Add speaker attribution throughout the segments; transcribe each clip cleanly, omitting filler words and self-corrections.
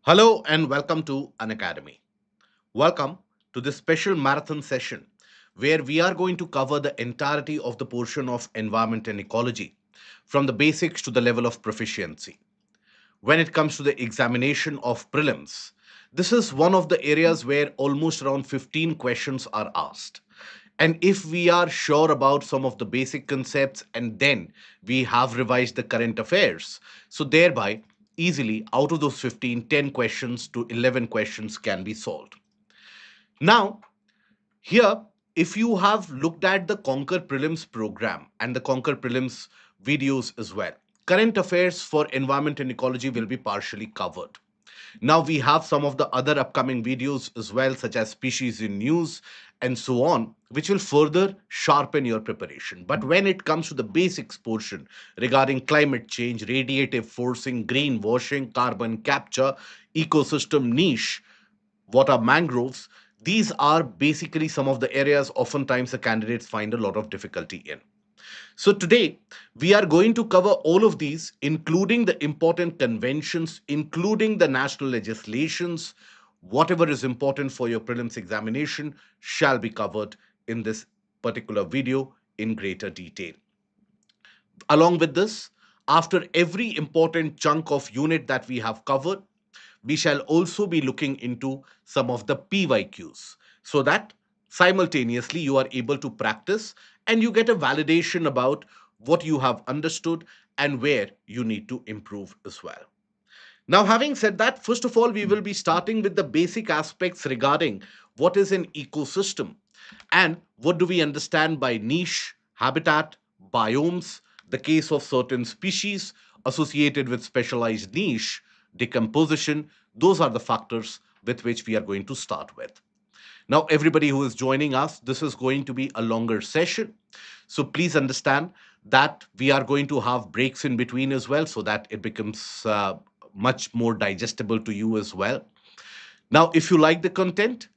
Speaker 1: Hello and welcome to Unacademy. Welcome to this special marathon session where we are going to cover the entirety of the portion of environment and ecology from the basics to the level of proficiency. When it comes to the examination of prelims, this is one of the areas where almost around 15 questions are asked. And if we are sure about some of the basic concepts and then we have revised the current affairs, so thereby easily out of those 15, 10 questions to 11 questions can be solved. Now, here, if you have looked at the Conquer Prelims program and the Conquer Prelims videos as well, current affairs for environment and ecology will be partially covered. Now we have some of the other upcoming videos as well, such as species in news and so on, which will further sharpen your preparation. But when it comes to the basics portion regarding climate change, radiative forcing, greenwashing, carbon capture, ecosystem niche, what are mangroves, these are basically some of the areas oftentimes the candidates find a lot of difficulty in. So today we are going to cover all of these, including the important conventions, including the national legislations. Whatever is important for your prelims examination shall be covered in this particular video in greater detail. Along with this, after every important chunk of unit that we have covered, we shall also be looking into some of the PYQs so that simultaneously you are able to practice and you get a validation about what you have understood and where you need to improve as well. Now, having said that, first of all, we will be starting with the basic aspects regarding what is an ecosystem and what do we understand by niche, habitat, biomes, the case of certain species associated with specialized niche, decomposition. Those are the factors with which we are going to start with. Now, everybody who is joining us, this is going to be a longer session. So please understand that we are going to have breaks in between as well so that it becomes much more digestible to you as well. Now, if you like the content,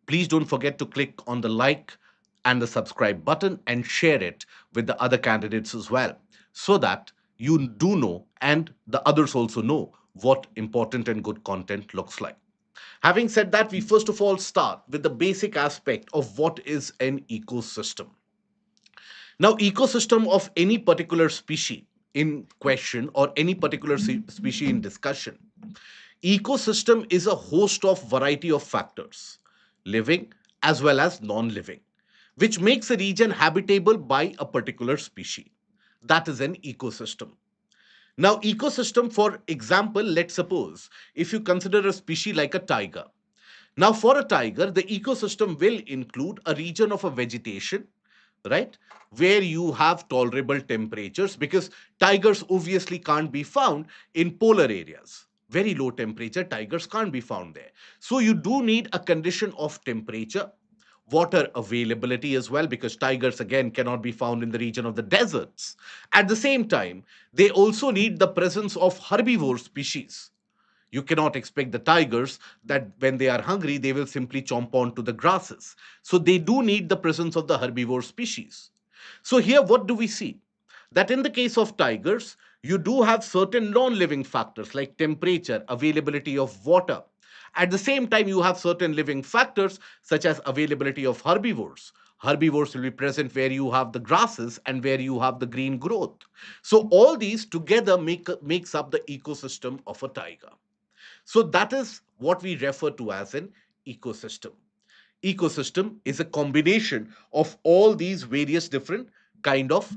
Speaker 1: please don't forget to click on the like and the subscribe button and share it with the other candidates as well so that you do know and the others also know what important and good content looks like. Having said that, we first of all start with the basic aspect of what is an ecosystem. Now, ecosystem of any particular species in question or any particular species in discussion, ecosystem is a host of variety of factors, living as well as non-living, which makes a region habitable by a particular species. That is an ecosystem. Now, ecosystem, for example, let's suppose if you consider a species like a tiger. Now, for a tiger, the ecosystem will include a region of a vegetation, right, where you have tolerable temperatures because tigers obviously can't be found in polar areas. Very low temperature tigers can't be found there. So you do need a condition of temperature, water availability as well, because tigers again cannot be found in the region of the deserts. At the same time, they also need the presence of herbivore species. You cannot expect the tigers that when they are hungry, they will simply chomp on to the grasses. So they do need the presence of the herbivore species. So here, what do we see? That in the case of tigers, you do have certain non-living factors like temperature, availability of water. At the same time, you have certain living factors such as availability of herbivores. Herbivores will be present where you have the grasses and where you have the green growth. So all these together makes up the ecosystem of a tiger. So that is what we refer to as an ecosystem. Ecosystem is a combination of all these various different kind of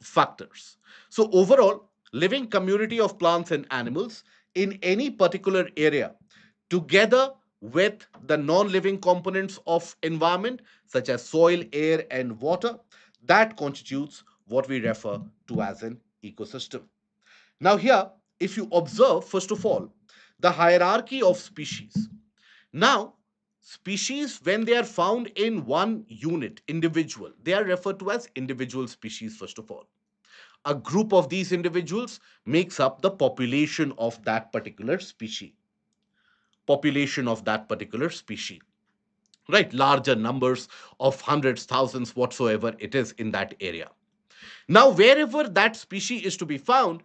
Speaker 1: factors. So overall, living community of plants and animals in any particular area together with the non-living components of environment such as soil, air and water, that constitutes what we refer to as an ecosystem. Now, here, if you observe, first of all, the hierarchy of species. Now, species, when they are found in one unit, individual, they are referred to as individual species, first of all. A group of these individuals makes up the population of that particular species. Population of that particular species. Right? Larger numbers of hundreds, thousands, whatsoever it is in that area. Now, wherever that species is to be found,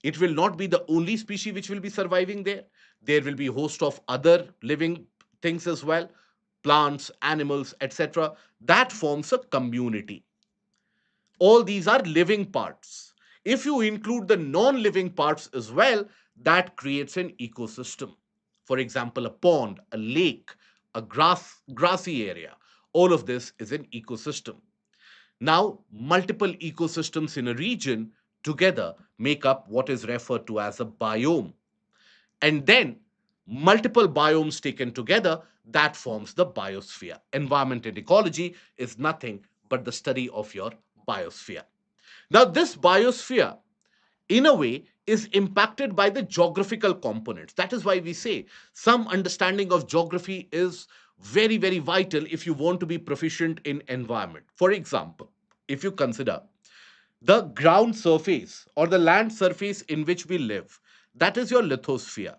Speaker 1: it will not be the only species which will be surviving there. There will be host of other living things as well, plants, animals, etc. That forms a community. All these are living parts. If you include the non living parts as well, that creates an ecosystem. For example, a pond, a lake, a grassy area. All of this is an ecosystem. Now, multiple ecosystems in a region together make up what is referred to as a biome. And then multiple biomes taken together, that forms the biosphere. Environment and ecology is nothing but the study of your biosphere. Now, this biosphere, in a way, is impacted by the geographical components. That is why we say some understanding of geography is very, very vital if you want to be proficient in environment. For example, if you consider the ground surface or the land surface in which we live, that is your lithosphere.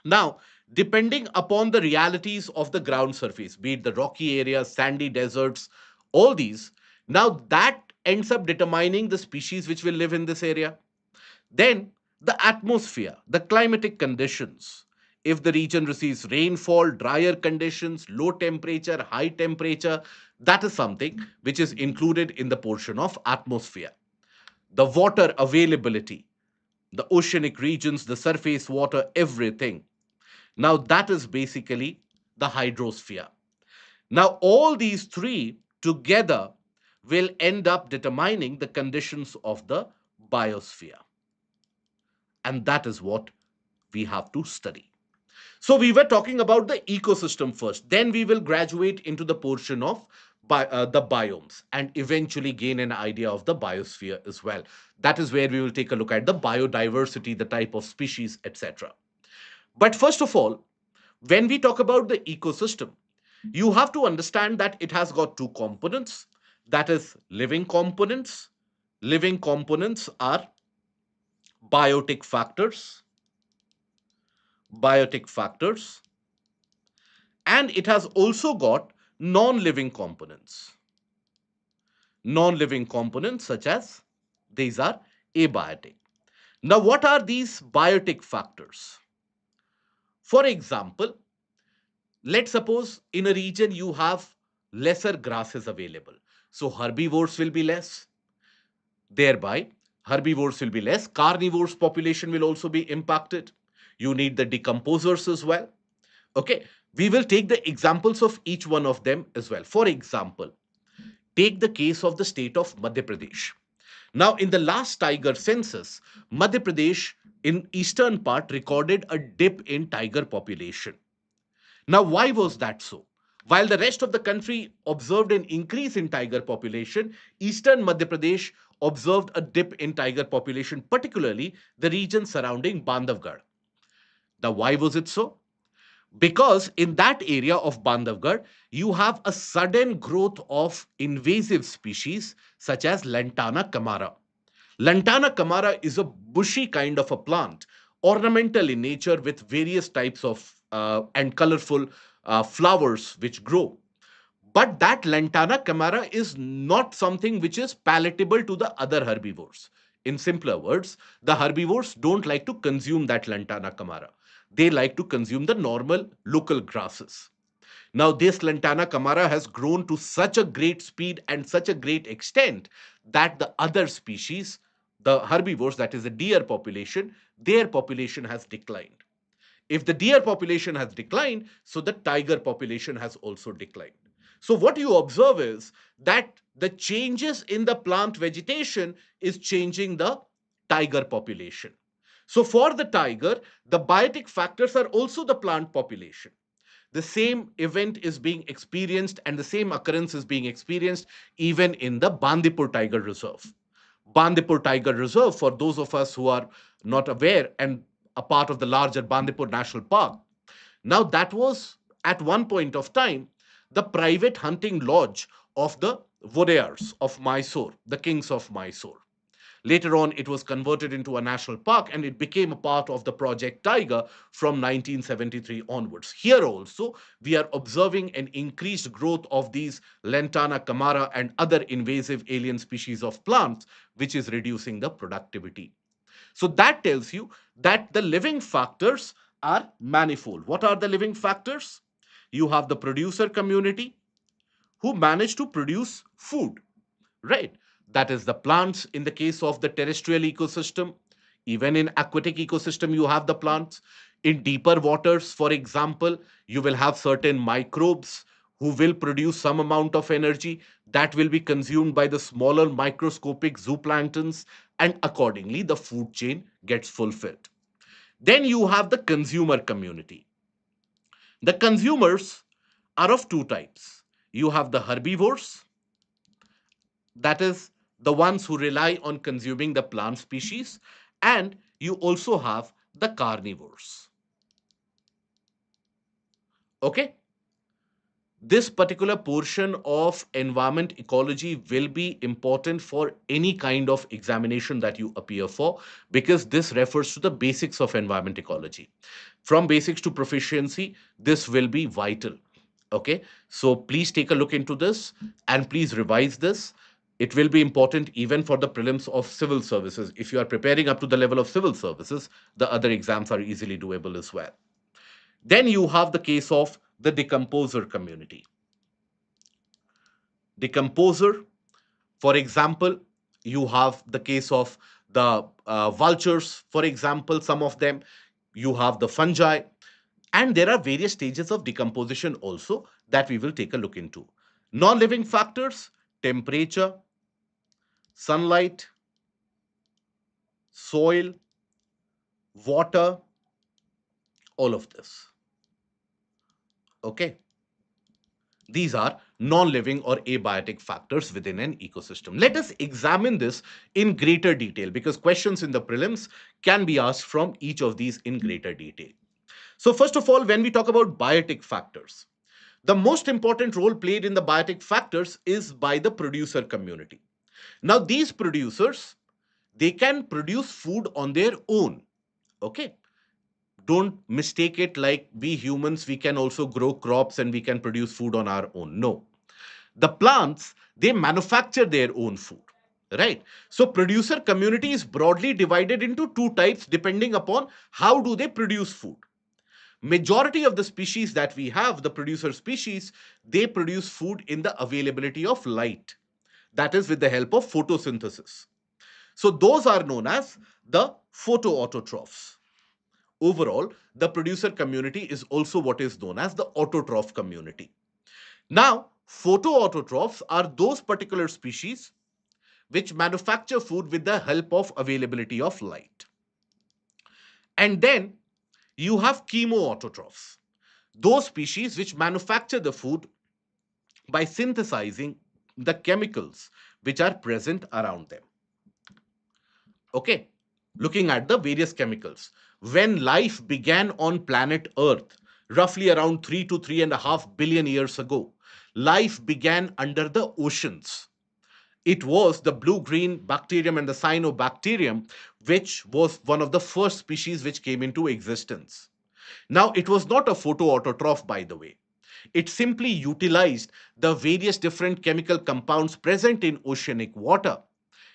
Speaker 1: Now, depending upon the realities of the ground surface, be it the rocky areas, sandy deserts, all these, now that ends up determining the species which will live in this area. Then, the atmosphere, the climatic conditions. If the region receives rainfall, drier conditions, low temperature, high temperature, that is something which is included in the portion of atmosphere. The water availability, the oceanic regions, the surface water, everything. Now, that is basically the hydrosphere. Now, all these three together will end up determining the conditions of the biosphere. And that is what we have to study. So, we were talking about the ecosystem first. Then we will graduate into the portion of the biomes and eventually gain an idea of the biosphere as well. That is where we will take a look at the biodiversity, the type of species, etc. But first of all, when we talk about the ecosystem, you have to understand that it has got two components, that is living components. Living components are biotic factors, biotic factors, and it has also got non-living components. Non-living components such as these are abiotic. Now, what are these biotic factors? For example, let's suppose in a region you have lesser grasses available. So herbivores will be less. Thereby, herbivores will be less. Carnivores population will also be impacted. You need the decomposers as well. Okay, we will take the examples of each one of them as well. For example, take the case of the state of Madhya Pradesh. Now, in the last tiger census, Madhya Pradesh in eastern part recorded a dip in tiger population. Now, why was that so? While the rest of the country observed an increase in tiger population, eastern Madhya Pradesh observed a dip in tiger population, particularly the region surrounding Bandhavgarh. Now, why was it so? Because in that area of Bandhavgarh, you have a sudden growth of invasive species such as Lantana camara. Lantana camara is a bushy kind of a plant, ornamental in nature with various types of and colorful flowers which grow. But that Lantana camara is not something which is palatable to the other herbivores. In simpler words, the herbivores don't like to consume that Lantana camara. They like to consume the normal local grasses. Now, this Lantana camara has grown to such a great speed and such a great extent that the other species, the herbivores, that is the deer population, their population has declined. If the deer population has declined, so the tiger population has also declined. So, what you observe is that the changes in the plant vegetation is changing the tiger population. So, for the tiger, the biotic factors are also the plant population. The same event is being experienced and the same occurrence is being experienced even in the Bandipur Tiger Reserve. Bandipur Tiger Reserve, for those of us who are not aware and a part of the larger Bandipur National Park, now that was at one point of time the private hunting lodge of the Vodayars of Mysore, the kings of Mysore. Later on, it was converted into a national park and it became a part of the Project Tiger from 1973 onwards. Here also, we are observing an increased growth of these Lantana camara and other invasive alien species of plants, which is reducing the productivity. So that tells you that the living factors are manifold. What are the living factors? You have the producer community who manage to produce food, right? That is the plants in the case of the terrestrial ecosystem. Even in aquatic ecosystem, you have the plants. In deeper waters, for example, you will have certain microbes who will produce some amount of energy that will be consumed by the smaller microscopic zooplanktons, and accordingly, the food chain gets fulfilled. Then you have the consumer community. The consumers are of two types. You have the herbivores, that is, the ones who rely on consuming the plant species, and you also have the carnivores. Okay, this particular portion of environment ecology will be important for any kind of examination that you appear for, because this refers to the basics of environment ecology. From basics to proficiency, this will be vital. Okay, so please take a look into this and please revise this. It will be important even for the prelims of civil services. If you are preparing up to the level of civil services, the other exams are easily doable as well. Then you have the case of the decomposer community. Decomposer, for example, you have the case of the vultures, for example, some of them. You have the fungi, and there are various stages of decomposition also that we will take a look into. Non living factors: temperature, sunlight, soil, water, all of this. Okay. These are non living or abiotic factors within an ecosystem. Let us examine this in greater detail, because questions in the prelims can be asked from each of these in greater detail. So, first of all, when we talk about biotic factors, the most important role played in the biotic factors is by the producer community. Now, these producers, they can produce food on their own. Okay. Don't mistake it like we humans, we can also grow crops and we can produce food on our own. No. The plants, they manufacture their own food, right? So producer community is broadly divided into two types depending upon how do they produce food. Majority of the species that we have, the producer species, they produce food in the availability of light, that is with the help of photosynthesis. So those are known as the photoautotrophs. Overall, the producer community is also what is known as the autotroph community. Now, photoautotrophs are those particular species which manufacture food with the help of availability of light. And then you have chemoautotrophs, those species which manufacture the food by synthesizing the chemicals which are present around them. Okay, looking at the various chemicals. When life began on planet Earth, roughly around 3 to 3.5 billion years ago, life began under the oceans. It was the blue green bacterium and the cyanobacterium, which was one of the first species which came into existence. Now, it was not a photoautotroph, by the way. It simply utilized the various different chemical compounds present in oceanic water.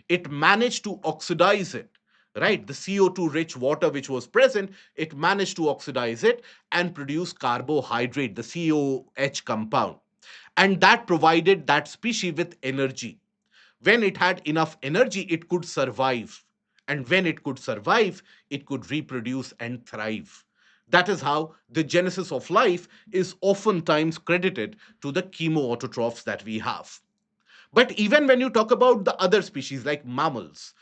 Speaker 1: It managed to oxidize it, right? The CO2 rich water which was present, it managed to oxidize it and produce carbohydrate, the COH compound. And that provided that species with energy. When it had enough energy, it could survive. And when it could survive, it could reproduce and thrive. That is how the genesis of life is oftentimes credited to the chemoautotrophs that we have. But even when you talk about the other species like mammals,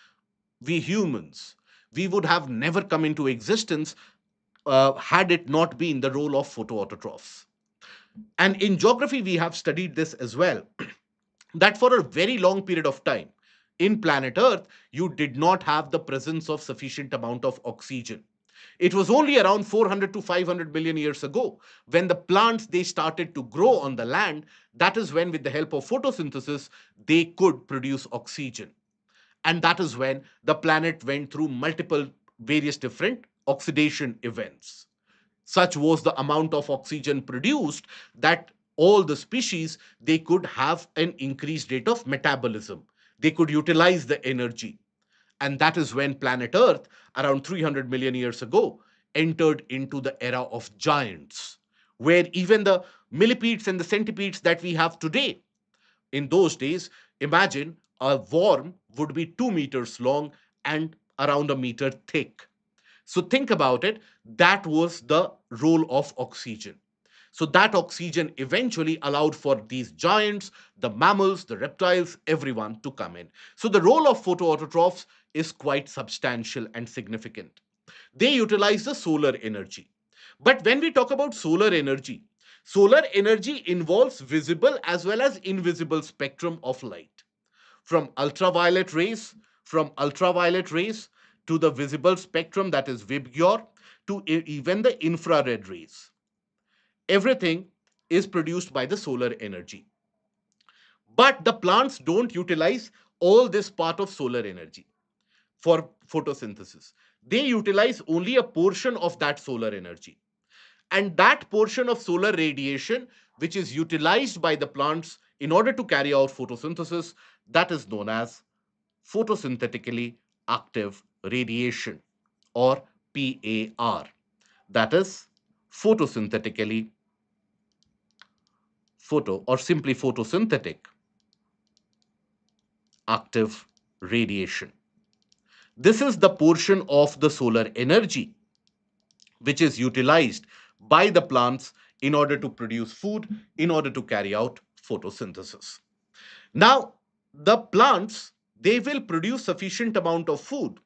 Speaker 1: we humans, we would have never come into existence had it not been the role of photoautotrophs. And in geography, we have studied this as well, that for a very long period of time in planet Earth, you did not have the presence of sufficient amount of oxygen. It was only around 400 to 500 million years ago when the plants they started to grow on the land. That is when, with the help of photosynthesis, they could produce oxygen. And that is when the planet went through multiple various different oxidation events. Such was the amount of oxygen produced that all the species they could have an increased rate of metabolism. They could utilize the energy. And that is when planet Earth, around 300 million years ago, entered into the era of giants, where even the millipedes and the centipedes that we have today, in those days, imagine a worm would be 2 meters long and around a meter thick. So think about it. That was the role of oxygen. So that oxygen eventually allowed for these giants, the mammals, the reptiles, everyone to come in. So the role of photoautotrophs is quite substantial and significant. They utilize the solar energy. But when we talk about solar energy involves visible as well as invisible spectrum of light, from ultraviolet rays to the visible spectrum, that is Vibgyor, to even the infrared rays. Everything is produced by the solar energy. But the plants don't utilize all this part of solar energy for photosynthesis. They utilize only a portion of that solar energy. And that portion of solar radiation, which is utilized by the plants in order to carry out photosynthesis, that is known as photosynthetically active radiation, or PAR. That is photosynthetically photo or simply photosynthetic active radiation. This is the portion of the solar energy which is utilized by the plants in order to produce food, in order to carry out photosynthesis. Now, the plants, they will produce sufficient amount of food,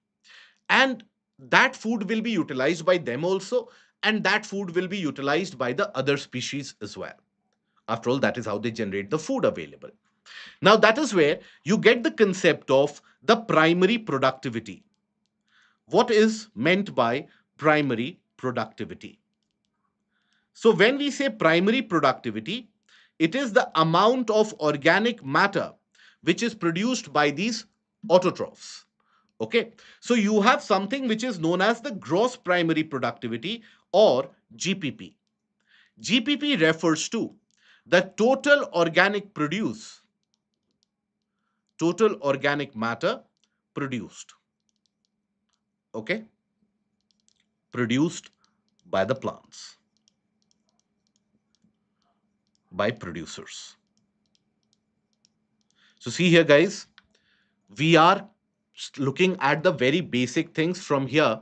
Speaker 1: and that food will be utilized by them also, and that food will be utilized by the other species as well. After all, that is how they generate the food available. Now, that is where you get the concept of the primary productivity. What is meant by primary productivity? So, when we say primary productivity, it is the amount of organic matter which is produced by these autotrophs. Okay, so you have something which is known as the gross primary productivity, or GPP. GPP refers to the total organic matter produced. Okay, produced by the plants, by producers. So, see here, guys, we are looking at the very basic things from here.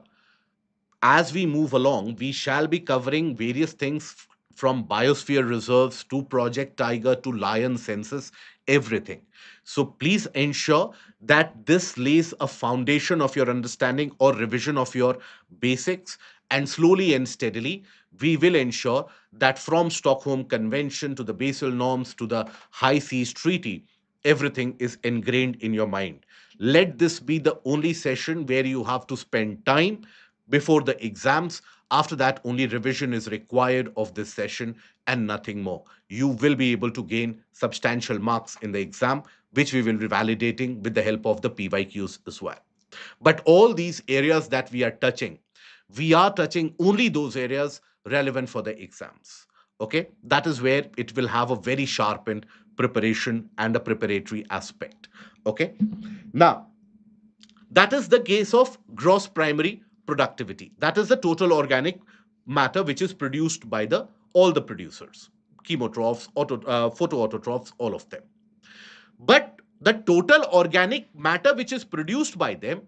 Speaker 1: As we move along, we shall be covering various things from biosphere reserves to Project Tiger to lion census, everything. So please ensure that this lays a foundation of your understanding or revision of your basics, and slowly and steadily we will ensure that from Stockholm Convention to the Basel norms to the High Seas Treaty, everything is ingrained in your mind. Let this be the only session where you have to spend time before the exams. After that, only revision is required of this session and nothing more. You will be able to gain substantial marks in the exam, which we will be validating with the help of the PYQs as well. But all these areas that we are touching only those areas relevant for the exams. Okay, that is where it will have a very sharpened preparation and a preparatory aspect. Okay, now that is the case of gross primary productivity. That is the total organic matter which is produced by the all the producers, chemotrophs, photoautotrophs, all of them. But the total organic matter which is produced by them,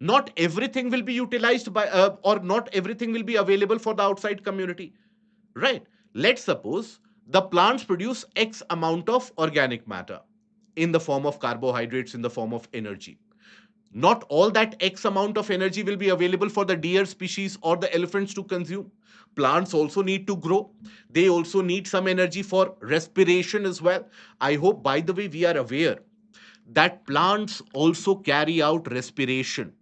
Speaker 1: not everything will be utilized by, or not everything will be available for the outside community, right? Let's suppose the plants produce X amount of organic matter in the form of carbohydrates, in the form of energy. Not all that X amount of energy will be available for the deer species or the elephants to consume. Plants also need to grow. They also need some energy for respiration as well. I hope, by the way, we are aware that plants also carry out respiration.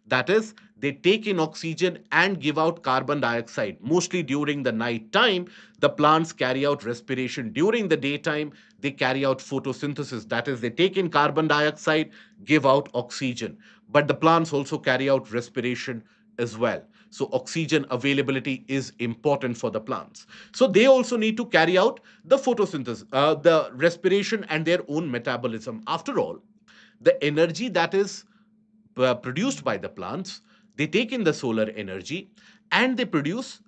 Speaker 1: That is, they take in oxygen and give out carbon dioxide. Mostly during the night time, the plants carry out respiration. During the daytime, they carry out photosynthesis. That is, they take in carbon dioxide, give out oxygen. But the plants also carry out respiration as well. So, oxygen availability is important for the plants. So, they also need to carry out the photosynthesis, the respiration, and their own metabolism. After all, the energy that is produced by the plants, They take in the solar energy and they produce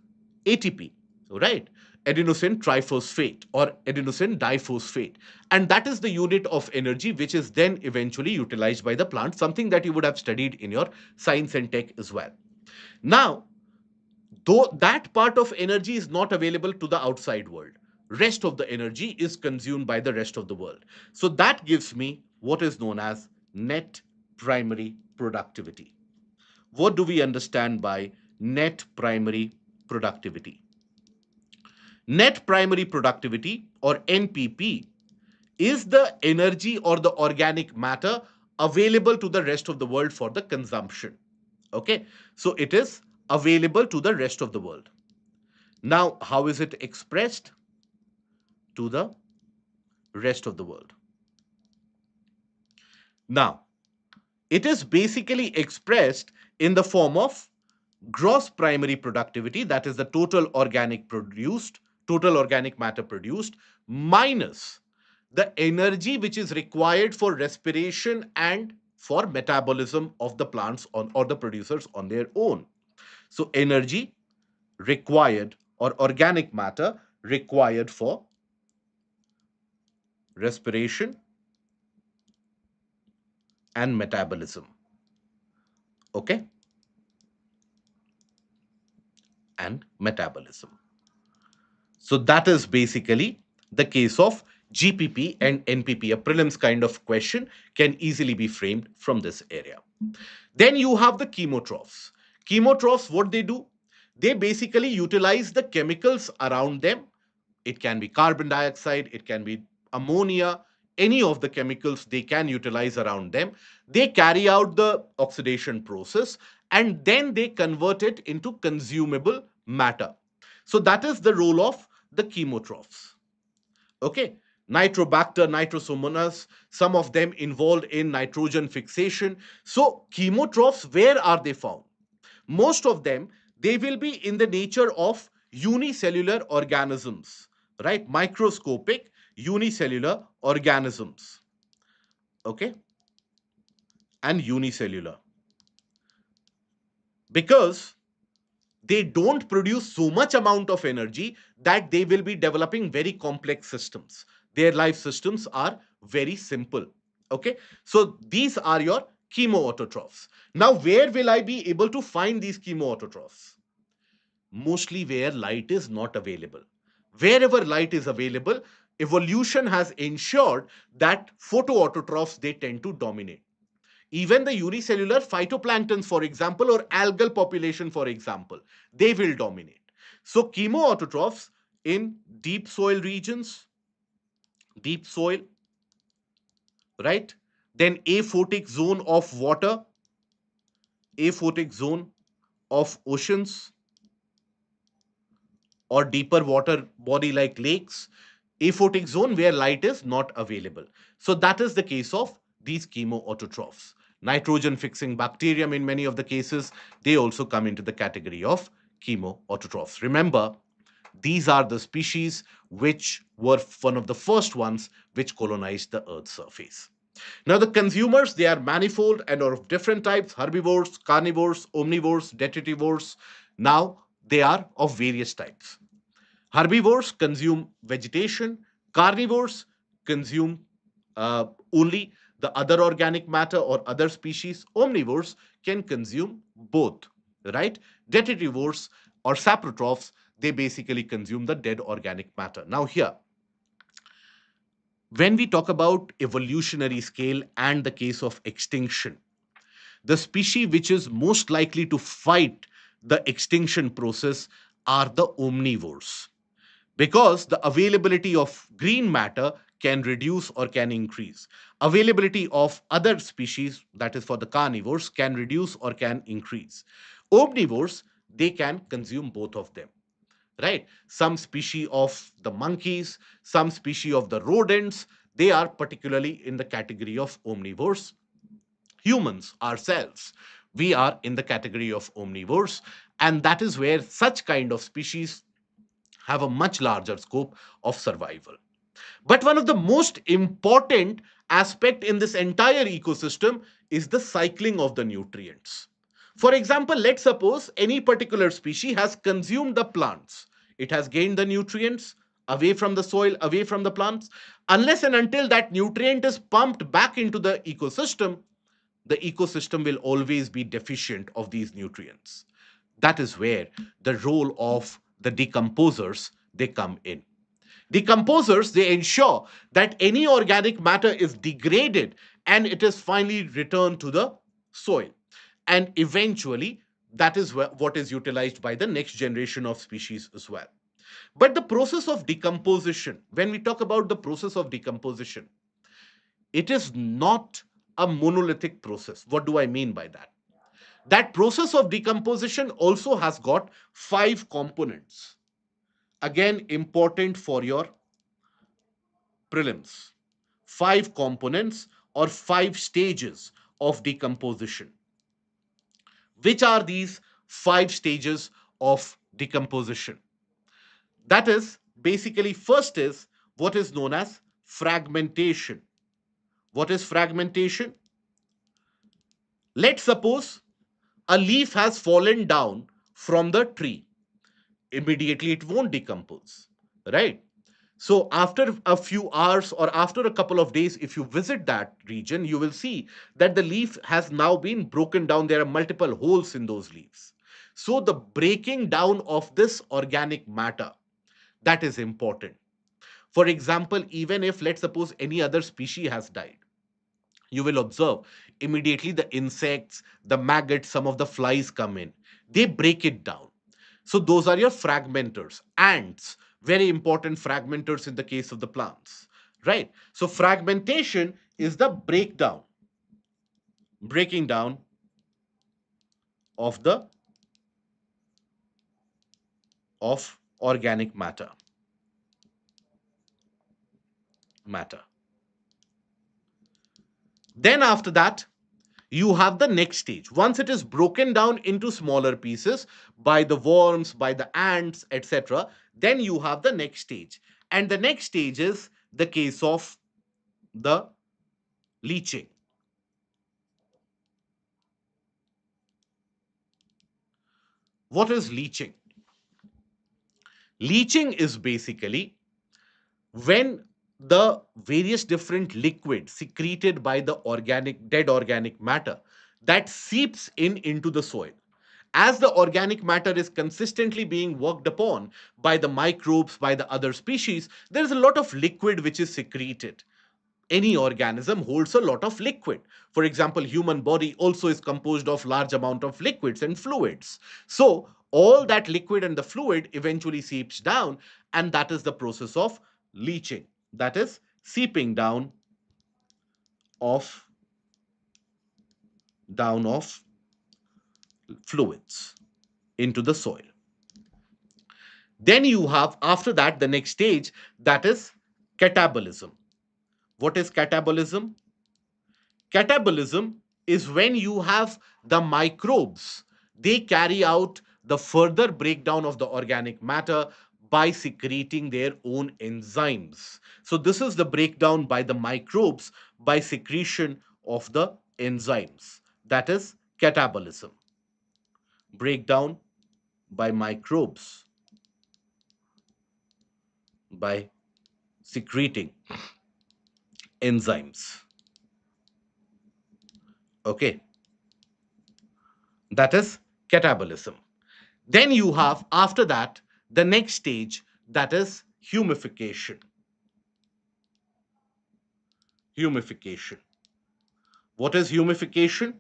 Speaker 1: ATP, right? Adenosine triphosphate or adenosine diphosphate. And that is the unit of energy which is then eventually utilized by the plant, something that you would have studied in your science and tech as well. Now, though that part of energy is not available to the outside world, rest of the energy is consumed by the rest of the world. So that gives me what is known as net primary productivity. What do we understand by net primary productivity? Net primary productivity, or NPP, is the energy or the organic matter available to the rest of the world for the consumption. Okay, so it is available to the rest of the world. Now, how is it expressed to the rest of the world? Now, it is basically expressed in the form of gross primary productivity, that is the total organic matter produced, minus the energy which is required for respiration and for metabolism of the plants on or the producers on their own. So energy required or organic matter required for respiration and metabolism. Okay, and metabolism. So that is basically the case of GPP and NPP. A prelims kind of question can easily be framed from this area. Then you have the chemotrophs. Chemotrophs, what they do? They basically utilize the chemicals around them. It can be carbon dioxide, it can be ammonia, any of the chemicals they can utilize around them. They carry out the oxidation process and then they convert it into consumable matter. So that is the role of the chemotrophs. Okay. Nitrobacter, nitrosomonas, some of them involved in nitrogen fixation. So chemotrophs, where are they found? Most of them, they will be in the nature of unicellular organisms, right? Microscopic unicellular organisms. Okay. And unicellular, because they don't produce so much amount of energy that they will be developing very complex systems. Their life systems are very simple. Okay, so these are your chemoautotrophs. Now, where will I be able to find these chemoautotrophs? Mostly where light is not available. Wherever light is available, evolution has ensured that photoautotrophs, they tend to dominate. Even the unicellular phytoplanktons, for example, or algal population, for example, they will dominate. So chemoautotrophs in deep soil regions, deep soil, right? Then aphotic zone of water, aphotic zone of oceans, or deeper water body like lakes, aphotic zone where light is not available. So that is the case of these chemoautotrophs. Nitrogen fixing bacterium, in many of the cases, they also come into the category of chemoautotrophs. Remember, these are the species which were one of the first ones which colonized the Earth's surface. Now, the consumers, they are manifold and are of different types: herbivores, carnivores, omnivores, detritivores. Now, they are of various types. Herbivores consume vegetation, carnivores consume only the other organic matter or other species. Omnivores can consume both, right? Detritivores or saprotrophs, they basically consume the dead organic matter. Now, here, when we talk about evolutionary scale and the case of extinction, the species which is most likely to fight the extinction process are the omnivores, because the availability of green matter can reduce or can increase. Availability of other species, that is for the carnivores, can reduce or can increase. Omnivores, they can consume both of them, right? Some species of the monkeys, some species of the rodents, they are particularly in the category of omnivores. Humans ourselves, we are in the category of omnivores, and that is where such kind of species have a much larger scope of survival. But one of the most important aspect in this entire ecosystem is the cycling of the nutrients. For example, let's suppose any particular species has consumed the plants. It has gained the nutrients away from the soil, away from the plants. Unless and until that nutrient is pumped back into the ecosystem will always be deficient of these nutrients. That is where the role of the decomposers they come in. Decomposers, they ensure that any organic matter is degraded and it is finally returned to the soil. And eventually, that is what is utilized by the next generation of species as well. But the process of decomposition, when we talk about the process of decomposition, it is not a monolithic process. What do I mean by that? That process of decomposition also has got five components. Again, important for your prelims. Five components or five stages of decomposition. Which are these five stages of decomposition? That is basically, first is what is known as fragmentation. What is fragmentation? Let's suppose a leaf has fallen down from the tree. Immediately it won't decompose, right? So after a few hours or after a couple of days, if you visit that region, you will see that the leaf has now been broken down. There are multiple holes in those leaves. So the breaking down of this organic matter, that is important. For example, even if let's suppose any other species has died, you will observe immediately the insects, the maggots, some of the flies come in. They break it down. So those are your fragmenters. Ants, very important fragmenters in the case of the plants, right? So fragmentation is the breaking down of the of organic matter. Then after that, you have the next stage. Once it is broken down into smaller pieces by the worms, by the ants, etc., then you have the next stage. And the next stage is the case of the leaching. What is leaching? Leaching is basically when the various different liquids secreted by the organic dead organic matter that seeps in into the soil. As the organic matter is consistently being worked upon by the microbes, by the other species, there is a lot of liquid which is secreted. Any organism holds a lot of liquid. For example, human body also is composed of large amount of liquids and fluids. So all that liquid and the fluid eventually seeps down, and that is the process of leaching. That is seeping of down of fluids into the soil. Then you have after that the next stage, that is catabolism. What is catabolism? Catabolism is when you have the microbes, they carry out the further breakdown of the organic matter by secreting their own enzymes. So, this is the breakdown by the microbes by secretion of the enzymes. That is catabolism. Breakdown by microbes by secreting enzymes. Okay, that is catabolism. Then you have, after that, the next stage, that is humification. Humification. What is humification?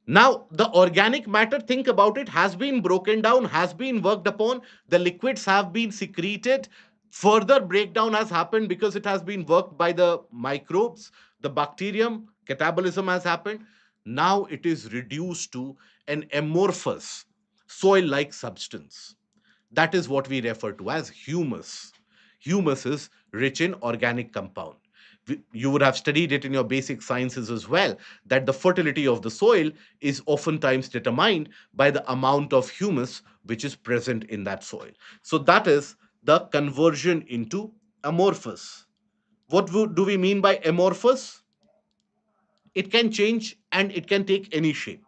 Speaker 1: Now, the organic matter, think about it, has been broken down, has been worked upon, the liquids have been secreted. Further breakdown has happened because it has been worked by the microbes, the bacterium, catabolism has happened. Now it is reduced to an amorphous soil like substance. That is what we refer to as humus. Humus is rich in organic compound. You would have studied it in your basic sciences as well, that the fertility of the soil is oftentimes determined by the amount of humus which is present in that soil. So that is the conversion into amorphous. What do we mean by amorphous? It can change and it can take any shape.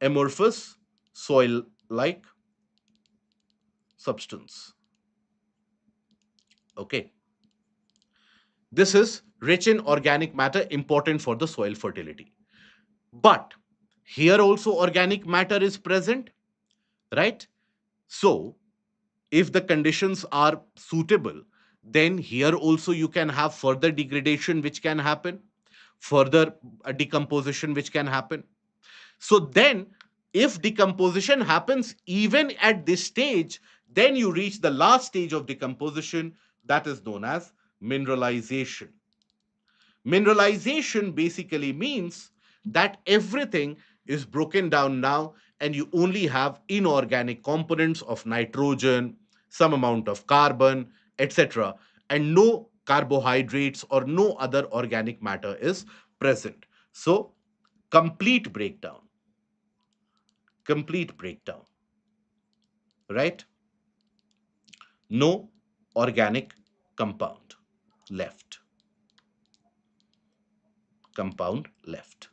Speaker 1: amorphous soil like substance. Okay. This is rich in organic matter, important for the soil fertility. But here also organic matter is present, right? So, if the conditions are suitable, then here also you can have further degradation which can happen, further decomposition which can happen. So then, if decomposition happens even at this stage, then you reach the last stage of decomposition, that is known as mineralization. Mineralization basically means that everything is broken down now and you only have inorganic components of nitrogen, some amount of carbon, etc., and no carbohydrates or no other organic matter is present. So, complete breakdown, complete breakdown, right? No organic compound left, compound left.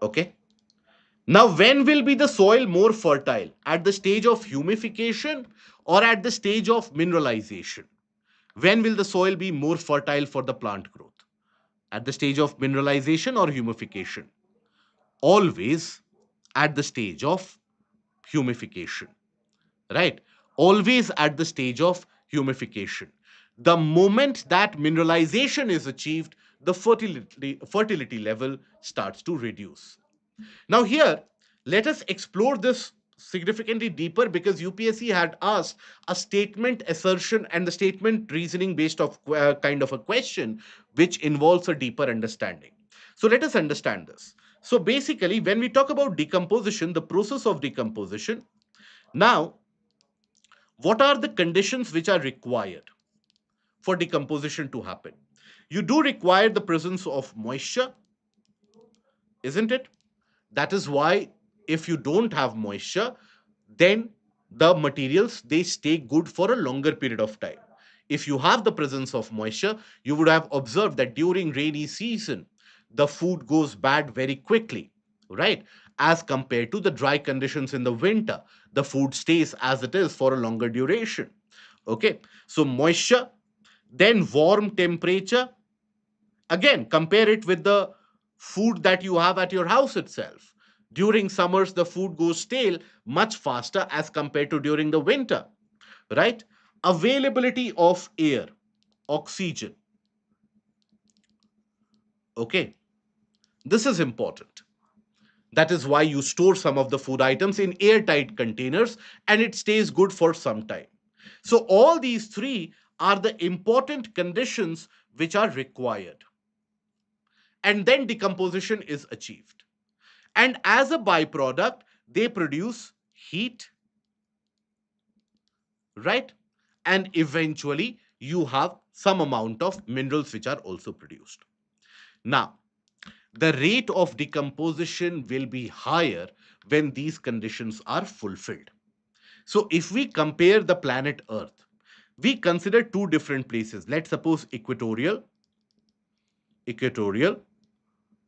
Speaker 1: Okay. Now, when will be the soil more fertile? At the stage of humification or at the stage of mineralization? When will the soil be more fertile for the plant growth? At the stage of mineralization or humification? Always at the stage of humification, right? Always at the stage of humification. The moment that mineralization is achieved, the fertility level starts to reduce. Now, here, let us explore this significantly deeper because UPSC had asked a statement assertion and the statement reasoning based of kind of a question which involves a deeper understanding. So, let us understand this. So, basically, when we talk about decomposition, the process of decomposition, now, what are the conditions which are required for decomposition to happen? You do require the presence of moisture, isn't it? That is why if you don't have moisture, then the materials they stay good for a longer period of time. If you have the presence of moisture, you would have observed that during rainy season the food goes bad very quickly, right? As compared to the dry conditions in the winter, the food stays as it is for a longer duration. Okay, so moisture, then warm temperature. Again, compare it with the food that you have at your house itself. During summers, the food goes stale much faster as compared to during the winter, right? Availability of air, oxygen. Okay, this is important. That is why you store some of the food items in airtight containers and it stays good for some time. So, all these three are the important conditions which are required. And then decomposition is achieved. And as a byproduct, they produce heat, right? And eventually, you have some amount of minerals which are also produced. Now, the rate of decomposition will be higher when these conditions are fulfilled. So, if we compare the planet Earth, we consider two different places. Let's suppose equatorial,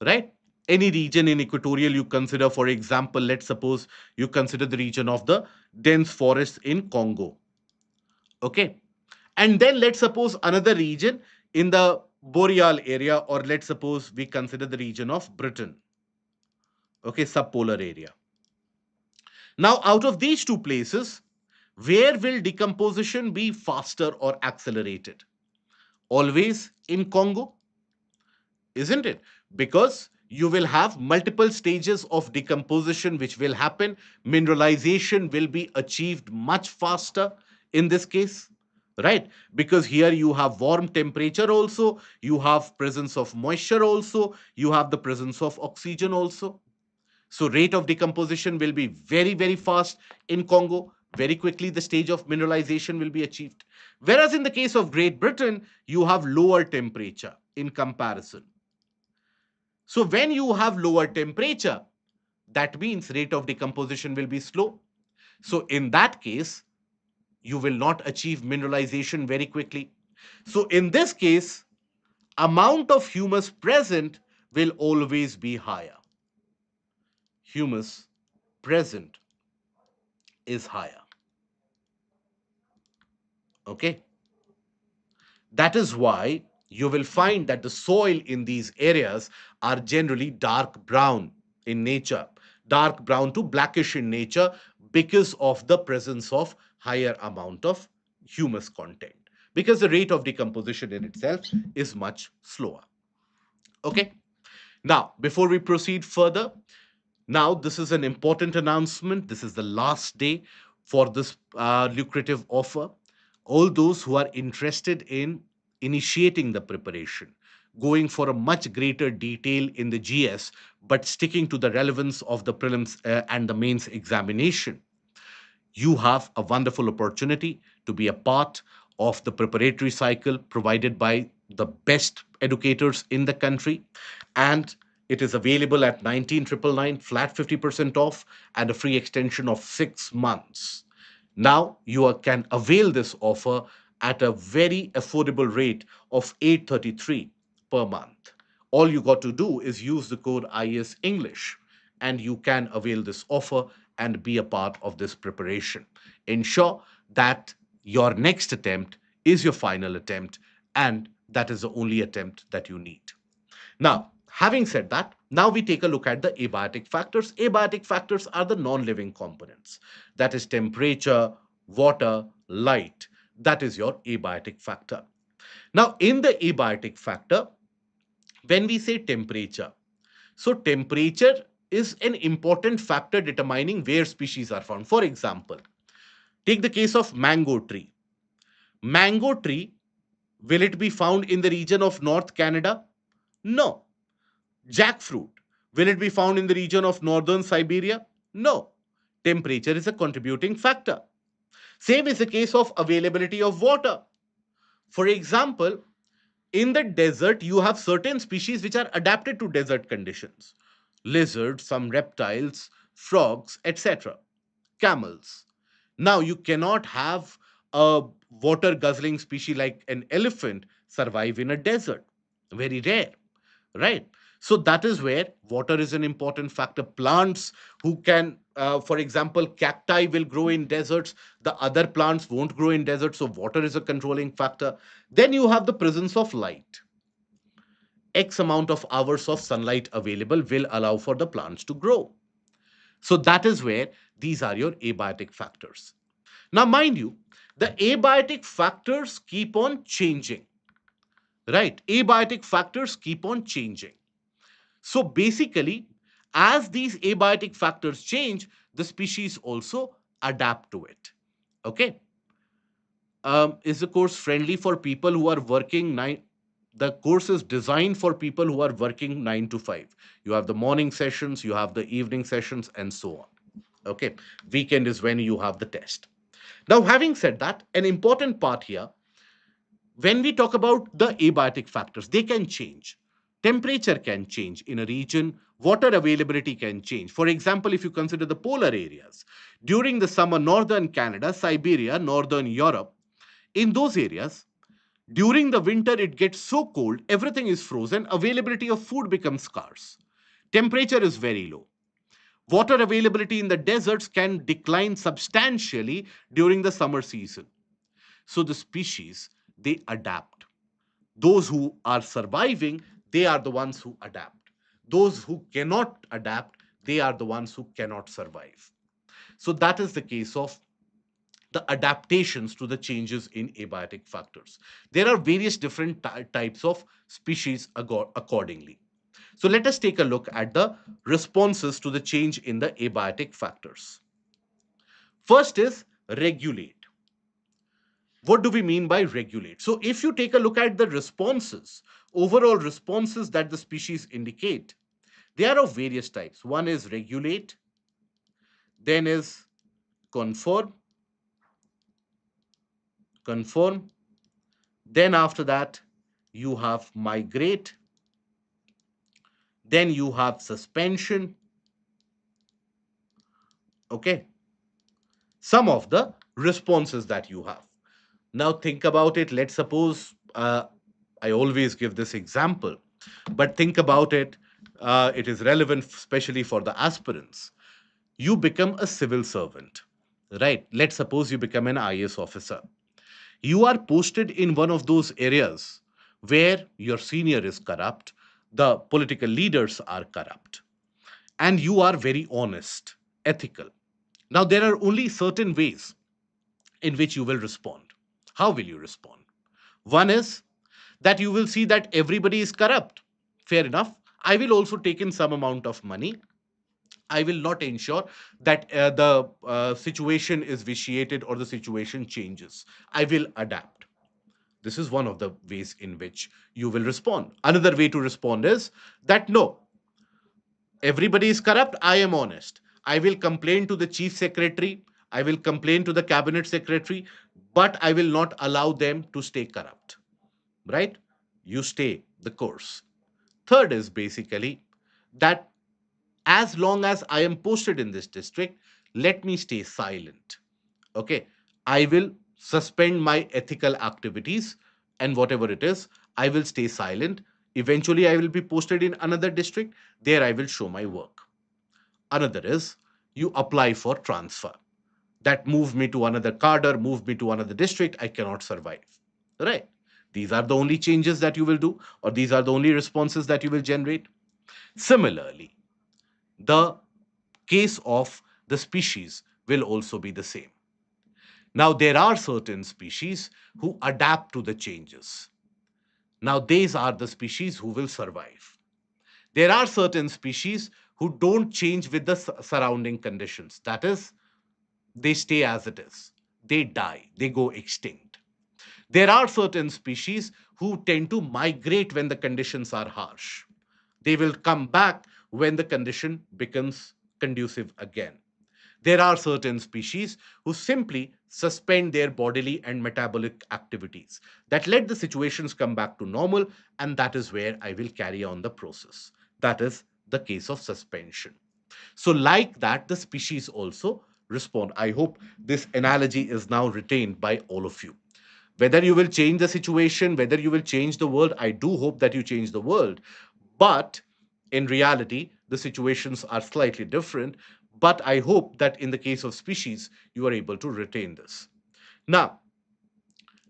Speaker 1: right? Any region in equatorial you consider, for example, let's suppose you consider the region of the dense forests in Congo. Okay. And then let's suppose another region in the boreal area, or let's suppose we consider the region of Britain. Okay, subpolar area. Now, out of these two places, where will decomposition be faster or accelerated? Always in Congo, isn't it? Because you will have multiple stages of decomposition which will happen. Mineralization will be achieved much faster in this case, right? Because here you have warm temperature also, you have presence of moisture also, you have the presence of oxygen also. So rate of decomposition will be very, very fast in Congo. Very quickly, the stage of mineralization will be achieved. Whereas in the case of Great Britain, you have lower temperature in comparison. So when you have lower temperature, that means rate of decomposition will be slow. So in that case, you will not achieve mineralization very quickly. So in this case, amount of humus present will always be higher. humus present is higher. Okay. That is why you will find that the soil in these areas are generally dark brown in nature, dark brown to blackish in nature because of the presence of higher amount of humus content, because the rate of decomposition in itself is much slower. Okay. Now, before we proceed further, now this is an important announcement. This is the last day for this lucrative offer. All those who are interested in initiating the preparation, going for a much greater detail in the GS, but sticking to the relevance of the prelims and the mains examination, you have a wonderful opportunity to be a part of the preparatory cycle provided by the best educators in the country. And it is available at 19,999, flat 50% off, and a free extension of 6 months. Now you can avail this offer at a very affordable rate of 833 per month. All you got to do is use the code IS English, and you can avail this offer and be a part of this preparation. Ensure that your next attempt is your final attempt, and that is the only attempt that you need. Now, having said that, now we take a look at the abiotic factors. Abiotic factors are the non-living components. That is temperature, water, light. That is your abiotic factor. Now, in the abiotic factor, when we say temperature, so temperature is an important factor determining where species are found. For example, take the case of mango tree. Mango tree, will it be found in the region of North Canada? No. Jackfruit, will it be found in the region of northern Siberia? No. Temperature is a contributing factor. Same is the case of availability of water. For example, in the desert, you have certain species which are adapted to desert conditions: lizards, some reptiles, frogs, etc., camels. Now, you cannot have a water guzzling species like an elephant survive in a desert. Very rare, right? So that is where water is an important factor. Plants who can, for example, cacti will grow in deserts, the other plants won't grow in deserts, so water is a controlling factor. Then you have the presence of light. X amount of hours of sunlight available will allow for the plants to grow. So that is where these are your abiotic factors. Now, mind you, the abiotic factors keep on changing, right? Abiotic factors keep on changing. So basically, as these abiotic factors change, the species also adapt to it. Okay. Is the course friendly for people who are working nine? The course is designed for people who are working 9 to 5. You have the morning sessions, you have the evening sessions, and so on. Okay. Weekend is when you have the test. Now, having said that, an important part here, when we talk about the abiotic factors, they can change. Temperature can change in a region, water availability can change. For example, if you consider the polar areas, during the summer, northern Canada, Siberia, northern Europe, in those areas, during the winter, it gets so cold, everything is frozen, availability of food becomes scarce. Temperature is very low. Water availability in the deserts can decline substantially during the summer season. So the species, they adapt. Those who are surviving, they are the ones who adapt. Those who cannot adapt, they are the ones who cannot survive. So that is the case of the adaptations to the changes in abiotic factors. There are various different types of species accordingly. So let us take a look at the responses to the change in the abiotic factors. First is regulate. What do we mean by regulate? So if you take a look at the responses, overall responses that the species indicate, they are of various types. One is regulate, then is conform, conform, then after that you have migrate, then you have suspension. Okay, some of the responses that you have. Now think about it. Let's suppose I always give this example, but think about it. it is relevant especially for the aspirants. You become a civil servant, right? Let's suppose you become an IAS officer. You are posted in one of those areas where your senior is corrupt, the political leaders are corrupt, and you are very honest, ethical. Now, there are only certain ways in which you will respond. How will you respond? One is that you will see that everybody is corrupt. Fair enough. I will also take in some amount of money. I will not ensure that the situation is vitiated or the situation changes. I will adapt. This is one of the ways in which you will respond. Another way to respond is that no, everybody is corrupt. I am honest. I will complain to the chief secretary. I will complain to the cabinet secretary, but I will not allow them to stay corrupt. Right? You stay the course. Third is basically that as long as I am posted in this district, let me stay silent. Okay. I will suspend my ethical activities and whatever it is, I will stay silent. Eventually, I will be posted in another district. There, I will show my work. Another is you apply for transfer. That move me to another cadre, move me to another district. I cannot survive. Right? These are the only changes that you will do, or these are the only responses that you will generate. Similarly, the case of the species will also be the same. Now, there are certain species who adapt to the changes. Now, these are the species who will survive. There are certain species who don't change with the surrounding conditions. That is, they stay as it is. They die, they go extinct. There are certain species who tend to migrate when the conditions are harsh. They will come back when the condition becomes conducive again. There are certain species who simply suspend their bodily and metabolic activities that let the situations come back to normal, and that is where I will carry on the process. That is the case of suspension. So, like that, the species also respond. I hope this analogy is now retained by all of you. Whether you will change the situation, whether you will change the world, I do hope that you change the world. But in reality, the situations are slightly different. But I hope that in the case of species, you are able to retain this. Now,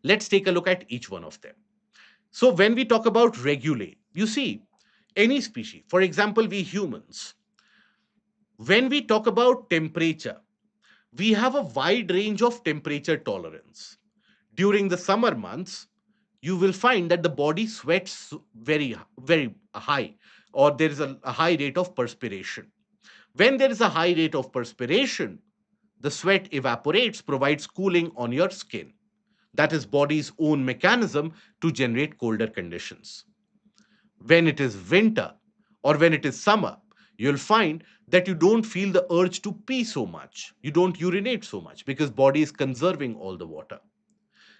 Speaker 1: let's take a look at each one of them. So, when we talk about regulate, you see, any species, for example, we humans, when we talk about temperature, we have a wide range of temperature tolerance. During the summer months, you will find that the body sweats very high, or there is a high rate of perspiration. When there is a high rate of perspiration, the sweat evaporates, provides cooling on your skin. That is body's own mechanism to generate colder conditions. When it is winter or when it is summer, you'll find that you don't feel the urge to pee so much. You don't urinate so much because body is conserving all the water.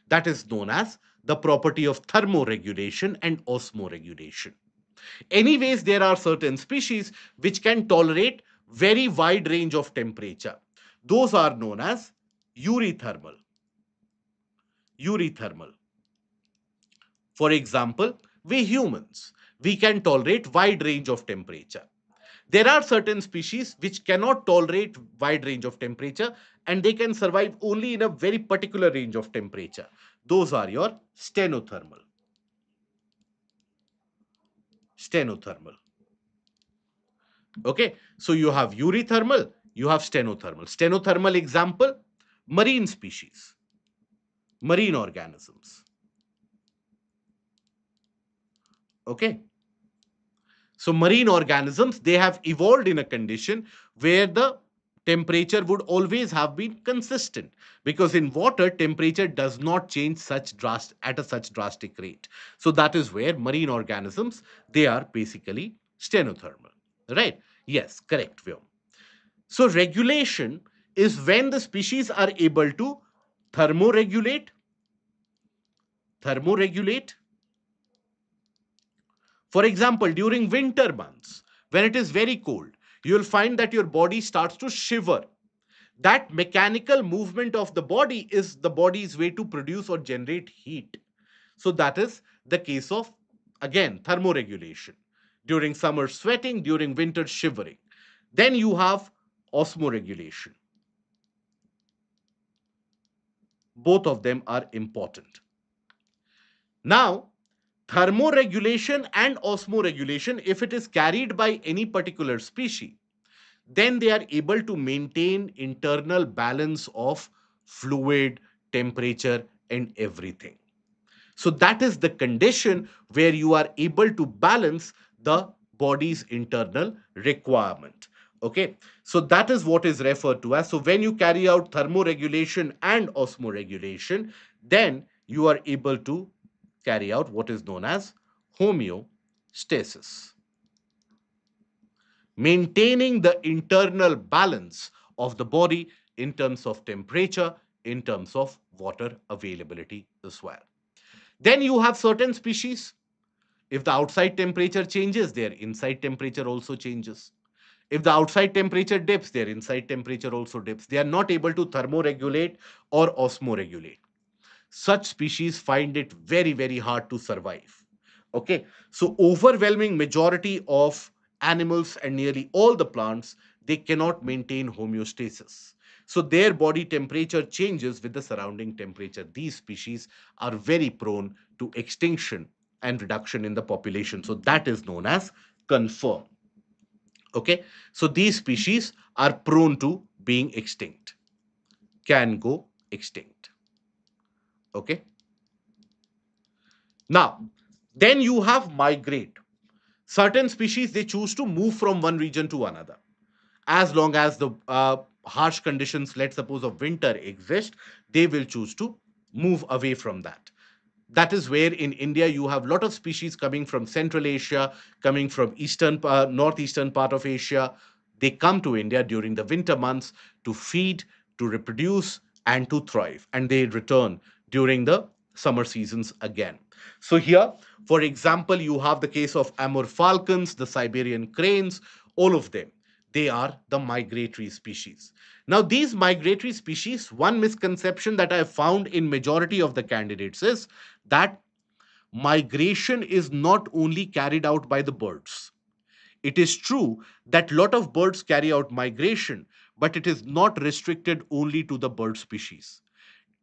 Speaker 1: That is known as the property of thermoregulation and osmoregulation. Anyways, there are certain species which can tolerate very wide range of temperature. Those are known as eurythermal. Eurythermal. For example, we humans, we can tolerate wide range of temperature. There are certain species which cannot tolerate wide range of temperature and they can survive only in a very particular range of temperature. Those are your stenothermal. Stenothermal. Okay, so you have eurythermal, you have stenothermal. Stenothermal example, marine species, marine organisms. Okay, so marine organisms, they have evolved in a condition where the temperature would always have been consistent, because in water temperature does not change at a such drastic rate. So that is where marine organisms, they are basically stenothermal. Right? Yes, correct, Vyom. So regulation is when the species are able to thermoregulate, thermoregulate. For example, during winter months, when it is very cold, you will find that your body starts to shiver. That mechanical movement of the body is the body's way to produce or generate heat. So that is the case of, again, thermoregulation. during summer sweating, during winter shivering. Then you have osmoregulation. Both of them are important. Now, thermoregulation and osmoregulation, if it is carried by any particular species, then they are able to maintain internal balance of fluid, temperature, and everything. So that is the condition where you are able to balance the body's internal requirement. Okay, so that is what is referred to as. So when you carry out thermoregulation and osmoregulation, then you are able to carry out what is known as homeostasis, maintaining the internal balance of the body in terms of temperature, in terms of water availability as well. Then you have certain species. If the outside temperature changes, their inside temperature also changes. If the outside temperature dips, their inside temperature also dips. They are not able to thermoregulate or osmoregulate. Such species find it very, very hard to survive. Okay, so overwhelming majority of animals and nearly all the plants, they cannot maintain homeostasis. So their body temperature changes with the surrounding temperature. These species are very prone to extinction and reduction in the population. So that is known as confirm. Okay, so these species are prone to being extinct, can go extinct. Okay, now then you have migrate. Certain species, they choose to move from one region to another. As long as the harsh conditions, let's suppose of winter, exist, they will choose to move away from that. That is where in India you have a lot of species coming from Central Asia, coming from northeastern part of Asia. They come to India during the winter months to feed, to reproduce, and to thrive, and they return during the summer seasons again. So here, for example, you have the case of Amur falcons, the Siberian cranes, all of them. They are the migratory species. Now, these migratory species, one misconception that I have found in majority of the candidates is that migration is not only carried out by the birds. It is true that lot of birds carry out migration, but it is not restricted only to the bird species.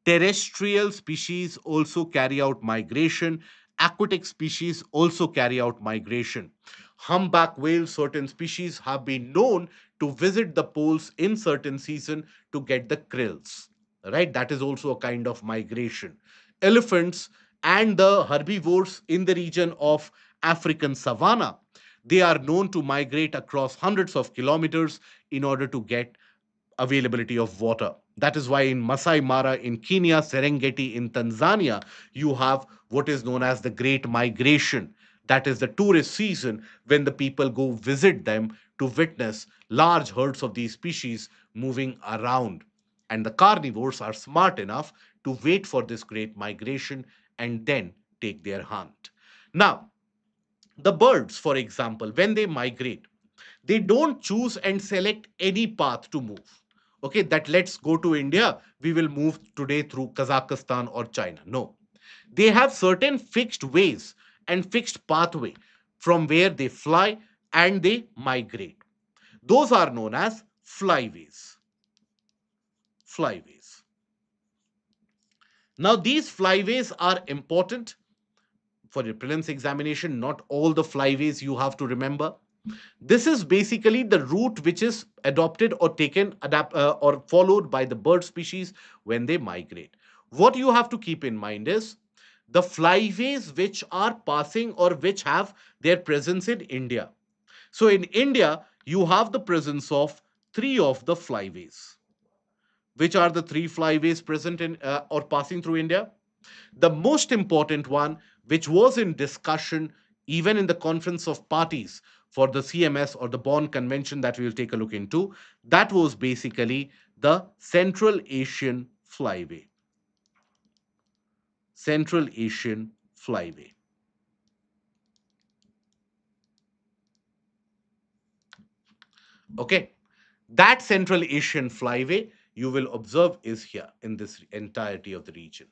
Speaker 1: Terrestrial species also carry out migration. Aquatic species also carry out migration. Humpback whales, certain species have been known to visit the poles in certain season to get the krills. Right? That is also a kind of migration. Elephants and the herbivores in the region of African savanna, they are known to migrate across hundreds of kilometers in order to get availability of water. That is why in Masai Mara in Kenya, Serengeti in Tanzania, you have what is known as the Great Migration. That is the tourist season when the people go visit them to witness large herds of these species moving around. And the carnivores are smart enough to wait for this great migration and then take their hunt. Now, the birds, for example, when they migrate, they don't choose and select any path to move. Okay, that let's go to India, we will move today through Kazakhstan or China. No, they have certain fixed ways and fixed pathway from where they fly and they migrate. Those are known as flyways. Flyways. Now, these flyways are important for your prelims examination. Not all the flyways you have to remember. This is basically the route which is adopted or taken or followed by the bird species when they migrate. What you have to keep in mind is the flyways which are passing or which have their presence in India. So in India, you have the presence of three of the flyways. Which are the three flyways present in or passing through India? The most important one, which was in discussion even in the conference of parties for the CMS or the Bonn Convention that we will take a look into, that was basically the Central Asian Flyway. Central Asian Flyway. Okay, that Central Asian Flyway you will observe is here in this entirety of the region.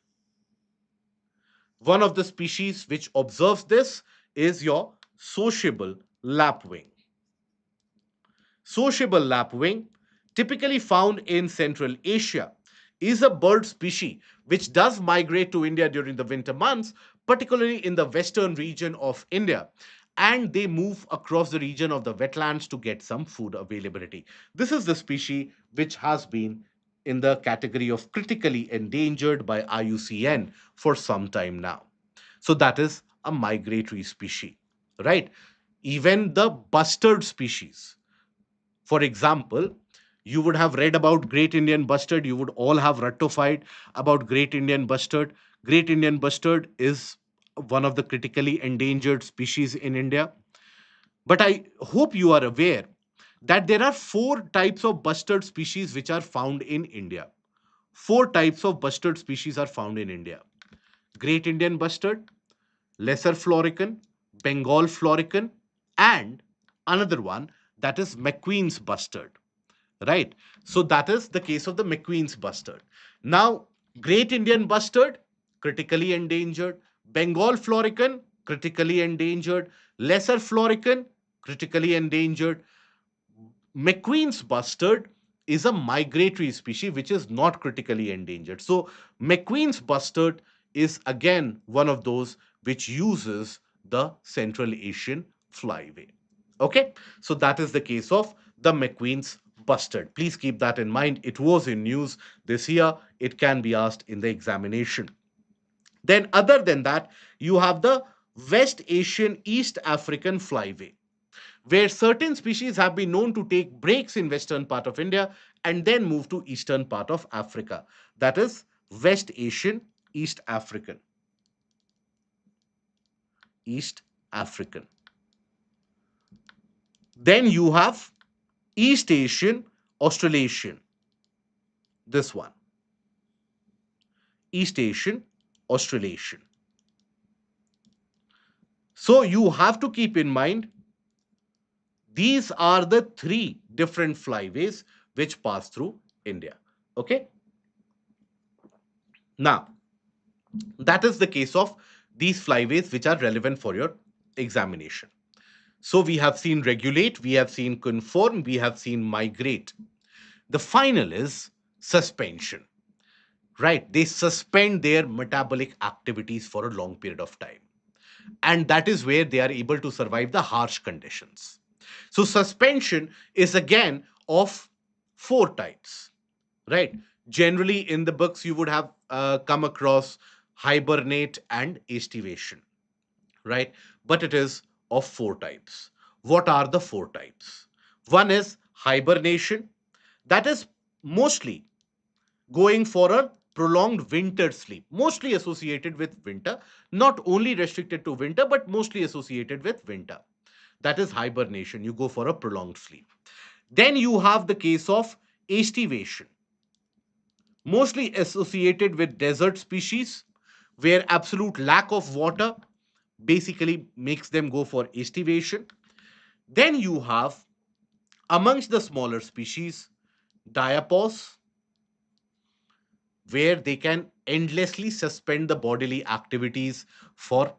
Speaker 1: One of the species which observes this is your sociable lapwing. Sociable lapwing, typically found in Central Asia, is a bird species which does migrate to India during the winter months, particularly in the western region of India. And they move across the region of the wetlands to get some food availability. This is the species which has been in the category of critically endangered by IUCN for some time now. So that is a migratory species, right? Even the bustard species, for example, you would have read about Great Indian Bustard. You would all have ratified about Great Indian Bustard. Great Indian Bustard is one of the critically endangered species in India. But I hope you are aware that there are four types of bustard species which are found in India. Four types of bustard species are found in India: Great Indian Bustard, Lesser Florican, Bengal Florican, and another one, that is McQueen's Bustard. Right? So that is the case of the McQueen's bustard. Now, Great Indian bustard, critically endangered. Bengal florican, critically endangered. Lesser florican, critically endangered. McQueen's bustard is a migratory species which is not critically endangered. So, McQueen's bustard is again one of those which uses the Central Asian flyway. Okay, so that is the case of the McQueen's bustard. Please keep that in mind. It was in news this year. It can be asked in the examination. Then, other than that, you have the West Asian East African flyway, where certain species have been known to take breaks in western part of India and then move to eastern part of Africa. That is West Asian East African. East African. Then you have East Asian Australasian. This one. East Asian Australasian. So you have to keep in mind these are the three different flyways which pass through India. Okay. Now, that is the case of these flyways which are relevant for your examination. So we have seen regulate, we have seen conform, we have seen migrate. The final is suspension, right? They suspend their metabolic activities for a long period of time. And that is where they are able to survive the harsh conditions. So suspension is again of four types, right? Generally, in the books, you would have come across hibernate and estivation, right? But it is of four types. What are the four types? One is hibernation, that is mostly going for a prolonged winter sleep, mostly associated with winter, not only restricted to winter, but mostly associated with winter. That is hibernation. You go for a prolonged sleep. Then you have the case of estivation, mostly associated with desert species, where absolute lack of water basically makes them go for estivation. Then you have, amongst the smaller species, diapause, where they can endlessly suspend the bodily activities for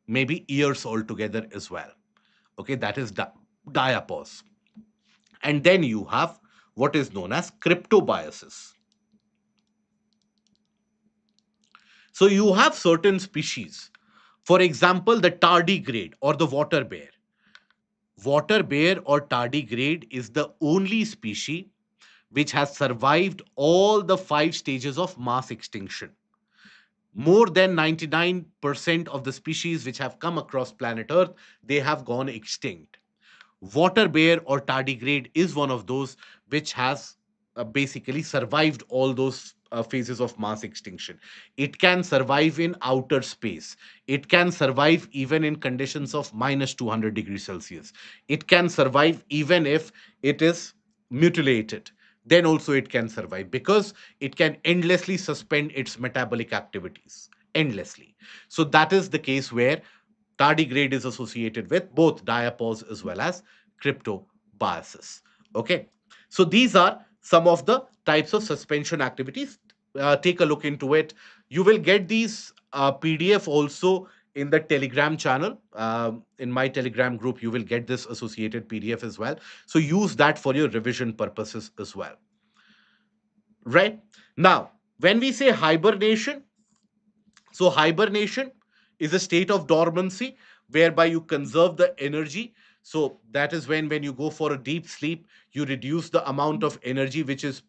Speaker 1: maybe years altogether as well. Okay, that is diapause. And then you have what is known as cryptobiosis. So you have certain species, for example, the tardigrade or the water bear. Water bear or tardigrade is the only species which has survived all the five stages of mass extinction. More than 99% of the species which have come across planet Earth, they have gone extinct. Water bear or tardigrade is one of those which has basically survived all those phases of mass extinction. It can survive in outer space. It can survive even in conditions of minus 200 degrees Celsius. It can survive even if it is mutilated. Then also it can survive because it can endlessly suspend its metabolic activities. Endlessly. So that is the case where tardigrade is associated with both diapause as well as cryptobiosis. Okay, so these are some of the types of suspension activities. Take a look into it. You will get these PDF also in the Telegram channel. In my Telegram group, you will get this associated PDF as well. So use that for your revision purposes as well. Right? Now, when we say hibernation, so hibernation is a state of dormancy whereby you conserve the energy. So that is when you go for a deep sleep, you reduce the amount of energy which is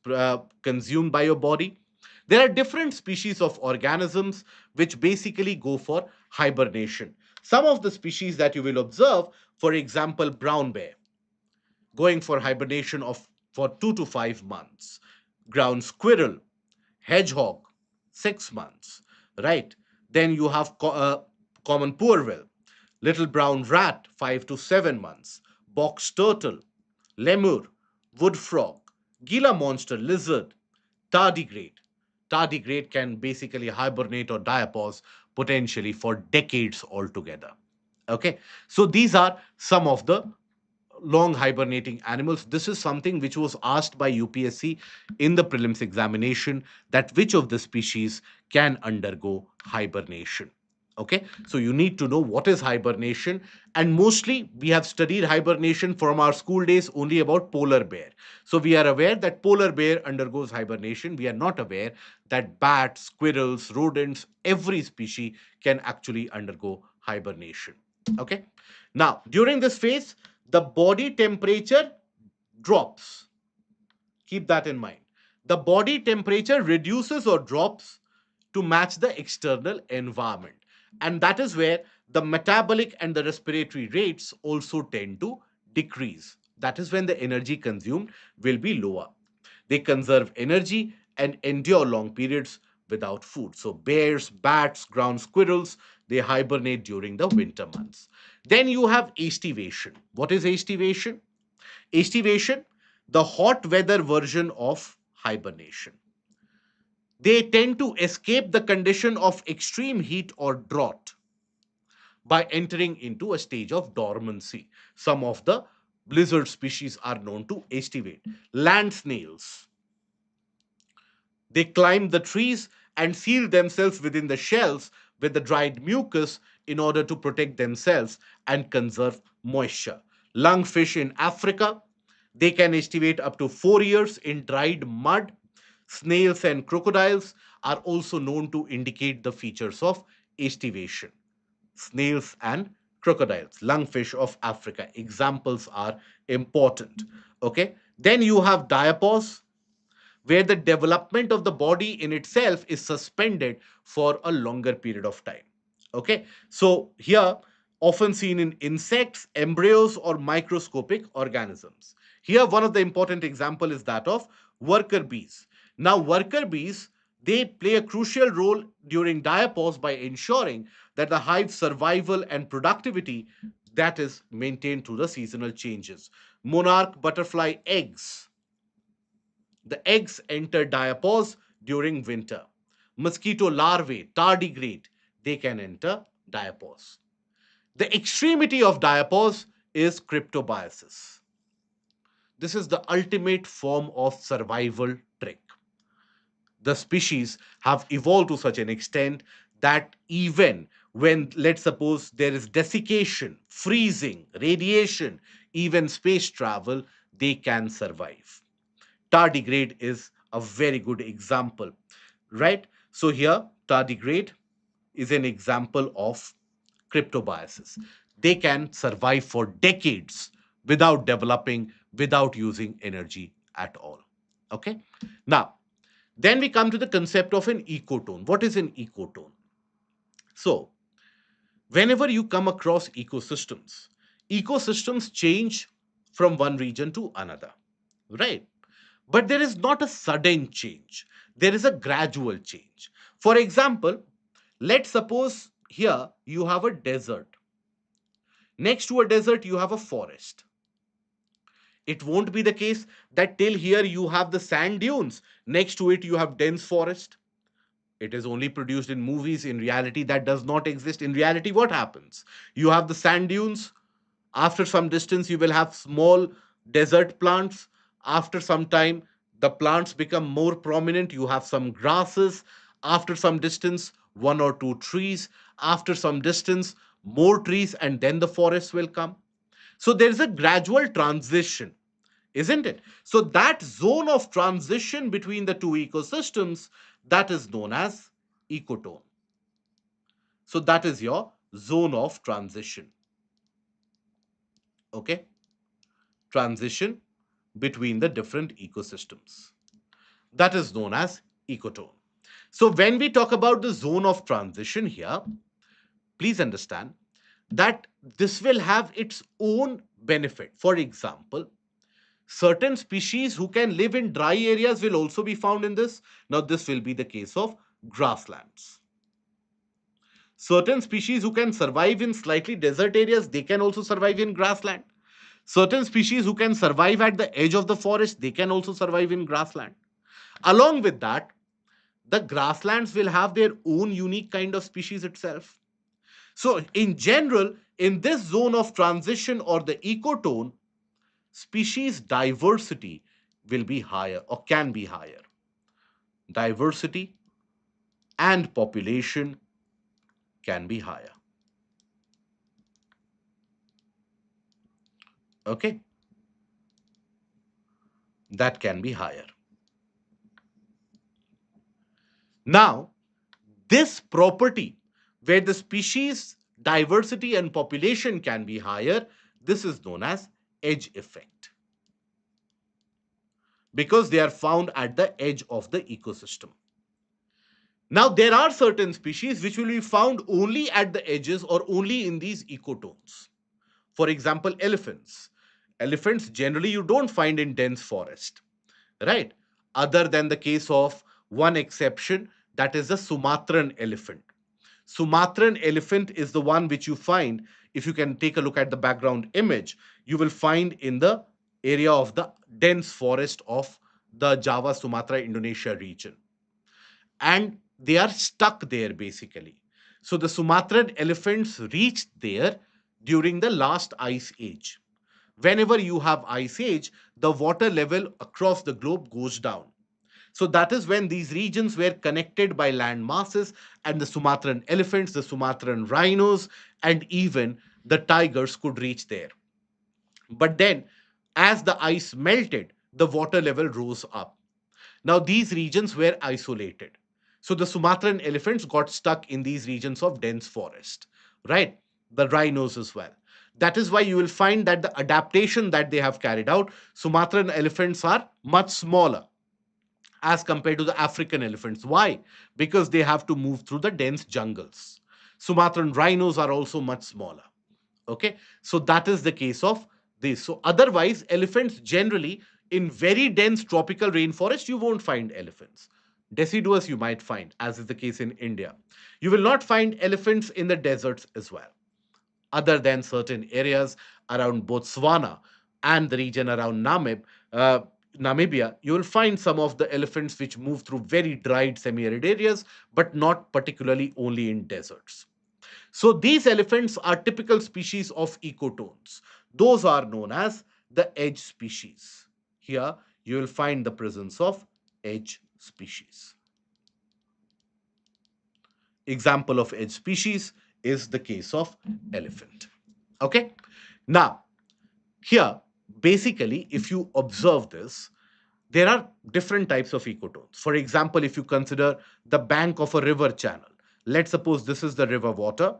Speaker 1: consumed by your body. There are different species of organisms which basically go for hibernation. Some of the species that you will observe, for example, brown bear, going for hibernation of for 2 to 5 months. Ground squirrel, hedgehog, 6 months, right? Then you have common poorwill, little brown rat, 5 to 7 months, box turtle, lemur, wood frog, Gila monster lizard, tardigrade. Tardigrade can basically hibernate or diapause potentially for decades altogether. Okay, so these are some of the long hibernating animals. This is something which was asked by UPSC in the prelims examination, that which of the species can undergo hibernation. Okay, so you need to know what is hibernation. And mostly we have studied hibernation from our school days only about polar bear. So we are aware that polar bear undergoes hibernation. We are not aware that bats, squirrels, rodents, every species can actually undergo hibernation. Okay, now during this phase the body temperature drops. Keep that in mind. The body temperature reduces or drops to match the external environment. And that is where the metabolic and the respiratory rates also tend to decrease. That is when the energy consumed will be lower. They conserve energy and endure long periods without food. So, bears, bats, ground squirrels, they hibernate during the winter months. Then you have estivation. What is estivation? Estivation, the hot weather version of hibernation. They tend to escape the condition of extreme heat or drought by entering into a stage of dormancy. Some of the lizard species are known to estivate. Land snails, they climb the trees and seal themselves within the shells with the dried mucus in order to protect themselves and conserve moisture. Lungfish in Africa, they can estivate up to 4 years in dried mud. Snails and crocodiles are also known to indicate the features of estivation. Snails and crocodiles, lungfish of Africa, examples are important. Okay, then you have diapause, where the development of the body in itself is suspended for a longer period of time. Okay, so here, often seen in insects, embryos, or microscopic organisms. Here, one of the important example is that of worker bees. Now, worker bees, they play a crucial role during diapause by ensuring that the hive's survival and productivity that is maintained through the seasonal changes. Monarch butterfly eggs, the eggs enter diapause during winter. Mosquito larvae, tardigrade, they can enter diapause. The extremity of diapause is cryptobiosis. This is the ultimate form of survival trick. The species have evolved to such an extent that even when, let's suppose, there is desiccation, freezing, radiation, even space travel, they can survive. Tardigrade is a very good example, right? So here, tardigrade is an example of cryptobiosis. They can survive for decades without developing, without using energy at all. Okay. Now, then we come to the concept of an ecotone. What is an ecotone? So, whenever you come across ecosystems, ecosystems change from one region to another, right? But there is not a sudden change, there is a gradual change. For example, let's suppose here you have a desert. Next to a desert, you have a forest. It won't be the case that till here you have the sand dunes, next to it you have dense forest. It is only produced in movies. In reality, that does not exist. In reality, what happens? You have the sand dunes. After some distance, you will have small desert plants. After some time, the plants become more prominent. You have some grasses. After some distance, one or two trees. After some distance, more trees, and then the forest will come. So there is a gradual transition, isn't it? So that zone of transition between the two ecosystems, that is known as ecotone. So that is your zone of transition. Okay? Transition between the different ecosystems. That is known as ecotone. So when we talk about the zone of transition here, please understand that this will have its own benefit. For example, certain species who can live in dry areas will also be found in this. Now, this will be the case of grasslands. Certain species who can survive in slightly desert areas, they can also survive in grassland. Certain species who can survive at the edge of the forest, they can also survive in grassland. Along with that, the grasslands will have their own unique kind of species itself. So, in general, in this zone of transition or the ecotone, species diversity will be higher or can be higher. Diversity and population can be higher. Okay, that can be higher. Now, this property where the species diversity and population can be higher, this is known as edge effect because they are found at the edge of the ecosystem. Now, there are certain species which will be found only at the edges or only in these ecotones. For example, elephants. Elephants generally you don't find in dense forest, right? Other than the case of one exception, that is the Sumatran elephant. Sumatran elephant is the one which you find, if you can take a look at the background image, you will find in the area of the dense forest of the Java, Sumatra, Indonesia region. And they are stuck there basically. So the Sumatran elephants reached there during the last ice age. Whenever you have ice age, the water level across the globe goes down. So that is when these regions were connected by land masses, and the Sumatran elephants, the Sumatran rhinos, and even the tigers could reach there. But then, as the ice melted, the water level rose up. Now, these regions were isolated. So, the Sumatran elephants got stuck in these regions of dense forest, right? The rhinos as well. That is why you will find that the adaptation that they have carried out, Sumatran elephants are much smaller as compared to the African elephants. Why? Because they have to move through the dense jungles. Sumatran rhinos are also much smaller. Okay, so that is the case of this. So, otherwise, elephants generally in very dense tropical rainforest, you won't find elephants. Deciduous, you might find, as is the case in India. You will not find elephants in the deserts as well, other than certain areas around Botswana and the region around Namibia, you will find some of the elephants which move through very dried semi-arid areas, but not particularly only in deserts. So these elephants are typical species of ecotones. Those are known as the edge species. Here you will find the presence of edge species. Example of edge species is the case of elephant. Okay. Now, here, basically, if you observe this, there are different types of ecotones. For example, if you consider the bank of a river channel, let's suppose this is the river water.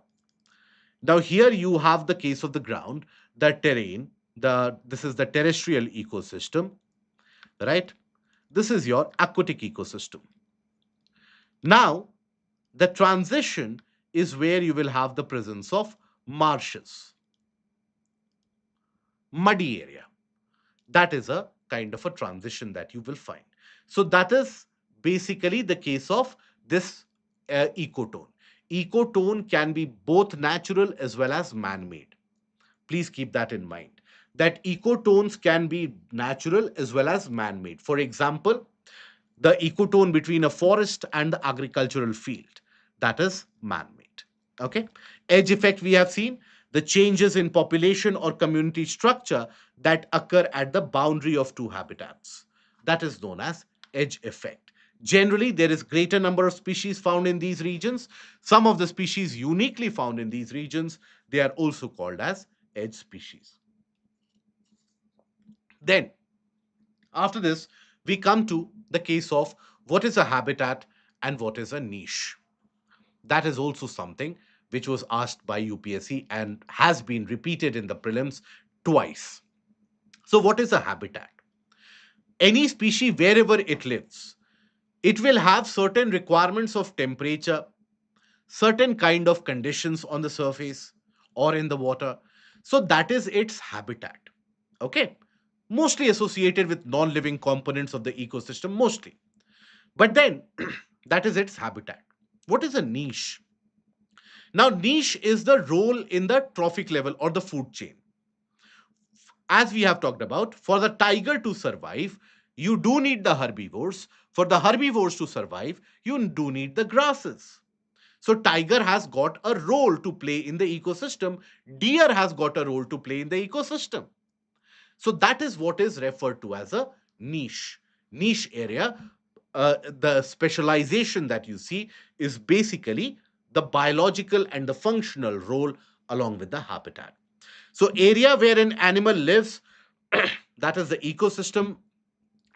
Speaker 1: Now, here you have the case of the ground, the terrain, this is the terrestrial ecosystem, right? This is your aquatic ecosystem. Now, the transition is where you will have the presence of marshes, muddy area. That is a kind of a transition that you will find. So that is basically the case of this ecotone. Ecotone can be both natural as well as man-made. Please keep that in mind. That ecotones can be natural as well as man-made. For example, the ecotone between a forest and the agricultural field, that is man-made. Okay, edge effect, we have seen the changes in population or community structure that occur at the boundary of two habitats, that is known as edge effect. Generally, there is greater number of species found in these regions. Some of the species uniquely found in these regions, they are also called as edge species. Then, after this, we come to the case of what is a habitat and what is a niche. That is also something which was asked by UPSC and has been repeated in the prelims twice. So, what is a habitat? Any species, wherever it lives, it will have certain requirements of temperature, certain kind of conditions on the surface or in the water. So that is its habitat. Okay. Mostly associated with non-living components of the ecosystem, mostly. But then that is its habitat. What is a niche? Now, niche is the role in the trophic level or the food chain. As we have talked about, for the tiger to survive, you do need the herbivores. For the herbivores to survive, you do need the grasses. So tiger has got a role to play in the ecosystem. Deer has got a role to play in the ecosystem. So that is what is referred to as a niche. Niche area. The specialization that you see is basically the biological and the functional role along with the habitat. So area where an animal lives, that is the ecosystem,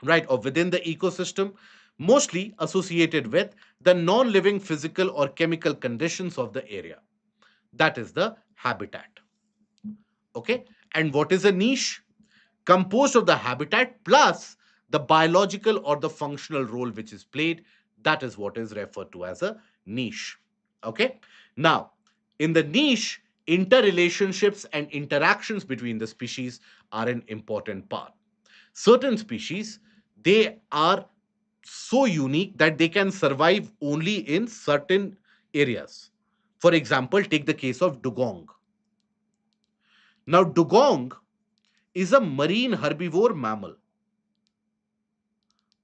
Speaker 1: right, or within the ecosystem, mostly associated with the non-living physical or chemical conditions of the area. That is the habitat. Okay. And what is a niche? Composed of the habitat plus the biological or the functional role which is played. That is what is referred to as a niche. Okay. Now, in the niche, interrelationships and interactions between the species are an important part. Certain species, they are so unique that they can survive only in certain areas. For example, take the case of dugong. Now, dugong is a marine herbivore mammal.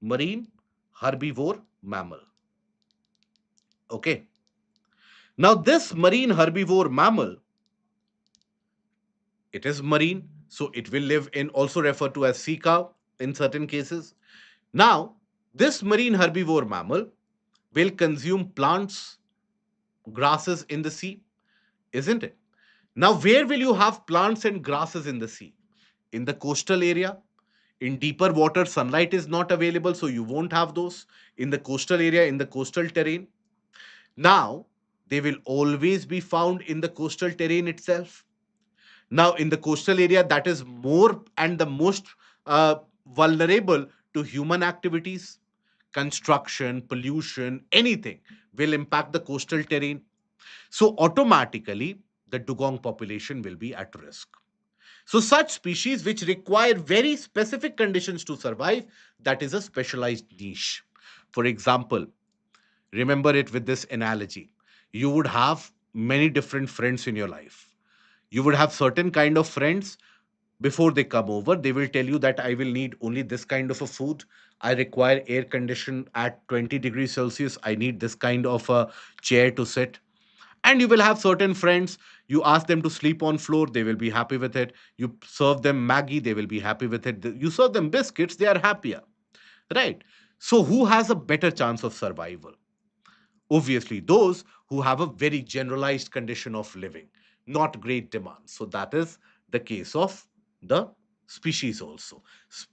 Speaker 1: Marine herbivore mammal. Okay. Now, this marine herbivore mammal, it is marine, so it will live in, also referred to as sea cow in certain cases. Now, this marine herbivore mammal will consume plants, grasses in the sea, isn't it? Now, where will you have plants and grasses in the sea? In the coastal area. In deeper water, sunlight is not available, so you won't have those. In the coastal area, in the coastal terrain. Now, they will always be found in the coastal terrain itself. Now, in the coastal area, that is more and the most uh, vulnerable to human activities, construction, pollution, anything will impact the coastal terrain. So, automatically, the dugong population will be at risk. So, such species which require very specific conditions to survive, that is a specialized niche. For example, remember it with this analogy. You would have many different friends in your life. You would have certain kind of friends. Before they come over, they will tell you that I will need only this kind of a food. I require air condition at 20 degrees Celsius. I need this kind of a chair to sit. And you will have certain friends, you ask them to sleep on floor, they will be happy with it. You serve them Maggie, they will be happy with it. You serve them biscuits, they are happier, right? So who has a better chance of survival? Obviously those who have a very generalized condition of living, not great demand. So that is the case of the species also.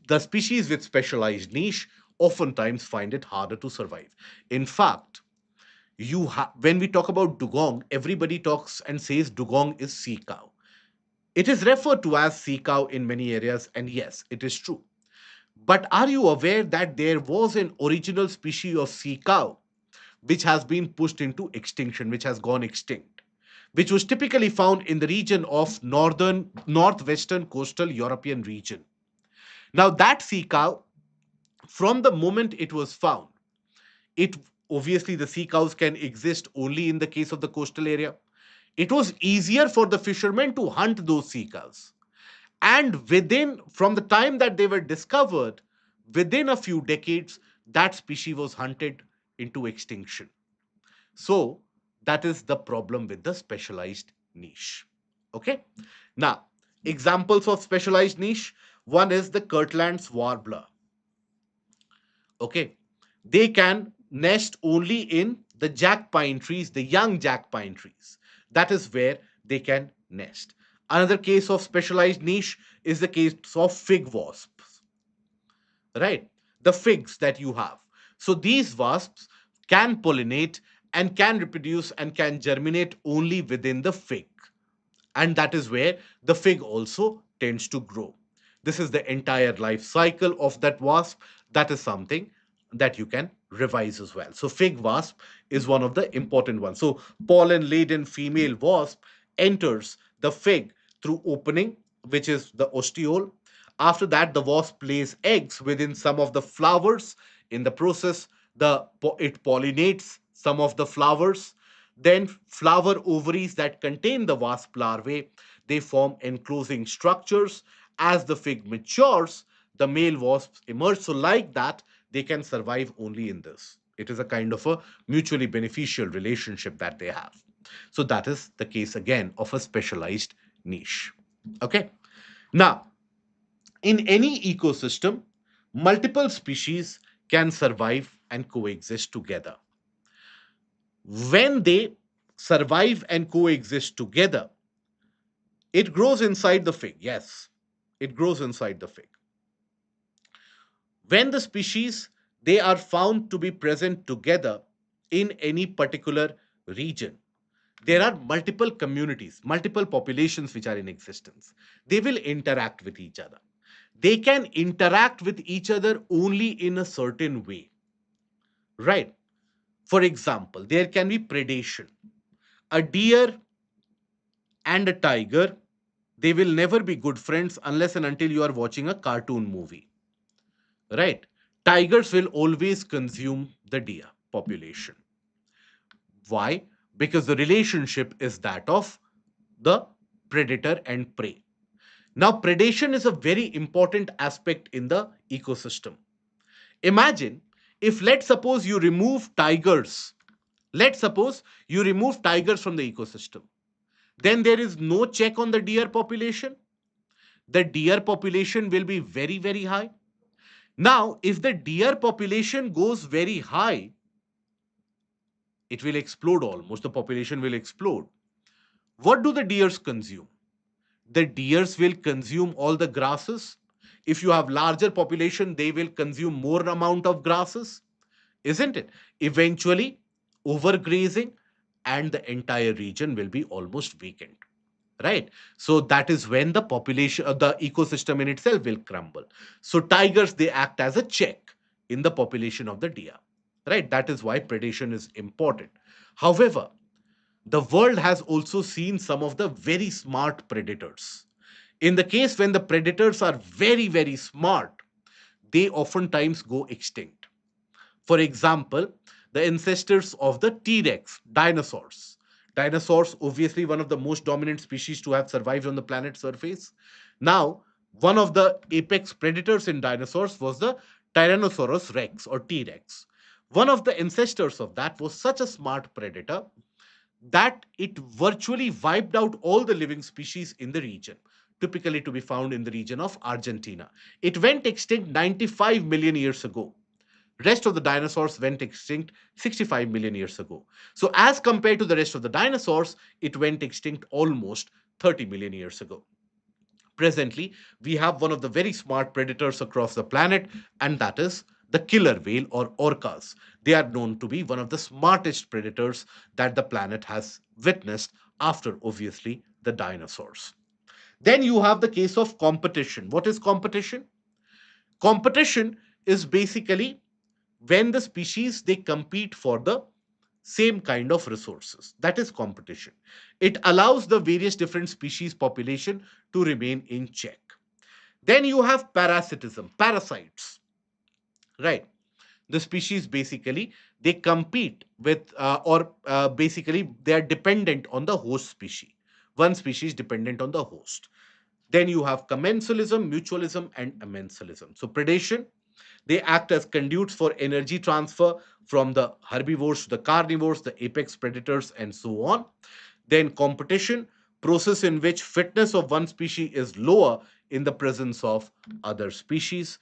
Speaker 1: The species with specialized niche oftentimes find it harder to survive. In fact, when we talk about dugong, everybody talks and says dugong is sea cow. It is referred to as sea cow in many areas, and yes, it is true. But are you aware that there was an original species of sea cow which has been pushed into extinction, which has gone extinct, which was typically found in the region of northwestern coastal European region? Now, that sea cow, from the moment it was found, it obviously the sea cows can exist only in the case of the coastal area. It was easier for the fishermen to hunt those sea cows. And within, from the time that they were discovered, within a few decades, that species was hunted into extinction. So, that is the problem with the specialized niche. Okay. Now, examples of specialized niche, one is the Kirtland's warbler. Okay. They can nest only in the jack pine trees, the young jack pine trees. That is where they can nest. Another case of specialized niche is the case of fig wasps, right? The figs that you have. So these wasps can pollinate and can reproduce and can germinate only within the fig, and that is where the fig also tends to grow. This is the entire life cycle of that wasp. That is something that you can revise as well. So fig wasp is one of the important ones. So pollen laden female wasp enters the fig through opening, which is the ostiole. After that, the wasp lays eggs within some of the flowers. In the process, it pollinates some of the flowers. Then flower ovaries that contain the wasp larvae, they form enclosing structures. As the fig matures, the male wasps emerge. So like that, they can survive only in this. It is a kind of a mutually beneficial relationship that they have. So that is the case again of a specialized niche. Okay. Now, in any ecosystem, multiple species can survive and coexist together. When they survive and coexist together, it grows inside the fig. Yes, it grows inside the fig. When the species they are found to be present together in any particular region, there are multiple communities, multiple populations which are in existence. They will interact with each other. They can interact with each other only in a certain way, right? For example, there can be predation. A deer and a tiger, they will never be good friends unless and until you are watching a cartoon movie, right? Tigers will always consume the deer population. Why? Because the relationship is that of the predator and prey. Now, predation is a very important aspect in the ecosystem. Imagine if, let's suppose, you remove tigers. Let's suppose you remove tigers from the ecosystem. Then there is no check on the deer population. The deer population will be very, very high. Now, if the deer population goes very high, it will explode almost. The population will explode. What do the deers consume? The deers will consume all the grasses. If you have larger population, they will consume more amount of grasses, isn't it? Eventually, overgrazing and the entire region will be almost weakened, right? So that is when the population of the ecosystem in itself will crumble. So tigers, they act as a check in the population of the deer, right? That is why predation is important. However, the world has also seen some of the very smart predators. In the case when the predators are very, very smart, they oftentimes go extinct. For example, the ancestors of the T-Rex, dinosaurs. Dinosaurs, obviously, one of the most dominant species to have survived on the planet's surface. Now, one of the apex predators in dinosaurs was the Tyrannosaurus rex or T-Rex. One of the ancestors of that was such a smart predator that it virtually wiped out all the living species in the region, typically to be found in the region of Argentina. It went extinct 95 million years ago. Rest of the dinosaurs went extinct 65 million years ago. So as compared to the rest of the dinosaurs, it went extinct almost 30 million years ago. Presently, we have one of the very smart predators across the planet, and that is the killer whale or orcas. They are known to be one of the smartest predators that the planet has witnessed after, obviously, the dinosaurs. Then you have the case of competition. What is competition? Competition is basically when the species they compete for the same kind of resources. That is competition. It allows the various different species population to remain in check. Then you have parasitism, parasites, right? The species basically they compete with or basically they are dependent on the host species. One species dependent on the host. Then you have commensalism, mutualism, and amensalism. So predation, they act as conduits for energy transfer from the herbivores to the carnivores, the apex predators, and so on. Then competition, process in which fitness of one species is lower in the presence of other species.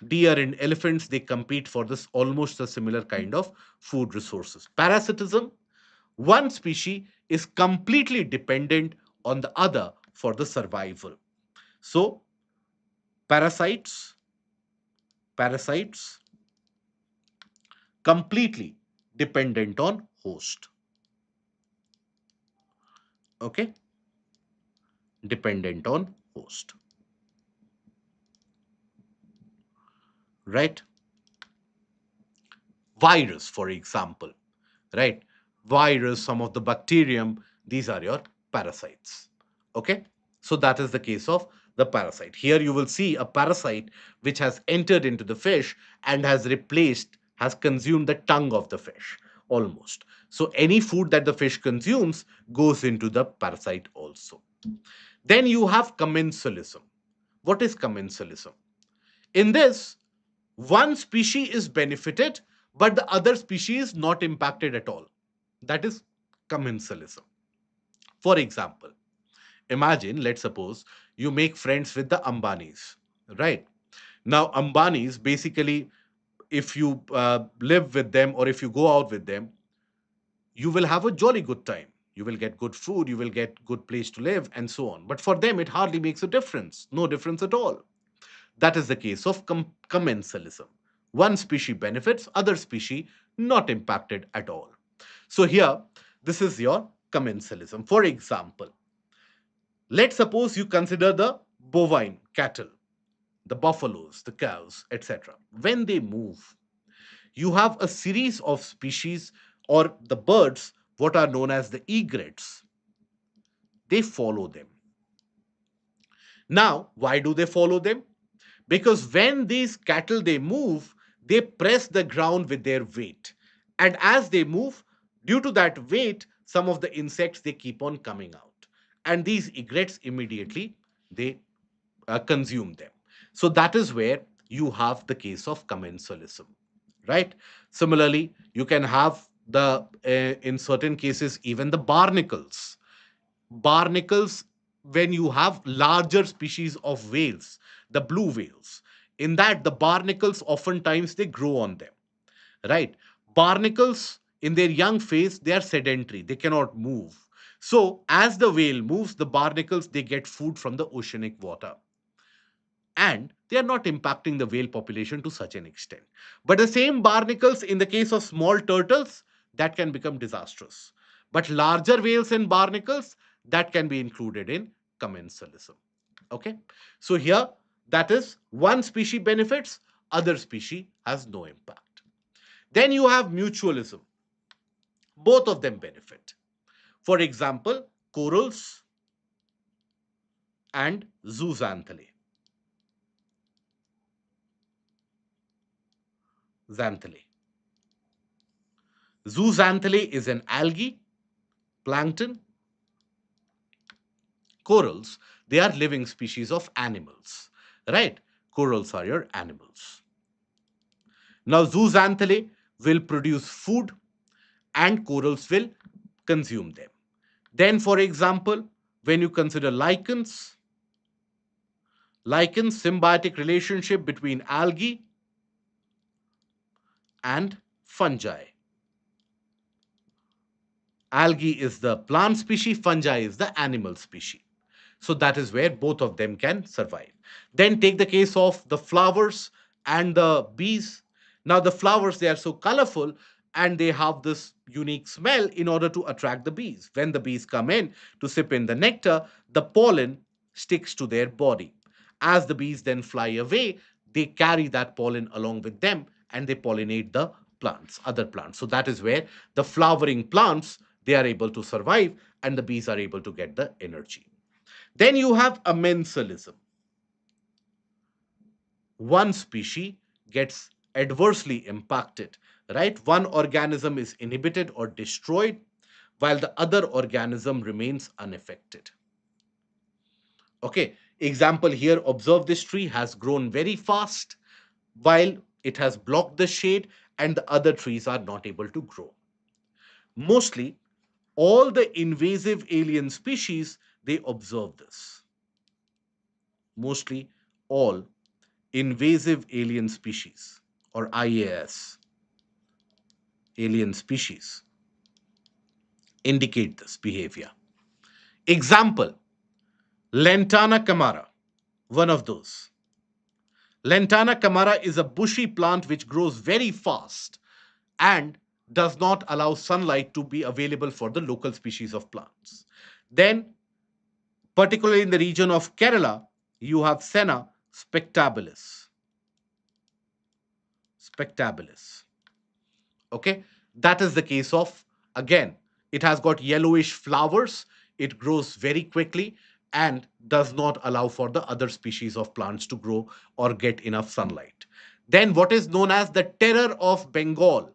Speaker 1: Deer and elephants, they compete for this almost a similar kind of food resources. Parasitism, one species is completely dependent on the other for the survival. So parasites completely dependent on host. Okay, dependent on host, right? Virus, for example, right? Virus, some of the bacterium, these are your parasites. Okay, so that is the case of the parasite. Here you will see a parasite which has entered into the fish and has consumed the tongue of the fish almost. So any food that the fish consumes goes into the parasite also. Then you have commensalism. What is commensalism? In this, one species is benefited, but the other species is not impacted at all. That is commensalism. For example, imagine, let's suppose you make friends with the Ambanis, right? Now, Ambanis basically, if you live with them or if you go out with them, you will have a jolly good time. You will get good food, you will get good place to live, and so on. But for them, it hardly makes a difference. No difference at all. That is the case of commensalism. One species benefits, other species not impacted at all. So here, this is your commensalism. For example, let's suppose you consider the bovine cattle, the buffaloes, the cows, etc. When they move, you have a series of species or the birds, what are known as the egrets. They follow them. Now, why do they follow them? Because when these cattle they move, they press the ground with their weight, and as they move, due to that weight, some of the insects they keep on coming out, and these egrets immediately they consume them. So that is where you have the case of commensalism, right? Similarly, you can have the in certain cases even the barnacles. When you have larger species of whales, the blue whales, in that the barnacles oftentimes they grow on them, right? Barnacles in their young phase they are sedentary, they cannot move. So as the whale moves, the barnacles they get food from the oceanic water, and they are not impacting the whale population to such an extent. But the same barnacles, in the case of small turtles, that can become disastrous. But larger whales and barnacles, that can be included in commensalism. Okay, so here that is one species benefits, other species has no impact. Then you have mutualism. Both of them benefit. For example, corals and zooxanthellae. Xanthellae. Zooxanthellae is an algae, plankton. Corals, they are living species of animals, right? Corals are your animals. Now, zooxanthellae will produce food and corals will consume them. Then, for example, when you consider lichens, symbiotic relationship between algae and fungi. Algae is the plant species, fungi is the animal species. So that is where both of them can survive. Then take the case of the flowers and the bees. Now the flowers they are so colorful and they have this unique smell in order to attract the bees. When the bees come in to sip in the nectar, the pollen sticks to their body. As the bees then fly away, they carry that pollen along with them and they pollinate the plants, other plants. So that is where the flowering plants they are able to survive and the bees are able to get the energy. Then you have amensalism. One species gets adversely impacted, right? One organism is inhibited or destroyed while the other organism remains unaffected. Okay, example here, observe this tree has grown very fast while it has blocked the shade and the other trees are not able to grow. Mostly all the invasive alien species they observe this. Mostly all invasive alien species, or IAS, alien species, indicate this behavior. Example, Lantana camara, one of those. Lantana camara is a bushy plant which grows very fast and does not allow sunlight to be available for the local species of plants. Then, particularly in the region of Kerala, you have Senna spectabilis. Spectabilis. Okay, that is the case of, again, it has got yellowish flowers, it grows very quickly and does not allow for the other species of plants to grow or get enough sunlight. Then what is known as the terror of Bengal,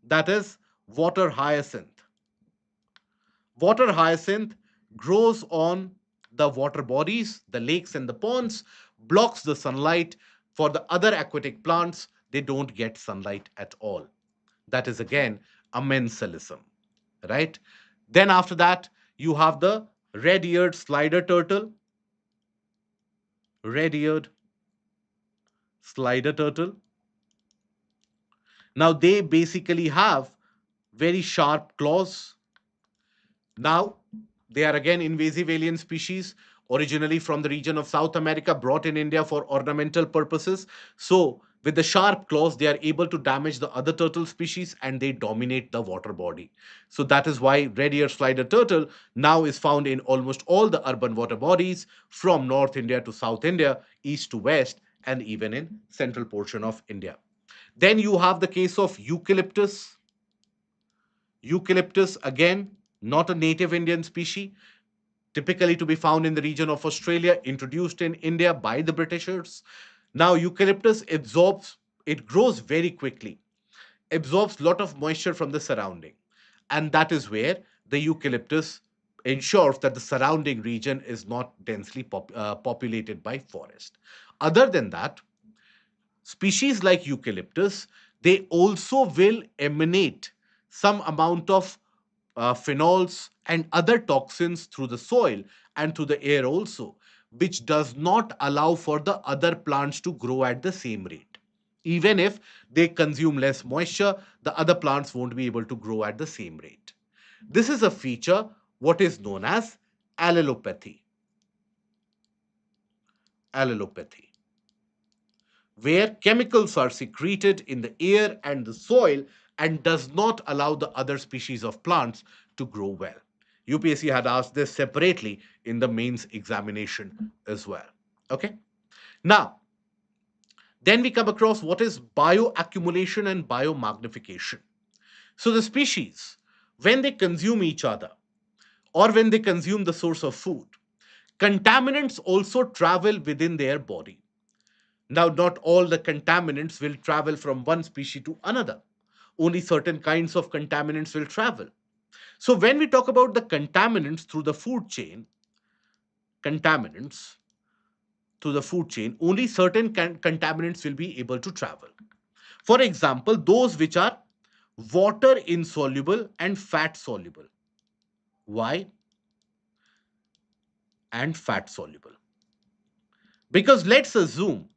Speaker 1: that is water hyacinth. Water hyacinth grows on the water bodies, the lakes and the ponds, blocks the sunlight. For the other aquatic plants, they don't get sunlight at all. That is again a mensalism, right? Then after that, you have the red-eared slider turtle, red-eared slider turtle. Now they basically have very sharp claws. Now, they are again invasive alien species, originally from the region of South America, brought in India for ornamental purposes. So, with the sharp claws, they are able to damage the other turtle species and they dominate the water body. So, that is why red ear slider turtle now is found in almost all the urban water bodies from North India to South India, east to west, and even in central portion of India. Then you have the case of eucalyptus. Eucalyptus, again, not a native Indian species, typically to be found in the region of Australia, introduced in India by the Britishers. Now, eucalyptus absorbs, it grows very quickly, absorbs a lot of moisture from the surrounding. And that is where the eucalyptus ensures that the surrounding region is not densely populated by forest. Other than that, species like eucalyptus, they also will emanate some amount of phenols and other toxins through the soil and through the air also, which does not allow for the other plants to grow at the same rate. Even if they consume less moisture, the other plants won't be able to grow at the same rate. This is a feature what is known as allelopathy. Allelopathy, where chemicals are secreted in the air and the soil and does not allow the other species of plants to grow well. UPSC had asked this separately in the mains examination as well. Okay. Now, then we come across what is bioaccumulation and biomagnification. So the species, when they consume each other or when they consume the source of food, contaminants also travel within their body. Now, not all the contaminants will travel from one species to another. Only certain kinds of contaminants will travel. So, when we talk about the contaminants through the food chain, contaminants through the food chain, only certain contaminants will be able to travel. For example, those which are water insoluble and fat soluble. Why? And fat soluble. Because let's assume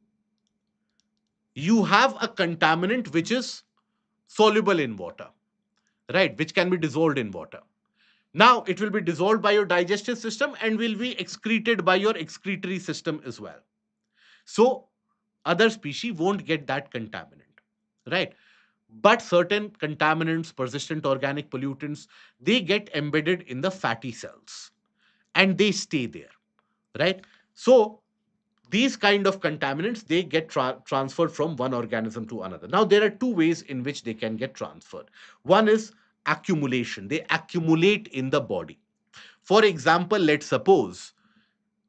Speaker 1: you have a contaminant which is soluble in water, right, which can be dissolved in water. Now it will be dissolved by your digestive system and will be excreted by your excretory system as well. So other species won't get that contaminant, right? But certain contaminants, persistent organic pollutants, they get embedded in the fatty cells and they stay there, right? So these kind of contaminants, they get transferred from one organism to another. Now there are two ways in which they can get transferred. One is accumulation. They accumulate in the body. For example, let's suppose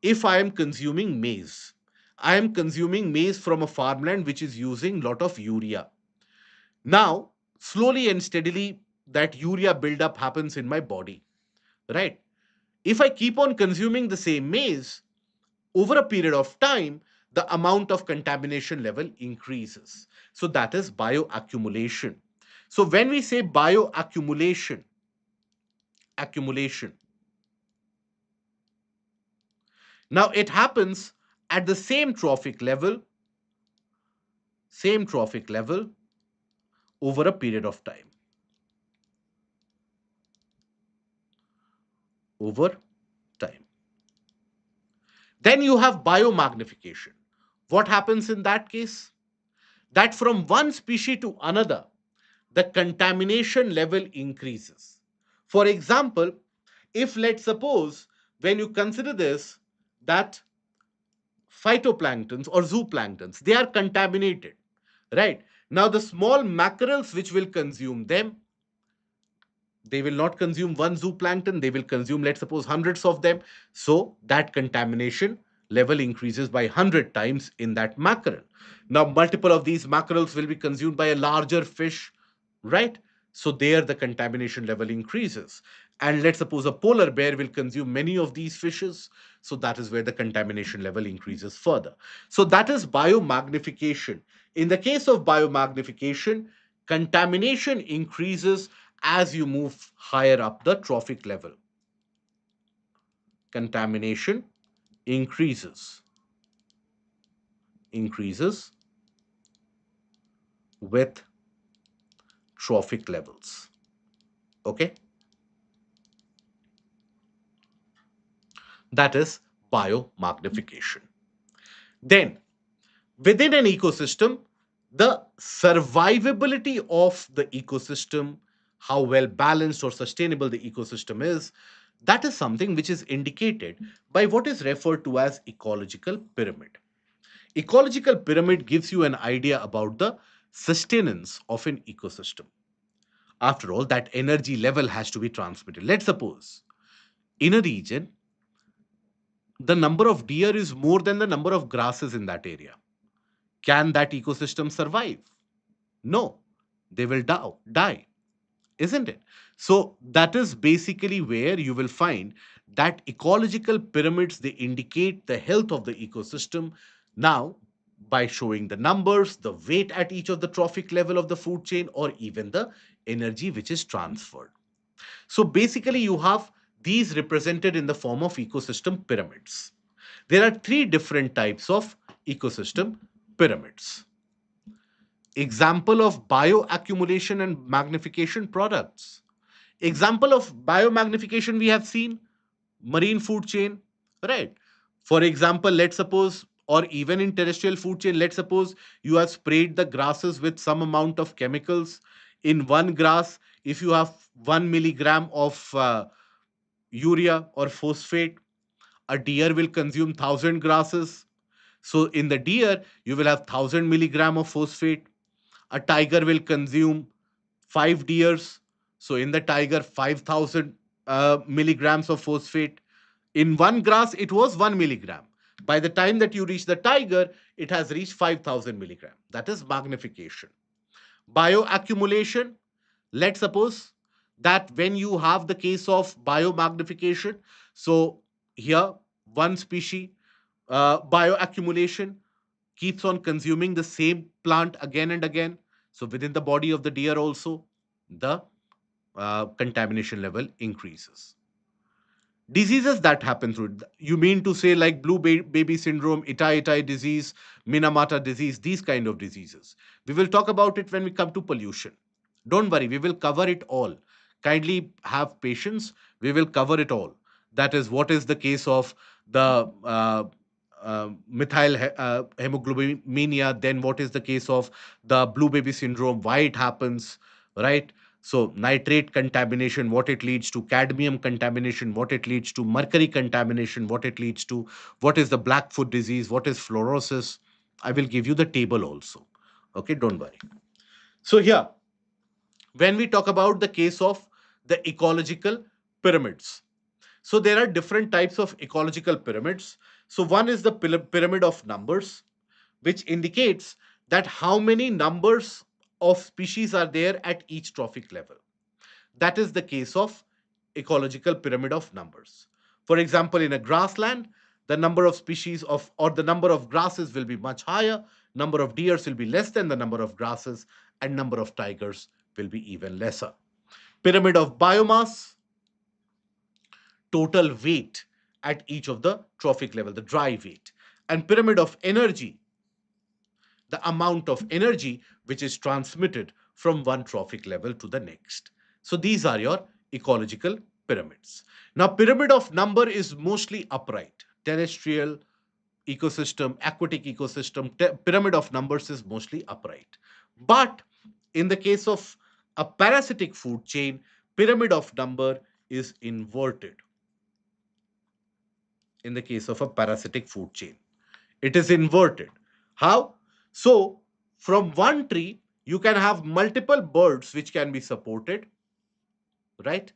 Speaker 1: if I am consuming maize, I am consuming maize from a farmland which is using lot of urea. Now slowly and steadily that urea buildup happens in my body, right? If I keep on consuming the same maize, over a period of time, the amount of contamination level increases. So that is bioaccumulation. So when we say bioaccumulation, accumulation, now it happens at the same trophic level same trophic level over a period of time. Over time. Then you have biomagnification. What happens in that case? That from one species to another, the contamination level increases. For example, if let's suppose when you consider this, that phytoplanktons or zooplanktons, they are contaminated, right? Now, the small mackerels which will consume them, they will not consume one zooplankton, they will consume, let's suppose, hundreds of them. So that contamination level increases by 100 times in that mackerel. Now multiple of these mackerels will be consumed by a larger fish, right? So there the contamination level increases. And let's suppose a polar bear will consume many of these fishes, so that is where the contamination level increases further. So that is biomagnification. In the case of biomagnification, contamination increases as you move higher up the trophic level. Contamination increases with trophic levels. Okay, that is biomagnification. Then within an ecosystem, the survivability of the ecosystem, how well balanced or sustainable the ecosystem is, that is something which is indicated by what is referred to as ecological pyramid. Ecological pyramid gives you an idea about the sustenance of an ecosystem. After all, that energy level has to be transmitted. Let's suppose in a region, the number of deer is more than the number of grasses in that area. Can that ecosystem survive? No, they will die, isn't it? So that is basically where you will find that ecological pyramids, they indicate the health of the ecosystem. Now, by showing the numbers, the weight at each of the trophic level of the food chain, or even the energy which is transferred. So basically you have these represented in the form of ecosystem pyramids. There are three different types of ecosystem pyramids. Example of bioaccumulation and magnification products. Example of biomagnification we have seen, marine food chain, right? For example, let's suppose, or even in terrestrial food chain, let's suppose you have sprayed the grasses with some amount of chemicals. In one grass, if you have 1 milligram of urea or phosphate, a deer will consume 1,000 grasses. So in the deer, you will have 1,000 milligram of phosphate. A tiger will consume 5 deers. So in the tiger, 5,000 milligrams of phosphate. In one grass, it was 1 milligram. By the time that you reach the tiger, it has reached 5,000 milligram. That is magnification. Bioaccumulation, let's suppose that when you have the case of biomagnification, so here one species bioaccumulation keeps on consuming the same plant again and again. So within the body of the deer also, the contamination level increases. Diseases that happen through it. You mean to say like baby syndrome, itai disease, minamata disease, these kind of diseases. We will talk about it when we come to pollution. Don't worry, we will cover it all. Kindly have patience, we will cover it all. That is what is the case of the hemoglobinemia, then what is the case of the blue baby syndrome, why it happens, right? So nitrate contamination, what it leads to, cadmium contamination, what it leads to, mercury contamination, what it leads to, what is the blackfoot disease, what is fluorosis. I will give you the table also. Okay, don't worry. So here, when we talk about the case of the ecological pyramids, so there are different types of ecological pyramids. So one is the pyramid of numbers, which indicates that how many numbers of species are there at each trophic level. That is the case of ecological pyramid of numbers. For example, in a grassland, the number of species of or the number of grasses will be much higher, number of deers will be less than the number of grasses, and number of tigers will be even lesser. Pyramid of biomass, total weight at each of the trophic level, the dry weight. And pyramid of energy, the amount of energy which is transmitted from one trophic level to the next. So these are your ecological pyramids. Now, pyramid of number is mostly upright. Terrestrial ecosystem, aquatic ecosystem, pyramid of numbers is mostly upright. But in the case of a parasitic food chain, pyramid of number is inverted. In the case of a parasitic food chain, it is inverted. How? So, from one tree, you can have multiple birds which can be supported, right?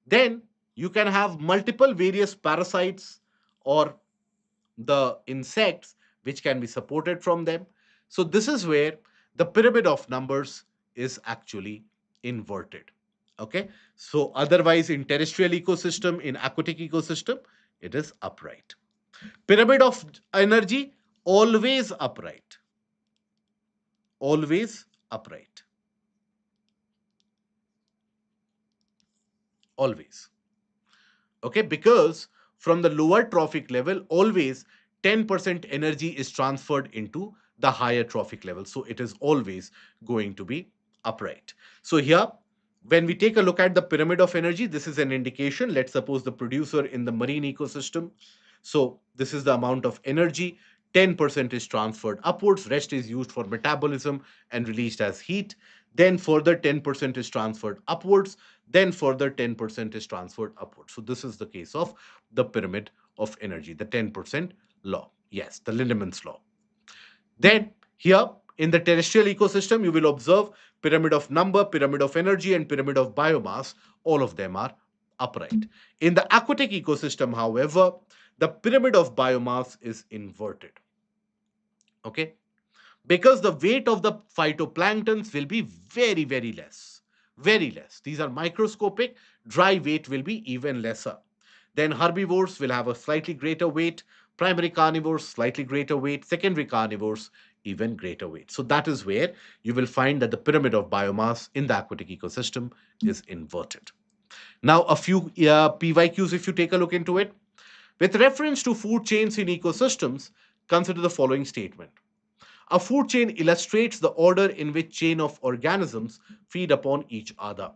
Speaker 1: Then you can have multiple various parasites or the insects which can be supported from them. So, this is where the pyramid of numbers is actually inverted. Okay. So, otherwise, in terrestrial ecosystem, in aquatic ecosystem, it is upright. Pyramid of energy, always upright. Always upright. Always. Okay, because from the lower trophic level, always 10% energy is transferred into the higher trophic level. So it is always going to be upright. So here, when we take a look at the pyramid of energy, this is an indication. Let's suppose the producer in the marine ecosystem. So this is the amount of energy. 10% is transferred upwards, rest is used for metabolism and released as heat. Then further 10% is transferred upwards, then further 10% is transferred upwards. So this is the case of the pyramid of energy, the 10% law. Yes, the Lindemann's law. Then here in the terrestrial ecosystem, you will observe pyramid of number, pyramid of energy, and pyramid of biomass. All of them are upright. In the aquatic ecosystem, however, the pyramid of biomass is inverted. Okay, because the weight of the phytoplanktons will be very, very less. Very less. These are microscopic. Dry weight will be even lesser. Then herbivores will have a slightly greater weight. Primary carnivores, slightly greater weight. Secondary carnivores, even greater weight. So that is where you will find that the pyramid of biomass in the aquatic ecosystem is inverted. Now, a few PYQs if you take a look into it. With reference to food chains in ecosystems, consider the following statement. A food chain illustrates the order in which chain of organisms feed upon each other.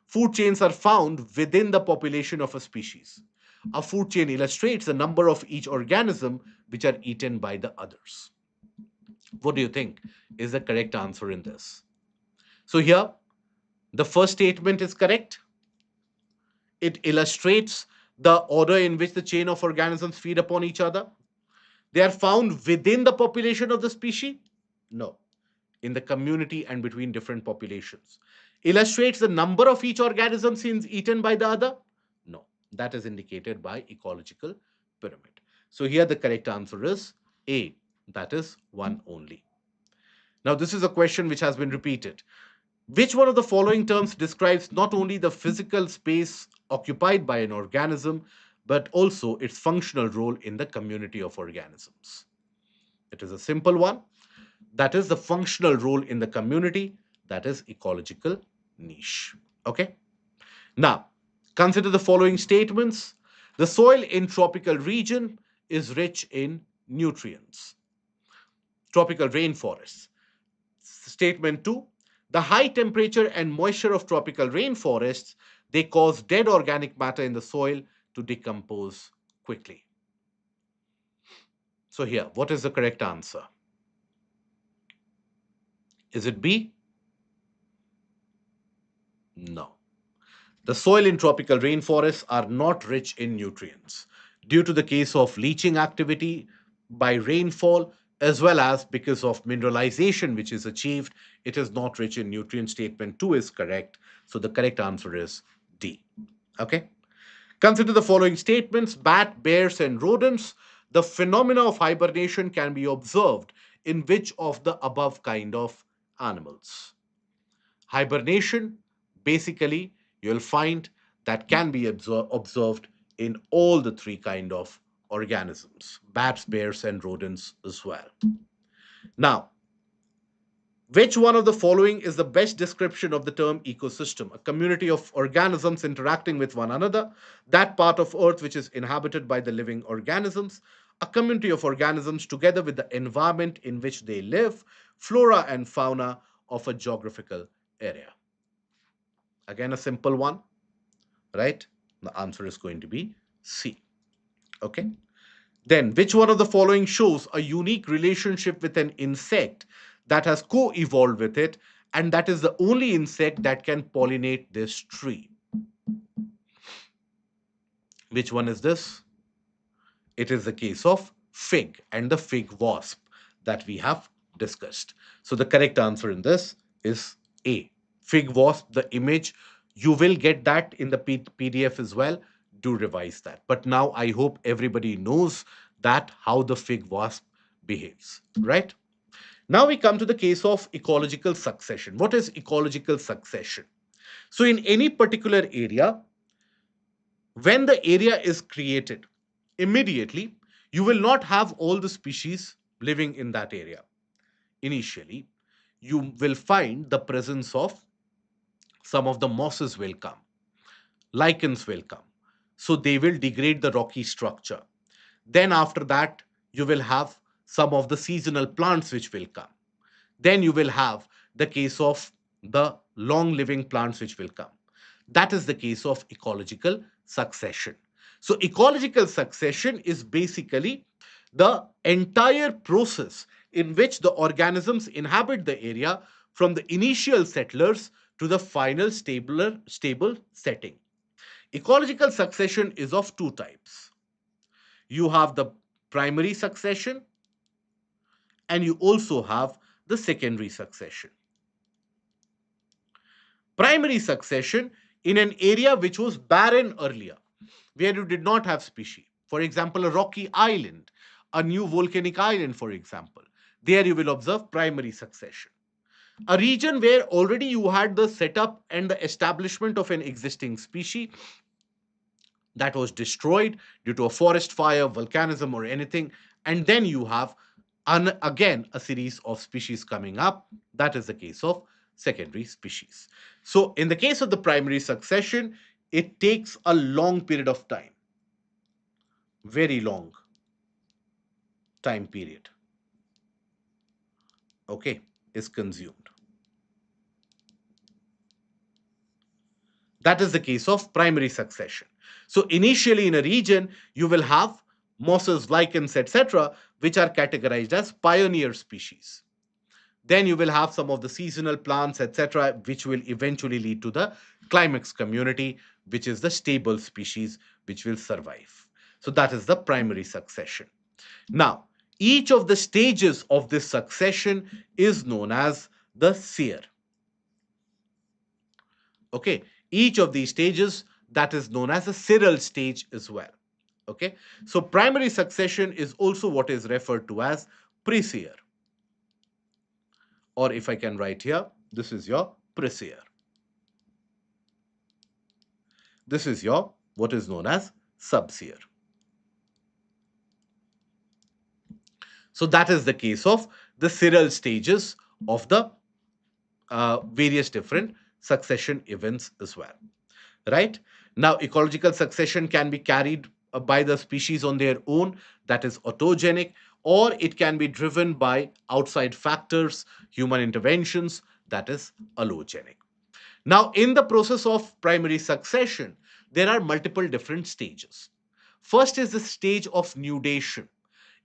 Speaker 1: Food chains are found within the population of a species. A food chain illustrates the number of each organism which are eaten by the others. What do you think is the correct answer in this? So here, the first statement is correct. It illustrates the order in which the chain of organisms feed upon each other. They are found within the population of the species? No, in the community and between different populations. Illustrates the number of each organism since eaten by the other? No, that is indicated by ecological pyramid. So here the correct answer is A, that is one only. Now this is a question which has been repeated. Which one of the following terms describes not only the physical space occupied by an organism, but also its functional role in the community of organisms? It is a simple one. That is the functional role in the community, that is ecological niche. Okay. Now, consider the following statements. The soil in tropical region is rich in nutrients. Tropical rainforests. Statement 2. The high temperature and moisture of tropical rainforests, they cause dead organic matter in the soil to decompose quickly. So here, what is the correct answer? Is it B? No. The soil in tropical rainforests are not rich in nutrients due to the case of leaching activity by rainfall, as well as because of mineralization which is achieved. It is not rich in nutrients. Statement 2 is correct. So the correct answer is D. Okay. Consider the following statements. Bat, bears, and rodents. The phenomena of hibernation can be observed in which of the above kind of animals? Hibernation, basically, you'll find that can be observed in all the three kind of organisms, bats, bears, and rodents as well. Now, which one of the following is the best description of the term ecosystem? A community of organisms interacting with one another, that part of earth which is inhabited by the living organisms, a community of organisms together with the environment in which they live, flora and fauna of a geographical area. Again, a simple one, right? The answer is going to be C. Okay. Then, which one of the following shows a unique relationship with an insect that has co evolved with it, and that is the only insect that can pollinate this tree? Which one is this? It is the case of fig and the fig wasp that we have discussed. So, the correct answer in this is A. Fig wasp, the image, you will get that in the PDF as well. Do revise that. But now I hope everybody knows that how the fig wasp behaves, right? Now we come to the case of ecological succession. What is ecological succession? So, in any particular area, when the area is created, immediately you will not have all the species living in that area. Initially, you will find the presence of some of the mosses will come, lichens will come. So they will degrade the rocky structure. Then, after that, you will have some of the seasonal plants which will come. Then you will have the case of the long living plants which will come. That is the case of ecological succession. So, ecological succession is basically the entire process in which the organisms inhabit the area from the initial settlers to the final stable setting. Ecological succession is of two types. You have the primary succession and you also have the secondary succession. Primary succession in an area which was barren earlier, where you did not have species. For example, a rocky island, a new volcanic island, for example. There you will observe primary succession. A region where already you had the setup and the establishment of an existing species that was destroyed due to a forest fire, volcanism, or anything, and then you have again a series of species coming up. That is the case of secondary species. So, in the case of the primary succession, it takes a long period of time, very long time period, okay, is consumed. That is the case of primary succession. So, initially in a region, you will have mosses, lichens, etc., which are categorized as pioneer species. Then you will have some of the seasonal plants, etc., which will eventually lead to the climax community, which is the stable species which will survive. So, that is the primary succession. Now, each of the stages of this succession is known as the seer. Okay, each of these stages that is known as a serial stage as well. Okay, so primary succession is also what is referred to as pre-seer, or if I can write here, this is your pre-seer. This is your what is known as subseer. So that is the case of the serial stages of the various different succession events as well. Right? Now, ecological succession can be carried by the species on their own, that is autogenic, or it can be driven by outside factors, human interventions, that is allogenic. Now, in the process of primary succession, there are multiple different stages. First is the stage of nudation.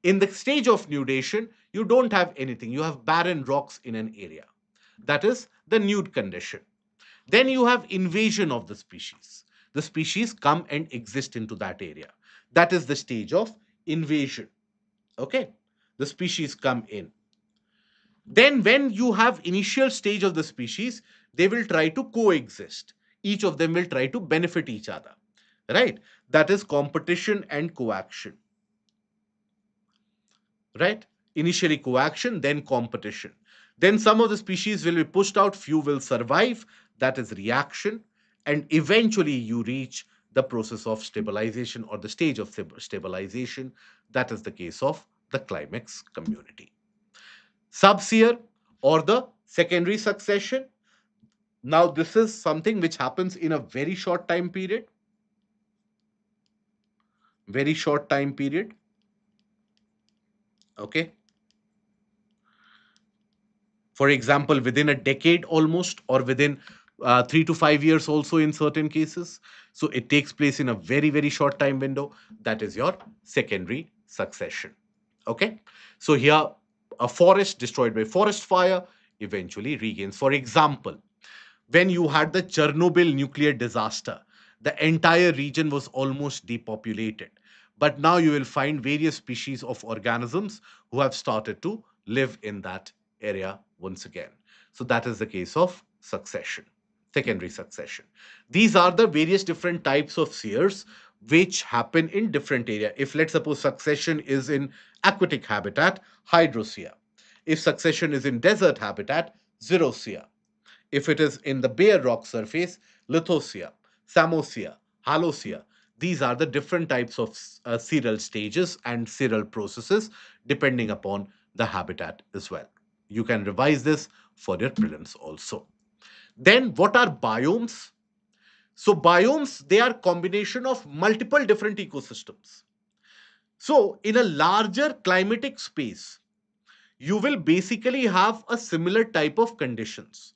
Speaker 1: In the stage of nudation, you don't have anything, you have barren rocks in an area. That is the nude condition. Then you have invasion of the species. The species come and exist into that area. That is the stage of invasion. Okay? The species come in. Then, when you have initial stage of the species, they will try to coexist. Each of them will try to benefit each other. Right? That is competition and coaction. Right? Initially coaction, then competition. Then some of the species will be pushed out, few will survive. That is reaction. And eventually you reach the process of stabilization or the stage of stabilization. That is the case of the climax community. Subseer or the secondary succession. Now, this is something which happens in a very short time period. Very short time period. Okay. For example, within a decade almost, or within 3 to 5 years also in certain cases. So it takes place in a very, very short time window. That is your secondary succession. Okay. So here, a forest destroyed by forest fire eventually regains. For example, when you had the Chernobyl nuclear disaster, the entire region was almost depopulated. But now you will find various species of organisms who have started to live in that area once again. So that is the case of succession, secondary succession. These are the various different types of sears which happen in different area. If let's suppose succession is in aquatic habitat, hydrosear. If succession is in desert habitat, xerosear. If it is in the bare rock surface, lithosphere, samosphere, halosphere. These are the different types of searal stages and searal processes depending upon the habitat as well. You can revise this for your prelims also. Then what are biomes? So biomes, they are combination of multiple different ecosystems. So in a larger climatic space, you will basically have a similar type of conditions.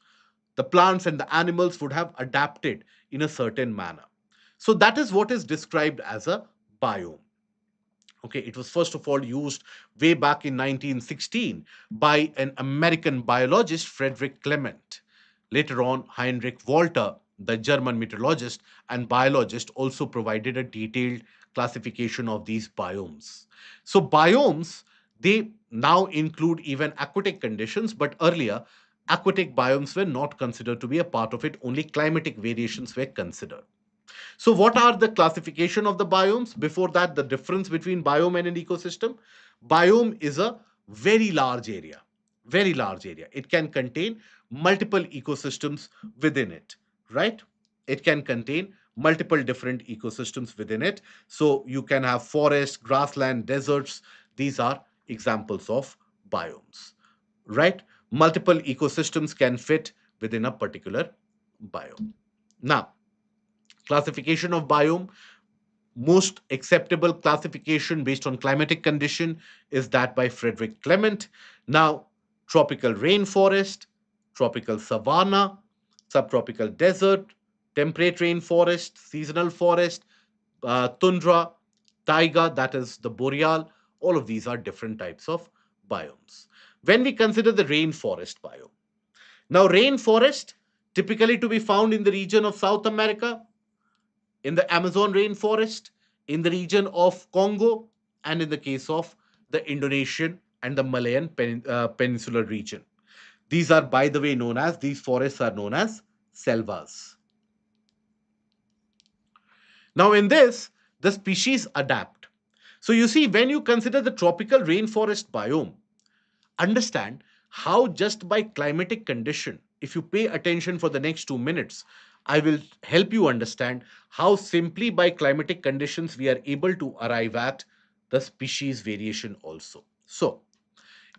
Speaker 1: The plants and the animals would have adapted in a certain manner. So that is what is described as a biome. Okay, it was first of all used way back in 1916 by an American biologist, Frederick Clement. Later on, Heinrich Walter, the German meteorologist and biologist, also provided a detailed classification of these biomes. So, biomes, they now include even aquatic conditions, but earlier, aquatic biomes were not considered to be a part of it, only climatic variations were considered. So, what are the classification of the biomes? Before that, the difference between biome and an ecosystem. Biome is a very large area, very large area. It can contain multiple ecosystems within it, right? It can contain multiple different ecosystems within it. So, you can have forest, grassland, deserts. These are examples of biomes, right? Multiple ecosystems can fit within a particular biome. Now, classification of biome, most acceptable classification based on climatic condition is that by Frederick Clement. Now, tropical rainforest, tropical savanna, subtropical desert, temperate rainforest, seasonal forest, tundra, taiga, that is the boreal, all of these are different types of biomes. When we consider the rainforest biome, now rainforest typically to be found in the region of South America, in the Amazon rainforest, in the region of Congo, and in the case of the Indonesian and the Malayan peninsular region. These are, by the way, these forests are known as selvas. Now, in this, the species adapt. So, you see, when you consider the tropical rainforest biome, understand how just by climatic condition, if you pay attention for the next 2 minutes, I will help you understand how simply by climatic conditions we are able to arrive at the species variation also. So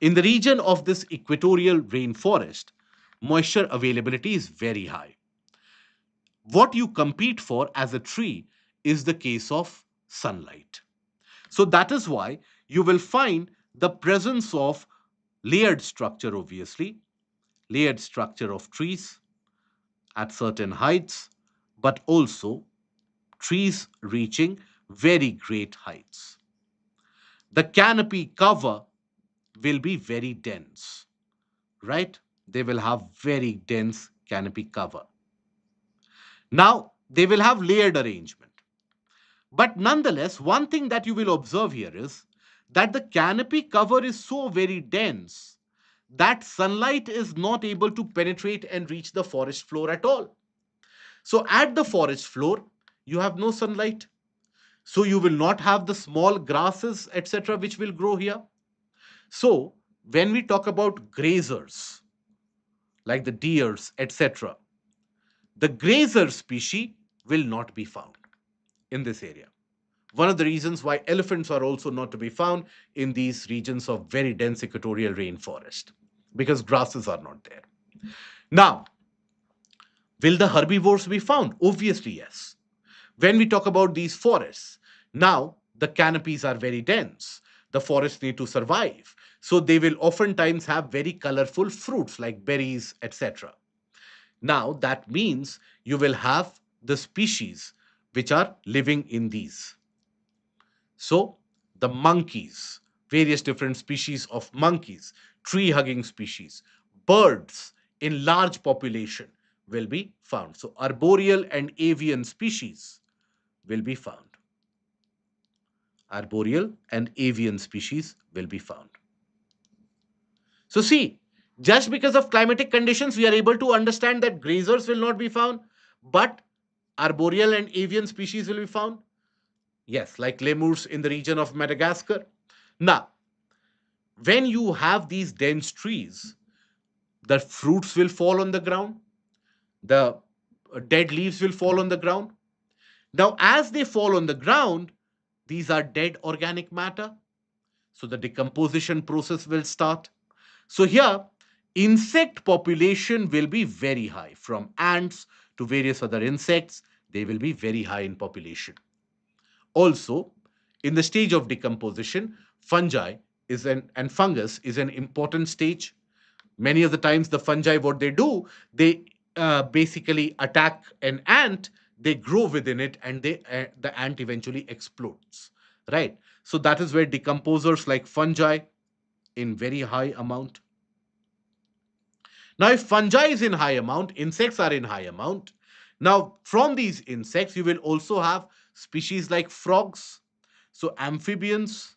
Speaker 1: in the region of this equatorial rainforest, moisture availability is very high. What you compete for as a tree is the case of sunlight. So that is why you will find the presence of layered structure, obviously, layered structure of trees at certain heights, but also trees reaching very great heights. The canopy cover will be very dense, right? They will have very dense canopy cover. Now, they will have layered arrangement. But nonetheless, one thing that you will observe here is that the canopy cover is so very dense that sunlight is not able to penetrate and reach the forest floor at all. So, at the forest floor, you have no sunlight. So, you will not have the small grasses, etc., which will grow here. So, when we talk about grazers, like the deers, etc., the grazer species will not be found in this area. One of the reasons why elephants are also not to be found in these regions of very dense equatorial rainforest, because grasses are not there. Now, will the herbivores be found? Obviously, yes. When we talk about these forests, now the canopies are very dense. The forests need to survive. So they will oftentimes have very colorful fruits like berries, etc. Now, that means you will have the species which are living in these. So, the monkeys, various different species of monkeys, tree hugging species, birds in large population will be found. So, arboreal and avian species will be found. Arboreal and avian species will be found. So, see, just because of climatic conditions, we are able to understand that grazers will not be found, but arboreal and avian species will be found. Yes, like lemurs in the region of Madagascar. Now, when you have these dense trees, the fruits will fall on the ground, the dead leaves will fall on the ground. Now, as they fall on the ground, these are dead organic matter. So, the decomposition process will start. So, here, insect population will be very high. From ants to various other insects, they will be very high in population. Also, in the stage of decomposition, fungi and fungus is an important stage. Many of the times, the fungi, what they do, they basically attack an ant, they grow within it, and the ant eventually explodes. Right. So that is where decomposers like fungi in very high amount. Now, if fungi is in high amount, insects are in high amount. Now, from these insects, you will also have species like frogs, so amphibians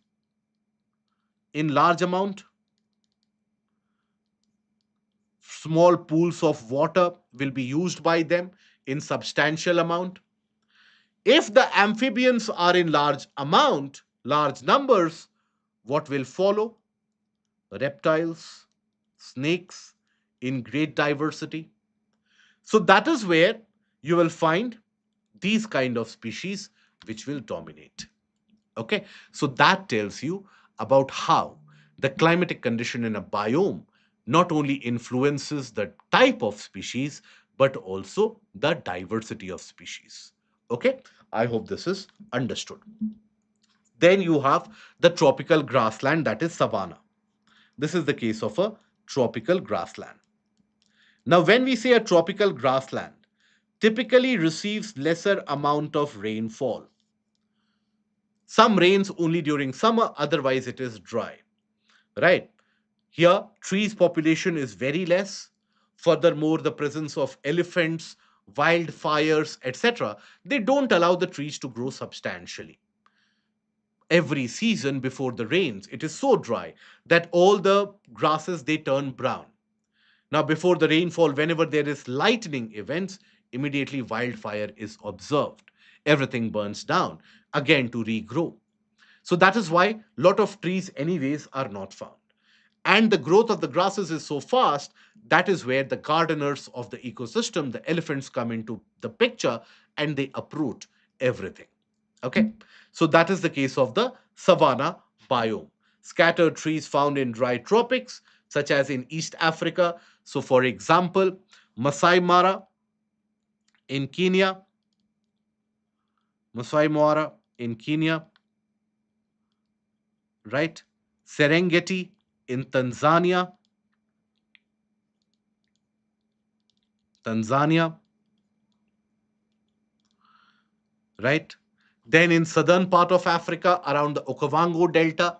Speaker 1: in large amount. Small pools of water will be used by them in substantial amount. If the amphibians are in large amount, large numbers, what will follow? Reptiles, snakes in great diversity. So that is where you will find these kind of species which will dominate. Okay, so that tells you about how the climatic condition in a biome not only influences the type of species but also the diversity of species. Okay, I hope this is understood. Then you have the tropical grassland, that is savanna. This is the case of a tropical grassland. Now, when we say a tropical grassland, typically receives lesser amount of rainfall. Some rains only during summer, otherwise it is dry. Right? Here, trees population is very less. Furthermore, the presence of elephants, wildfires, etc., they don't allow the trees to grow substantially. Every season before the rains, it is so dry that all the grasses they turn brown. Now, before the rainfall, whenever there is lightning events, immediately wildfire is observed. Everything burns down again to regrow. So that is why a lot of trees, anyways, are not found. And the growth of the grasses is so fast, that is where the gardeners of the ecosystem, the elephants, come into the picture and they uproot everything. Okay, so that is the case of the savanna biome. Scattered trees found in dry tropics, such as in East Africa. So, for example, Masai Mara in Kenya, Masai Mara in Kenya, right? Serengeti in Tanzania, Tanzania, right? Then in southern part of Africa, around the Okavango Delta,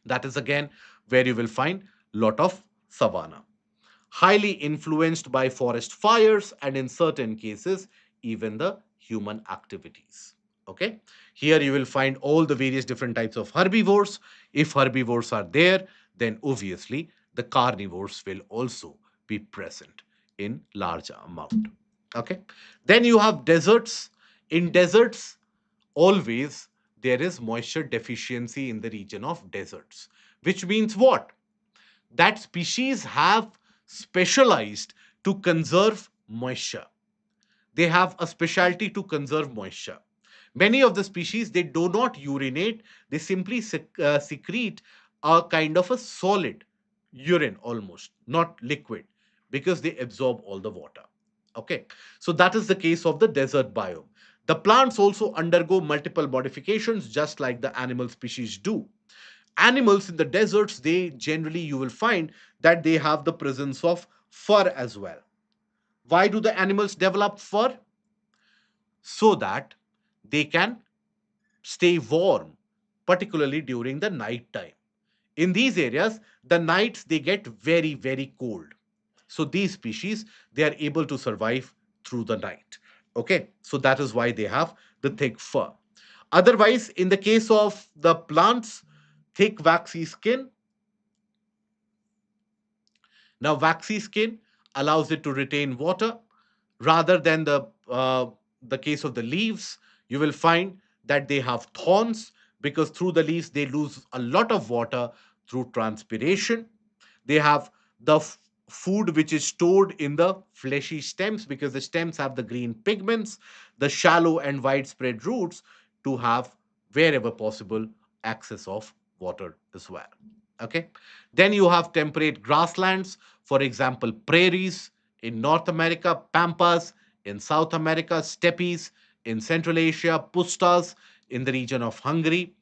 Speaker 1: that is again where you will find lot of savanna. Highly influenced by forest fires and in certain cases, even the human activities. Okay, here you will find all the various different types of herbivores. If herbivores are there, then obviously the carnivores will also be present in large amount. Okay, then you have deserts. In deserts, always there is moisture deficiency in the region of deserts, which means what? That species have specialized to conserve moisture. They have a specialty to conserve moisture. Many of the species, they do not urinate, they simply secrete a kind of a solid urine, almost not liquid, because they absorb all the water. Okay, so that is the case of the desert biome. The plants also undergo multiple modifications just like the animal species do. Animals in the deserts, they generally, you will find that they have the presence of fur as well. Why do the animals develop fur? So that they can stay warm, particularly during the night time. In these areas, the nights they get very, very cold. So these species, they are able to survive through the night. Okay, so that is why they have the thick fur. Otherwise, in the case of the plants, thick waxy skin. Now, waxy skin allows it to retain water rather than the case of the leaves. You will find that they have thorns because through the leaves they lose a lot of water through transpiration. They have the food which is stored in the fleshy stems because the stems have the green pigments, the shallow and widespread roots to have wherever possible access of water as well. Okay. Then you have temperate grasslands, for example, prairies in North America, pampas in South America, steppes in Central Asia, pustas in the region of Hungary.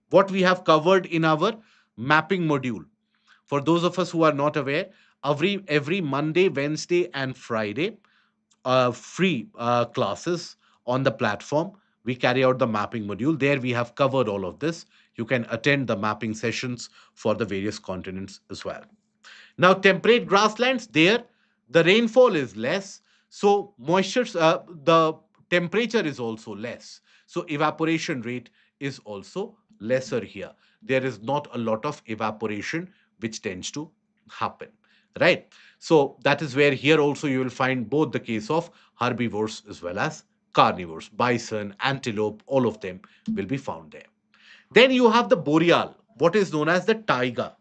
Speaker 1: What we have covered in our mapping module. For those of us who are not aware, every Monday, Wednesday, and Friday, free classes on the platform. We carry out the mapping module. There we have covered all of this. You can attend the mapping sessions for the various continents as well. Now, temperate grasslands, there the rainfall is less, so the temperature is also less. So evaporation rate is also lesser here. There is not a lot of evaporation which tends to happen, right? So that is where here also you will find both the case of herbivores as well as carnivores, bison, antelope, all of them will be found there. Then you have the boreal, what is known as the taiga.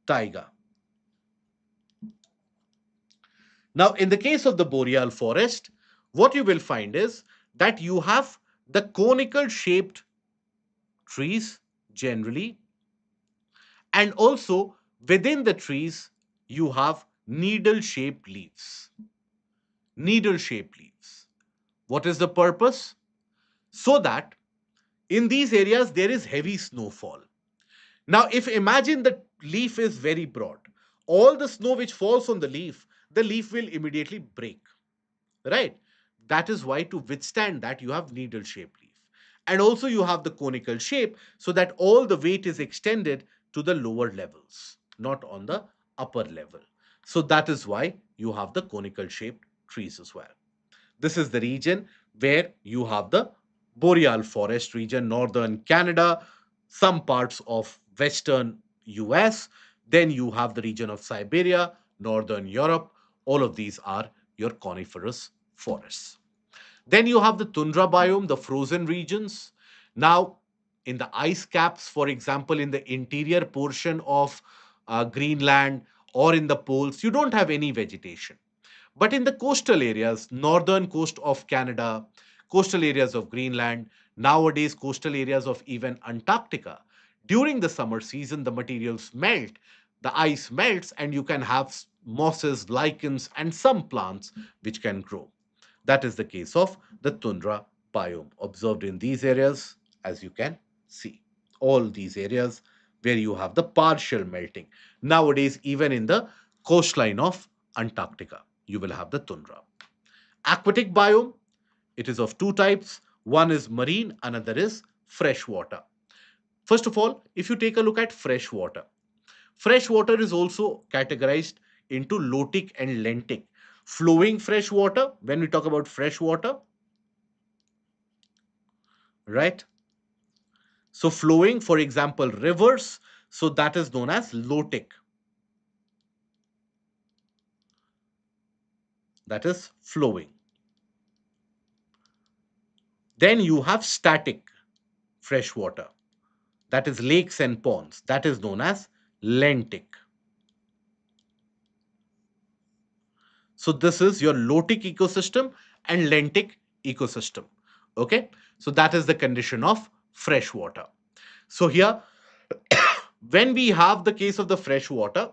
Speaker 1: Taiga. Now, in the case of the boreal forest, what you will find is that you have the conical shaped trees generally, and also within the trees, you have needle shaped leaves. Needle shaped leaves. What is the purpose? So that in these areas there is heavy snowfall. Now, if imagine the leaf is very broad, all the snow which falls on the leaf will immediately break, right? That is why to withstand that you have needle shaped leaf, and also you have the conical shape so that all the weight is extended to the lower levels, not on the upper level. So that is why you have the conical shaped trees as well. This is the region where you have the boreal forest region, northern Canada, some parts of western US. Then you have the region of Siberia, northern Europe. All of these are your coniferous forests. Then you have the tundra biome, the frozen regions. Now, in the ice caps, for example, in the interior portion of Greenland or in the poles, you don't have any vegetation. But in the coastal areas, northern coast of Canada, coastal areas of Greenland, nowadays coastal areas of even Antarctica, during the summer season, the materials melt, the ice melts, and you can have mosses, lichens, and some plants which can grow. That is the case of the tundra biome observed in these areas, as you can see. All these areas where you have the partial melting. Nowadays, even in the coastline of Antarctica, you will have the tundra. Aquatic biome, it is of two types. One is marine, another is freshwater. First of all, if you take a look at freshwater, freshwater is also categorized into lotic and lentic. Flowing freshwater, when we talk about freshwater, right? So flowing, for example, rivers, so that is known as lotic. That is flowing. Then you have static freshwater. That is lakes and ponds. That is known as lentic. So this is your lotic ecosystem and lentic ecosystem. Okay. So that is the condition of freshwater. So here, when we have the case of the freshwater,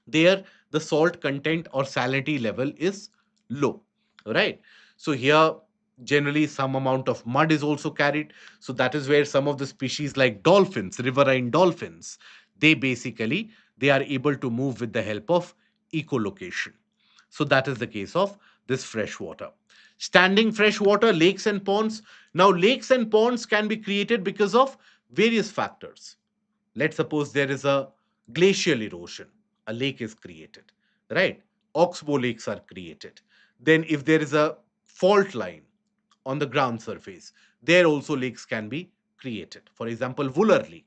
Speaker 1: there the salt content or salinity level is low, right? So here Generally, some amount of mud is also carried. So that is where some of the species like dolphins, riverine dolphins, they basically they are able to move with the help of echolocation. So that is the case of this freshwater. Standing freshwater, lakes and ponds. Now, lakes and ponds can be created because of various factors. Let's suppose there is a glacial erosion, a lake is created, right? Oxbow lakes are created. Then, if there is a fault line on the ground surface, there also lakes can be created. For example, Wooler Lake.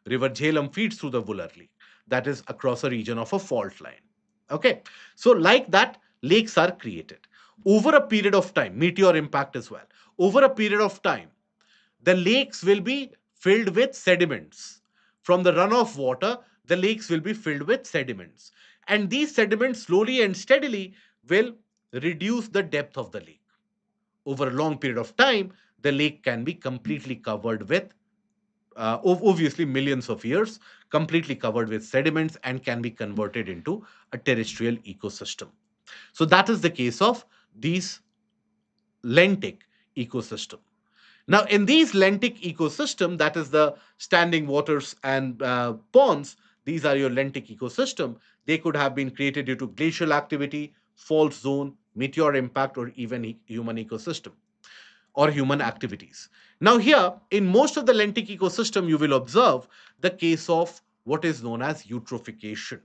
Speaker 1: River Jhelum feeds through the Wooler Lake, that is across a region of a fault line. Okay, so like that, lakes are created over a period of time. Meteor impact as well. Over a period of time, the lakes will be filled with sediments. From the runoff water, the lakes will be filled with sediments. And these sediments slowly and steadily will reduce the depth of the lake. Over a long period of time, the lake can be completely covered with, obviously, millions of years, completely covered with sediments and can be converted into a terrestrial ecosystem. So, that is the case of these lentic ecosystem. Now, in these lentic ecosystem, that is the standing waters and ponds, these are your lentic ecosystem. They could have been created due to glacial activity, fault zone, meteor impact, or even human ecosystem or human activities. Now, here in most of the lentic ecosystem, you will observe the case of what is known as eutrophication.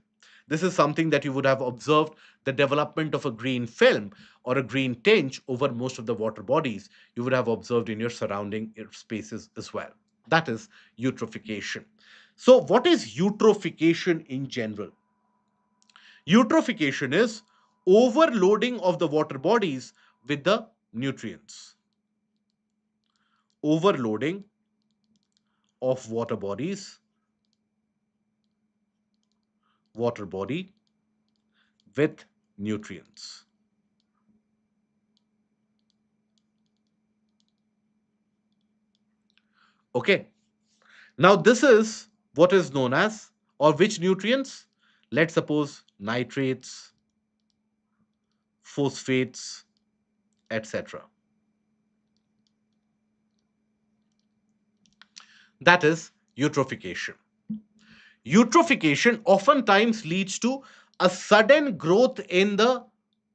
Speaker 1: This is something that you would have observed, the development of a green film or a green tinge over most of the water bodies. You would have observed in your surrounding spaces as well. That is eutrophication. So, what is eutrophication in general? Eutrophication is overloading of the water bodies with the nutrients. Overloading of water body with nutrients. Okay. Now, this is what is known as, or which nutrients? Let's suppose nitrates, phosphates, etc. That is eutrophication. Eutrophication oftentimes leads to a sudden growth in the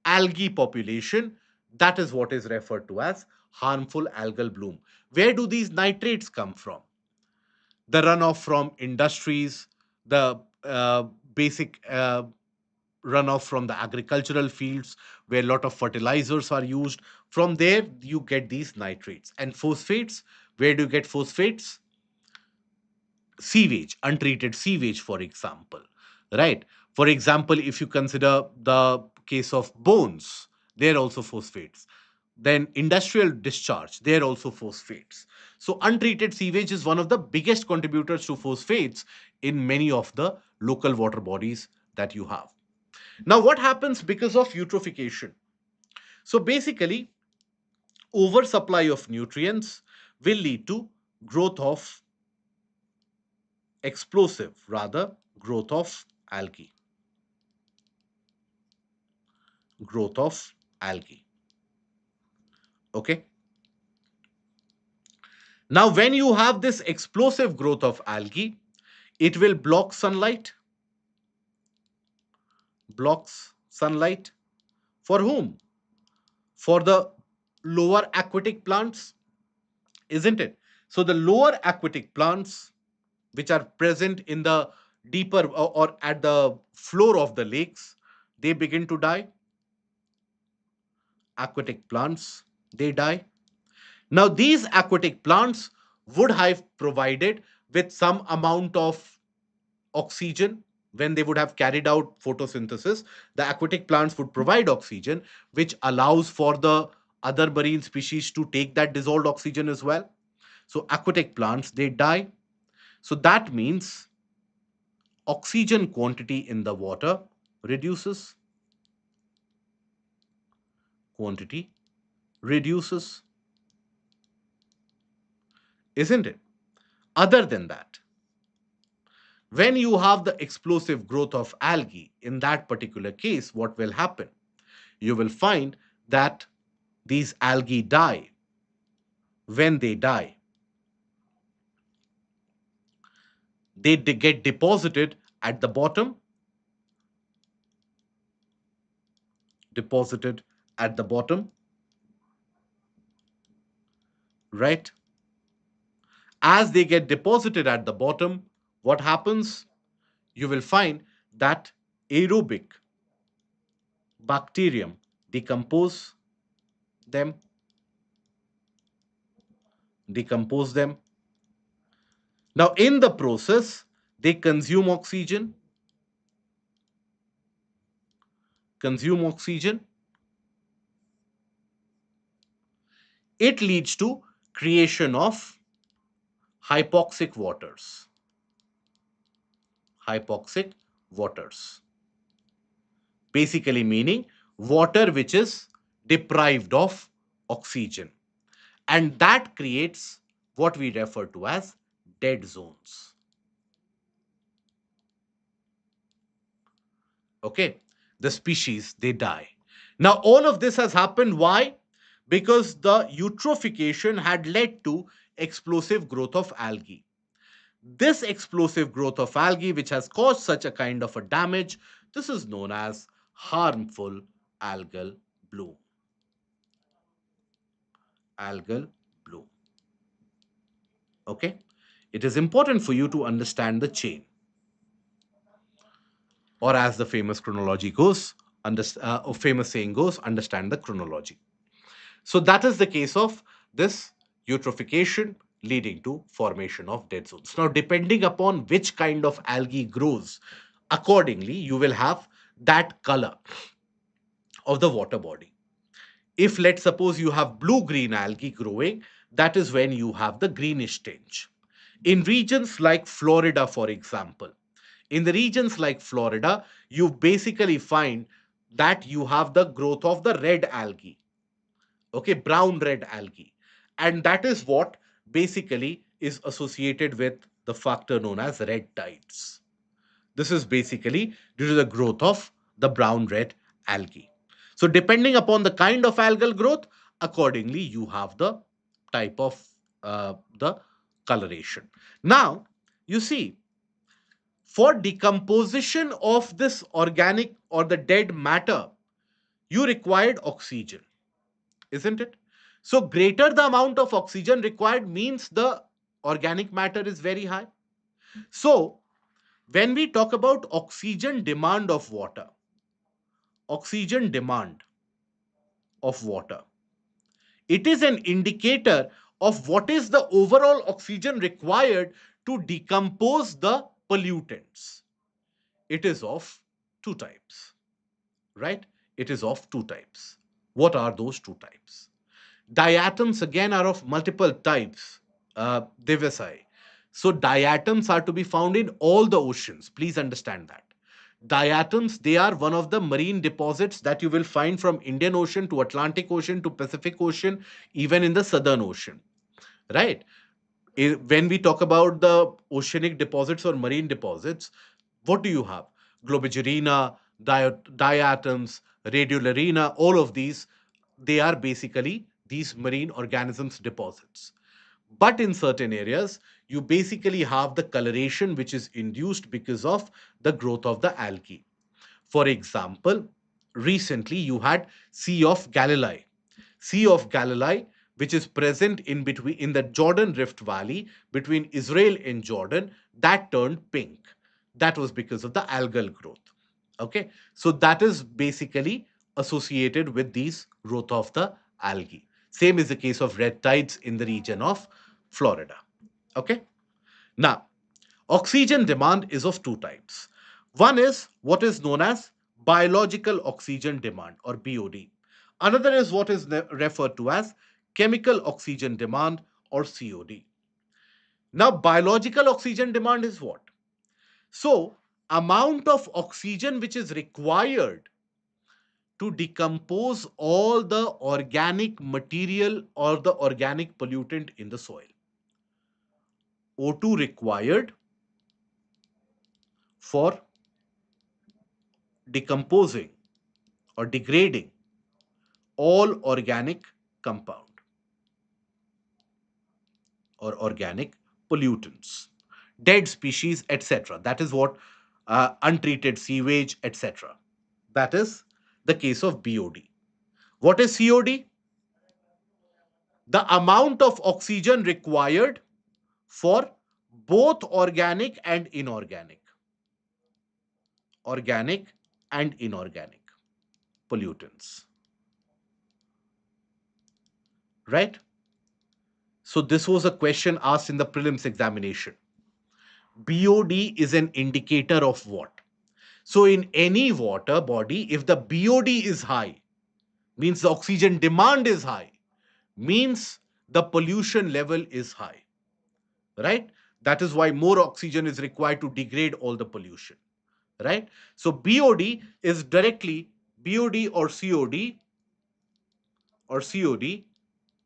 Speaker 1: algae population. That is what is referred to as harmful algal bloom. Where do these nitrates come from? The runoff from industries, the basic runoff from the agricultural fields where a lot of fertilizers are used. From there, you get these nitrates. And phosphates, where do you get phosphates? Sewage, untreated sewage, for example, right? For example, if you consider the case of bones, they're also phosphates. Then industrial discharge, they're also phosphates. So untreated sewage is one of the biggest contributors to phosphates in many of the local water bodies that you have. Now, what happens because of eutrophication? So basically, oversupply of nutrients will lead to growth of explosive, rather, growth of algae. Growth of algae. Okay. Now, when you have this explosive growth of algae, it will block sunlight. Blocks sunlight. For whom? For the lower aquatic plants, isn't it? So, the lower aquatic plants, which are present in the deeper or at the floor of the lakes, they begin to die. Aquatic plants, they die. Now, these aquatic plants would have provided with some amount of oxygen when they would have carried out photosynthesis. The aquatic plants would provide oxygen, which allows for the other marine species to take that dissolved oxygen as well. So, aquatic plants, they die. So, that means oxygen quantity in the water reduces. Quantity reduces, isn't it? Other than that, when you have the explosive growth of algae, in that particular case, what will happen? You will find that these algae die, when they die, they get deposited at the bottom, deposited at the bottom, right? As they get deposited at the bottom, what happens? You will find that aerobic bacterium decompose them, decompose them. Now, in the process, they consume oxygen, consume oxygen. It leads to creation of hypoxic waters, hypoxic waters. Basically meaning water which is deprived of oxygen. And that creates what we refer to as dead zones. Okay, the species they die. Now all of this has happened. Why? Because the eutrophication had led to explosive growth of algae. This explosive growth of algae, which has caused such a kind of a damage, this is known as harmful algal bloom. Algal bloom. Okay, it is important for you to understand the chain, or as the famous chronology goes, or famous saying goes, understand the chronology. So that is the case of this eutrophication leading to formation of dead zones. Now, depending upon which kind of algae grows, accordingly, you will have that color of the water body. If let's suppose you have blue-green algae growing, that is when you have the greenish tinge. In regions like Florida, for example, in the regions like Florida, you basically find that you have the growth of the red algae, okay, brown red algae. And that is what basically is associated with the factor known as red tides. This is basically due to the growth of the brown red algae. So, depending upon the kind of algal growth, accordingly, you have the type of the coloration. Now, you see, for decomposition of this organic or the dead matter, you required oxygen, isn't it? So, greater the amount of oxygen required means the organic matter is very high. So, when we talk about oxygen demand of water, oxygen demand of water, it is an indicator of what is the overall oxygen required to decompose the pollutants. It is of two types, right? It is of two types. What are those two types? Diatoms again are of multiple types, Devasai. So diatoms are to be found in all the oceans. Please understand that. Diatoms, they are one of the marine deposits that you will find from Indian Ocean to Atlantic Ocean to Pacific Ocean, even in the Southern Ocean, right? When we talk about the oceanic deposits or marine deposits, what do you have? Globigerina, diatoms, radiolurina, all of these, they are basically these marine organisms deposits. But in certain areas, you basically have the coloration which is induced because of the growth of the algae. For example, recently you had Sea of Galilee. Sea of Galilee, which is present in between in the Jordan Rift Valley between Israel and Jordan, that turned pink. That was because of the algal growth. Okay, so that is basically associated with these growth of the algae. Same is the case of red tides in the region of Florida. Okay, now oxygen demand is of two types. One is what is known as biological oxygen demand or BOD. Another is what is referred to as chemical oxygen demand or COD. Now, biological oxygen demand is what? So, amount of oxygen which is required to decompose all the organic material or the organic pollutant in the soil. O2 required for decomposing or degrading all organic compound or organic pollutants, dead species, etc. That is what untreated sewage, etc. That is the case of BOD. What is COD? The amount of oxygen required for both organic and inorganic pollutants, right? So this was a question asked in the prelims examination. BOD is an indicator of what? So in any water body, if the BOD is high, means the oxygen demand is high, means the pollution level is high, right? That is why more oxygen is required to degrade all the pollution, right? So BOD or COD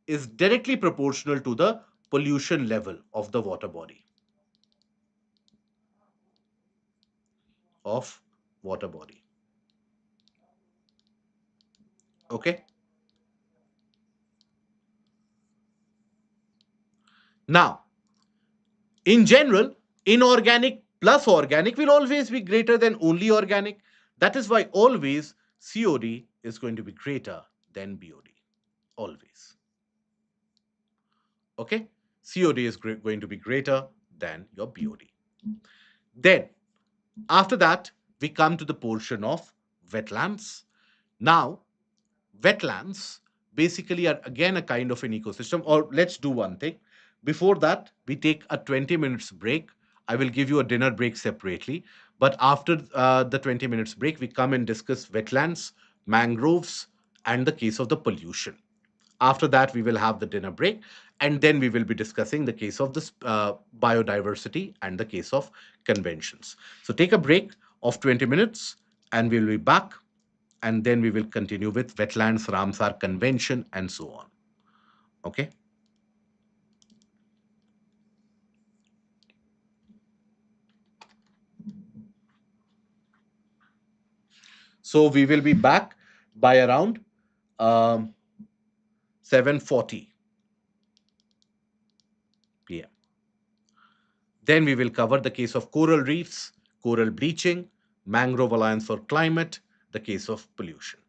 Speaker 1: is directly proportional to the pollution level of the water body, of water body. Okay. Now, in general, inorganic plus organic will always be greater than only organic. That is why always COD is going to be greater than BOD. Always. Okay? COD is going to be greater than your BOD. Then, after that, we come to the portion of wetlands. Now, wetlands basically are again a kind of an ecosystem. Or let's do one thing. Before that, we take a 20 minutes break. I will give you a dinner break separately. But after the 20 minutes break, we come and discuss wetlands, mangroves, and the case of the pollution. After that, we will have the dinner break, and then we will be discussing the case of this biodiversity and the case of conventions. So take a break of 20 minutes, and we'll be back, and then we will continue with wetlands, Ramsar convention, and so on. Okay. So we will be back by around 7:40 p.m. Then we will cover the case of coral reefs, coral bleaching, mangrove alliance for climate, the case of pollution.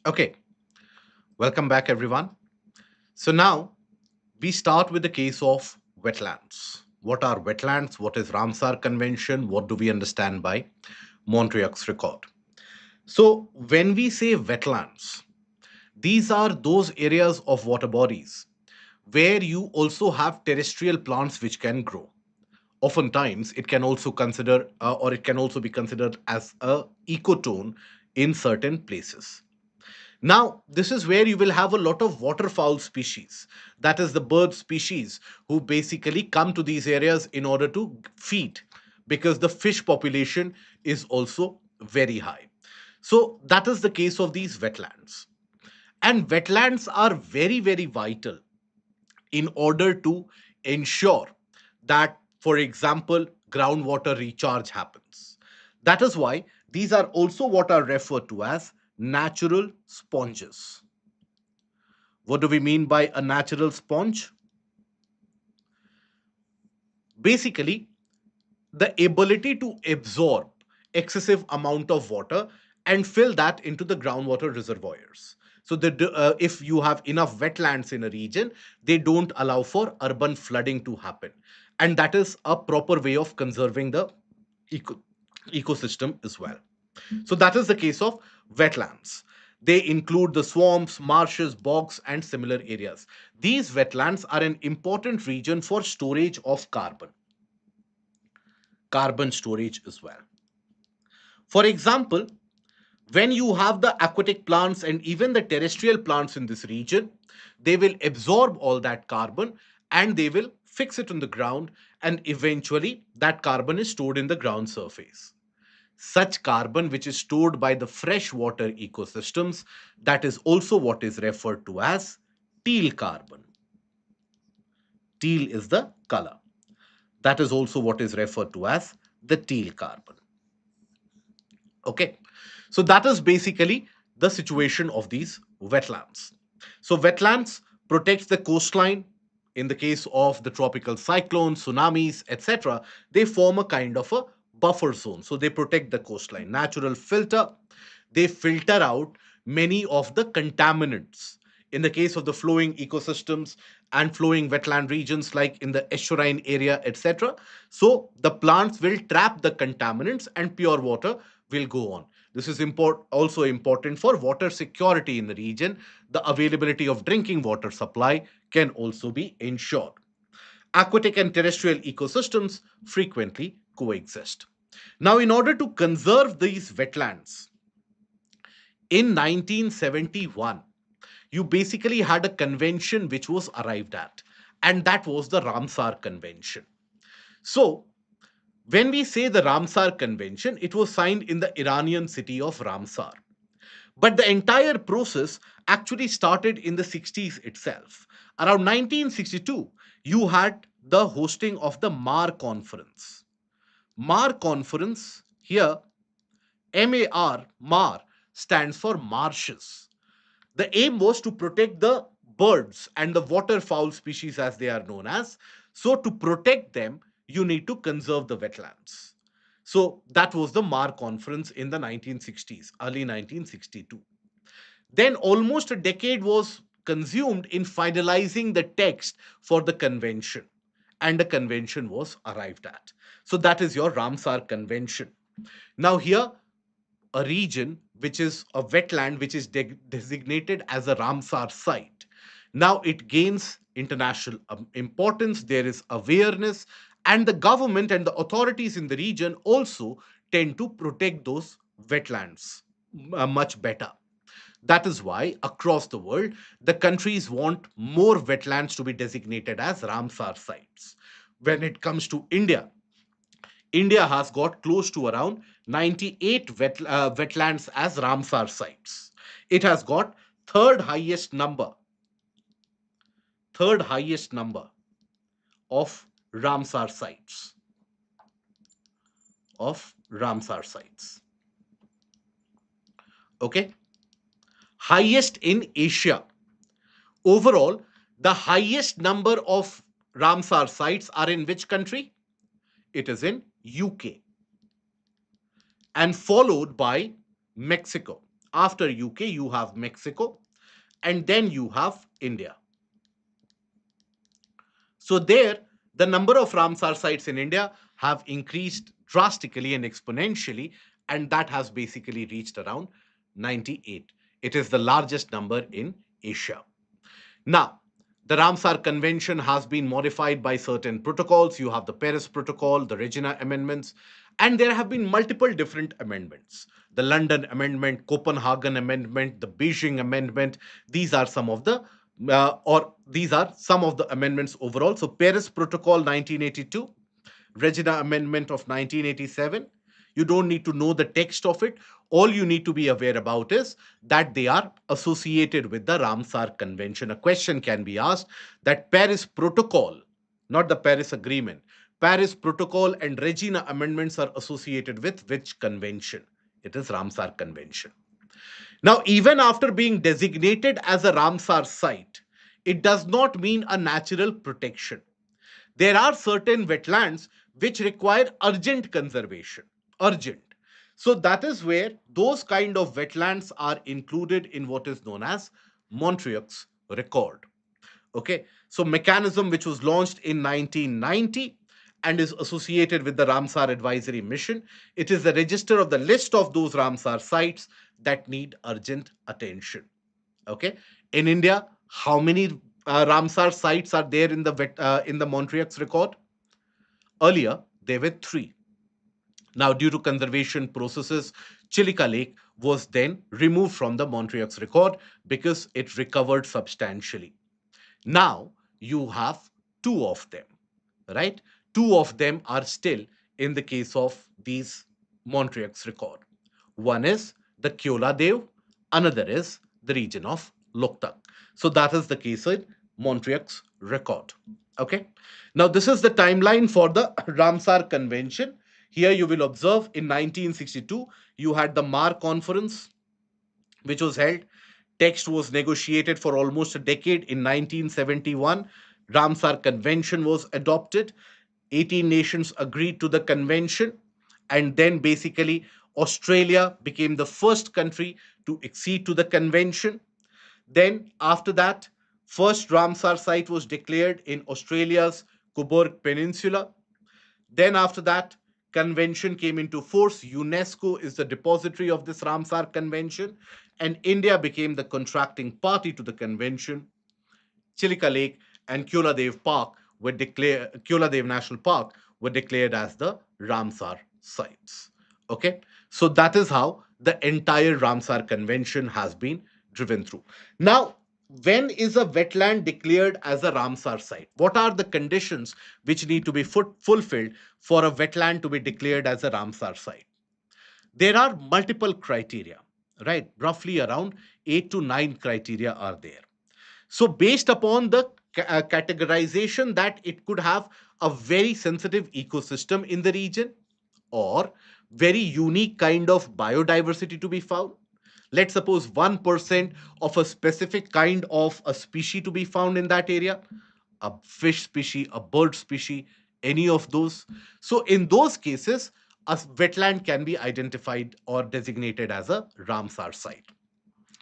Speaker 1: Okay, welcome back, everyone. So now we start with the case of wetlands. What are wetlands? What is Ramsar Convention? What do we understand by Montreal's Record? So when we say wetlands, these are those areas of water bodies where you also have terrestrial plants which can grow. Oftentimes, it can also consider or it can also be considered as a ecotone in certain places. Now, this is where you will have a lot of waterfowl species, that is, the bird species who basically come to these areas in order to feed because the fish population is also very high. So, that is the case of these wetlands. And wetlands are very, very vital in order to ensure that, for example, groundwater recharge happens. That is why these are also what are referred to as natural sponges. What do we mean by a natural sponge? Basically, the ability to absorb excessive amount of water and fill that into the groundwater reservoirs. So if you have enough wetlands in a region, they don't allow for urban flooding to happen, and that is a proper way of conserving the eco- ecosystem as well. So that is the case of wetlands. They include the swamps, marshes, bogs, and similar areas. These wetlands are an important region for storage of carbon storage as well. For example, when you have the aquatic plants and even the terrestrial plants in this region, they will absorb all that carbon and they will fix it on the ground, and eventually that carbon is stored in the ground surface. Such carbon, which is stored by the freshwater ecosystems, that is also what is referred to as teal carbon. Teal is the color. That is also what is referred to as the teal carbon. Okay, so that is basically the situation of these wetlands. So wetlands protects the coastline. In the case of the tropical cyclones, tsunamis, etc., they form a kind of a buffer zone. So they protect the coastline. Natural filter, they filter out many of the contaminants. In the case of the flowing ecosystems and flowing wetland regions like in the estuarine area, etc., so the plants will trap the contaminants and pure water will go on. This is also important for water security in the region. The availability of drinking water supply can also be ensured. Aquatic and terrestrial ecosystems frequently coexist. Now, in order to conserve these wetlands, in 1971, you basically had a convention which was arrived at, and that was the Ramsar Convention. So, when we say the Ramsar Convention, it was signed in the Iranian city of Ramsar. But the entire process actually started in the 60s itself. Around 1962, you had the hosting of the MAR conference. MAR conference here, MAR stands for marshes. The aim was to protect the birds and the waterfowl species as they are known as. So, to protect them, you need to conserve the wetlands. So, that was the MAR conference in the 1960s, early 1962. Then, almost a decade was consumed in finalizing the text for the convention, and the convention was arrived at. So, that is your Ramsar Convention. Now, here a region which is a wetland which is designated as a Ramsar site. Now it gains international importance, there is awareness, and the government and the authorities in the region also tend to protect those wetlands much better. That is why across the world, the countries want more wetlands to be designated as Ramsar sites. When it comes to India, India has got close to around 98 wetlands as Ramsar sites. It has got third highest number, third highest number of Ramsar sites, of Ramsar sites. Okay, highest in Asia. Overall, the highest number of Ramsar sites are in which country? It is in UK, and followed by Mexico. After UK, you have Mexico, and then you have India. So there, the number of Ramsar sites in India have increased drastically and exponentially, and that has basically reached around 98. It is the largest number in Asia. Now, the Ramsar Convention has been modified by certain protocols. You have the Paris Protocol, the Regina Amendments, and there have been multiple different amendments. The London Amendment, Copenhagen Amendment, the Beijing Amendment. These are some of the these are some of the amendments overall. So Paris Protocol 1982, Regina Amendment of 1987. You don't need to know the text of it. All you need to be aware about is that they are associated with the Ramsar Convention. A question can be asked that Paris Protocol, not the Paris Agreement, Paris Protocol and Regina Amendments are associated with which convention? It is Ramsar Convention. Now, even after being designated as a Ramsar site, it does not mean a natural protection. There are certain wetlands which require urgent conservation. Urgent. So that is where those kind of wetlands are included in what is known as Montreal's record. Okay, so mechanism which was launched in 1990 and is associated with the Ramsar Advisory Mission. It is the register of the list of those Ramsar sites that need urgent attention. Okay, in India, how many Ramsar sites are there in the Montreal's record? Earlier, there were three. Now, due to conservation processes, Chilika Lake was then removed from the Montreal's record because it recovered substantially. Now you have two of them, right? Two of them are still in the case of these Montreal's record. One is the Kyola Dev, another is the region of Loktak. So that is the case in Montreal's record. Okay. Now this is the timeline for the Ramsar Convention. Here you will observe in 1962 you had the Mar Conference which was held. Text was negotiated for almost a decade. In 1971, Ramsar Convention was adopted. 18 nations agreed to the convention, and then basically Australia became the first country to accede to the convention. Then, after that, first Ramsar site was declared in Australia's Cobourg Peninsula. Then, after that, convention came into force. UNESCO is the depository of this Ramsar Convention, and India became the contracting party to the convention. Chilika Lake and Kyola Dev National Park were declared as the Ramsar sites. Okay, so that is how the entire Ramsar Convention has been driven through. Now, when is a wetland declared as a Ramsar site? What are the conditions which need to be fulfilled for a wetland to be declared as a Ramsar site? There are multiple criteria, right? Roughly around 8 to 9 criteria are there. So, based upon the categorization that it could have a very sensitive ecosystem in the region or very unique kind of biodiversity to be found. Let's suppose 1% of a specific kind of a species to be found in that area, a fish species, a bird species, any of those. So, in those cases, a wetland can be identified or designated as a Ramsar site.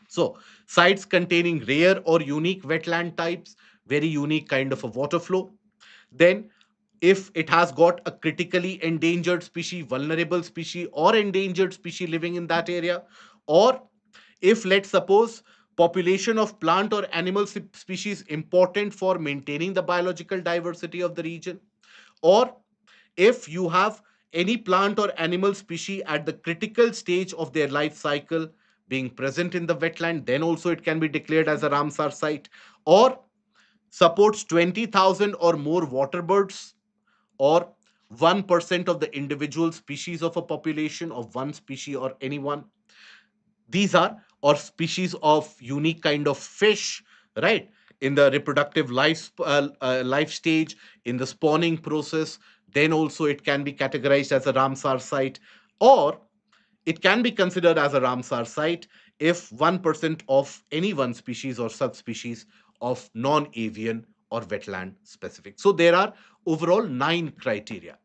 Speaker 1: So, sites containing rare or unique wetland types, very unique kind of a water flow. Then, if it has got a critically endangered species, vulnerable species, or endangered species living in that area, or if, let's suppose, population of plant or animal species important for maintaining the biological diversity of the region, or if you have any plant or animal species at the critical stage of their life cycle being present in the wetland, then also it can be declared as a Ramsar site, or supports 20,000 or more water birds, or 1% of the individual species of a population of one species or anyone. These are or species of unique kind of fish, right? In the reproductive life stage, in the spawning process, then also it can be categorized as a Ramsar site, or it can be considered as a Ramsar site if 1% of any one species or subspecies of non-avian or wetland specific. So there are overall 9 criteria.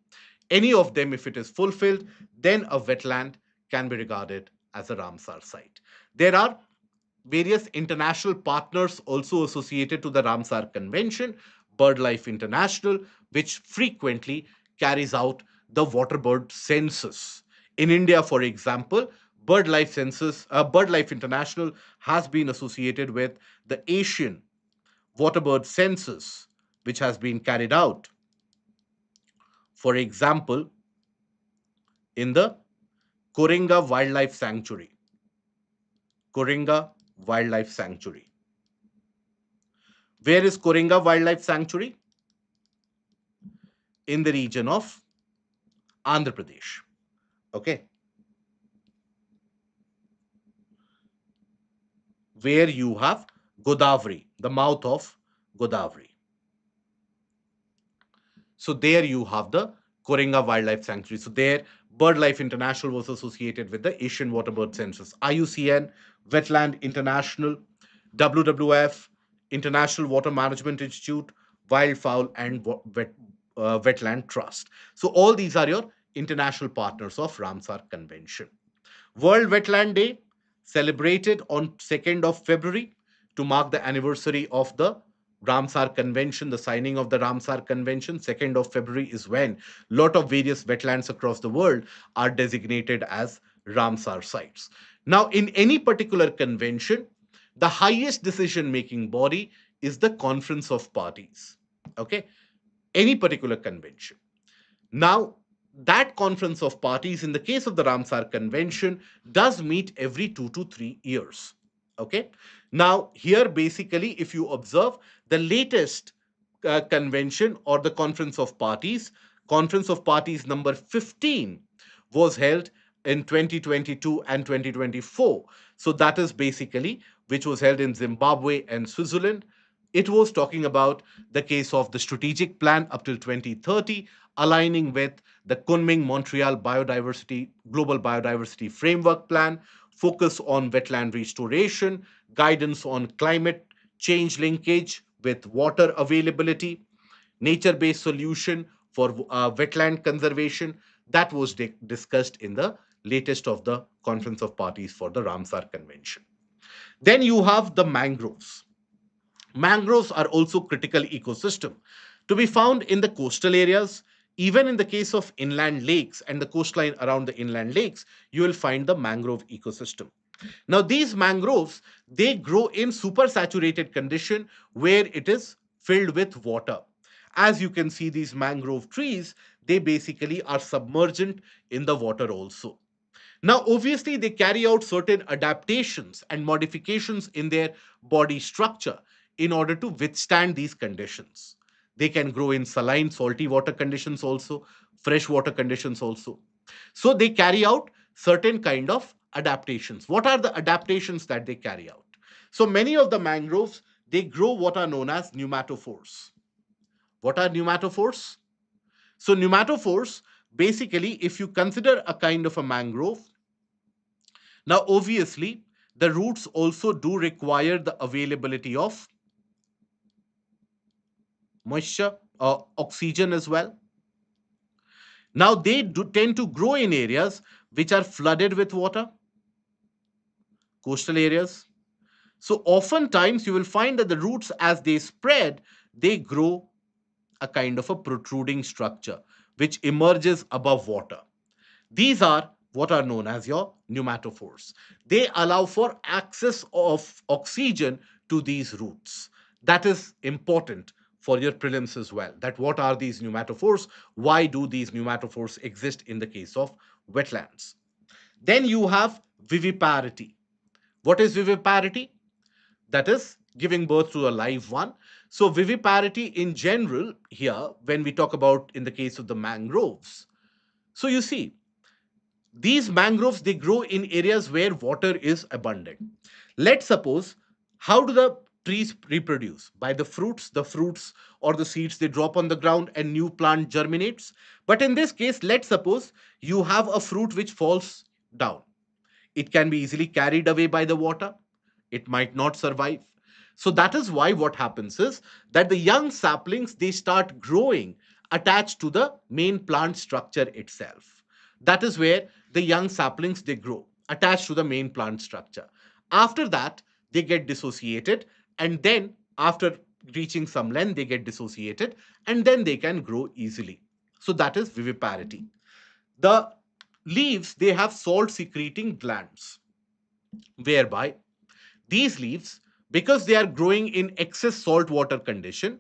Speaker 1: Any of them, if it is fulfilled, then a wetland can be regarded as a Ramsar site. There are various international partners also associated to the Ramsar Convention, BirdLife International, which frequently carries out the waterbird census. In India, for example, BirdLife International has been associated with the Asian waterbird census, which has been carried out, for example, in the Koringa Wildlife Sanctuary. Koringa Wildlife Sanctuary. Where is Koringa Wildlife Sanctuary? In the region of Andhra Pradesh. Okay. Where you have Godavari, the mouth of Godavari. So there you have the Koringa Wildlife Sanctuary. So there, BirdLife International was associated with the Asian Waterbird Census. IUCN, Wetland International, WWF, International Water Management Institute, Wildfowl and Wetland Trust. So all these are your international partners of Ramsar Convention. World Wetland Day, celebrated on 2nd of February to mark the anniversary of the Ramsar Convention, the signing of the Ramsar Convention. 2nd of February is when a lot of various wetlands across the world are designated as Ramsar sites. Now, in any particular convention, the highest decision making body is the Conference of Parties. Okay, any particular convention. Now, that conference of parties, in the case of the Ramsar Convention, does meet every 2 to 3 years. Okay. Now, here basically, if you observe the latest convention or the conference of parties number 15 was held in 2022 and 2024. So that is basically which was held in Zimbabwe and Switzerland. It was talking about the case of the strategic plan up till 2030, aligning with the Kunming Montreal Biodiversity Global Biodiversity Framework Plan, focus on wetland restoration, guidance on climate change linkage with water availability, nature based solution for wetland conservation. That was discussed in the latest of the Conference of Parties for the Ramsar Convention. Then you have the mangroves. Mangroves are also critical ecosystem to be found in the coastal areas. Even in the case of inland lakes and the coastline around the inland lakes, you will find the mangrove ecosystem. Now, these mangroves, they grow in supersaturated condition where it is filled with water. As you can see, these mangrove trees, they basically are submergent in the water also. Now, obviously, they carry out certain adaptations and modifications in their body structure in order to withstand these conditions. They can grow in saline, salty water conditions also, freshwater conditions also. So they carry out certain kind of adaptations. What are the adaptations that they carry out? So many of the mangroves, they grow what are known as pneumatophores. What are pneumatophores? So pneumatophores, basically, if you consider a kind of a mangrove, now, obviously, the roots also do require the availability of moisture or oxygen as well. Now, they do tend to grow in areas which are flooded with water, coastal areas. So, oftentimes, you will find that the roots, as they spread, they grow a kind of a protruding structure which emerges above water. These are what are known as your pneumatophores. They allow for access of oxygen to these roots. That is important for your prelims as well. That what are these pneumatophores? Why do these pneumatophores exist in the case of wetlands? Then you have viviparity. What is viviparity? That is giving birth to a live one. So viviparity in general here, when we talk about in the case of the mangroves, so you see, these mangroves, they grow in areas where water is abundant. Let's suppose, how do the trees reproduce? By the fruits or the seeds, they drop on the ground and new plant germinates. But in this case, let's suppose you have a fruit which falls down. It can be easily carried away by the water. It might not survive. So that is why what happens is that the young saplings, they start growing attached to the main plant structure itself. That is where the young saplings, they grow attached to the main plant structure. After that, they get dissociated, and then after reaching some length, they get dissociated, and then they can grow easily. So that is viviparity. The leaves, they have salt secreting glands, whereby these leaves, because they are growing in excess salt water condition,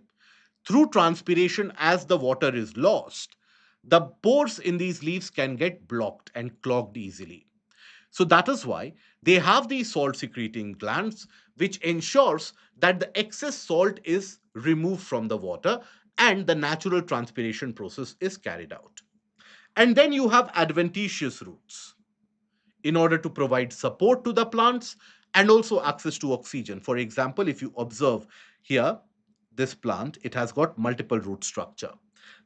Speaker 1: through transpiration as the water is lost, the pores in these leaves can get blocked and clogged easily. So that is why they have these salt secreting glands, which ensures that the excess salt is removed from the water and the natural transpiration process is carried out. And then you have adventitious roots in order to provide support to the plants and also access to oxygen. For example, if you observe here, this plant, it has got multiple root structure.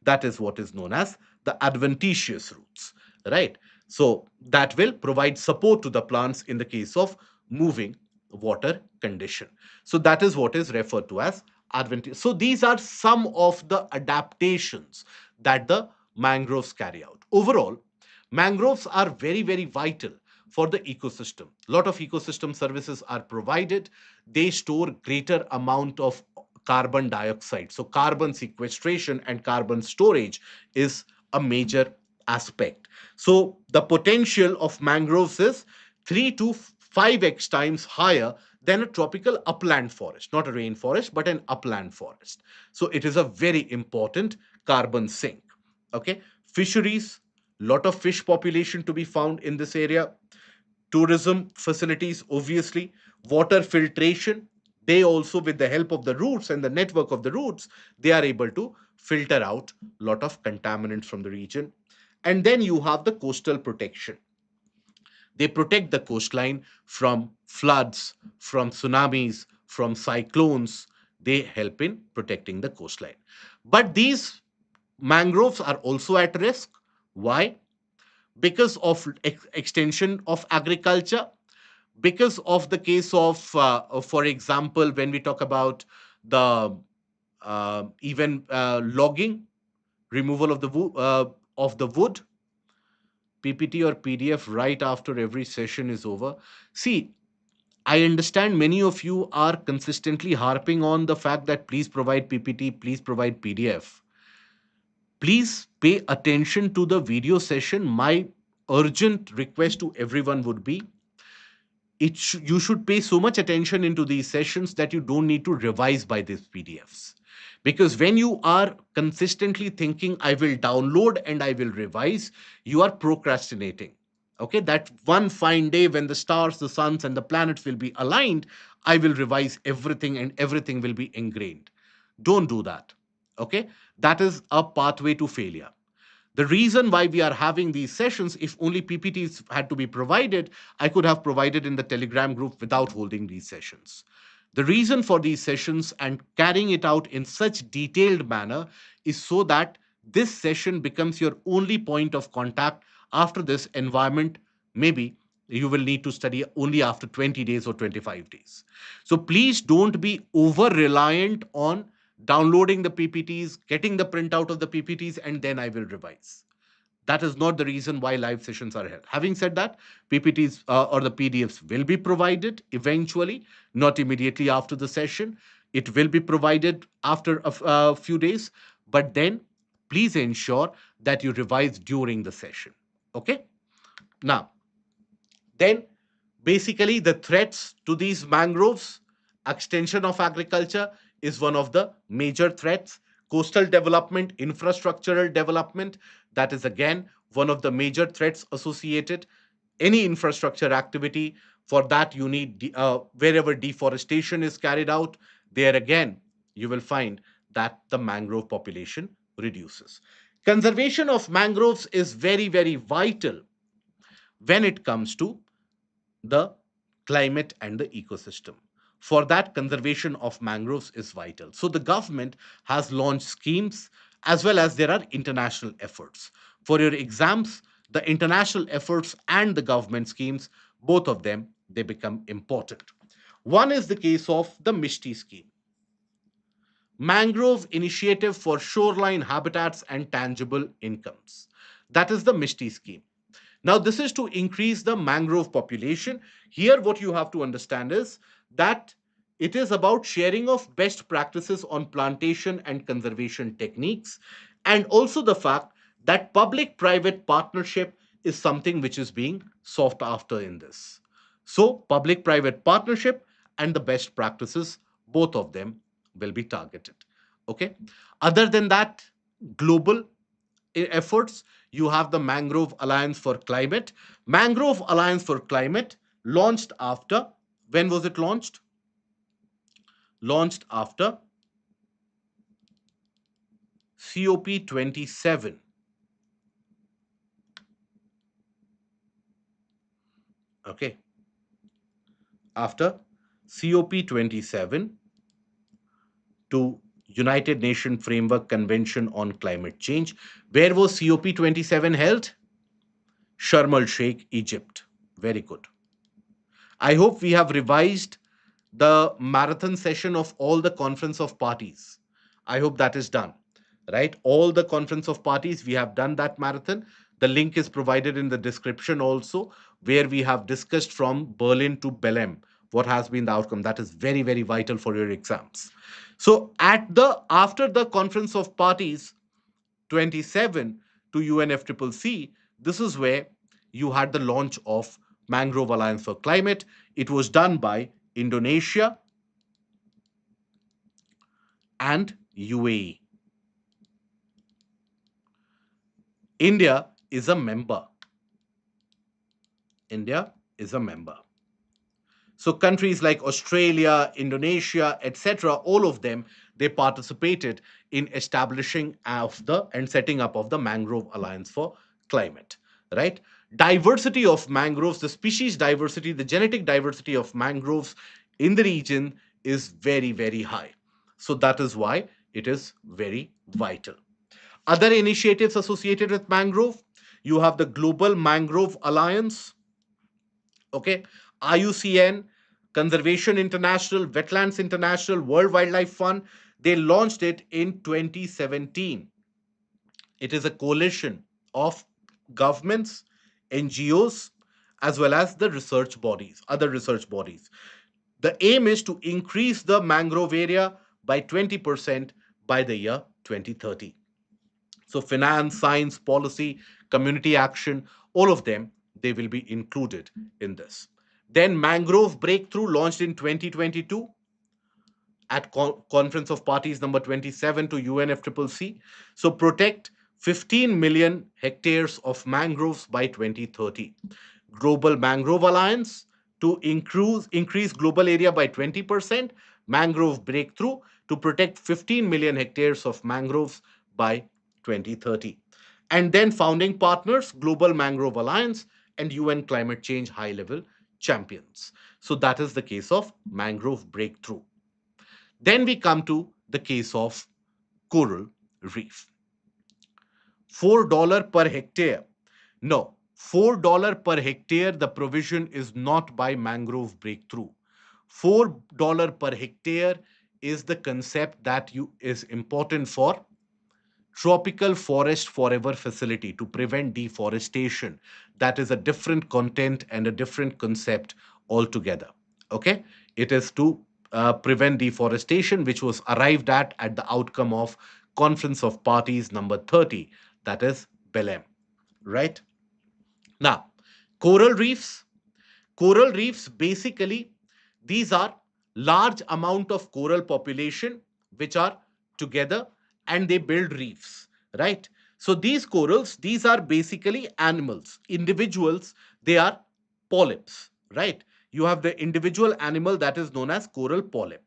Speaker 1: That is what is known as the adventitious roots, right? So that will provide support to the plants in the case of moving water condition. So that is what is referred to as adventitious. So these are some of the adaptations that the mangroves carry out. Overall, mangroves are very, very vital for the ecosystem. A lot of ecosystem services are provided. They store greater amount of carbon dioxide. So carbon sequestration and carbon storage is a major aspect. So the potential of mangroves is 3 to 5x times higher than a tropical upland forest, not a rainforest, but an upland forest. So it is a very important carbon sink. Okay, fisheries, lot of fish population to be found in this area. Tourism facilities, obviously. Water filtration, they also, with the help of the roots and the network of the roots, they are able to filter out a lot of contaminants from the region. And then you have the coastal protection. They protect the coastline from floods, from tsunamis, from cyclones. They help in protecting the coastline. But these mangroves are also at risk. Why? Because of extension of agriculture, because of the case of, for example, when we talk about the even logging, removal of the wood, PPT or PDF right after every session is over. See, I understand many of you are consistently harping on the fact that please provide PPT, please provide PDF. Please pay attention to the video session. My urgent request to everyone would be, you should pay so much attention into these sessions that you don't need to revise by these PDFs. Because when you are consistently thinking, I will download and I will revise, you are procrastinating. Okay, that one fine day when the stars, the suns, and the planets will be aligned, I will revise everything and everything will be ingrained. Don't do that. Okay, that is a pathway to failure. The reason why we are having these sessions, if only PPTs had to be provided, I could have provided in the Telegram group without holding these sessions. The reason for these sessions and carrying it out in such detailed manner is so that this session becomes your only point of contact. After this environment, maybe you will need to study only after 20 days or 25 days. So please don't be over reliant on downloading the PPTs, getting the printout of the PPTs, and then I will revise. That is not the reason why live sessions are held. Having said that, PPTs or the PDFs will be provided eventually, not immediately after the session. It will be provided after a few days, but then please ensure that you revise during the session. Okay? Now, then, basically, the threats to these mangroves, extension of agriculture is one of the major threats. Coastal development, infrastructural development, that is again one of the major threats associated. Any infrastructure activity, for that you need wherever deforestation is carried out, there again you will find that the mangrove population reduces. Conservation of mangroves is very, very vital when it comes to the climate and the ecosystem. For that, conservation of mangroves is vital. So the government has launched schemes, as well as there are international efforts. For your exams, the international efforts and the government schemes, both of them, they become important. One is the case of the Mishti scheme, Mangrove Initiative for Shoreline Habitats and Tangible Incomes. That is the Mishti scheme. Now, this is to increase the mangrove population. Here, what you have to understand is that it is about sharing of best practices on plantation and conservation techniques, and also the fact that public private partnership is something which is being sought after in this. So, public private partnership and the best practices, both of them will be targeted. Okay. Other than that, global efforts, you have the Mangrove Alliance for Climate. Mangrove Alliance for Climate launched after, when was it launched? Launched after COP27. Okay. After COP27 to United Nations Framework Convention on Climate Change. Where was COP27 held? Sharm el Sheikh, Egypt. Very good. I hope we have revised the marathon session of all the conference of parties. I hope that is done. Right? All the conference of parties, we have done that marathon. The link is provided in the description also, where we have discussed from Berlin to Belém what has been the outcome. That is very, very vital for your exams. So at the after the conference of parties 27 to UNFCCC, this is where you had the launch of Mangrove Alliance for Climate. It was done by Indonesia and UAE. India is a member. India is a member. So countries like Australia, Indonesia, etc., all of them, they participated in establishing of the and setting up of the Mangrove Alliance for Climate. Right? Diversity of mangroves, the species diversity, the genetic diversity of mangroves in the region is very, very high. So that is why it is very vital. Other initiatives associated with mangrove, you have the Global Mangrove Alliance, okay, IUCN, Conservation International, Wetlands International, World Wildlife Fund. They launched it in 2017. It is a coalition of governments, NGOs, as well as the research bodies, other research bodies. The aim is to increase the mangrove area by 20% by the year 2030. So finance, science, policy, community action, all of them, they will be included in this. Then Mangrove Breakthrough launched in 2022 at Conference of Parties number 27 to UNFCCC. So protect 15 million hectares of mangroves by 2030. Global Mangrove Alliance to increase global area by 20%. Mangrove Breakthrough to protect 15 million hectares of mangroves by 2030. And then founding partners, Global Mangrove Alliance and UN Climate Change High Level Champions. So that is the case of Mangrove Breakthrough. Then we come to the case of coral reef. $4 per hectare. No, $4 per hectare, the provision is not by Mangrove Breakthrough. $4 per hectare is the concept that is important for Tropical Forest Forever Facility to prevent deforestation. That is a different content and a different concept altogether. Okay, it is to prevent deforestation, which was arrived at the outcome of Conference of Parties number 30, that is Belém. Right now, coral reefs. Coral reefs basically, these are large amount of coral population which are together and they build reefs, right? So these corals, these are basically animals, individuals, they are polyps, right? You have the individual animal that is known as coral polyp.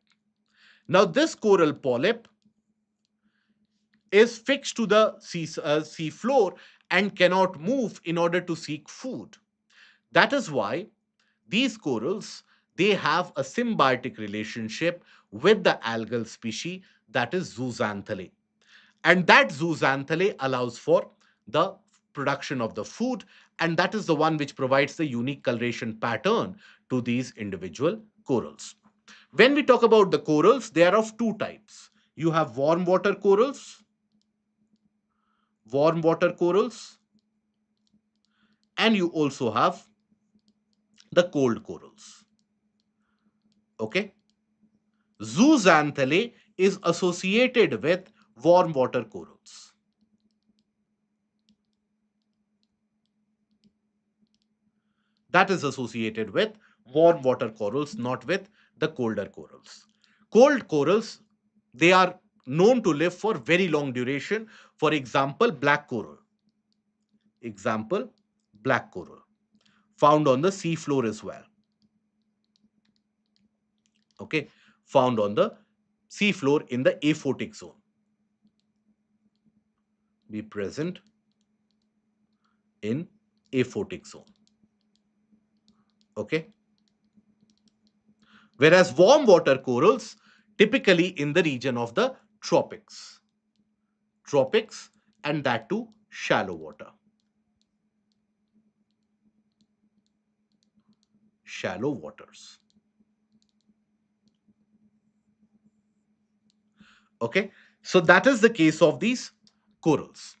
Speaker 1: Now this coral polyp is fixed to the sea floor and cannot move in order to seek food. That is why these corals, they have a symbiotic relationship with the algal species that is zooxanthellae. And that zooxanthellae allows for the production of the food, and that is the one which provides the unique coloration pattern to these individual corals. When we talk about the corals, they are of two types. You have warm water corals, and you also have the cold corals. Okay. Zooxanthellae is associated with warm water corals. That is associated with warm water corals, not with the colder corals. Cold corals, they are known to live for very long duration. For example, black coral. Example, black coral, found on the sea floor as well. Okay, found on the sea floor in the aphotic zone. Be present in aphotic zone. Okay, whereas warm water corals typically in the region of the tropics. Tropics, and that too shallow water. Shallow waters. Okay, so that is the case of these corals.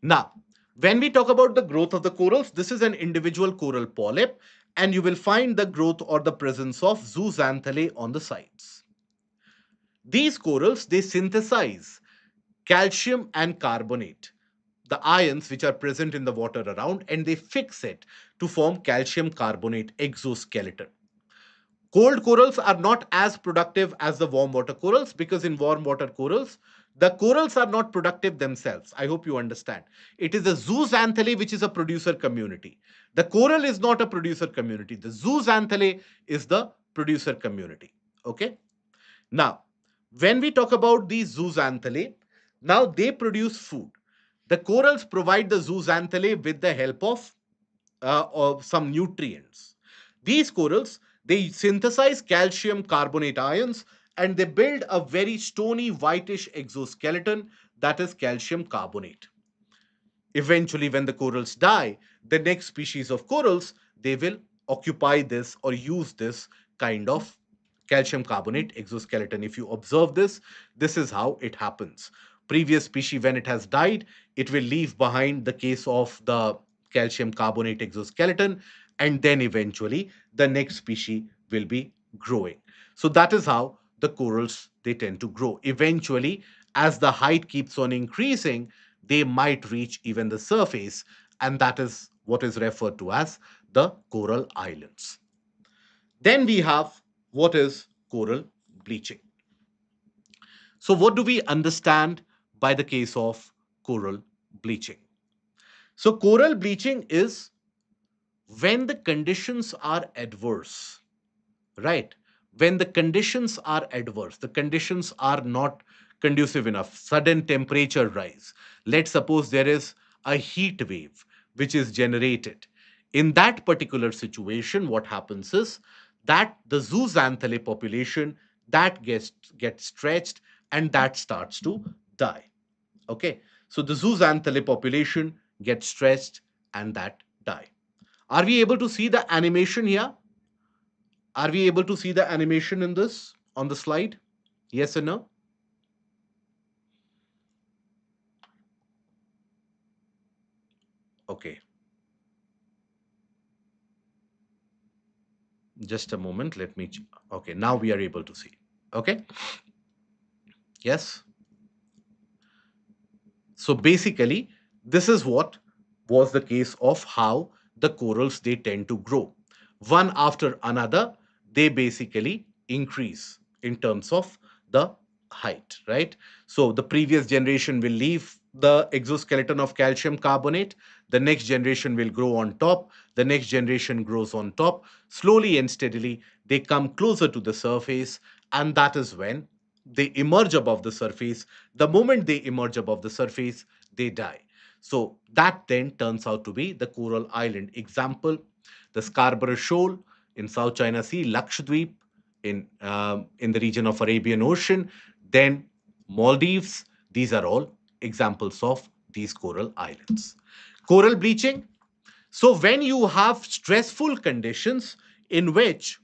Speaker 1: Now, when we talk about the growth of the corals, this is an individual coral polyp, and you will find the growth or the presence of zooxanthellae on the sides. These corals, they synthesize calcium and carbonate, the ions which are present in the water around, and they fix it to form calcium carbonate exoskeleton. Cold corals are not as productive as the warm water corals, because in warm water corals, the corals are not productive themselves. I hope you understand. It is the zooxanthellae which is a producer community. The coral is not a producer community. The zooxanthellae is the producer community. Okay. Now, when we talk about these zooxanthellae, now they produce food. The corals provide the zooxanthellae with the help of some nutrients. These corals, they synthesize calcium carbonate ions, and they build a very stony whitish exoskeleton, that is calcium carbonate. Eventually, when the corals die, the next species of corals, they will occupy this or use this kind of calcium carbonate exoskeleton. If you observe this, this is how it happens. Previous species, when it has died, it will leave behind the case of the calcium carbonate exoskeleton, and then eventually the next species will be growing. So that is how the corals, they tend to grow. Eventually, as the height keeps on increasing, they might reach even the surface, and that is what is referred to as the coral islands. Then we have what is coral bleaching. So, what do we understand by the case of coral bleaching? So, coral bleaching is when the conditions are adverse, right? When the conditions are adverse, the conditions are not conducive enough, sudden temperature rise. Let's suppose there is a heat wave which is generated. In that particular situation, what happens is that the zooxanthellae population, that gets stretched, and that starts to die. Okay, so the zooxanthellae population gets stretched and that die. Are we able to see the animation here? Are we able to see the animation in this on the slide? Yes or no? Okay, just a moment. Let me. Okay, now we are able to see. Okay, yes. So basically, this is what was the case of how the corals, they tend to grow. One after another, they basically increase in terms of the height, right? So the previous generation will leave the exoskeleton of calcium carbonate, the next generation will grow on top, the next generation grows on top. Slowly and steadily, they come closer to the surface, and that is when they emerge above the surface. The moment they emerge above the surface, they die. So that then turns out to be the coral island. Example, the Scarborough Shoal in South China Sea, Lakshadweep in the region of Arabian Ocean, then Maldives. These are all examples of these coral islands. Coral bleaching. So when you have stressful conditions in which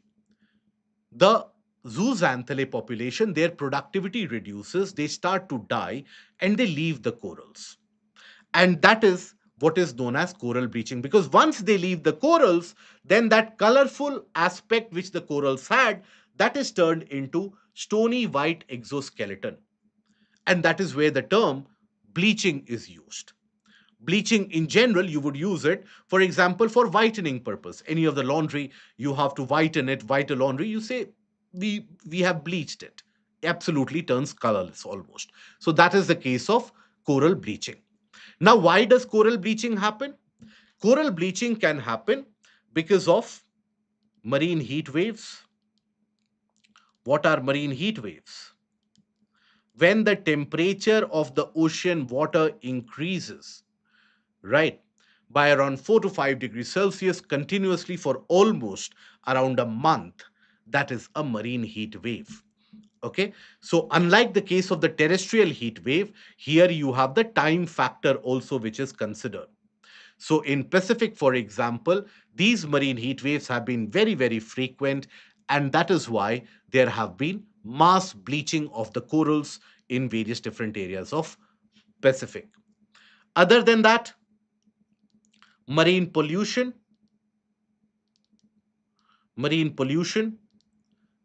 Speaker 1: the zooxanthellae population, their productivity reduces, they start to die, and they leave the corals. And that is what is known as coral bleaching, because once they leave the corals, then that colorful aspect which the corals had, that is turned into stony white exoskeleton, and that is where the term bleaching is used. Bleaching in general, you would use it, for example, for whitening purpose. Any of the laundry, you have to whiten it, white a laundry, you say we have bleached it. Absolutely turns colorless almost. So that is the case of coral bleaching. Now, why does coral bleaching happen? Coral bleaching can happen because of marine heat waves. What are marine heat waves? When the temperature of the ocean water increases, right, by around 4 to 5 degrees Celsius continuously for almost around a month, that is a marine heat wave. Okay, so unlike the case of the terrestrial heat wave, here you have the time factor also which is considered. So in Pacific, for example, these marine heat waves have been very, very frequent, and that is why there have been mass bleaching of the corals in various different areas of Pacific. Other than that, marine pollution. Marine pollution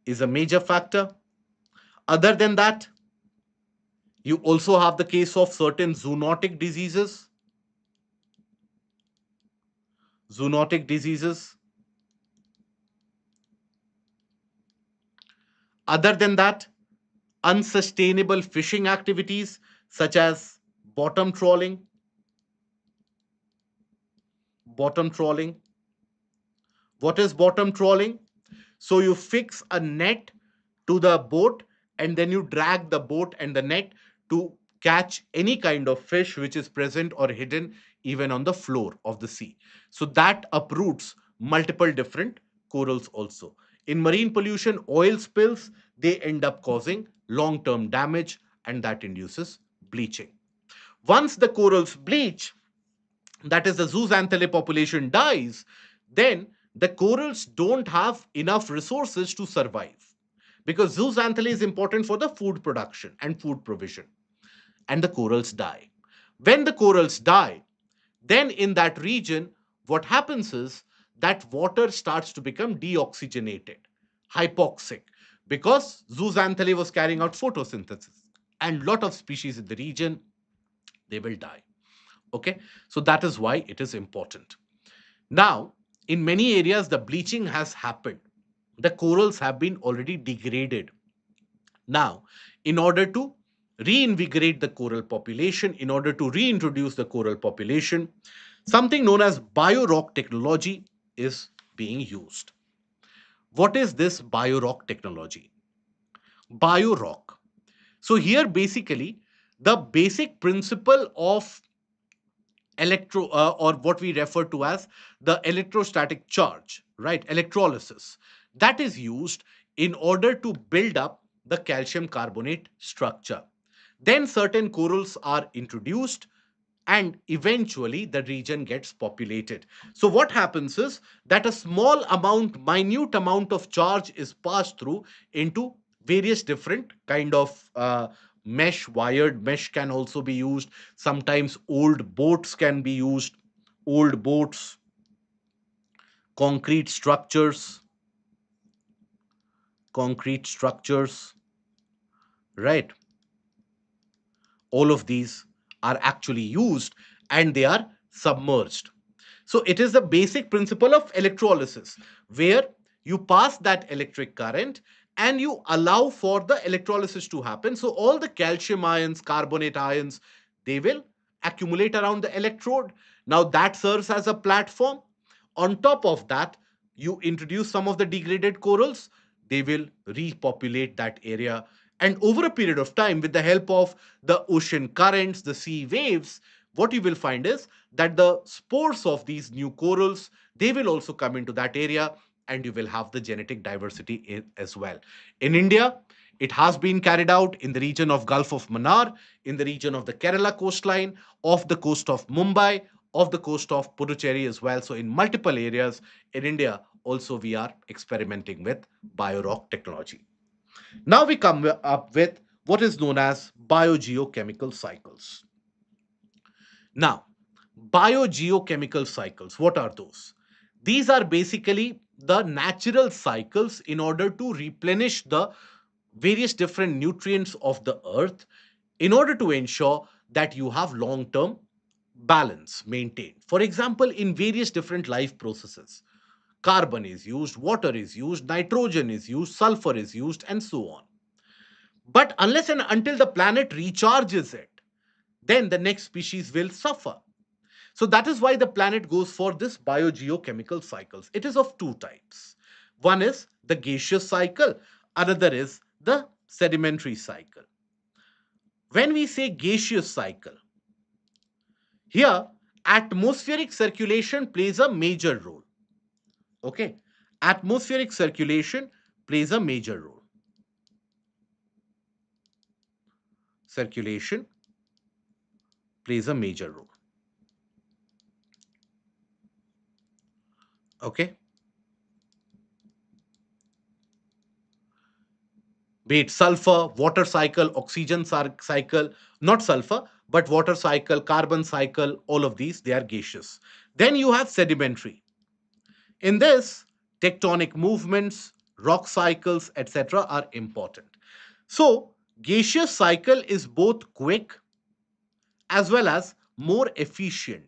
Speaker 1: is a major factor. Other than that, you also have the case of certain zoonotic diseases. Zoonotic diseases. Other than that, unsustainable fishing activities such as bottom trawling. Bottom trawling. What is bottom trawling? So you fix a net to the boat, and then you drag the boat and the net to catch any kind of fish which is present or hidden even on the floor of the sea. So that uproots multiple different corals also. In marine pollution, oil spills, they end up causing long term damage, and that induces bleaching. Once the corals bleach, that is the zooxanthellae population dies, then the corals don't have enough resources to survive, because zooxanthellae is important for the food production and food provision, and the corals die. When the corals die, then in that region, what happens is that water starts to become deoxygenated, hypoxic, because zooxanthellae was carrying out photosynthesis, and lot of species in the region, they will die. Okay, so that is why it is important. Now, in many areas, the bleaching has happened. The corals have been already degraded. Now, in order to reinvigorate the coral population, in order to reintroduce the coral population, something known as biorock technology is being used. What is this biorock technology? Biorock. So, here basically, the basic principle of or what we refer to as the electrostatic charge, right, electrolysis, that is used in order to build up the calcium carbonate structure. Then certain corals are introduced, and eventually the region gets populated. So what happens is that a small amount, minute amount of charge is passed through into various different kind of mesh. Wired mesh can also be used. Sometimes old boats can be used. Old boats, concrete structures, concrete structures, right? All of these are actually used, and they are submerged. So it is the basic principle of electrolysis, where you pass that electric current and you allow for the electrolysis to happen. So all the calcium ions, carbonate ions, they will accumulate around the electrode. Now that serves as a platform. On top of that, you introduce some of the degraded corals, they will repopulate that area. And over a period of time, with the help of the ocean currents, the sea waves, what you will find is that the spores of these new corals, they will also come into that area, and you will have the genetic diversity as well. In India, it has been carried out in the region of Gulf of Mannar, in the region of the Kerala coastline, off the coast of Mumbai, off the coast of Puducherry as well. So in multiple areas in India, also we are experimenting with biorock technology. Now we come up with what is known as biogeochemical cycles. Now, Biogeochemical cycles. What are those? These are basically the natural cycles in order to replenish the various different nutrients of the earth in order to ensure that you have long term balance maintained. For example, in various different life processes, carbon is used, water is used, nitrogen is used, sulfur is used, and so on. But unless and until the planet recharges it, then the next species will suffer. So that is why the planet goes for this biogeochemical cycles. It is of two types. One is the gaseous cycle, another is the sedimentary cycle. When we say gaseous cycle, here atmospheric circulation plays a major role. Okay, atmospheric circulation plays a major role. Circulation plays a major role. Okay, be it sulfur, water cycle, oxygen cycle, not sulfur, but water cycle, carbon cycle, all of these, they are gaseous. Then you have sedimentary. In this, tectonic movements, rock cycles, etc., are important. So, gaseous cycle is both quick as well as more efficient.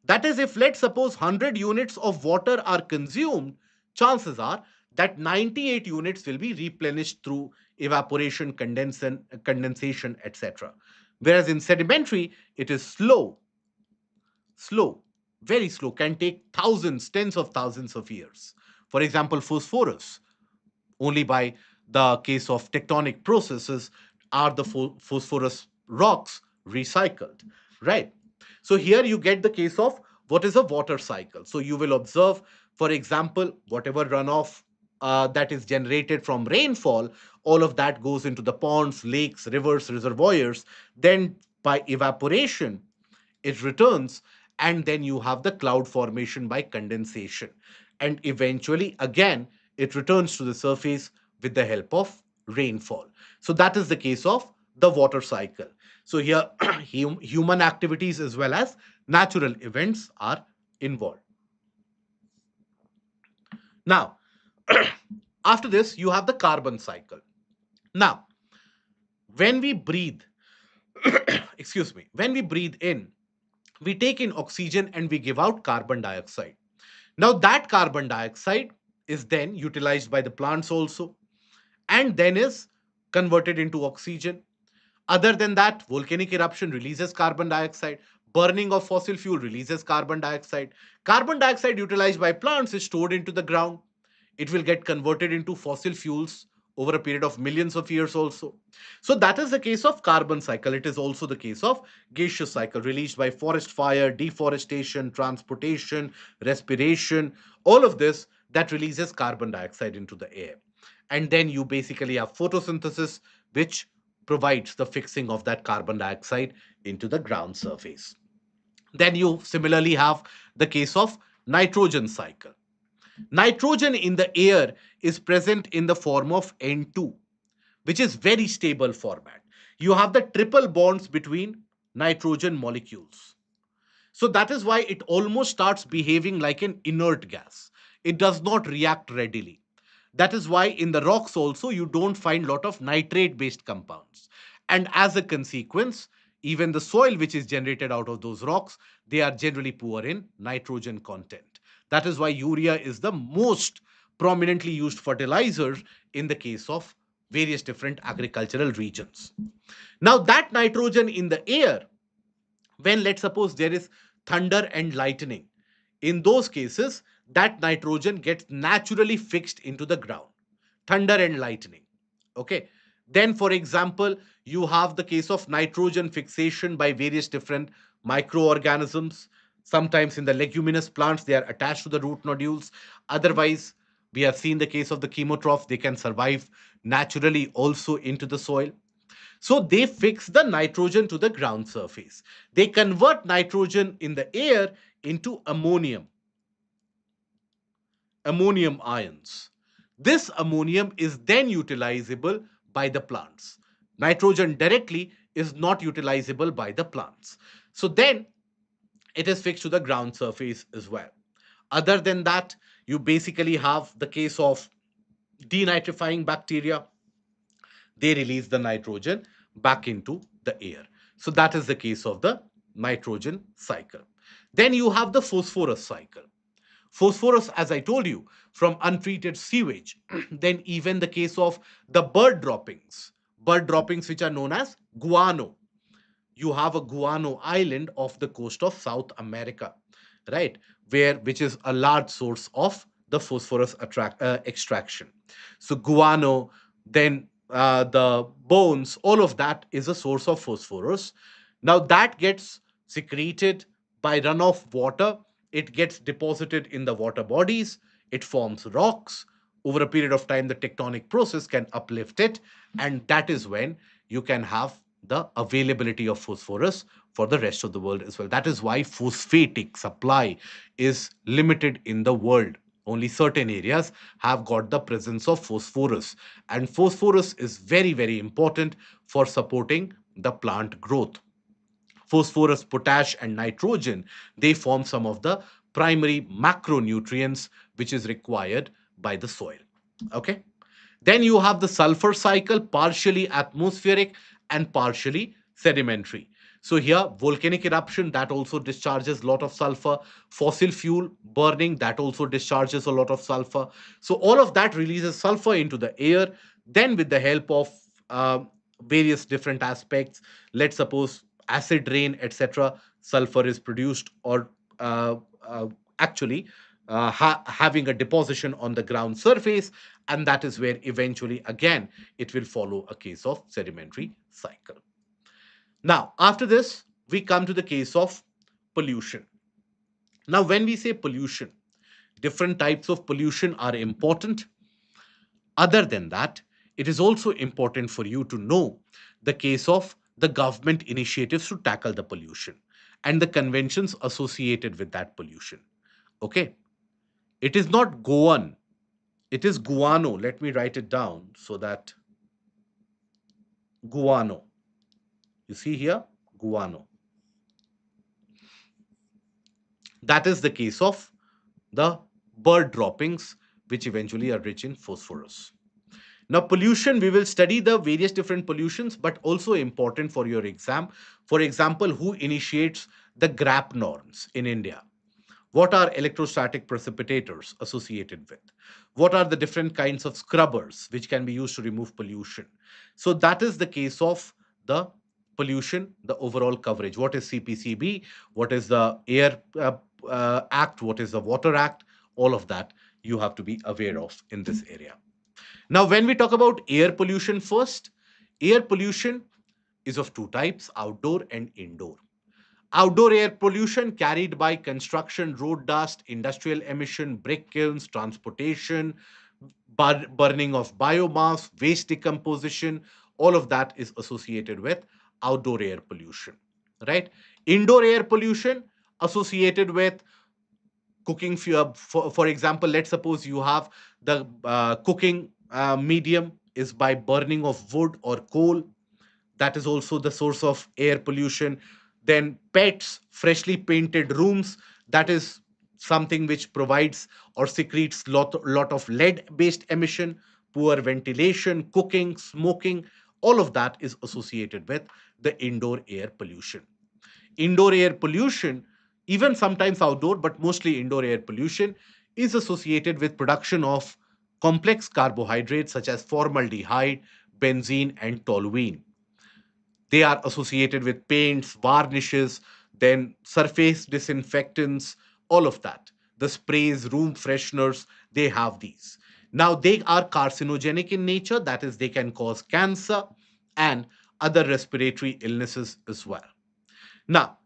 Speaker 1: That is, if let's suppose 100 units of water are consumed, chances are that 98 units will be replenished through evaporation, condensation, etc. Whereas in sedimentary, it is slow, very slow, can take thousands, tens of thousands of years. For example, phosphorus, only by the case of tectonic processes are the phosphorus rocks recycled, right? So here you get the case of what is a water cycle. So you will observe, for example, whatever runoff that is generated from rainfall, all of that goes into the ponds, lakes, rivers, reservoirs. Then by evaporation, it returns, and then you have the cloud formation by condensation, and eventually again it returns to the surface with the help of rainfall. So that is the case of the water cycle. So here human activities as well as natural events are involved. Now, after this you have the carbon cycle. Now, when we breathe, excuse me, when we breathe in, we take in oxygen and we give out carbon dioxide. Now, that carbon dioxide is then utilized by the plants also, and then is converted into oxygen. Other than that, volcanic eruption releases carbon dioxide. Burning of fossil fuel releases carbon dioxide. Carbon dioxide utilized by plants is stored into the ground. It will get converted into fossil fuels over a period of millions of years also. So that is the case of carbon cycle. It is also the case of gaseous cycle, released by forest fire, deforestation, transportation, respiration, all of this that releases carbon dioxide into the air. And then you basically have photosynthesis, which provides the fixing of that carbon dioxide into the ground surface. Then you similarly have the case of nitrogen cycle. Nitrogen in the air is present in the form of N2, which is very stable format. You have the triple bonds between nitrogen molecules. So that is why it almost starts behaving like an inert gas. It does not react readily. That is why in the rocks also you don't find a lot of nitrate based compounds. And as a consequence, even the soil which is generated out of those rocks, they are generally poor in nitrogen content. That is why urea is the most prominently used fertilizer in the case of various different agricultural regions. Now, that nitrogen in the air, when let's suppose there is thunder and lightning, in those cases that nitrogen gets naturally fixed into the ground. Thunder and lightning. Okay. Then, for example, you have the case of nitrogen fixation by various different microorganisms. Sometimes in the leguminous plants, they are attached to the root nodules. Otherwise, we have seen the case of the chemotroph, they can survive naturally also into the soil. So they fix the nitrogen to the ground surface. They convert nitrogen in the air into ammonium ions. This ammonium is then utilizable by the plants. Nitrogen directly is not utilizable by the plants. So then it is fixed to the ground surface as well. Other than that, you basically have the case of denitrifying bacteria. They release the nitrogen back into the air. So that is the case of the nitrogen cycle. Then you have the phosphorus cycle. Phosphorus, as I told you, from untreated sewage. Then even the case of the bird droppings which are known as guano. You have a guano island off the coast of South America, right? Which is a large source of the phosphorus extraction. So guano, then the bones, all of that is a source of phosphorus. Now that gets secreted by runoff water. It gets deposited in the water bodies. It forms rocks. Over a period of time, the tectonic process can uplift it, and that is when you can have the availability of phosphorus for the rest of the world as well. That is why phosphatic supply is limited in the world. Only certain areas have got the presence of phosphorus, and phosphorus is very, very important for supporting the plant growth. Phosphorus, potash, and nitrogen, they form some of the primary macronutrients which is required by the soil. Okay. Then you have the sulfur cycle, partially atmospheric and partially sedimentary. So here, volcanic eruption, that also discharges a lot of sulfur. Fossil fuel burning, that also discharges a lot of sulfur. So all of that releases sulfur into the air. Then with the help of various different aspects, let's suppose acid rain, etc., sulfur is produced, or uh, uh, actually having a deposition on the ground surface, and that is where eventually again it will follow a case of sedimentary cycle. Now after this, we come to the case of pollution. Now when we say pollution, different types of pollution are important. Other than that, it is also important for you to know the case of the government initiatives to tackle the pollution and the conventions associated with that pollution. Okay, it is not Goan, it is guano. Let me write it down so that guano. You see here, guano. That is the case of the bird droppings, which eventually are rich in phosphorus. Now, pollution, we will study the various different pollutions, but also important for your exam. For example, who initiates the GRAP norms in India? What are electrostatic precipitators associated with? What are the different kinds of scrubbers which can be used to remove pollution? So that is the case of the pollution, the overall coverage. What is CPCB? What is the Air Act? What is the Water Act? All of that you have to be aware of in this area. Now, when we talk about air pollution first, air pollution is of two types, outdoor and indoor. Outdoor air pollution carried by construction, road dust, industrial emission, brick kilns, transportation, burning of biomass, waste decomposition, all of that is associated with outdoor air pollution, right? Indoor air pollution associated with cooking fuel. For example, let's suppose you have the cooking medium is by burning of wood or coal. That is also the source of air pollution. Then pets, freshly painted rooms, that is something which provides or secretes lot of lead based emission. Poor ventilation, cooking, smoking, all of that is associated with the indoor air pollution. Indoor air pollution, even sometimes outdoor, but mostly indoor air pollution, is associated with production of complex carbohydrates such as formaldehyde, benzene, and toluene. They are associated with paints, varnishes, then surface disinfectants, all of that. The sprays, room fresheners, they have these. Now, they are carcinogenic in nature, that is, they can cause cancer and other respiratory illnesses as well. Now,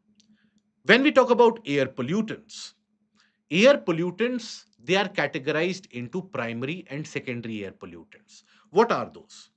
Speaker 1: when we talk about air pollutants, they are categorized into primary and secondary air pollutants. What are those?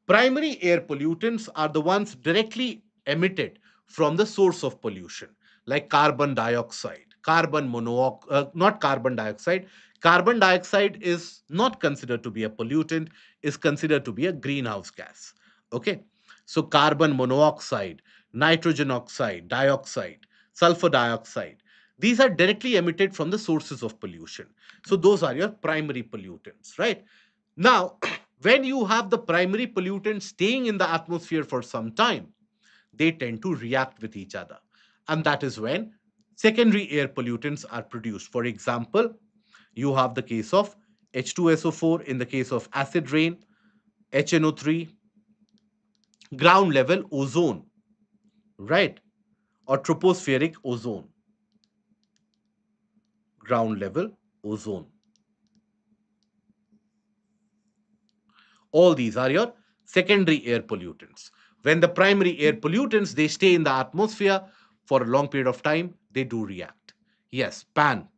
Speaker 1: Primary air pollutants are the ones directly emitted from the source of pollution, like carbon dioxide, carbon monoxide, not carbon dioxide. Carbon dioxide is not considered to be a pollutant, is considered to be a greenhouse gas. Okay. So carbon monoxide, nitrogen oxide, dioxide, sulfur dioxide. These are directly emitted from the sources of pollution. So those are your primary pollutants, right? Now, when you have the primary pollutants staying in the atmosphere for some time, they tend to react with each other. And that is when secondary air pollutants are produced. For example, you have the case of H2SO4 in the case of acid rain, HNO3, ground level ozone, right? Or tropospheric ozone, ground level ozone. All these are your secondary air pollutants. When the primary air pollutants they stay in the atmosphere for a long period of time, they do react. Yes, PAN,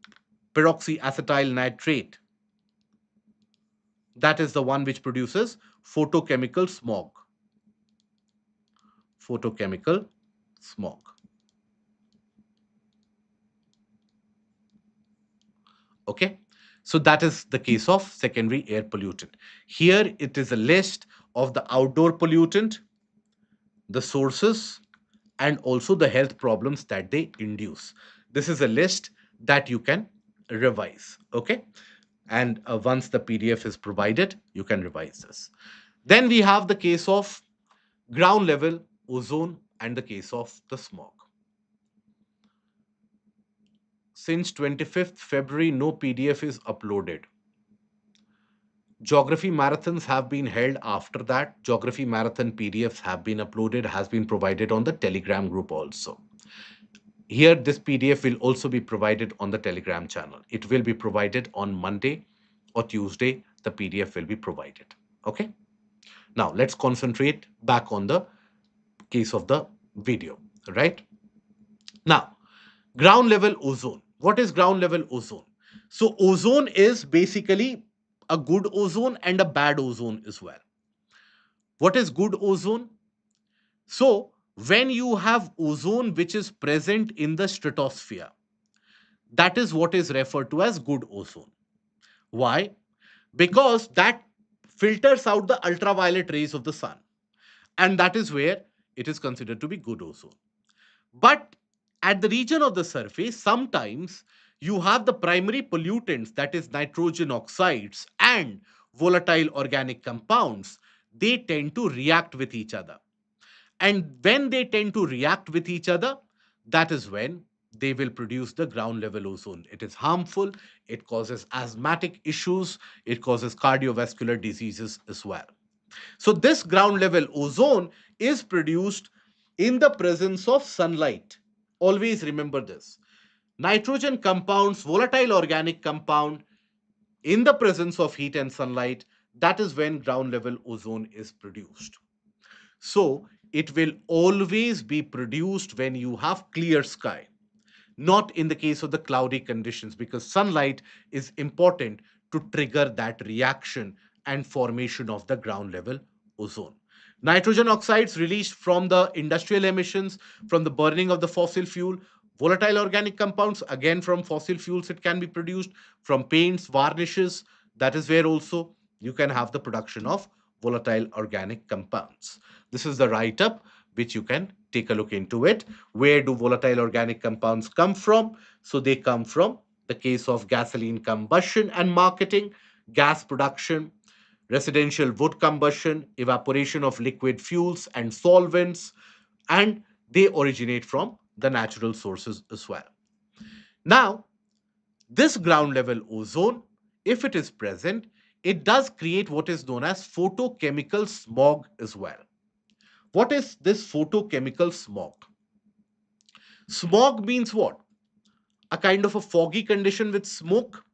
Speaker 1: peroxyacetyl nitrate, that is the one which produces photochemical smog. Photochemical smog. Okay. So that is the case of secondary air pollutant. Here it is a list of the outdoor pollutant, the sources, and also the health problems that they induce. This is a list that you can revise. Okay. And once the PDF is provided, you can revise this. Then we have the case of ground level ozone and the case of the smog. Since 25th February, no PDF is uploaded. Geography marathons have been held after that. Geography marathon PDFs have been uploaded, has been provided on the Telegram group also. Here, this PDF will also be provided on the Telegram channel. It will be provided on Monday or Tuesday. The PDF will be provided. Okay. Now, let's concentrate back on the case of the video, right? Now, ground level ozone. What is ground level ozone? So, ozone is basically a good ozone and a bad ozone as well. What is good ozone? So, when you have ozone which is present in the stratosphere, that is what is referred to as good ozone. Why? Because that filters out the ultraviolet rays of the sun, and that is where it is considered to be good ozone. But at the region of the surface, sometimes you have the primary pollutants, that is, nitrogen oxides and volatile organic compounds, they tend to react with each other. And when they tend to react with each other, that is when they will produce the ground level ozone. It is harmful, it causes asthmatic issues, it causes cardiovascular diseases as well. So, this ground level ozone is produced in the presence of sunlight. Always remember this. Nitrogen compounds, volatile organic compound, in the presence of heat and sunlight, that is when ground level ozone is produced. So, it will always be produced when you have clear sky, not in the case of the cloudy conditions, because sunlight is important to trigger that reaction and formation of the ground level ozone. Nitrogen oxides released from the industrial emissions, from the burning of the fossil fuel, volatile organic compounds, again from fossil fuels, it can be produced from paints, varnishes. That is where also you can have the production of volatile organic compounds. This is the write up which you can take a look into it. Where do volatile organic compounds come from? So they come from the case of gasoline combustion and marketing, gas production, residential wood combustion, evaporation of liquid fuels and solvents, and they originate from the natural sources as well. Now, this ground level ozone, if it is present, it does create what is known as photochemical smog as well. What is this photochemical smog? Smog means what? A kind of a foggy condition with smoke.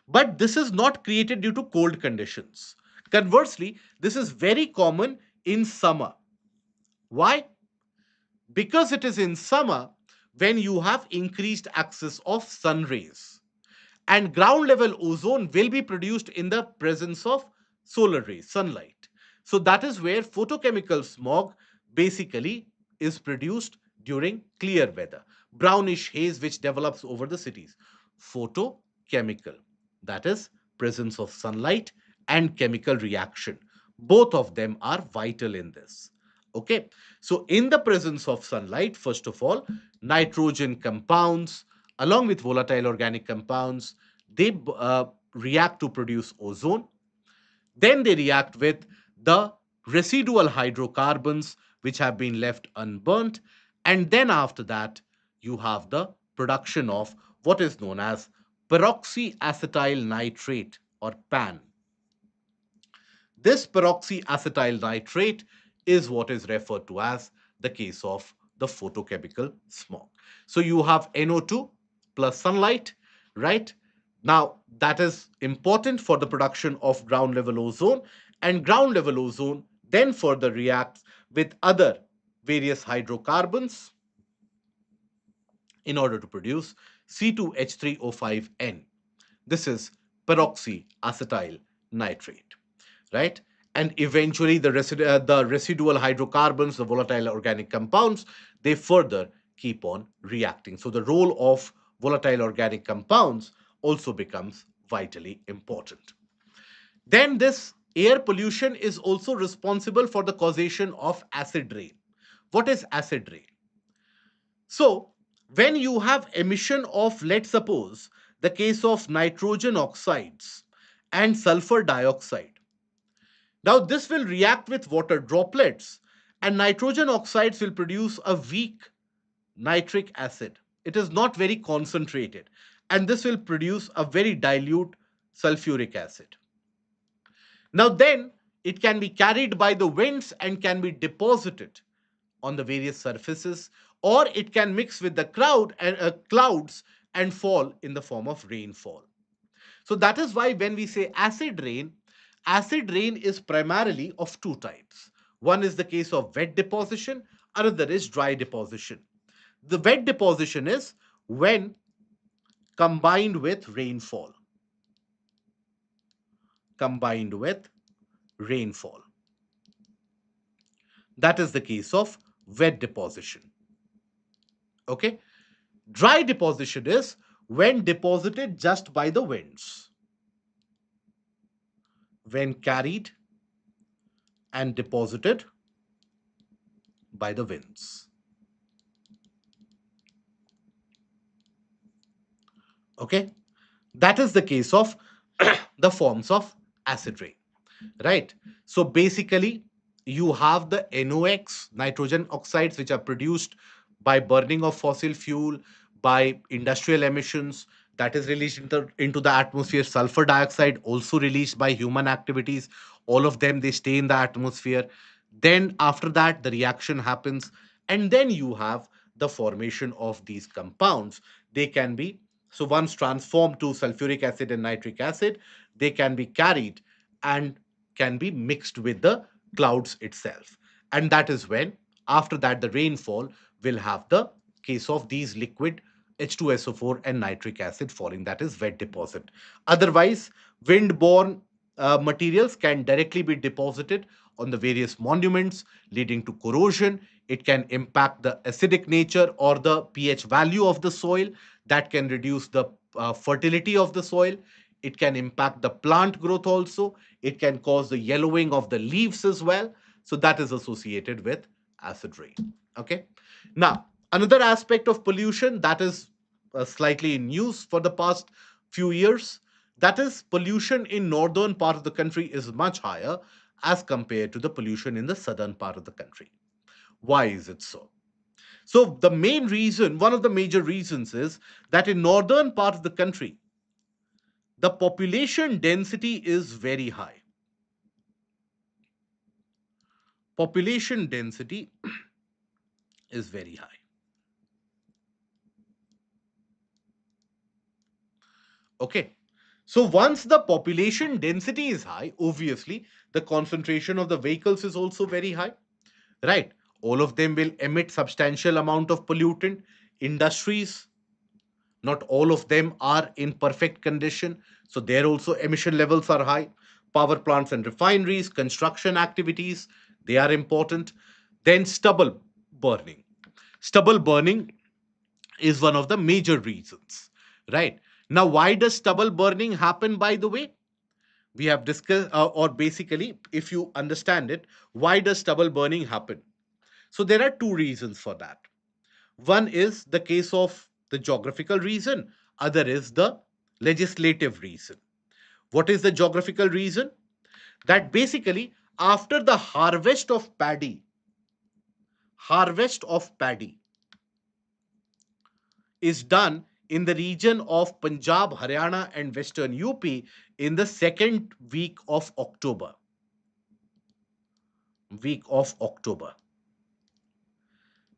Speaker 1: But this is not created due to cold conditions. Conversely, this is very common in summer. Why? Because it is in summer when you have increased access of sun rays. And ground level ozone will be produced in the presence of solar rays, sunlight. So that is where photochemical smog basically is produced during clear weather. Brownish haze which develops over the cities. Photochemical, that is presence of sunlight and chemical reaction. Both of them are vital in this. Okay, so in the presence of sunlight, first of all, nitrogen compounds along with volatile organic compounds, they react to produce ozone. Then they react with the residual hydrocarbons which have been left unburnt. And then after that, you have the production of what is known as peroxyacetyl nitrate or PAN. This peroxyacetyl nitrate is what is referred to as the case of the photochemical smog. So you have NO2 plus sunlight, right? Now, that is important for the production of ground level ozone, and ground level ozone then further reacts with other various hydrocarbons in order to produce C2H3O5N. This is peroxyacetyl nitrate, right? And eventually, the residual hydrocarbons, the volatile organic compounds, they further keep on reacting. So, the role of volatile organic compounds also becomes vitally important. Then, this air pollution is also responsible for the causation of acid rain. What is acid rain? So, when you have emission of, let's suppose, the case of nitrogen oxides and sulfur dioxide, now this will react with water droplets, and nitrogen oxides will produce a weak nitric acid. It is not very concentrated, and this will produce a very dilute sulfuric acid. Now, then it can be carried by the winds and can be deposited on the various surfaces, or it can mix with the clouds and fall in the form of rainfall. So that is why when we say acid rain is primarily of two types. One is the case of wet deposition, another is dry deposition. The wet deposition is when combined with rainfall. Combined with rainfall. That is the case of wet deposition. Okay. Dry deposition is when deposited just by the winds, when carried and deposited by the winds. Okay, that is the case of the forms of acid rain, right? So basically, you have the NOx, nitrogen oxides, which are produced by burning of fossil fuel, by industrial emissions, that is released into the atmosphere. Sulfur dioxide also released by human activities. All of them, they stay in the atmosphere. Then after that, the reaction happens, and then you have the formation of these compounds. They can be, so once transformed to sulfuric acid and nitric acid, they can be carried and can be mixed with the clouds itself. And that is when, after that, the rainfall will have the case of these liquid H2SO4 and nitric acid falling, that is wet deposit. Otherwise, wind-borne materials can directly be deposited on the various monuments, leading to corrosion. It can impact the acidic nature or the pH value of the soil. That can reduce the fertility of the soil. It can impact the plant growth also. It can cause the yellowing of the leaves as well. So that is associated with acid rain. Okay. Now, another aspect of pollution that is slightly in news for the past few years, that is pollution in northern part of the country is much higher as compared to the pollution in the southern part of the country. Why is it so? So the main reason, one of the major reasons is that in northern part of the country, the population density is very high. Population density is very high. Okay. So once the population density is high, obviously the concentration of the vehicles is also very high, right? All of them will emit substantial amount of pollutant. Industries, not all of them are in perfect condition, so there also emission levels are high. Power plants and refineries, construction activities, they are important. Then burning. Stubble burning is one of the major reasons, right? Now, why does stubble burning happen, by the way? We have discussed, or basically, if you understand it, why does stubble burning happen? So there are two reasons for that. One is the case of the geographical reason, other is the legislative reason. What is the geographical reason? That basically after the harvest of paddy is done in the region of Punjab, Haryana, and Western UP in the second week of October.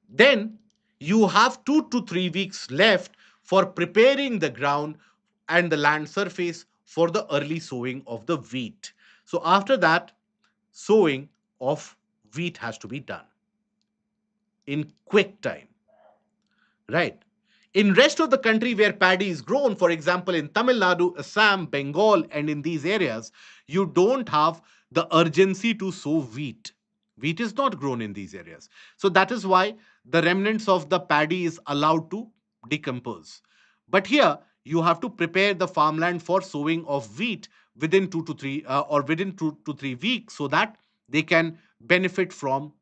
Speaker 1: Then you have 2 to 3 weeks left for preparing the ground and the land surface for the early sowing of the wheat. So after that, sowing of wheat has to be done in quick time, right? In rest of the country where paddy is grown, for example, in Tamil Nadu, Assam, Bengal, and in these areas, you don't have the urgency to sow wheat. Wheat is not grown in these areas. So that is why the remnants of the paddy is allowed to decompose. But here, you have to prepare the farmland for sowing of wheat within 2 to 3 weeks so that they can benefit from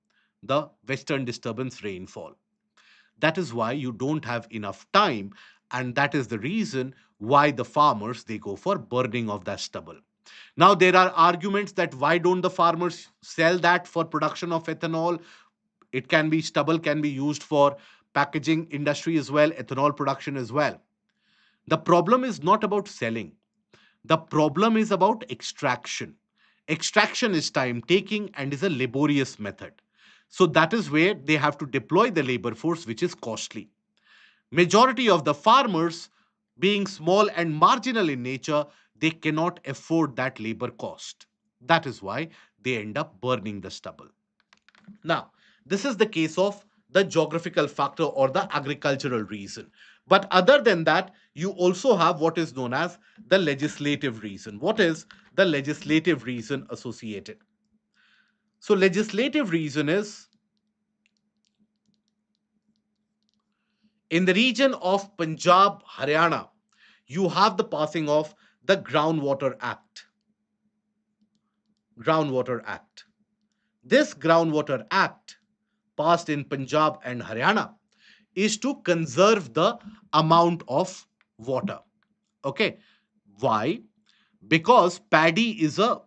Speaker 1: the western disturbance rainfall. That is why you don't have enough time, and that is the reason why the farmers they go for burning of that stubble. Now there are arguments that why don't the farmers sell that for production of ethanol? It can be stubble can be used for packaging industry as well, ethanol production as well. The problem is not about selling. The problem is about extraction. Extraction is time taking and is a laborious method. So that is where they have to deploy the labor force, which is costly. Majority of the farmers, being small and marginal in nature, they cannot afford that labor cost. That is why they end up burning the stubble. Now, this is the case of the geographical factor or the agricultural reason. But other than that, you also have what is known as the legislative reason. What is the legislative reason associated? So, legislative reason is in the region of Punjab, Haryana, you have the passing of the Groundwater Act. Groundwater Act. This Groundwater Act, passed in Punjab and Haryana, is to conserve the amount of water. Okay. Why? Because paddy is a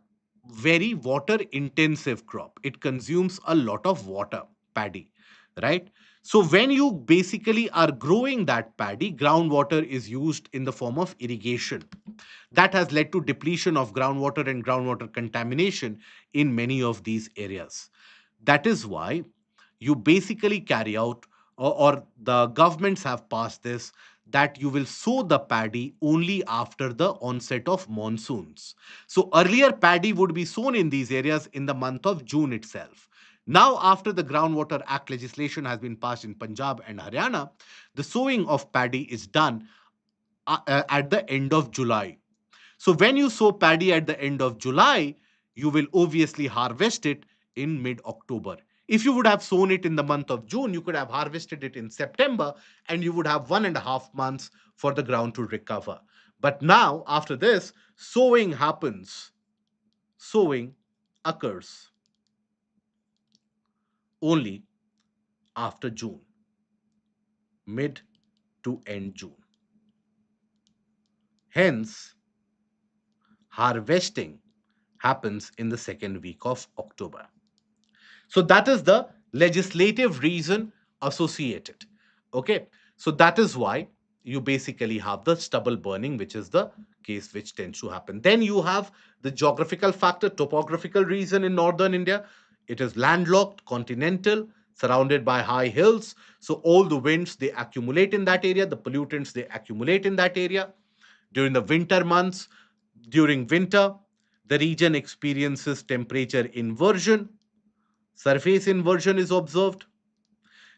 Speaker 1: very water intensive crop. It consumes a lot of water, paddy, right? So when you basically are growing that paddy, groundwater is used in the form of irrigation. That has led to depletion of groundwater and groundwater contamination in many of these areas. That is why you basically carry out, or the governments have passed this, that you will sow the paddy only after the onset of monsoons. So earlier paddy would be sown in these areas in the month of June itself. Now, after the Groundwater Act legislation has been passed in Punjab and Haryana, the sowing of paddy is done at the end of July. So when you sow paddy at the end of July, you will obviously harvest it in mid October. If you would have sown it in the month of June, you could have harvested it in September and you would have 1.5 months for the ground to recover. But now, after this, sowing occurs only after June, mid to end June. Hence, harvesting happens in the second week of October. So that is the legislative reason associated. Okay. So that is why you basically have the stubble burning, which is the case which tends to happen. Then you have the geographical factor, topographical reason in northern India. It is landlocked, continental, surrounded by high hills. So all the winds they accumulate in that area, the pollutants they accumulate in that area. During the winter months, during winter, the region experiences temperature inversion, surface inversion is observed.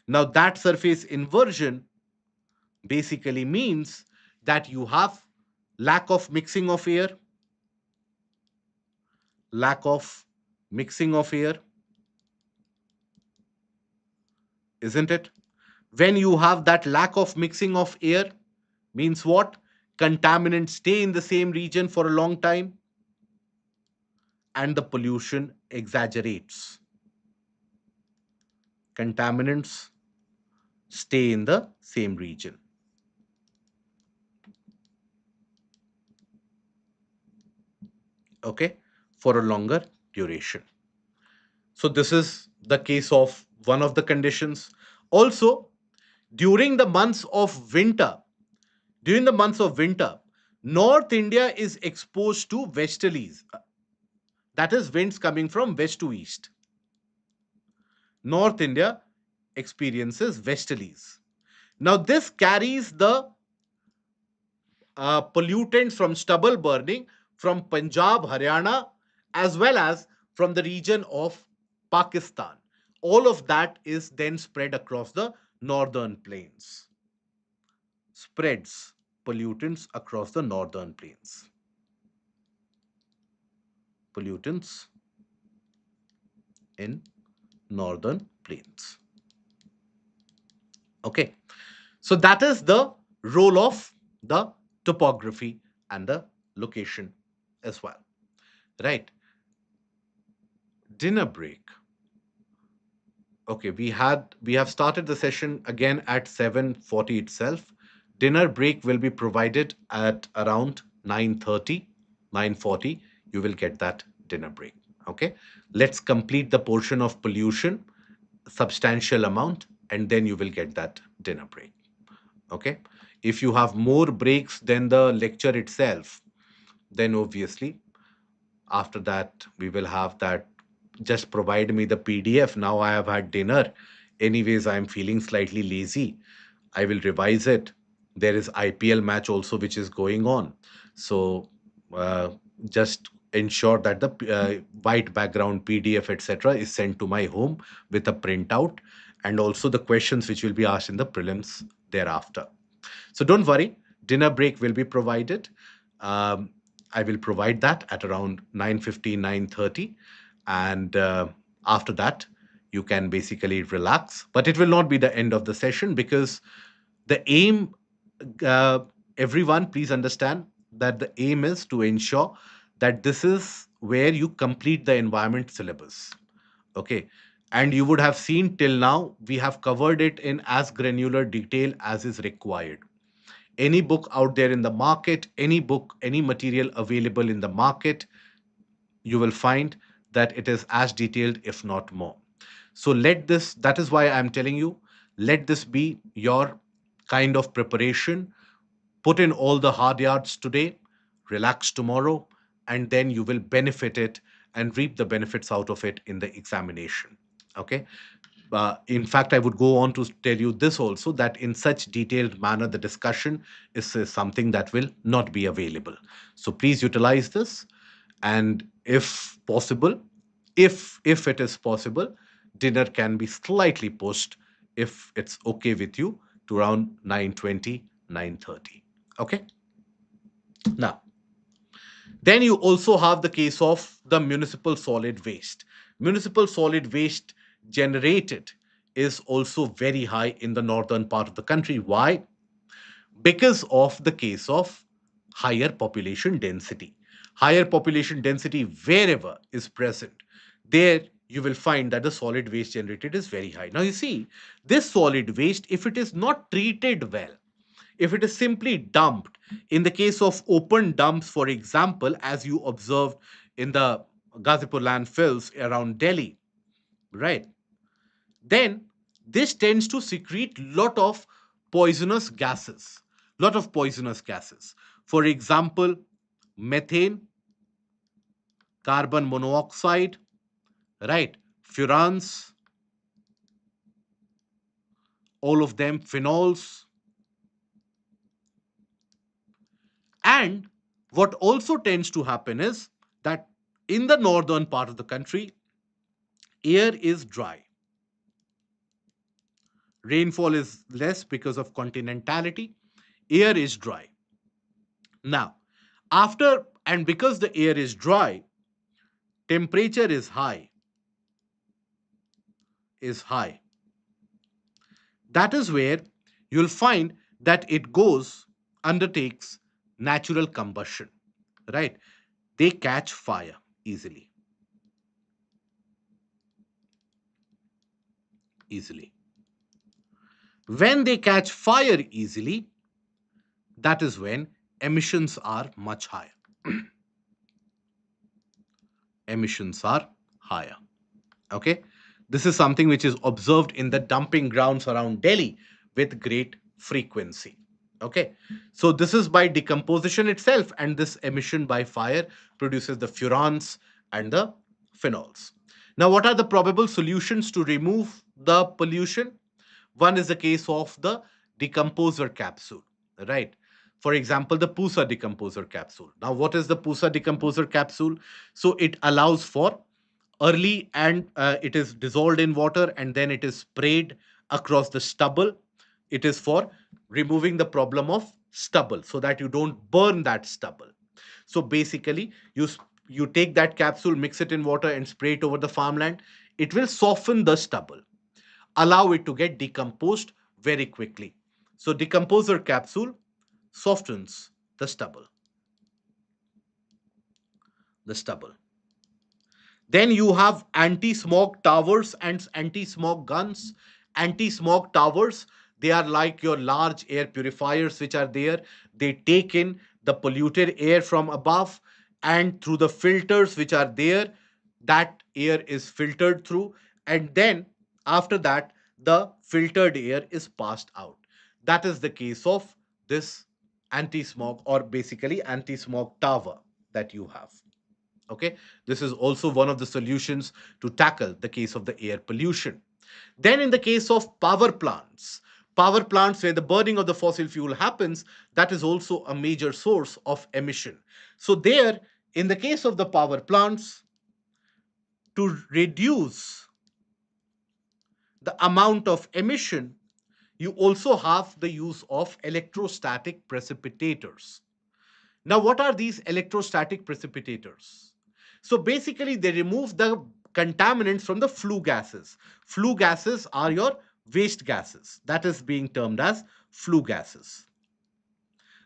Speaker 1: Now, that surface inversion basically means that you have lack of mixing of air, lack of mixing of air, isn't it? When you have that lack of mixing of air, means what? Contaminants stay in the same region for a long time and the pollution exaggerates. contaminants stay in the same region. Okay, for a longer duration. So this is the case of one of the conditions. Also, during the months of winter, during the months of winter, North India is exposed to westerlies, that is, winds coming from west to east. North India experiences westerlies. Now, this carries the pollutants from stubble burning from Punjab, Haryana, as well as from the region of Pakistan. All of that is then spread across the northern plains. Spreads pollutants across the northern plains. Pollutants in northern plains. Okay. So that is the role of the topography and the location as well. Right. Dinner break. Okay, we have started the session again at 7:40 itself. Dinner break will be provided at around 9:30, 9:40. You will get that dinner break. Okay. Let's complete the portion of pollution, substantial amount, and then you will get that dinner break. Okay. If you have more breaks than the lecture itself, then obviously after that we will have that. Just provide me the PDF. Now I have had dinner. Anyways, I'm feeling slightly lazy. I will revise it. There is IPL match also which is going on. So uh, just ensure that the white background PDF etc is sent to my home with a printout, and also the questions which will be asked in the prelims thereafter. So don't worry, dinner break will be provided. Um, I will provide that at around 9:15, 9:30. And after that, you can basically relax. But it will not be the end of the session, because the aim, uh, everyone, please understand that the aim is to ensure that this is where you complete the environment syllabus. Okay. And you would have seen till now, we have covered it in as granular detail as is required. Any book out there in the market, any book, any material available in the market, you will find that it is as detailed, if not more. So let this, that is why I'm telling you, let this be your kind of preparation. Put in all the hard yards today, relax tomorrow, and then you will benefit it and reap the benefits out of it in the examination. Okay. In fact, I would go on to tell you this also, that in such detailed manner, the discussion is something that will not be available. So please utilize this, and if possible, if it is possible, dinner can be slightly pushed, if it's okay with you, to around 9:20, 9:30. Okay. Now, then you also have the case of the municipal solid waste. Municipal solid waste generated is also very high in the northern part of the country. Why? Because of the case of higher population density. Higher population density wherever is present, there you will find that the solid waste generated is very high. Now you see, this solid waste, if it is not treated well, if it is simply dumped, in the case of open dumps, for example, as you observed in the Gazipur landfills around Delhi, right? Then this tends to secrete lot of poisonous gases. Lot of poisonous gases. For example, methane, carbon monoxide, right? Furans, all of them, phenols. And what also tends to happen is that in the northern part of the country, air is dry. Rainfall is less because of continentality. Air is dry. Now, after and because the air is dry, temperature is high. That is where you'll find that it goes, undertakes natural combustion, right? They catch fire easily. easily. When they catch fire easily, that is when emissions are much higher. Emissions are higher. Okay. This is something which is observed in the dumping grounds around Delhi with great frequency. Okay. So this is by decomposition itself, and this emission by fire produces the furans and the phenols. Now, what are the probable solutions to remove the pollution? One is the case of the decomposer capsule, right? For example, the Pusa decomposer capsule. Now, what is the Pusa decomposer capsule? So it allows for early, and it is dissolved in water and then it is sprayed across the stubble. It is for removing the problem of stubble so that you don't burn that stubble. So basically, you take that capsule, mix it in water and spray it over the farmland. It will soften the stubble, allow it to get decomposed very quickly. So decomposer capsule softens the stubble. Then you have anti-smog towers and anti-smog guns. Anti-smog towers, they are like your large air purifiers which are there. They take in the polluted air from above, and through the filters which are there, that air is filtered through, and then after that, the filtered air is passed out. That is the case of this anti-smog, or basically anti-smog tower that you have. Okay, this is also one of the solutions to tackle the case of the air pollution. Then in the case of power plants where the burning of the fossil fuel happens, that is also a major source of emission. So there, in the case of the power plants, to reduce the amount of emission, you also have the use of electrostatic precipitators. Now, what are these electrostatic precipitators? So basically, they remove the contaminants from the flue gases. Flue gases are your waste gases. That is being termed as flue gases.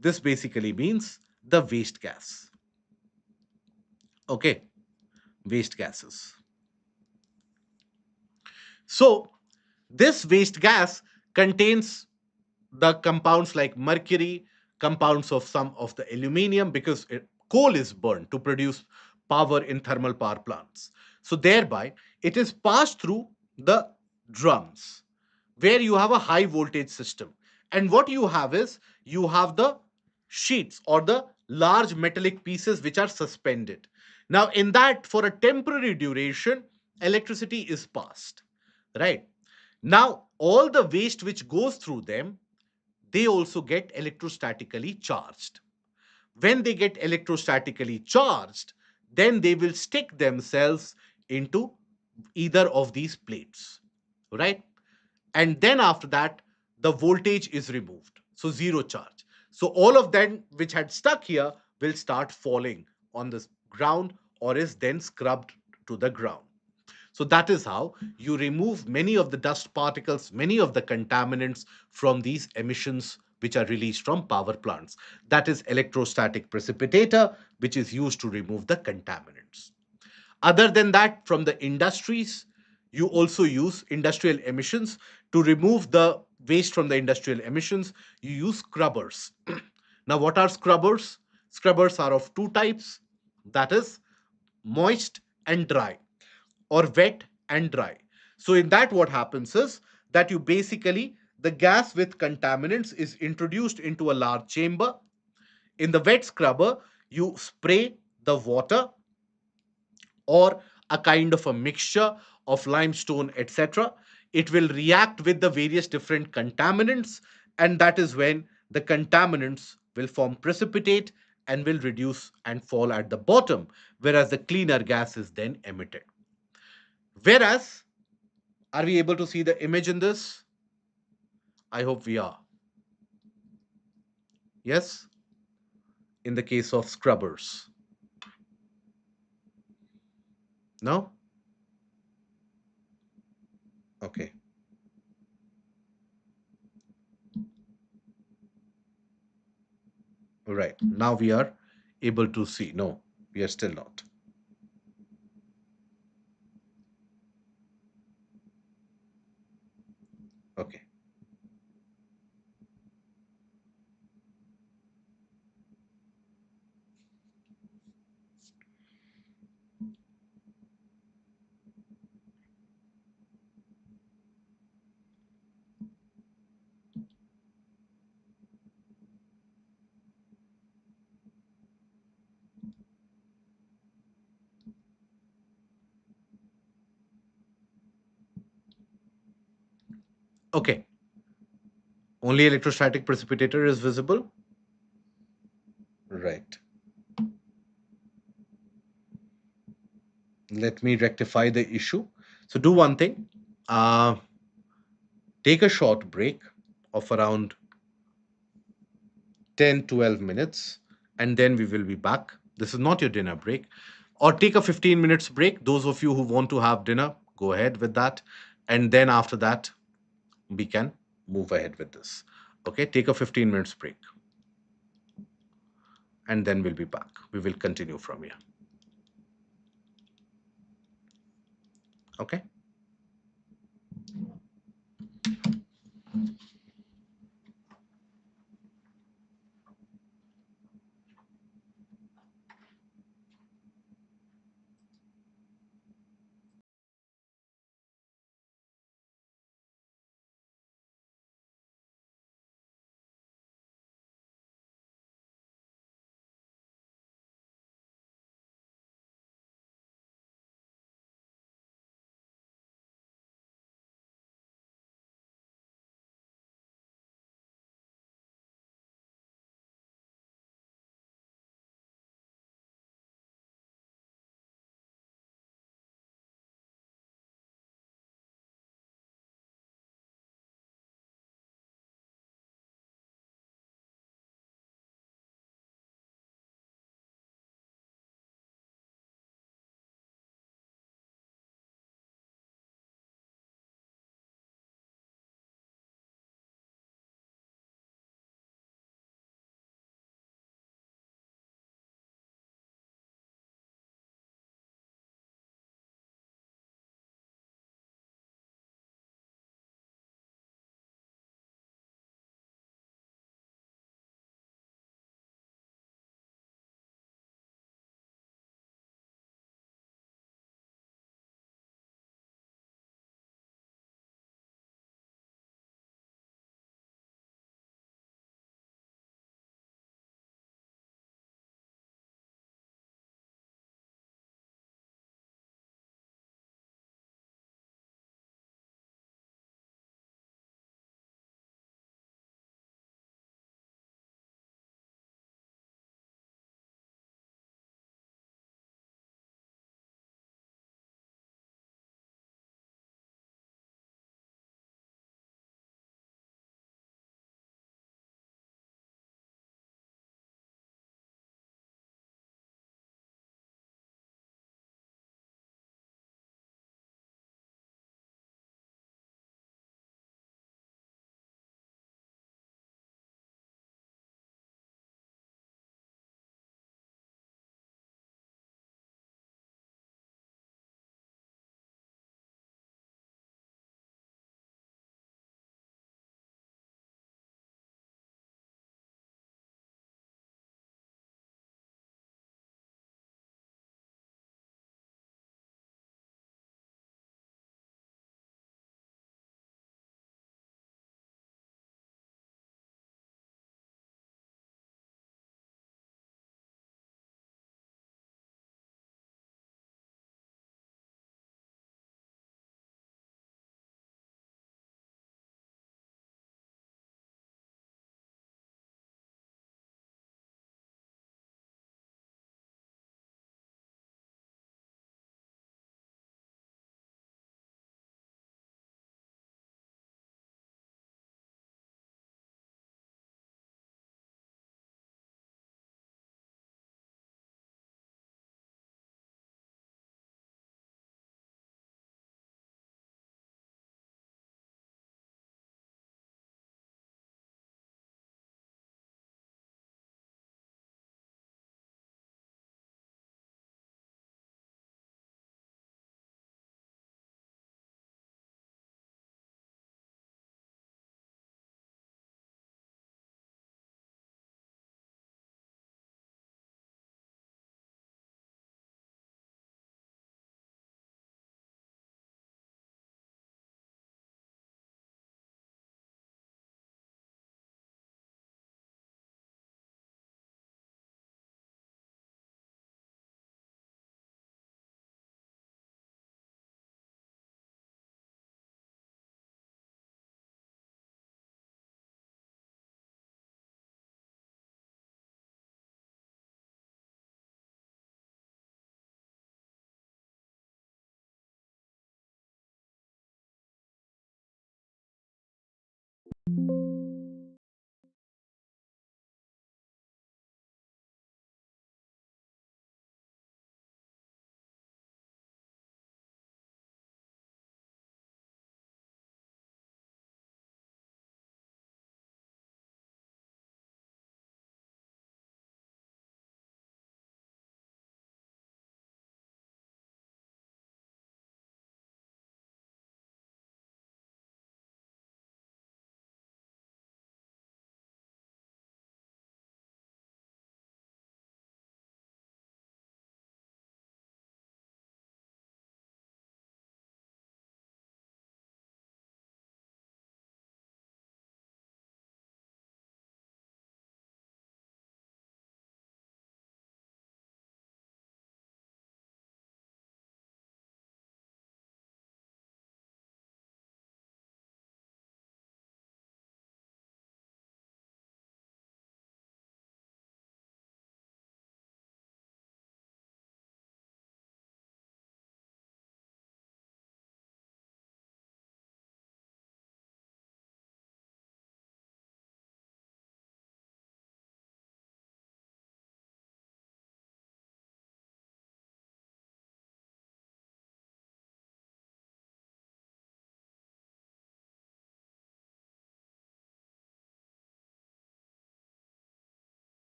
Speaker 1: This basically means the waste gas. Okay, waste gases. So this waste gas contains the compounds like mercury, compounds of some of the aluminium, because coal is burned to produce power in thermal power plants. So thereby, it is passed through the drums where you have a high voltage system. And what you have is you have the sheets or the large metallic pieces which are suspended. Now, in that, for a temporary duration, electricity is passed, right? Now, all the waste which goes through them, they also get electrostatically charged. When they get electrostatically charged, then they will stick themselves into either of these plates, right? And then after that, the voltage is removed. So zero charge. So all of them which had stuck here will start falling on the ground or is then scrubbed to the ground. So that is how you remove many of the dust particles, many of the contaminants from these emissions which are released from power plants. That is electrostatic precipitator, which is used to remove the contaminants. Other than that, from the industries, you also use industrial emissions to remove the waste from the industrial emissions. You use scrubbers. Now, what are scrubbers? Scrubbers are of two types, that is, moist and dry, or wet and dry. So in that, what happens is that you basically, the gas with contaminants is introduced into a large chamber. In the wet scrubber, you spray the water or a kind of a mixture of limestone, etc. It will react with the various different contaminants, and that is when the contaminants will form precipitate and will reduce and fall at the bottom, whereas the cleaner gas is then emitted. Whereas, are we able to see the image in this? I hope we are. Yes? In the case of scrubbers. No? Okay. Right. Now we are able to see. No, we are still not. Okay. Okay. Only electrostatic precipitator is visible. Right. Let me rectify the issue. So do one thing. Uh, Take a short break of around 10-12 minutes, and then we will be back. This is not your dinner break. Or take a 15 minutes break. Those of you who want to have dinner, go ahead with that. And then after that, we can move ahead with this. Okay, take a 15 minutes break, and then we'll be back. We will continue from here. Okay.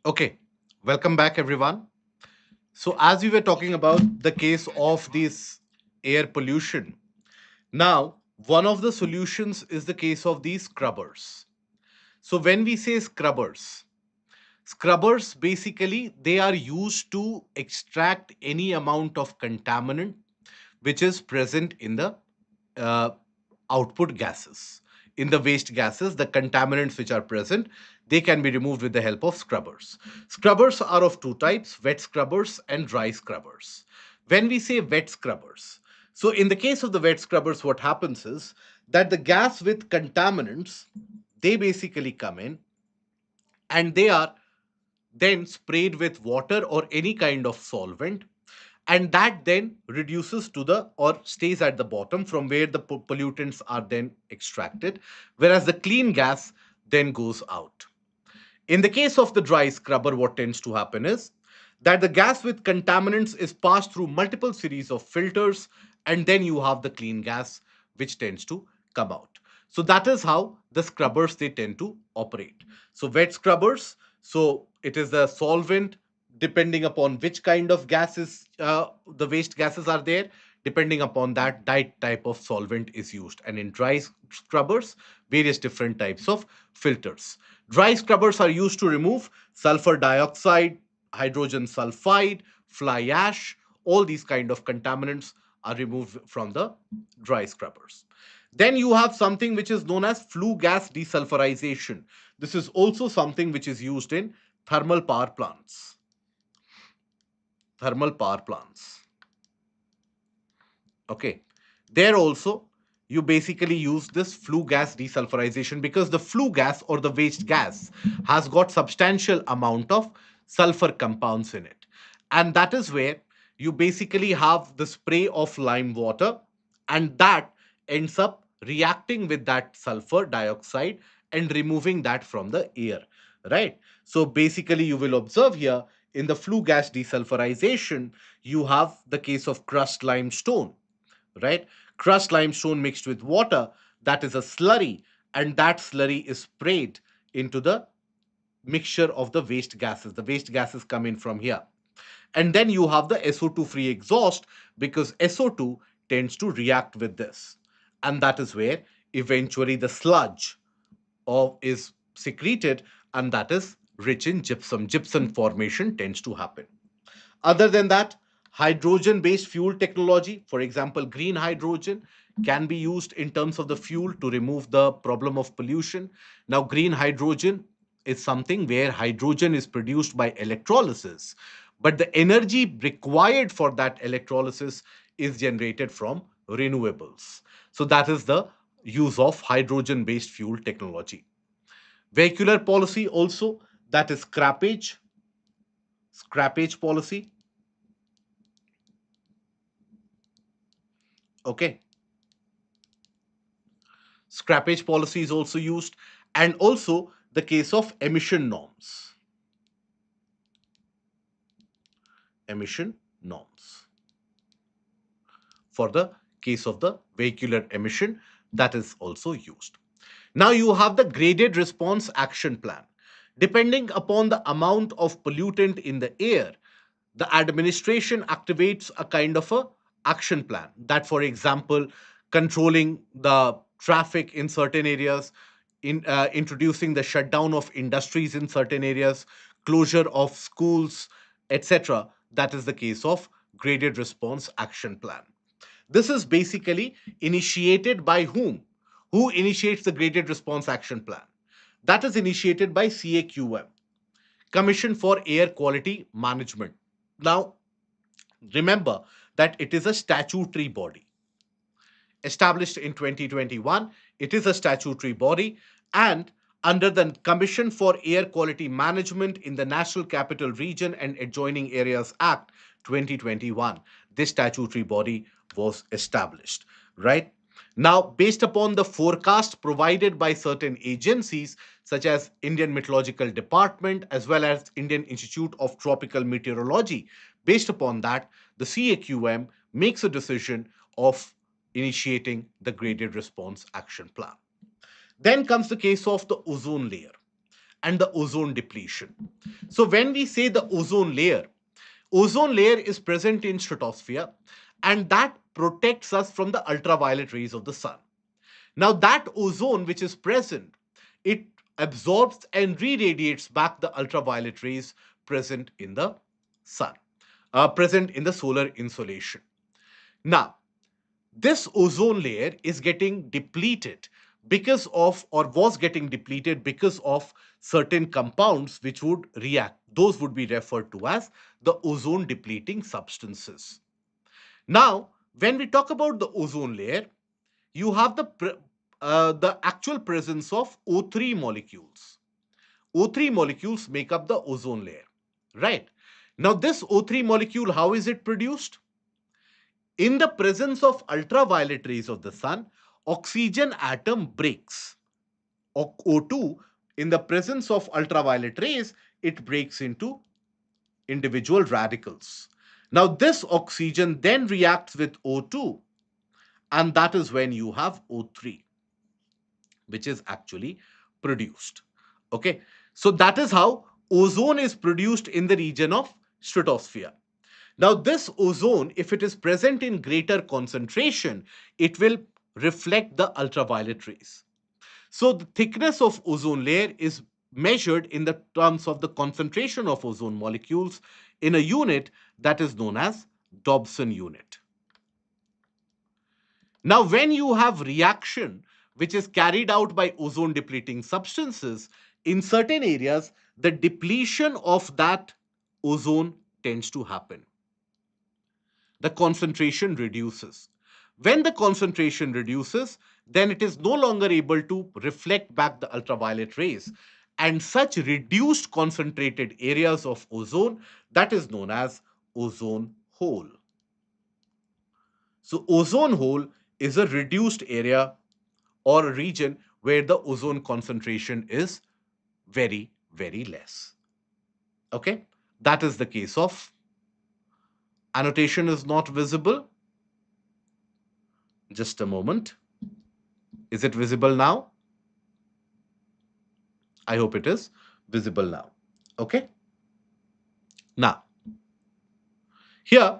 Speaker 1: Okay, welcome back, everyone. So, as we were talking about the case of this air pollution, now one of the solutions is the case of these scrubbers. So, when we say scrubbers, scrubbers basically they are used to extract any amount of contaminant which is present in the uh, output gases. In the waste gases, the contaminants which are present, they can be removed with the help of scrubbers. Scrubbers are of two types, wet scrubbers and dry scrubbers. When we say wet scrubbers, so in the case of the wet scrubbers, what happens is that the gas with contaminants, they basically come in and they are then sprayed with water or any kind of solvent, and that then reduces to the or stays at the bottom from where the pollutants are then extracted, whereas the clean gas then goes out. In the case of the dry scrubber, what tends to happen is that the gas with contaminants is passed through multiple series of filters, and then you have the clean gas which tends to come out. So that is how the scrubbers they tend to operate. So wet scrubbers, so it is a solvent depending upon which kind of gases the waste gases are there. Depending upon that type of solvent is used, and in dry scrubbers, various different types of filters. Dry scrubbers are used to remove sulfur dioxide, hydrogen sulfide, fly ash. All these kind of contaminants are removed from the dry scrubbers. Then you have something which is known as flue gas desulfurization. This is also something which is used in thermal power plants. Thermal power plants. Okay. There also, you basically use this flue gas desulfurization because the flue gas or the waste gas has got substantial amount of sulfur compounds in it. And that is where you basically have the spray of lime water, and that ends up reacting with that sulfur dioxide and removing that from the air, right? So basically you will observe here in the flue gas desulfurization, you have the case of crushed limestone, right? Crushed limestone mixed with water, that is a slurry, and that slurry is sprayed into the mixture of the waste gases. The waste gases come in from here. And then you have the SO2 free exhaust because SO2 tends to react with this. And that is where eventually the sludge of is secreted, and that is rich in gypsum. Gypsum formation tends to happen. Other than that, hydrogen based fuel technology, for example, green hydrogen, can be used in terms of the fuel to remove the problem of pollution. Now, green hydrogen is something where hydrogen is produced by electrolysis, but the energy required for that electrolysis is generated from renewables. So, that is the use of hydrogen based fuel technology. Vehicular policy also, that is scrappage policy. Okay, scrappage policy is also used, and also the case of emission norms for the case of the vehicular emission, that is also used. Now you have the graded response action plan. Depending upon the amount of pollutant in the air, the administration activates a kind of a action plan that, for example, controlling the traffic in certain areas, introducing the shutdown of industries in certain areas, closure of schools, etc. That is the case of graded response action plan. This is basically initiated by whom? Who initiates the graded response action plan? That is initiated by CAQM, Commission for Air Quality Management. Now, remember that it is a statutory body established in 2021. It is a statutory body, and under the Commission for Air Quality Management in the National Capital Region and Adjoining Areas Act 2021, this statutory body was established, right? Now, based upon the forecast provided by certain agencies such as Indian Meteorological Department as well as Indian Institute of Tropical Meteorology, based upon that, the CAQM makes a decision of initiating the graded response action plan. Then comes the case of the ozone layer. and the ozone depletion. So when we say the ozone layer is present in stratosphere and that protects us from the ultraviolet rays of the sun. Now that ozone which is present, it absorbs and re-radiates back the ultraviolet rays present in the sun, present in the solar insolation. Now, this ozone layer is getting depleted because of, or was getting depleted because of certain compounds which would react. Those would be referred to as the ozone depleting substances. Now, when we talk about the ozone layer, you have the actual presence of O3 molecules. O3 molecules make up the ozone layer, right? Now, this O3 molecule, how is it produced? In the presence of ultraviolet rays of the sun, oxygen atom breaks. O2, in the presence of ultraviolet rays, it breaks into individual radicals. Now, this oxygen then reacts with O2, and that is when you have O3, which is actually produced. Okay, so that is how ozone is produced in the region of stratosphere. Now, this ozone, if it is present in greater concentration, it will reflect the ultraviolet rays. So, the thickness of ozone layer is measured in the terms of the concentration of ozone molecules in a unit that is known as Dobson unit. Now, when you have reaction which is carried out by ozone depleting substances, in certain areas, the depletion of that ozone tends to happen. The concentration reduces. When the concentration reduces, then it is no longer able to reflect back the ultraviolet rays. And such reduced concentrated areas of ozone, that is known as ozone hole. So, ozone hole is a reduced area or a region where the ozone concentration is very, very less. Okay, that is the case of annotation is not visible. Just a moment. Is it visible now? I hope it is visible now. Okay. Now, here,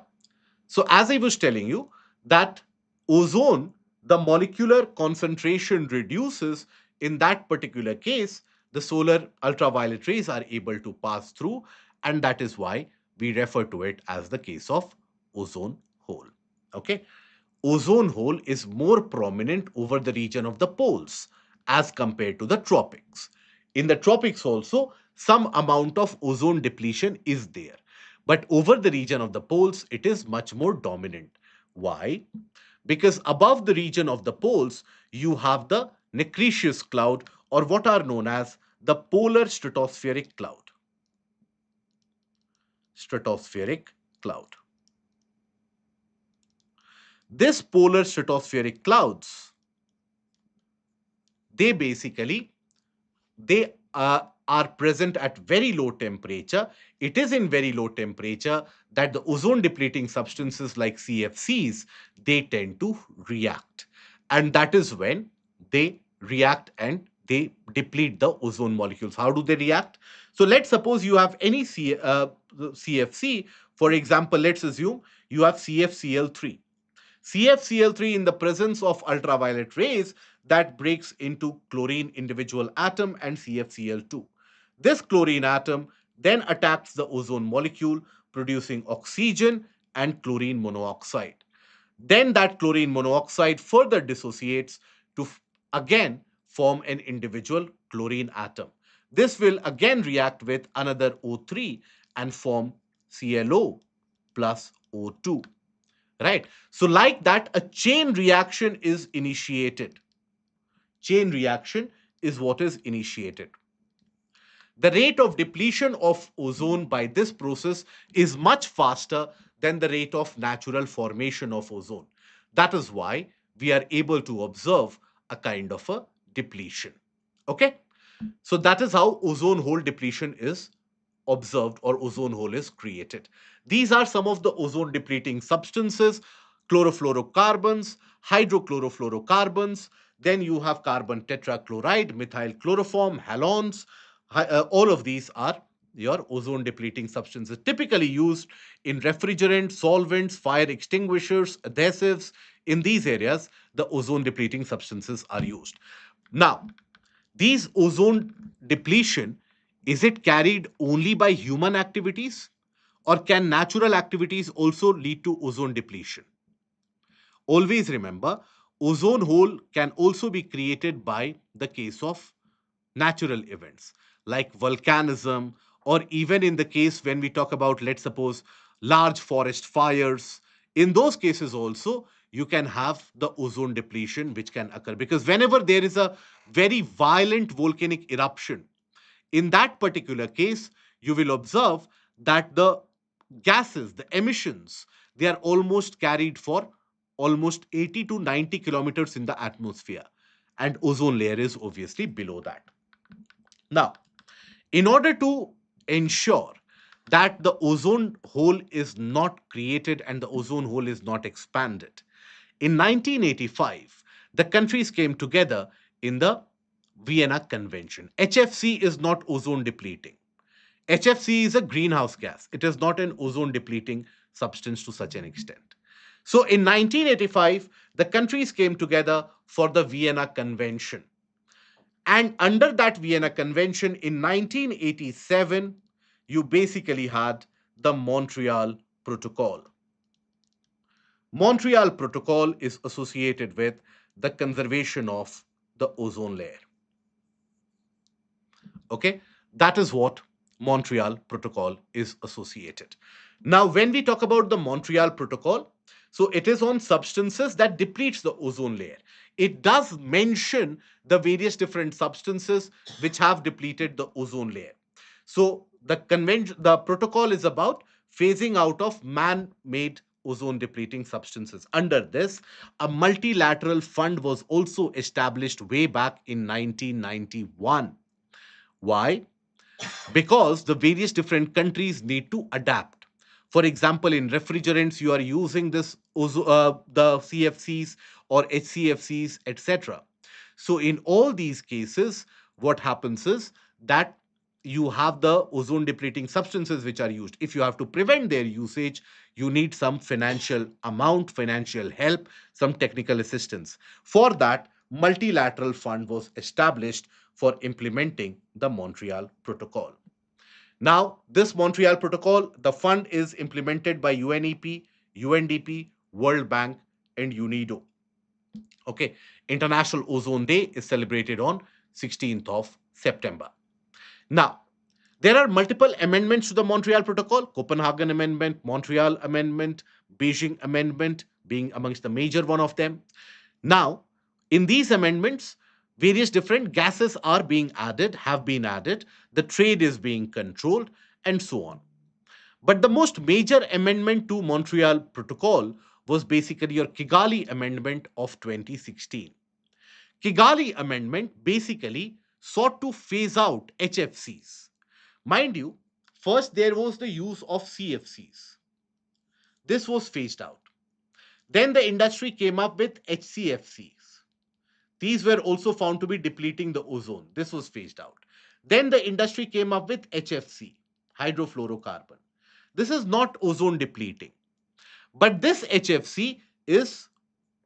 Speaker 1: so as I was telling you, that ozone, the molecular concentration reduces. In that particular case, the solar ultraviolet rays are able to pass through, and that is why we refer to it as the case of ozone hole. Okay. Ozone hole is more prominent over the region of the poles as compared to the tropics. In the tropics also, some amount of ozone depletion is there. But over the region of the poles, it is much more dominant. Why? Because above the region of the poles, you have the nacreous cloud, or what are known as the polar stratospheric cloud. Stratospheric cloud. This polar stratospheric clouds, they basically they are present at very low temperature. It is in very low temperature that the ozone depleting substances like CFCs, they tend to react, and that is when they react and they deplete the ozone molecules. How do they react? So let's suppose you have any CFC. For example, let's assume you have CFCl3. CFCl3, in the presence of ultraviolet rays, that breaks into chlorine individual atom and CFCl2. This chlorine atom then attacks the ozone molecule, producing oxygen and chlorine monoxide. Then that chlorine monoxide further dissociates to again form an individual chlorine atom. This will again react with another O3 and form ClO plus O2. Right? So, like that, a chain reaction is initiated. Chain reaction is what is initiated. The rate of depletion of ozone by this process is much faster than the rate of natural formation of ozone. That is why we are able to observe a kind of a depletion. Okay? So that is how ozone hole depletion is observed or ozone hole is created. These are some of the ozone depleting substances: chlorofluorocarbons, hydrochlorofluorocarbons, then you have carbon tetrachloride, methyl chloroform, halogens, All of these are your ozone depleting substances typically used in refrigerants, solvents, fire extinguishers, adhesives. In these areas, the ozone depleting substances are used. Now, these ozone depletion, is it carried only by human activities, or can natural activities also lead to ozone depletion? Always remember, ozone hole can also be created by the case of natural events like volcanism, or even in the case when we talk about, let's suppose, large forest fires. In those cases also, you can have the ozone depletion which can occur, because whenever there is a very violent volcanic eruption, in that particular case, you will observe that the gases, the emissions, they are almost carried for almost 80 to 90 kilometers in the atmosphere, and ozone layer is obviously below that. Now, in order to ensure that the ozone hole is not created and the ozone hole is not expanded, in 1985, the countries came together in the Vienna Convention. HFC is not ozone depleting. HFC is a greenhouse gas. It is not an ozone depleting substance to such an extent. So in 1985, the countries came together for the Vienna Convention. And under that Vienna Convention in 1987, you basically had the Montreal Protocol. Montreal Protocol is associated with the conservation of the ozone layer. Okay, that is what Montreal Protocol is associated. Now, when we talk about the Montreal Protocol, so it is on substances that depletes the ozone layer. It does mention the various different substances which have depleted the ozone layer. So the protocol is about phasing out of man-made ozone depleting substances. Under this, a multilateral fund was also established way back in 1991. Why? Because the various different countries need to adapt. For example, in refrigerants, you are using the CFCs or HCFCs, etc. So, in all these cases, what happens is that you have the ozone depleting substances which are used. If you have to prevent their usage, you need some financial amount, financial help, some technical assistance. For that, multilateral fund was established for implementing the Montreal Protocol. Now, this Montreal Protocol, the fund is implemented by UNEP, UNDP, World Bank, and UNIDO. Okay, International Ozone Day is celebrated on 16th of September. Now, there are multiple amendments to the Montreal Protocol: Copenhagen Amendment, Montreal Amendment, Beijing Amendment being amongst the major one of them. Now, in these amendments, various different gases are being added, have been added, the trade is being controlled, and so on. But the most major amendment to Montreal Protocol was basically your Kigali Amendment of 2016. Kigali Amendment basically sought to phase out HFCs. Mind you, first there was the use of CFCs. This was phased out. Then the industry came up with HCFCs. These were also found to be depleting the ozone. This was phased out. Then the industry came up with HFC, hydrofluorocarbon. This is not ozone depleting. But this HFC is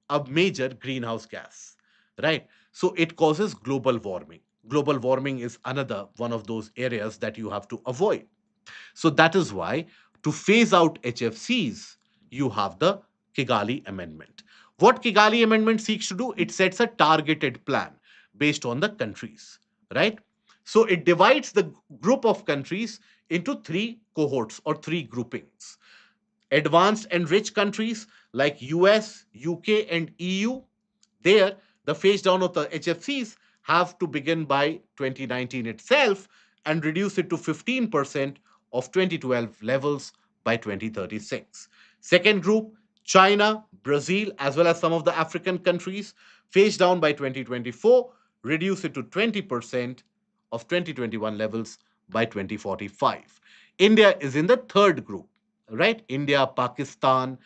Speaker 1: a major greenhouse gas, right? So it causes global warming. Global warming is another one of those areas that you have to avoid. So that is why, to phase out HFCs, you have the Kigali Amendment. What Kigali Amendment seeks to do, it sets a targeted plan based on the countries, right? So it divides the group of countries into three cohorts or three groupings. Advanced and rich countries like US, UK, and EU, there the phase down of the HFCs have to begin by 2019 itself and reduce it to 15% of 2012 levels by 2036. Second group, China, Brazil, as well as some of the African countries, phase down by 2024, reduce it to 20% of 2021 levels by 2045. India is in the third group, right? India, Pakistan,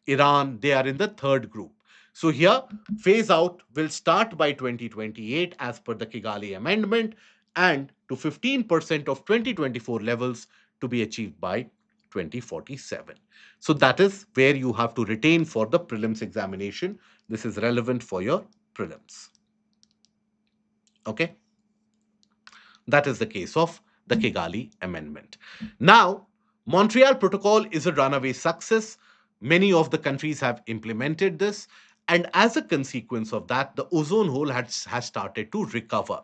Speaker 1: Iran, they are in the third group. So here, phase out will start by 2028 as per the Kigali Amendment, and to 15% of 2024 levels to be achieved by 2047. So that is where you have to retain for the prelims examination. This is relevant for your prelims. Okay, that is the case of the Kigali Amendment. Now, Montreal Protocol is a runaway success. Many of the countries have implemented this, and as a consequence of that, the ozone hole has started to recover.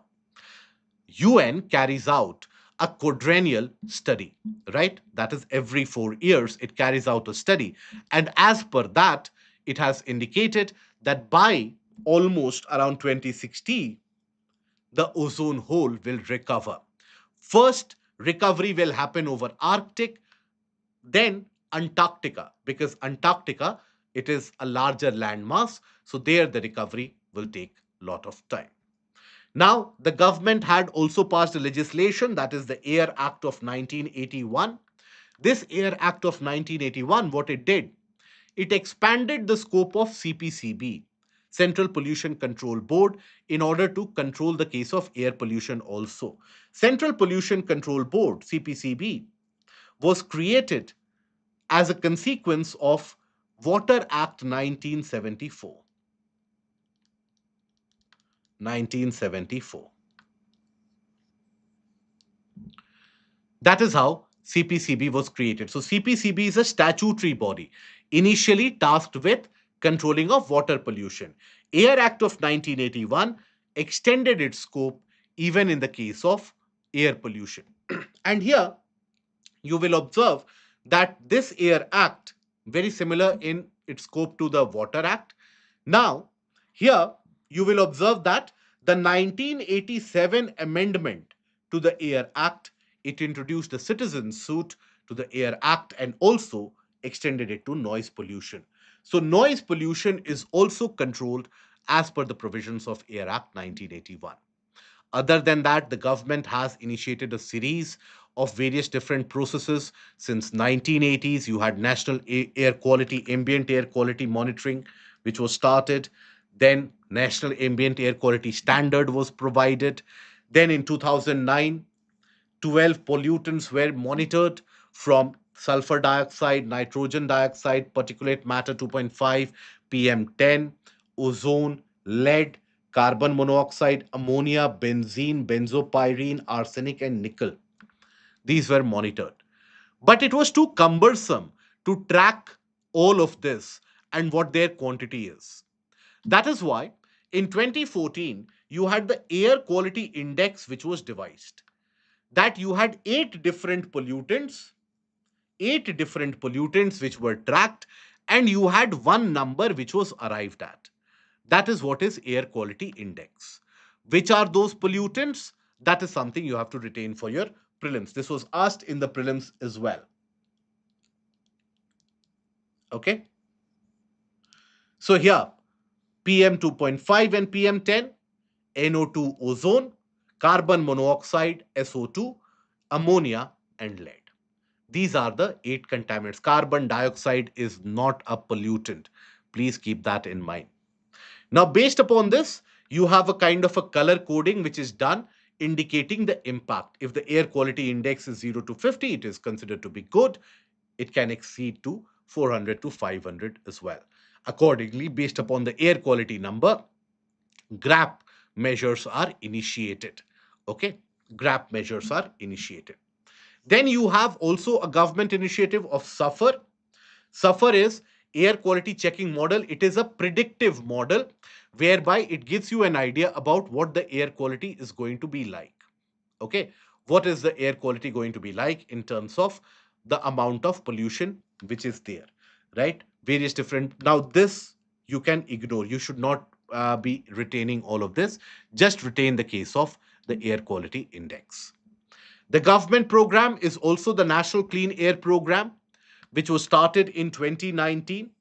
Speaker 1: UN carries out a quadrennial study, right? That is every 4 years, it carries out a study. And as per that, it has indicated that by almost around 2060, the ozone hole will recover. First, recovery will happen over Arctic, then Antarctica, because Antarctica, it is a larger landmass. So there the recovery will take a lot of time. Now, the government had also passed a legislation, that is the Air Act of 1981. This Air Act of 1981, what it did, it expanded the scope of CPCB, Central Pollution Control Board, in order to control the case of air pollution also. Central Pollution Control Board, CPCB, was created as a consequence of Water Act 1974. 1974. That is how CPCB was created. So CPCB is a statutory body initially tasked with controlling of water pollution. Air Act of 1981 extended its scope even in the case of air pollution. And here you will observe that this Air Act, very similar in its scope to the Water Act. Now, here you will observe that the 1987 amendment to the Air Act, it introduced a citizen suit to the Air Act and also extended it to noise pollution. So noise pollution is also controlled as per the provisions of Air Act 1981. Other than that, the government has initiated a series of various different processes. Since 1980s, you had National Air Quality, Ambient Air Quality Monitoring, which was started. Then National Ambient Air Quality Standard was provided. Then in 2009, 12 pollutants were monitored from sulfur dioxide, nitrogen dioxide, particulate matter 2.5, PM10, ozone, lead, carbon monoxide, ammonia, benzene, benzopyrene, arsenic, and nickel. These were monitored. But it was too cumbersome to track all of this and what their quantity is. That is why in 2014, you had the Air Quality Index, which was devised, that you had eight different pollutants which were tracked, and you had one number which was arrived at. That is what is Air Quality Index. Which are those pollutants? That is something you have to retain for your prelims. This was asked in the prelims as well. Okay. So here, PM 2.5 and PM 10, NO2 ozone, carbon monoxide SO2, ammonia, and lead. These are the 8 contaminants. Carbon dioxide is not a pollutant. Please keep that in mind. Now, based upon this, you have a kind of a color coding which is done indicating the impact. If the air quality index is 0 to 50, it is considered to be good. It can exceed to 400 to 500 as well. Accordingly, based upon the air quality number, GRAP measures are initiated. Okay, GRAP measures are initiated. Then you have also a government initiative of SUFFER. SUFFER is air quality checking model. It is a predictive model whereby it gives you an idea about what the air quality is going to be like. Okay, what is the air quality going to be like in terms of the amount of pollution which is there, right? Various different. Now, this you can ignore. You should not be retaining all of this. Just retain the case of the air quality index. The government program is also the National Clean Air Program, which was started in 2019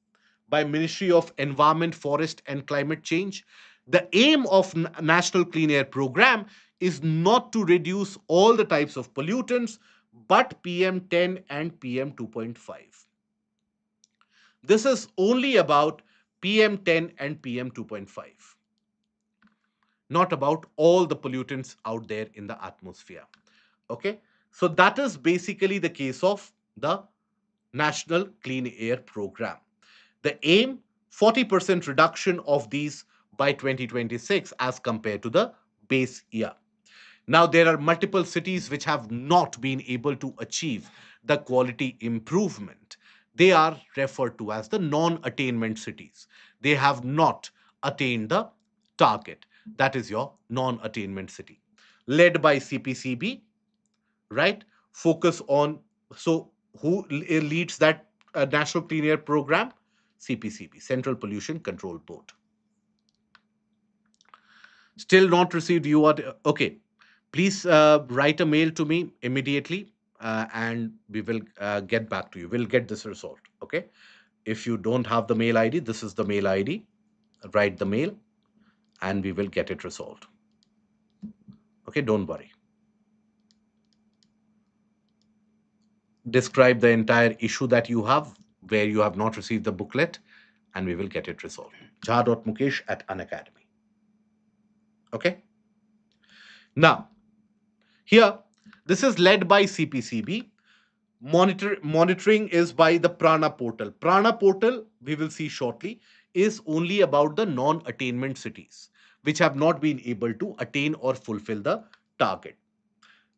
Speaker 1: by Ministry of Environment, Forest and Climate Change. The aim of National Clean Air Program is not to reduce all the types of pollutants, but PM10 and PM2.5. This is only about PM10 and PM2.5. not about all the pollutants out there in the atmosphere. Okay, so that is basically the case of the National Clean Air Program. The aim, 40% reduction of these by 2026 as compared to the base year. Now, there are multiple cities which have not been able to achieve the quality improvement. They are referred to as the non attainment cities. They have not attained the target. That is your non attainment city. Led by CPCB, right? Focus on, so who leads that National Clean Air Program? CPCB, Central Pollution Control Board. Still not received, you are okay. Please write a mail to me immediately, and we will get back to you. We'll get this resolved. Okay, if you don't have the mail ID, this is the mail ID. Write the mail and we will get it resolved. Okay, don't worry. Describe the entire issue that you have where you have not received the booklet, and we will get it resolved. Jha.mukesh at Unacademy. Okay, now here, this is led by CPCB. Monitoring is by the Prana portal. Prana portal, we will see shortly, is only about the non-attainment cities which have not been able to attain or fulfill the target.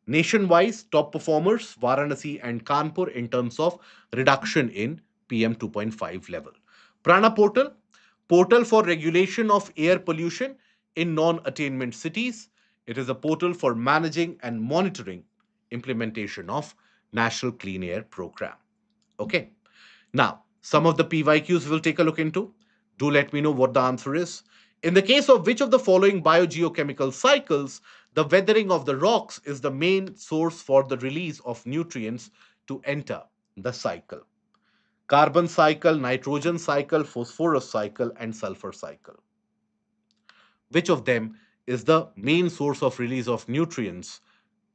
Speaker 1: Nationwide, top performers Varanasi and Kanpur in terms of reduction in PM 2.5 level. Prana portal, portal for regulation of air pollution in non-attainment cities. It is a portal for managing and monitoring implementation of National Clean Air Program. Okay. Now, some of the PYQs we'll take a look into. Do let me know what the answer is. In the case of which of the following biogeochemical cycles, the weathering of the rocks is the main source for the release of nutrients to enter the cycle? Carbon cycle, nitrogen cycle, phosphorus cycle, and sulfur cycle. Which of them is the main source of release of nutrients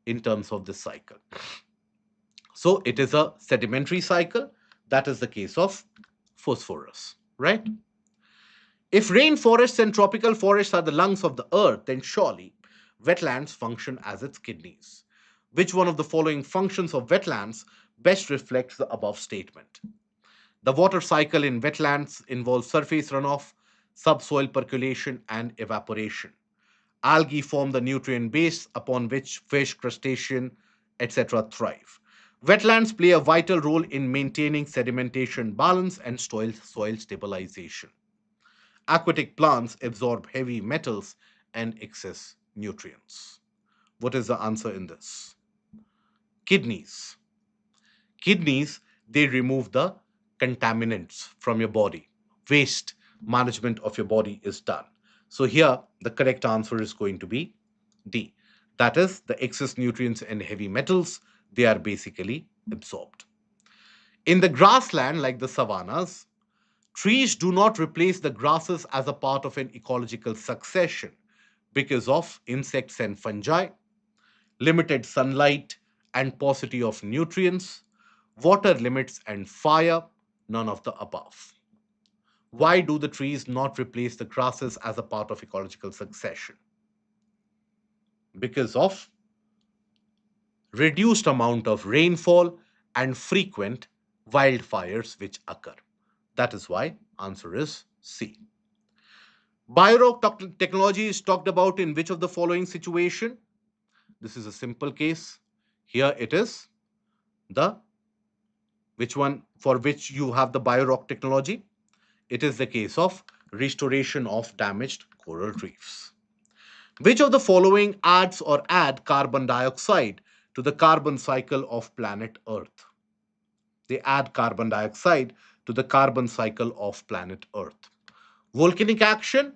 Speaker 1: in terms of this cycle? So it is a sedimentary cycle. That is the case of phosphorus, right? If rainforests and tropical forests are the lungs of the earth, then surely wetlands function as its kidneys. Which one of the following functions of wetlands best reflects the above statement? The water cycle in wetlands involves surface runoff, subsoil percolation, and evaporation. Algae form the nutrient base upon which fish, crustacean, etc. thrive. Wetlands play a vital role in maintaining sedimentation balance and soil stabilization. Aquatic plants absorb heavy metals and excess nutrients. What is the answer in this? Kidneys. Kidneys, they remove the contaminants from your body. Waste management of your body is done. So here, the correct answer is going to be D. That is, the excess nutrients and heavy metals, they are basically absorbed. In the grassland, like the savannas, trees do not replace the grasses as a part of an ecological succession because of insects and fungi, limited sunlight and paucity of nutrients, water limits and fire, none of the above. Why do the trees not replace the grasses as a part of ecological succession? Because of reduced amount of rainfall and frequent wildfires which occur. That is why answer is C. Biorock technology is talked about in which of the following situation? This is a simple case. Here it is the which one for which you have the biorock technology. It is the case of restoration of damaged coral reefs. Which of the following adds or add carbon dioxide to the carbon cycle of planet Earth? They add carbon dioxide to the carbon cycle of planet Earth. Volcanic action?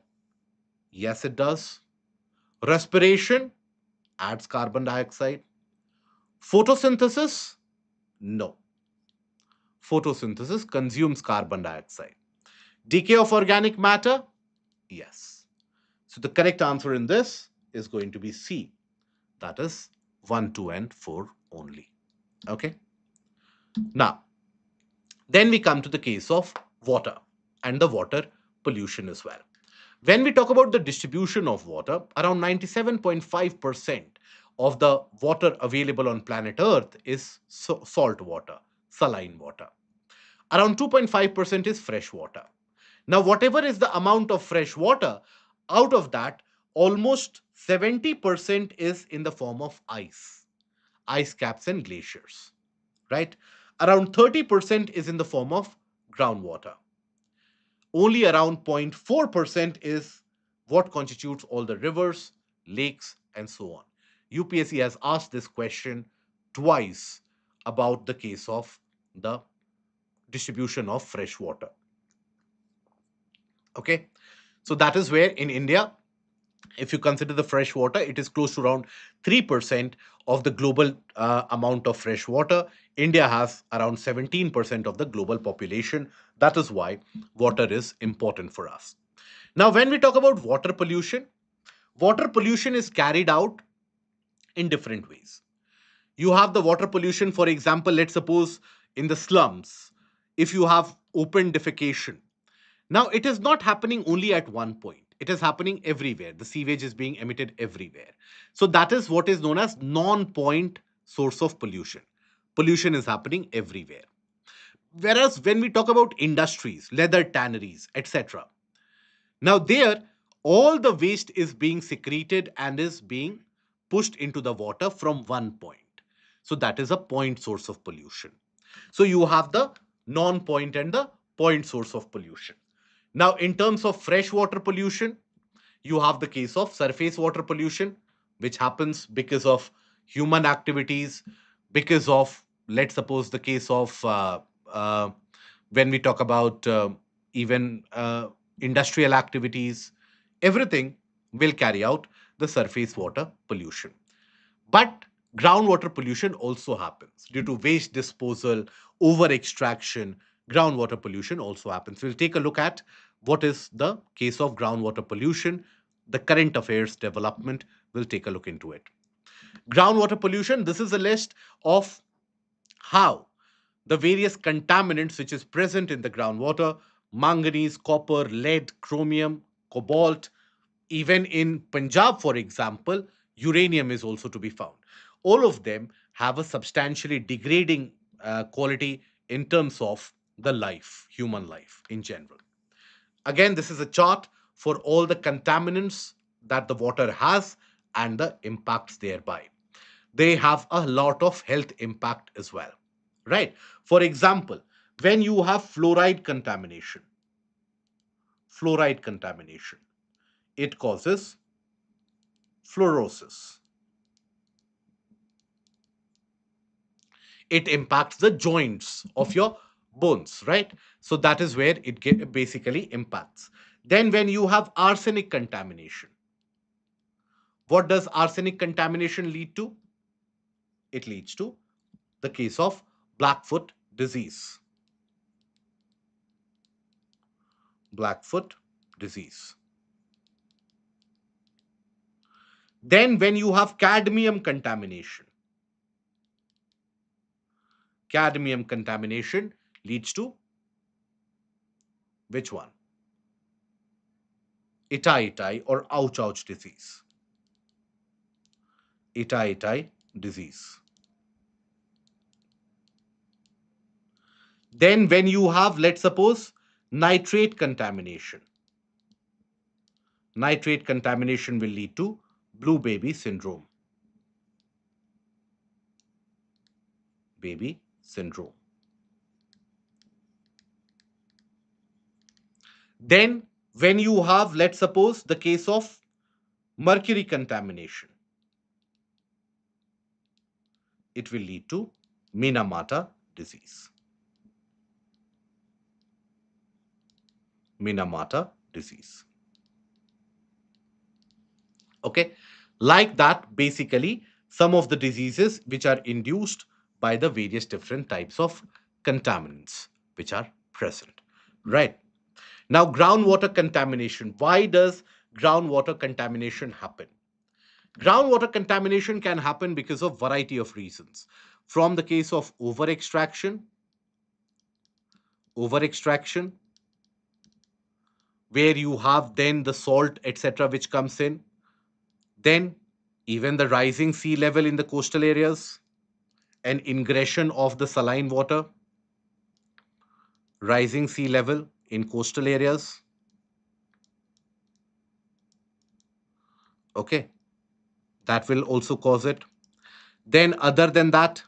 Speaker 1: Yes, it does. Respiration adds carbon dioxide. Photosynthesis? No. Photosynthesis consumes carbon dioxide. Decay of organic matter? Yes. So the correct answer in this is going to be C. That is 1, 2, and 4 only. Okay. Now, then we come to the case of water and the water pollution as well. When we talk about the distribution of water, around 97.5% of the water available on planet Earth is salt water, saline water. Around 2.5% is fresh water. Now, whatever is the amount of fresh water, out of that, almost 70% is in the form of ice caps and glaciers, right? Around 30% is in the form of groundwater. Only around 0.4% is what constitutes all the rivers, lakes, and so on. UPSC has asked this question twice about the case of the distribution of fresh water. Okay, so that is where in India, if you consider the fresh water, it is close to around 3% of the global amount of fresh water. India has around 17% of the global population. That is why water is important for us. Now, when we talk about water pollution is carried out in different ways. You have the water pollution, for example, let's suppose in the slums, if you have open defecation. Now, it is not happening only at one point. It is happening everywhere. The sewage is being emitted everywhere. So that is what is known as non-point source of pollution. Pollution is happening everywhere. Whereas when we talk about industries, leather tanneries, etc., now there all the waste is being secreted and is being pushed into the water from one point. So that is a point source of pollution. So you have the non-point and the point source of pollution. Now, in terms of freshwater pollution, you have the case of surface water pollution, which happens because of human activities, because of, let's suppose, the case of when we talk about even industrial activities, everything will carry out the surface water pollution. But groundwater pollution also happens due to waste disposal, over extraction. Groundwater pollution also happens. We'll take a look at what is the case of groundwater pollution, the current affairs development. We'll take a look into it. Groundwater pollution, this is a list of how the various contaminants which is present in the groundwater, manganese, copper, lead, chromium, cobalt, even in Punjab, for example, uranium is also to be found. All of them have a substantially degrading quality in terms of the life, human life in general. Again, this is a chart for all the contaminants that the water has and the impacts thereby. They have a lot of health impact as well, right? For example, when you have fluoride contamination, it causes fluorosis. It impacts the joints of your bones, right? So that is where it basically impacts. Then when you have arsenic contamination, what does arsenic contamination lead to? It leads to the case of Blackfoot disease. Blackfoot disease. Then when you have cadmium contamination leads to which one? Itai or ouch ouch disease. Itai disease. Then when you have, let's suppose, nitrate contamination. Nitrate contamination will lead to blue baby syndrome. Baby syndrome. Then when you have, let's suppose, the case of mercury contamination, it will lead to Minamata disease. Minamata disease. Okay, like that, basically, some of the diseases which are induced by the various different types of contaminants which are present, right? Now, groundwater contamination. Why does groundwater contamination happen? Groundwater contamination can happen because of variety of reasons. From the case of over extraction, where you have then the salt, etc., which comes in. Then even the rising sea level in the coastal areas, and ingression of the saline water, rising sea level in coastal areas. Okay, that will also cause it. Then, other than that,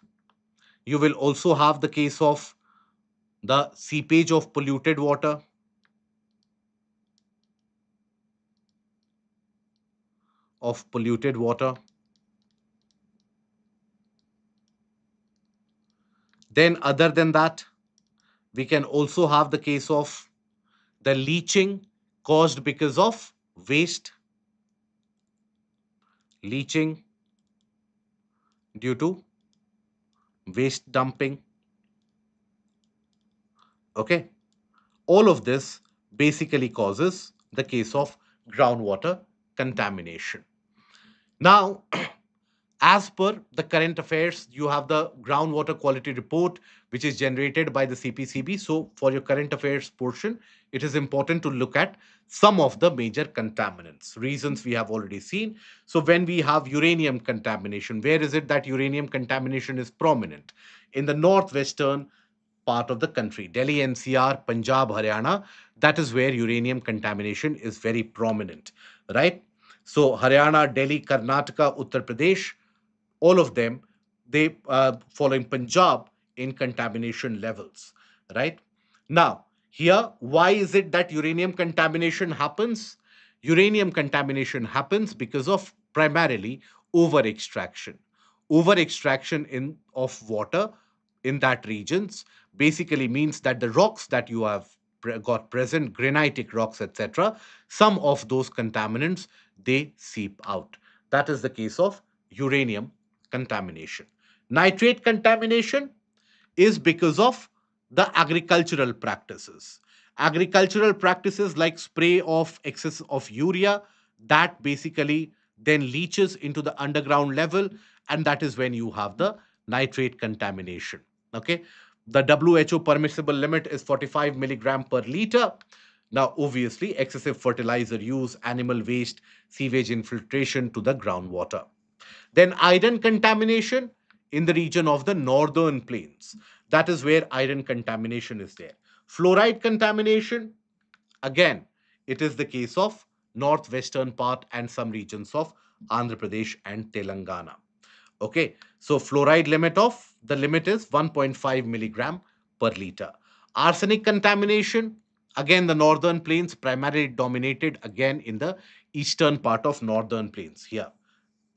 Speaker 1: you will also have the case of the seepage of polluted water. Then, other than that, we can also have the case of the leaching caused because of waste, leaching due to waste dumping. Okay, all of this basically causes the case of groundwater contamination. Now, as per the current affairs, you have the groundwater quality report, which is generated by the CPCB. So, for your current affairs portion, it is important to look at some of the major contaminants. Reasons we have already seen. So, when we have uranium contamination, where is it that uranium contamination is prominent? In the northwestern part of the country, Delhi NCR, Punjab, Haryana, that is where uranium contamination is very prominent, right? So, Haryana, Delhi, Karnataka, Uttar Pradesh, all of them, they following Punjab in contamination levels, right? Now, here, why is it that uranium contamination happens? Uranium contamination happens because of primarily over extraction. Over extraction in of water in that regions basically means that the rocks that you have got present, granitic rocks, etc., some of those contaminants they seep out. That is the case of uranium contamination. Nitrate contamination is because of the agricultural practices. Agricultural practices like spray of excess of urea, that basically then leaches into the underground level, and that is when you have the nitrate contamination. Okay, the WHO permissible limit is 45 milligram per liter. Now, obviously, excessive fertilizer use, animal waste, sewage infiltration to the groundwater. Then iron contamination in the region of the northern plains. That is where iron contamination is there. Fluoride contamination, again, it is the case of northwestern part and some regions of Andhra Pradesh and Telangana. Okay, so fluoride limit is 1.5 milligram per liter. Arsenic contamination, again, the northern plains primarily dominated again in the eastern part of northern plains here,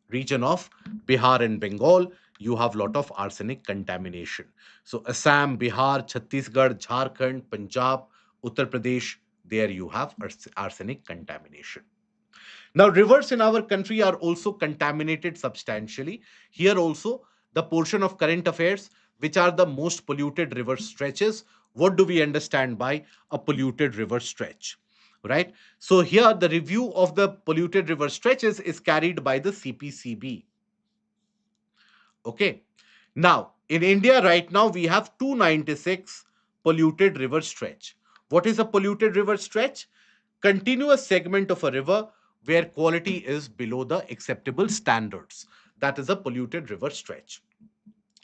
Speaker 1: region of Bihar and Bengal, you have lot of arsenic contamination. So Assam, Bihar, Chhattisgarh, Jharkhand, Punjab, Uttar Pradesh, there you have arsenic contamination. Now, rivers in our country are also contaminated substantially. Here also, the portion of current affairs, which are the most polluted river stretches. What do we understand by a polluted river stretch? Right? So, here the review of the polluted river stretches is carried by the CPCB. Okay. Now, in India right now, we have 296 polluted river stretch. What is a polluted river stretch? Continuous segment of a river where quality is below the acceptable standards. That is a polluted river stretch.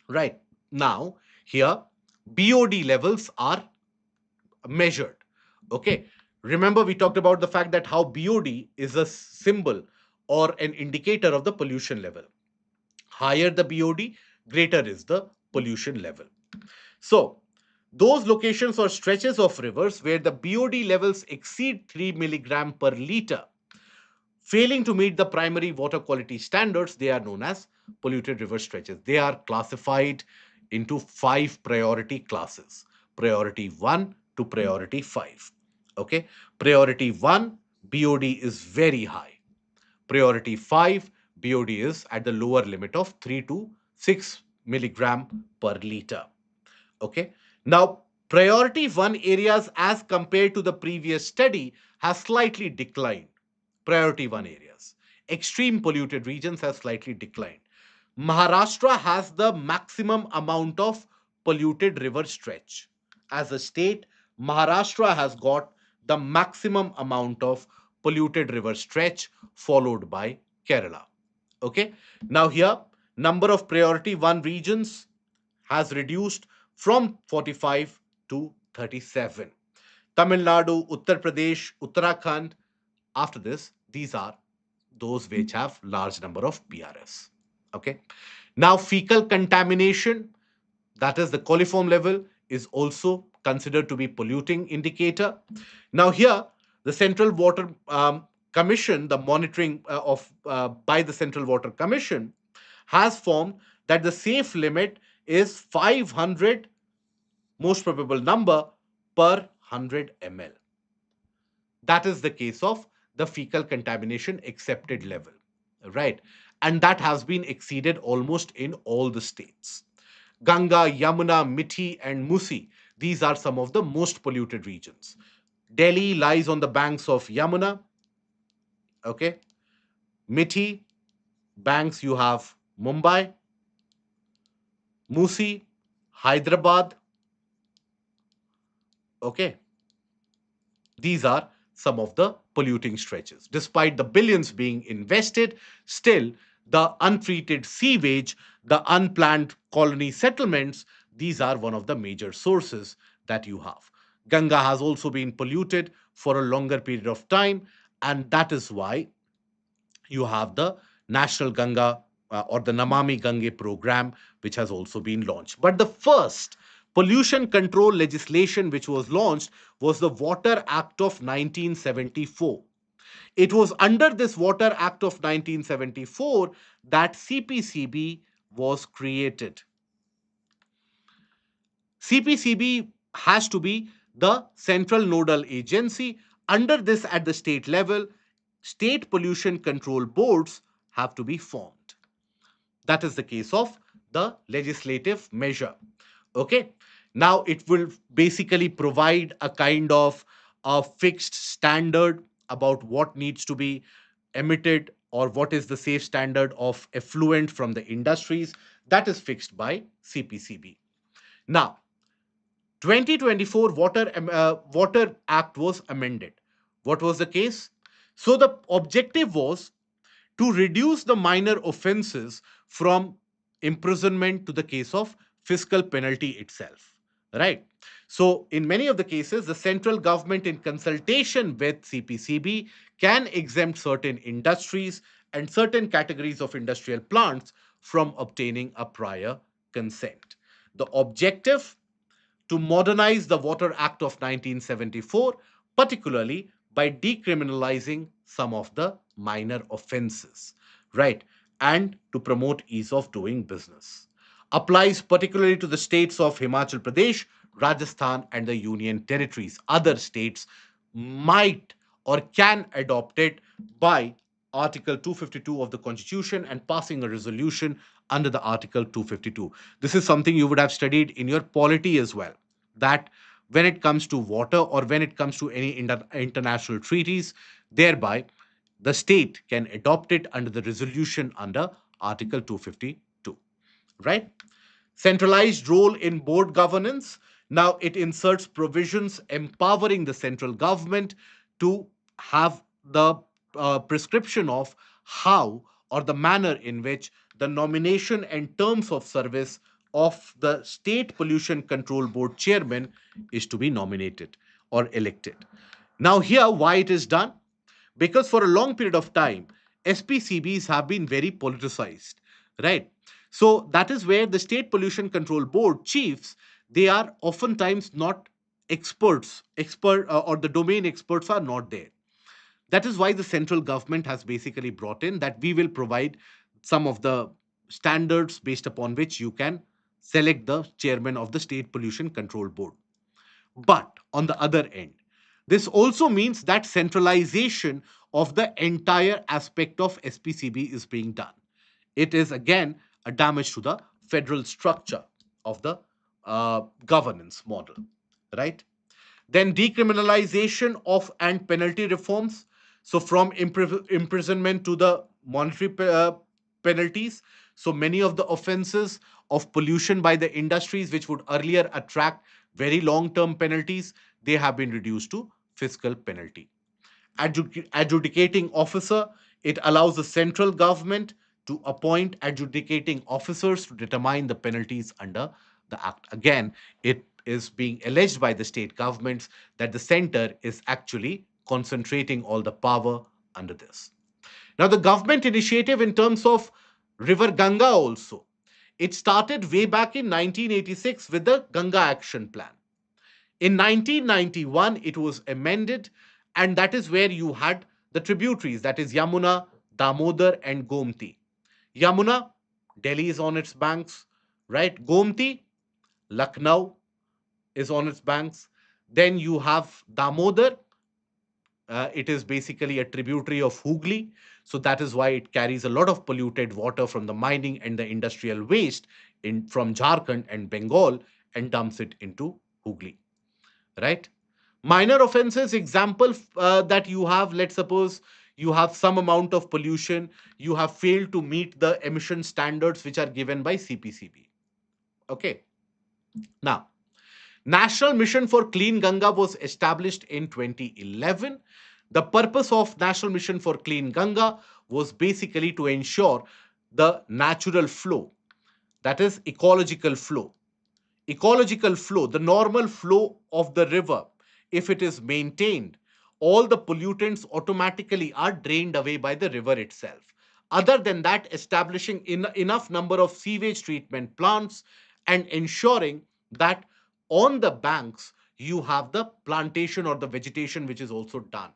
Speaker 1: Right. Now, here, BOD levels are measured. Okay. Remember, we talked about the fact that how BOD is a symbol or an indicator of the pollution level. Higher the BOD, greater is the pollution level. So, those locations or stretches of rivers where the BOD levels exceed 3 milligram per liter, failing to meet the primary water quality standards, they are known as polluted river stretches. They are classified into 5 priority classes. Priority 1 to priority 5. Okay. Priority 1, BOD is very high. Priority 5, BOD is at the lower limit of 3 to 6 milligram per liter. Okay. Now, priority 1 areas as compared to the previous study has slightly declined. Priority 1 areas. Extreme polluted regions have slightly declined. Maharashtra has the maximum amount of polluted river stretch. As a state, Maharashtra has got the maximum amount of polluted river stretch, followed by Kerala. Okay. Now here, number of priority 1 regions has reduced from 45 to 37. Tamil Nadu, Uttar Pradesh, Uttarakhand. After this, these are those which have large number of PRS. Okay. Now, fecal contamination, that is the coliform level, is also considered to be polluting indicator. Now, here the Central Water Commission, the monitoring of by the Central Water Commission, has formed that the safe limit is 500, most probable number, per 100 ml. That is the case of the fecal contamination accepted level, right? And that has been exceeded almost in all the states. Ganga, Yamuna, Mithi, and Musi, these are some of the most polluted regions. Delhi lies on the banks of Yamuna. Okay. Mithi banks, you have Mumbai. Musi, Hyderabad. Okay. These are some of the polluting stretches. Despite the billions being invested, still the untreated sewage, the unplanned colony settlements, these are one of the major sources that you have. Ganga has also been polluted for a longer period of time, and that is why you have the National Ganga or the Namami Gange program, which has also been launched. But the first pollution control legislation which was launched was the Water Act of 1974. It was under this Water Act of 1974 that CPCB was created. CPCB has to be the central nodal agency. Under this, at the state level, state pollution control boards have to be formed. That is the case of the legislative measure. Okay. Now it will basically provide a kind of a fixed standard about what needs to be emitted or what is the safe standard of effluent from the industries, that is fixed by CPCB. Now, 2024 Water Act was amended. What was the case? So the objective was to reduce the minor offenses from imprisonment to the case of fiscal penalty itself, right? So in many of the cases, the central government, in consultation with CPCB, can exempt certain industries and certain categories of industrial plants from obtaining a prior consent. The objective: to modernize the Water Act of 1974, particularly by decriminalizing some of the minor offenses, right? And to promote ease of doing business. Applies particularly to the states of Himachal Pradesh, Rajasthan, and the Union Territories. Other states might or can adopt it by Article 252 of the Constitution and passing a resolution under the Article 252. This is something you would have studied in your polity as well, that when it comes to water or when it comes to any international treaties, thereby the state can adopt it under the resolution under Article 252, right? Centralized role in board governance. Now it inserts provisions empowering the central government to have the prescription of how or the manner in which the nomination and terms of service of the State Pollution Control Board chairman is to be nominated or elected. Now, here, why it is done? Because for a long period of time, SPCBs have been very politicized, right? So that is where the State Pollution Control Board chiefs, they are oftentimes not or the domain experts are not there. That is why the central government has basically brought in that we will provide some of the standards based upon which you can select the chairman of the State Pollution Control Board. But on the other end, this also means that centralization of the entire aspect of SPCB is being done. It is again a damage to the federal structure of the governance model, right? Then decriminalization of and penalty reforms. So from imprisonment to the monetary penalties. So many of the offenses of pollution by the industries, which would earlier attract very long term penalties, they have been reduced to fiscal penalty. Adjudicating officer, it allows the central government to appoint adjudicating officers to determine the penalties under the act. Again, it is being alleged by the state governments that the center is actually concentrating all the power under this. Now, the government initiative in terms of River Ganga also, it started way back in 1986 with the Ganga Action Plan. In 1991, it was amended, and that is where you had the tributaries, that is Yamuna, Damodar, and Gomti. Yamuna, Delhi is on its banks, right? Gomti, Lucknow is on its banks. Then you have Damodar. It is basically a tributary of Hooghly. So that is why it carries a lot of polluted water from the mining and the industrial waste from Jharkhand and Bengal and dumps it into Hooghly, right? Minor offenses, example, that you have, let's suppose you have some amount of pollution, you have failed to meet the emission standards which are given by CPCB. Okay. Now, National Mission for Clean Ganga was established in 2011. The purpose of National Mission for Clean Ganga was basically to ensure the natural flow, that is ecological flow. Ecological flow, the normal flow of the river, if it is maintained, all the pollutants automatically are drained away by the river itself. Other than that, establishing enough number of sewage treatment plants and ensuring that on the banks you have the plantation or the vegetation which is also done,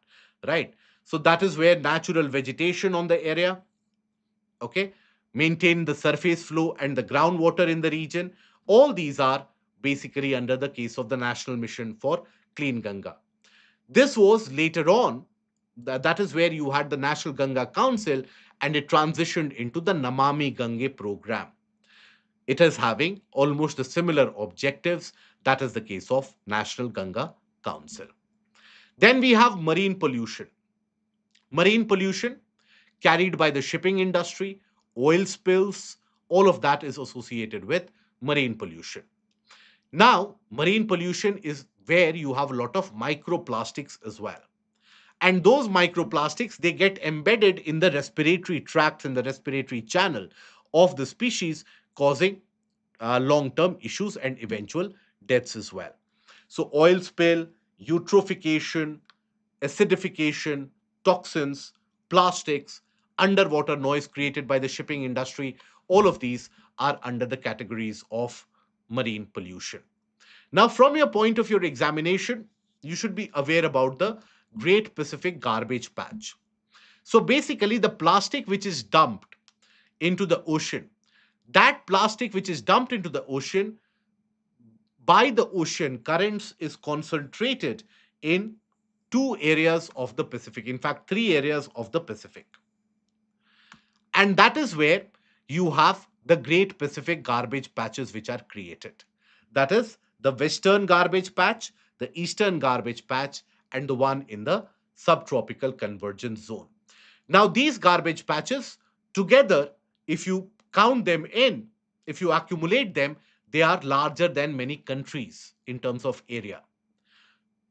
Speaker 1: right? So that is where natural vegetation on the area, okay, maintain the surface flow and the groundwater in the region. All these are basically under the case of the National Mission for Clean Ganga. This was later on, that is where you had the National Ganga Council, and it transitioned into the Namami Gange program. It is having almost the similar objectives. That is the case of National Ganga Council. Then we have marine pollution. Marine pollution carried by the shipping industry, oil spills, all of that is associated with marine pollution. Now, marine pollution is where you have a lot of microplastics as well. And those microplastics, they get embedded in the respiratory tracts, in the respiratory channel of the species, causing long-term issues and eventual deaths as well. So oil spill, eutrophication, acidification, toxins, plastics, underwater noise created by the shipping industry, all of these are under the categories of marine pollution. Now, from your point of your examination, you should be aware about the Great Pacific Garbage Patch. So basically, the plastic which is dumped into the ocean, that plastic which is dumped into the ocean by the ocean currents is concentrated in two areas of the Pacific, in fact, three areas of the Pacific. And that is where you have the Great Pacific Garbage Patches which are created. That is the Western Garbage Patch, the Eastern Garbage Patch, and the one in the Subtropical Convergence Zone. Now, these garbage patches together, if you count them in, if you accumulate them, they are larger than many countries in terms of area,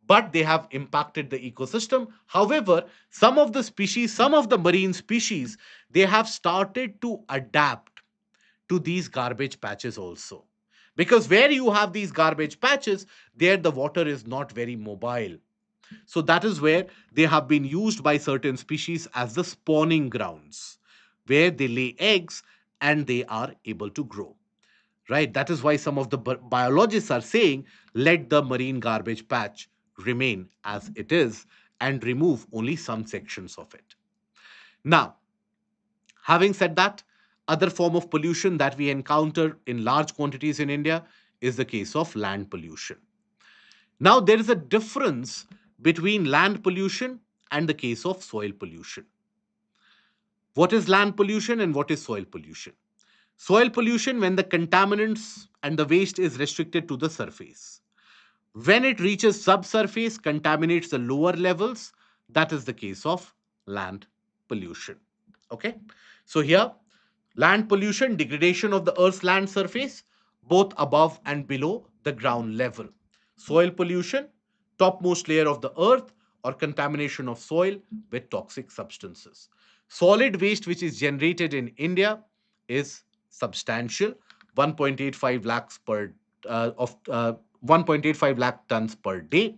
Speaker 1: but they have impacted the ecosystem. However, some of the species, some of the marine species, they have started to adapt to these garbage patches also. Because where you have these garbage patches, there the water is not very mobile. So that is where they have been used by certain species as the spawning grounds, where they lay eggs and they are able to grow. Right? That is why some of the biologists are saying let the marine garbage patch remain as it is and remove only some sections of it. Now, having said that, other form of pollution that we encounter in large quantities in India is the case of land pollution. Now, there is a difference between land pollution and the case of soil pollution. What is land pollution and what is soil pollution? Soil pollution, when the contaminants and the waste is restricted to the surface. When it reaches subsurface, contaminates the lower levels, that is the case of land pollution. Okay. So here, land pollution, degradation of the Earth's land surface, both above and below the ground level. Soil pollution, topmost layer of the Earth or contamination of soil with toxic substances. Solid waste which is generated in India is substantial, 1.85 lakhs per of 1.85 lakh tons per day.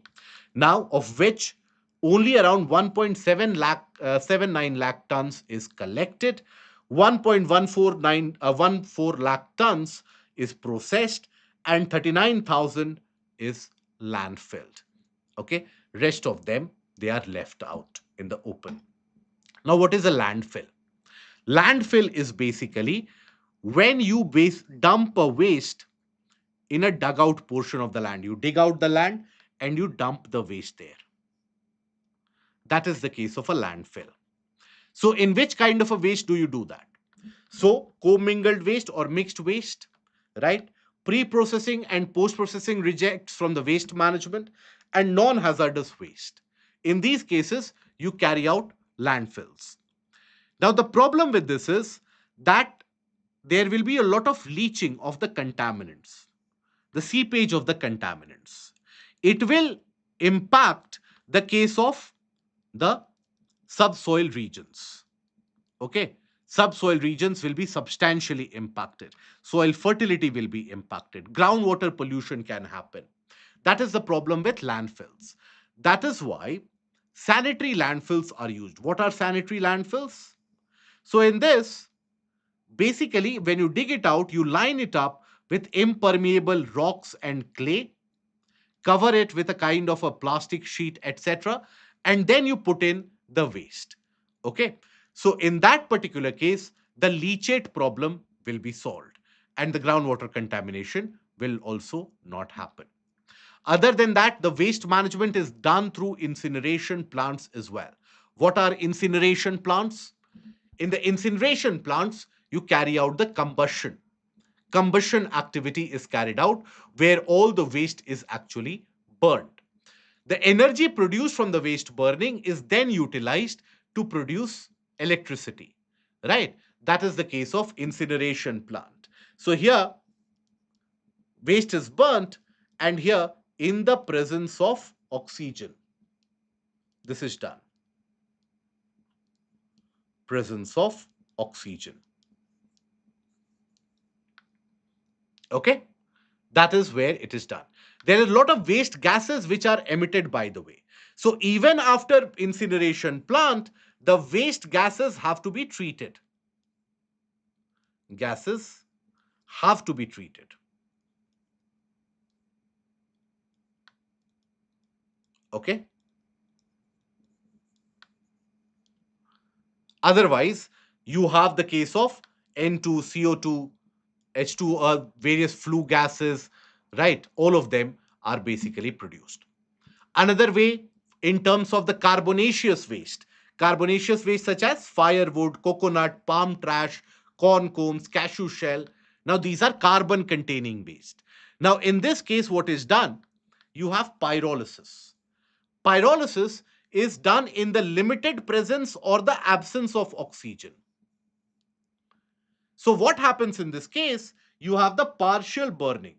Speaker 1: Now, of which only around 1.7 lakh 79 lakh tons is collected, 1.14 lakh tons is processed, and 39,000 is landfilled. Okay, rest of them, they are left out in the open. Now, what is a landfill? Landfill is basically when you dump a waste in a dugout portion of the land. You dig out the land and you dump the waste there. That is the case of a landfill. So, in which kind of a waste do you do that? So, commingled waste or mixed waste, right? Pre-processing and post-processing rejects from the waste management, and non-hazardous waste. In these cases, you carry out landfills. Now, the problem with this is that there will be a lot of leaching of the contaminants, the seepage of the contaminants. It will impact the case of the subsoil regions. Okay, subsoil regions will be substantially impacted. Soil fertility will be impacted. Groundwater pollution can happen. That is the problem with landfills. That is why sanitary landfills are used. What are sanitary landfills? So, in this, basically, when you dig it out, you line it up with impermeable rocks and clay, cover it with a kind of a plastic sheet, etc., and then you put in the waste. Okay, so in that particular case, the leachate problem will be solved and the groundwater contamination will also not happen. Other than that, the waste management is done through incineration plants as well. What are incineration plants? In the incineration plants, you carry out the combustion. Combustion activity is carried out where all the waste is actually burned. The energy produced from the waste burning is then utilized to produce electricity, right? That is the case of incineration plant. So here waste is burnt, and here in the presence of oxygen, this is done. Presence of oxygen. Okay, that is where it is done. There are a lot of waste gases which are emitted, by the way. So even after incineration plant, the waste gases have to be treated. Gases have to be treated. Okay. Otherwise, you have the case of N2, CO2, H2, various flue gases, right? All of them are basically produced. Another way, in terms of the carbonaceous waste such as firewood, coconut, palm trash, corn cones, cashew shell. Now, these are carbon containing waste. Now, in this case, what is done? You have pyrolysis. Pyrolysis is done in the limited presence or the absence of oxygen. So, what happens in this case? You have the partial burning,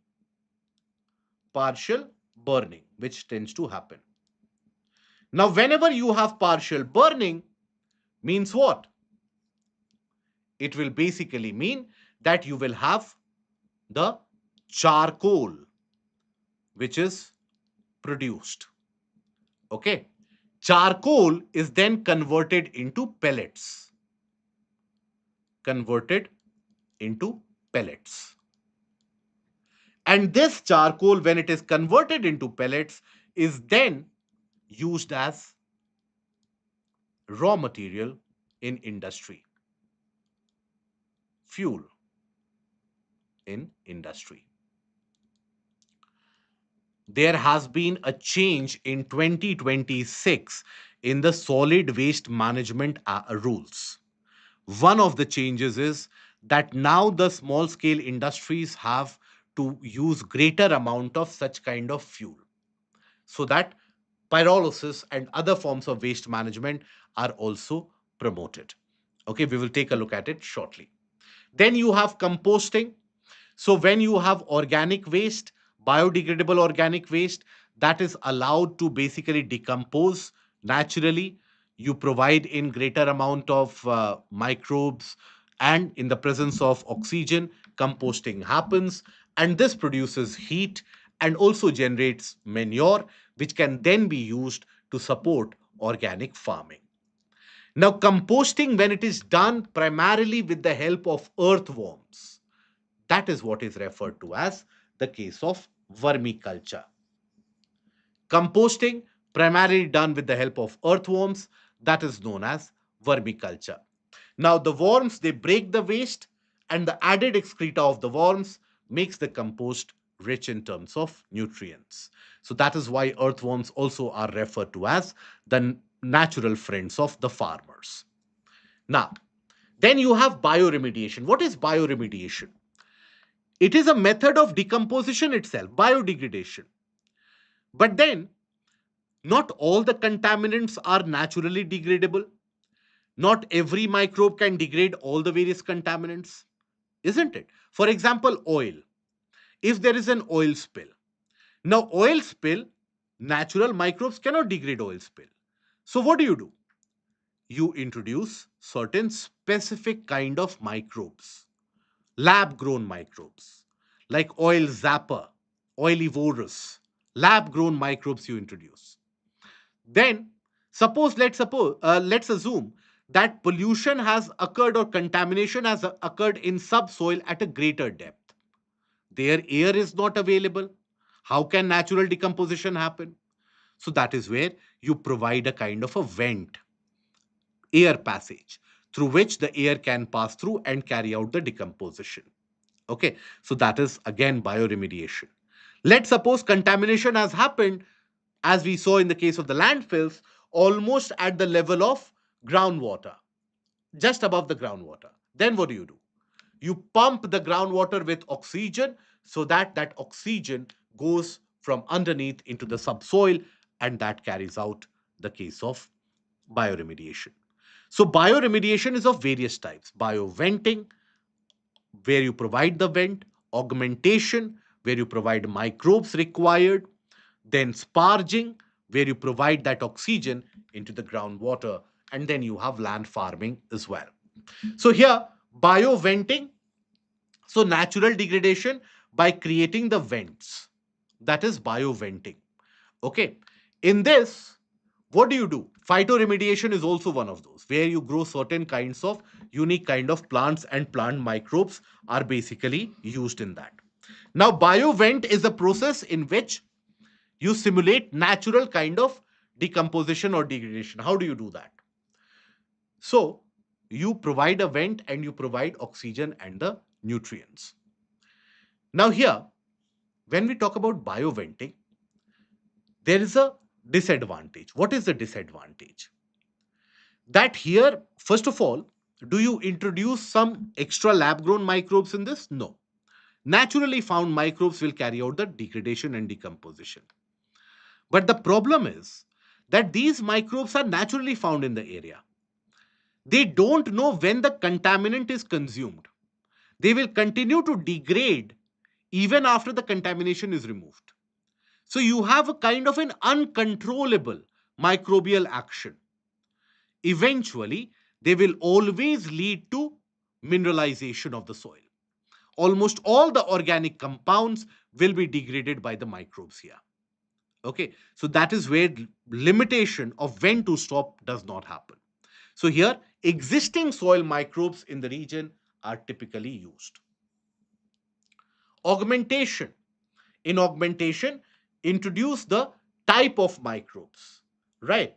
Speaker 1: which tends to happen. Now, whenever you have partial burning, means what? It will basically mean that you will have the charcoal which is produced. Okay. Charcoal is then converted into pellets. Converted into pellets. And this charcoal, when it is converted into pellets, is then used as raw material in industry, fuel in industry. There has been a change in 2026 in the solid waste management rules. One of the changes is that now the small scale industries have to use greater amount of such kind of fuel, so that pyrolysis and other forms of waste management are also promoted. Okay, we will take a look at it shortly. Then you have composting. So when you have organic waste, biodegradable organic waste, that is allowed to basically decompose naturally, you provide in greater amount of microbes, and in the presence of oxygen, composting happens, and this produces heat and also generates manure, which can then be used to support organic farming. Now, composting, when it is done primarily with the help of earthworms, that is what is referred to as the case of vermiculture. Composting, primarily done with the help of earthworms, that is known as vermiculture. Now, the worms, they break the waste, and the added excreta of the worms makes the compost rich in terms of nutrients. So, that is why earthworms also are referred to as the natural friends of the farmers. Now, then you have bioremediation. What is bioremediation? It is a method of decomposition itself, biodegradation. But then, not all the contaminants are naturally degradable. Not every microbe can degrade all the various contaminants, isn't it? For example, oil. If there is an oil spill, now oil spill, natural microbes cannot degrade oil spill. So what do? You introduce certain specific kind of microbes, lab grown microbes, like oil zapper, oilivorous, lab grown microbes you introduce. Then, let's assume that pollution has occurred or contamination has occurred in subsoil at a greater depth. Their air is not available. How can natural decomposition happen? So that is where you provide a kind of a vent, air passage, through which the air can pass through and carry out the decomposition. Okay, so that is again bioremediation. Let's suppose contamination has happened, as we saw in the case of the landfills, almost at the level of groundwater, just above the groundwater. Then what do? You pump the groundwater with oxygen so that that oxygen goes from underneath into the subsoil, and that carries out the case of bioremediation. So bioremediation is of various types: bioventing, where you provide the vent; augmentation, where you provide microbes required; then sparging, where you provide that oxygen into the groundwater; and then you have land farming as well. So here, bioventing, so natural degradation by creating the vents, that is bioventing. Okay, in this, what do? Phytoremediation is also one of those, where you grow certain kinds of unique kind of plants, and plant microbes are basically used in that. Now, biovent is a process in which you simulate natural kind of decomposition or degradation. How do you do that? So, you provide a vent and you provide oxygen and the nutrients. Now, here, when we talk about bioventing, there is a disadvantage. What is the disadvantage? That here, first of all, do you introduce some extra lab grown microbes in this? No. Naturally found microbes will carry out the degradation and decomposition. But the problem is that these microbes are naturally found in the area. They don't know when the contaminant is consumed. They will continue to degrade even after the contamination is removed. So you have a kind of an uncontrollable microbial action. Eventually, they will always lead to mineralization of the soil. Almost all the organic compounds will be degraded by the microbes here. Okay, so that is where limitation of when to stop does not happen. So here, existing soil microbes in the region are typically used. Augmentation. In augmentation, introduce the type of microbes, right?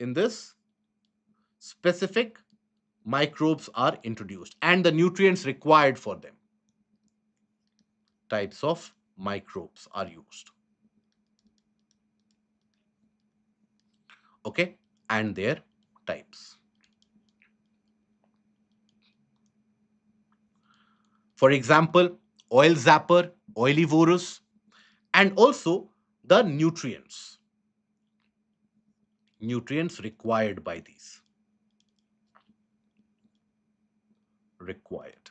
Speaker 1: In this, specific microbes are introduced and the nutrients required for them. Types of microbes are used. Okay, and their types. For example, oil zapper, oilivorous, and also the nutrients required by these. Required.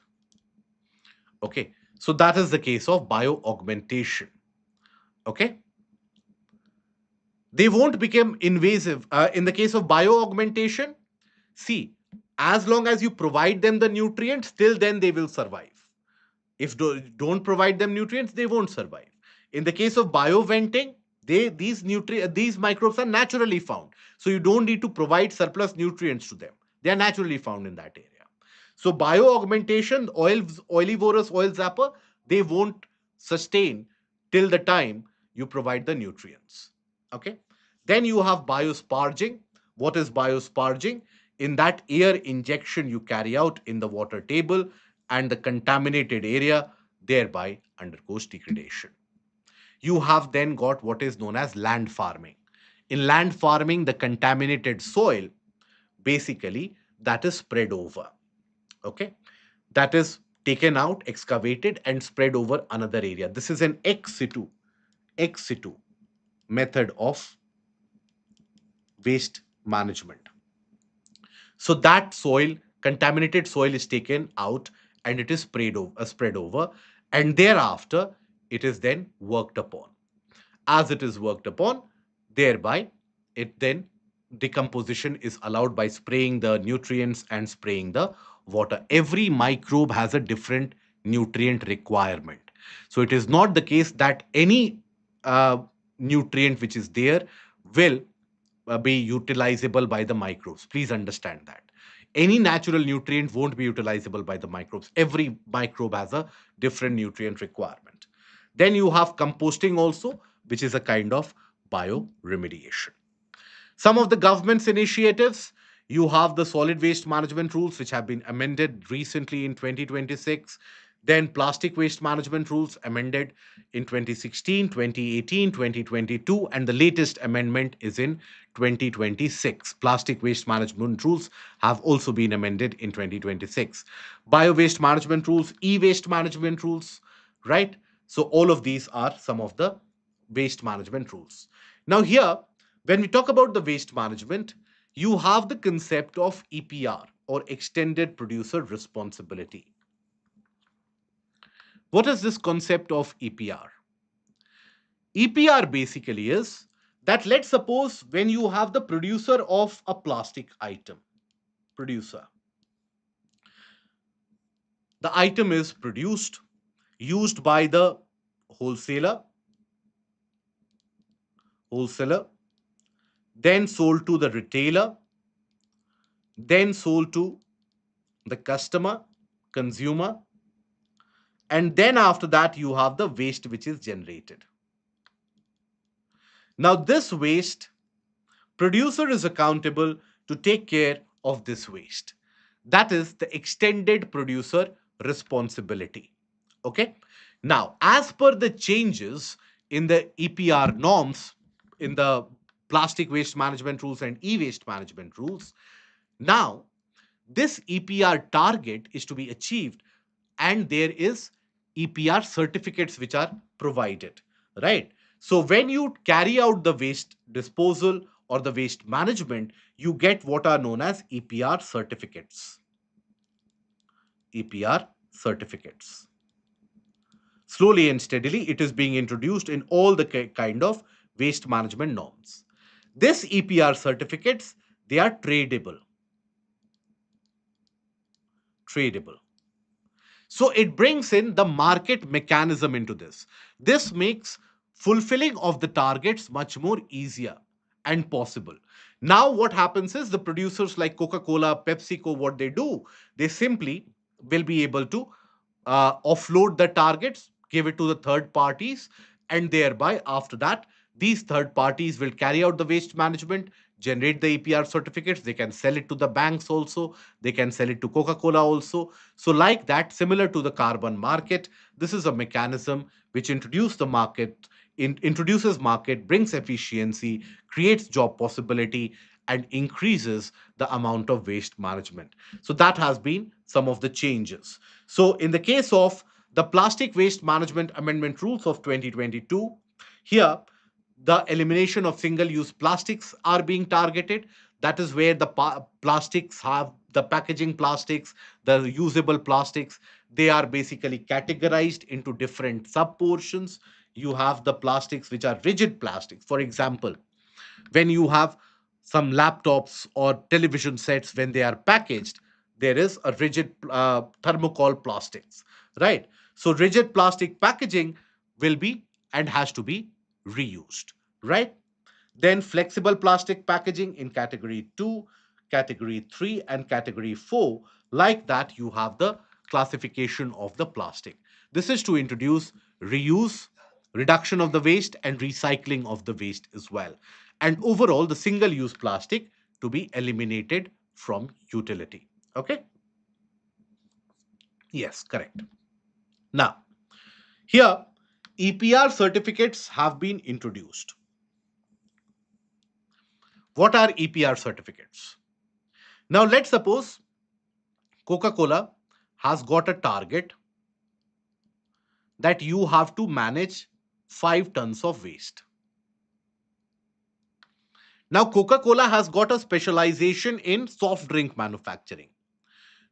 Speaker 1: Okay, so that is the case of bioaugmentation. Okay, They won't become invasive. In the case of bioaugmentation, see, as long as you provide them the nutrients, till then they will survive. If don't provide them nutrients, they won't survive. In the case of bioventing, these microbes are naturally found, so you don't need to provide surplus nutrients to them. They are naturally found in that area. So bioaugmentation, oilivorous oil zapper, they won't sustain till the time you provide the nutrients. Okay. Then you have biosparging. What is biosparging? In that, air injection you carry out in the water table, and the contaminated area thereby undergoes degradation. You have then got what is known as land farming. In land farming, the contaminated soil basically that is spread over. Okay, that is taken out, excavated, and spread over another area. This is an ex situ method of waste management. So that soil, contaminated soil, is taken out and it is spread over, and thereafter it is then worked upon. As it is worked upon, thereby it then decomposition is allowed by spraying the nutrients and spraying the water. Every microbe has a different nutrient requirement. So it is not the case that any uh, nutrient which is there will be utilizable by the microbes. Please understand that. Any natural nutrient won't be utilizable by the microbes. Every microbe has a different nutrient requirement. Then you have composting also, which is a kind of bioremediation. Some of the government's initiatives, you have the solid waste management rules, which have been amended recently in 2026. Then plastic waste management rules amended in 2016, 2018, 2022, and the latest amendment is in 2026. Plastic waste management rules have also been amended in 2026. Bio waste management rules, e-waste management rules, right? So all of these are some of the waste management rules. Now here, when we talk about the waste management, you have the concept of EPR, or extended producer responsibility. What is this concept of EPR? EPR basically is that, let's suppose, when you have the producer of a plastic item, producer, the item is produced, used by the wholesaler, wholesaler, then sold to the retailer, then sold to the customer, consumer, and then after that you have the waste which is generated. Now this waste, producer is accountable to take care of this waste. That is the extended producer responsibility. Okay. Now, as per the changes in the EPR norms, in the plastic waste management rules and e-waste management rules, now this EPR target is to be achieved, and there is EPR certificates which are provided, right? So when you carry out the waste disposal or the waste management, you get what are known as EPR certificates. EPR certificates. Slowly and steadily, it is being introduced in all the kind of waste management norms. This EPR certificates, they are tradable. Tradable. So it brings in the market mechanism into this. This makes fulfilling of the targets much more easier and possible. Now, what happens is, the producers like Coca-Cola, PepsiCo, what they do, they simply will be able to offload the targets, give it to the third parties, and thereby, after that, these third parties will carry out the waste management, generate the EPR certificates. They can sell it to the banks also, they can sell it to Coca-Cola also. So, like that, similar to the carbon market, this is a mechanism which introduces market, brings efficiency, creates job possibility, and increases the amount of waste management. So that has been some of the changes. So in the case of the plastic waste management amendment rules of 2022, here the elimination of single use plastics are being targeted. That is where the plastics have the packaging plastics, the usable plastics, they are basically categorized into different sub portions. You have the plastics which are rigid plastics. For example, When you have some laptops or television sets, when they are packaged, there is a rigid thermocol plastics, right? So rigid plastic packaging will be and has to be reused, right? Then flexible plastic packaging in category 2, category 3, and category 4. Like that, you have the classification of the plastic. This is to introduce reuse, reduction of the waste, and recycling of the waste as well. And overall, the single use plastic to be eliminated from utility. Okay? Yes, correct. Now, here, EPR certificates have been introduced. What are EPR certificates? Now, let's suppose Coca-Cola has got a target that you have to manage 5 tons of waste. Now, Coca-Cola has got a specialization in soft drink manufacturing,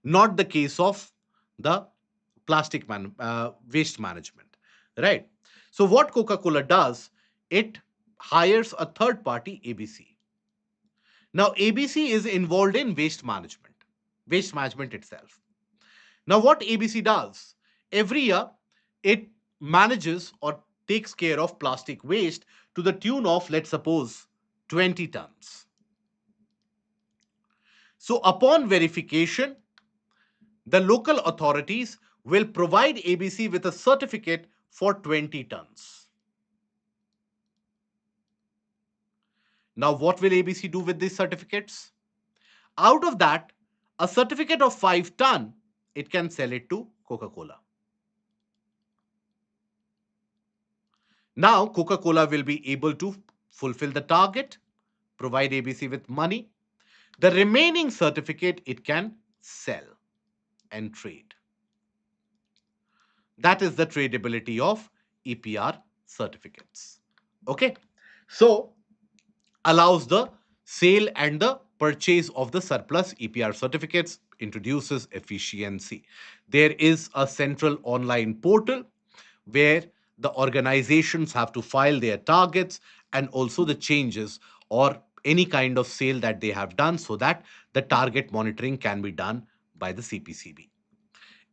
Speaker 1: not the case of the waste management, right? So, what Coca-Cola does, it hires a third party, ABC. Now, ABC is involved in waste management itself. Now, what ABC does, every year it manages or takes care of plastic waste to the tune of, let's suppose, 20 tons. So, upon verification, the local authorities will provide ABC with a certificate for 20 tons. Now, what will ABC do with these certificates? Out of that, a certificate of 5 ton, it can sell it to Coca-Cola. Now, Coca-Cola will be able to fulfill the target, provide ABC with money. The remaining certificate it can sell and trade. That is the tradability of EPR certificates. Okay. So, allows the sale and the purchase of the surplus EPR certificates, introduces efficiency. There is a central online portal where the organizations have to file their targets and also the changes or any kind of sale that they have done so that the target monitoring can be done by the CPCB.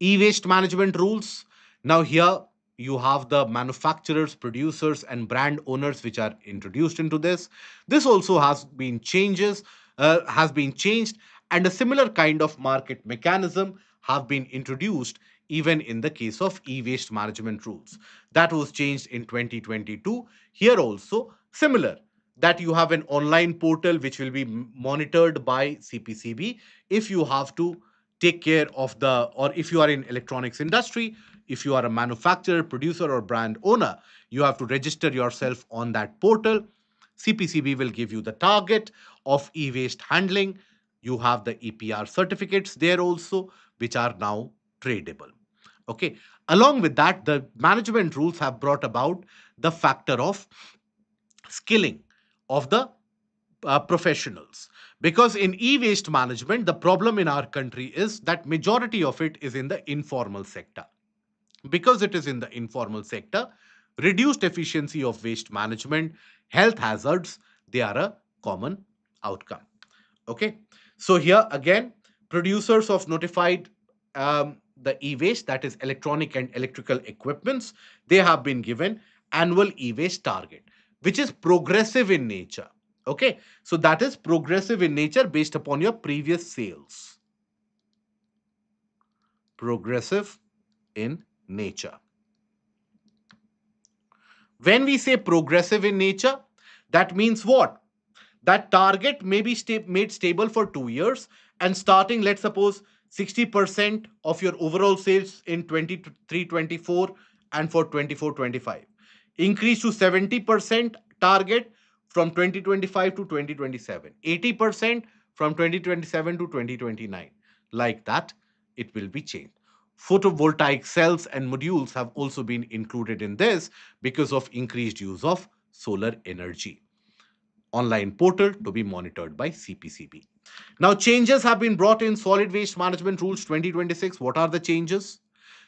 Speaker 1: E-waste management rules. Now here you have the manufacturers, producers, and brand owners which are introduced into this. This also has been changed, and a similar kind of market mechanism have been introduced even in the case of e-waste management rules. That was changed in 2022. Here also similar, that you have an online portal which will be monitored by CPCB. If you have to take care of the, or if you are in electronics industry, if you are a manufacturer, producer, or brand owner, you have to register yourself on that portal. CPCB will give you the target of e-waste handling. You have the EPR certificates there also, which are now tradable. Okay. Along with that, the management rules have brought about the factor of skilling of the professionals, because in e-waste management the problem in our country is that majority of it is in the informal sector. Because it is in the informal sector, reduced efficiency of waste management, health hazards, they are a common outcome. Okay. So here again, producers of notified the e-waste, that is electronic and electrical equipments, they have been given annual e-waste target, which is progressive in nature. Okay. So that is progressive in nature based upon your previous sales. Progressive in nature. When we say progressive in nature, that means what? That target may be made stable for 2 years, and starting, let's suppose, 60% of your overall sales in 23-24 and for 24-25. Increase to 70% target from 2025 to 2027. 80% from 2027 to 2029. Like that, it will be changed. Photovoltaic cells and modules have also been included in this because of increased use of solar energy. Online portal to be monitored by CPCB. Now, changes have been brought in solid waste management rules 2026. What are the changes?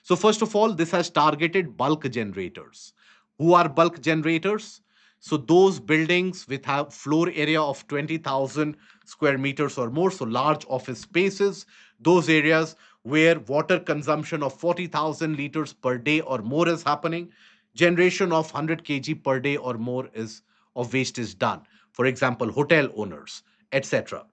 Speaker 1: So, first of all, this has targeted bulk generators. Who are bulk generators? So those buildings with have floor area of 20,000 square meters or more, so large office spaces, those areas where water consumption of 40,000 liters per day or more is happening, generation of 100 kg per day or more is of waste is done. For example, hotel owners, etc.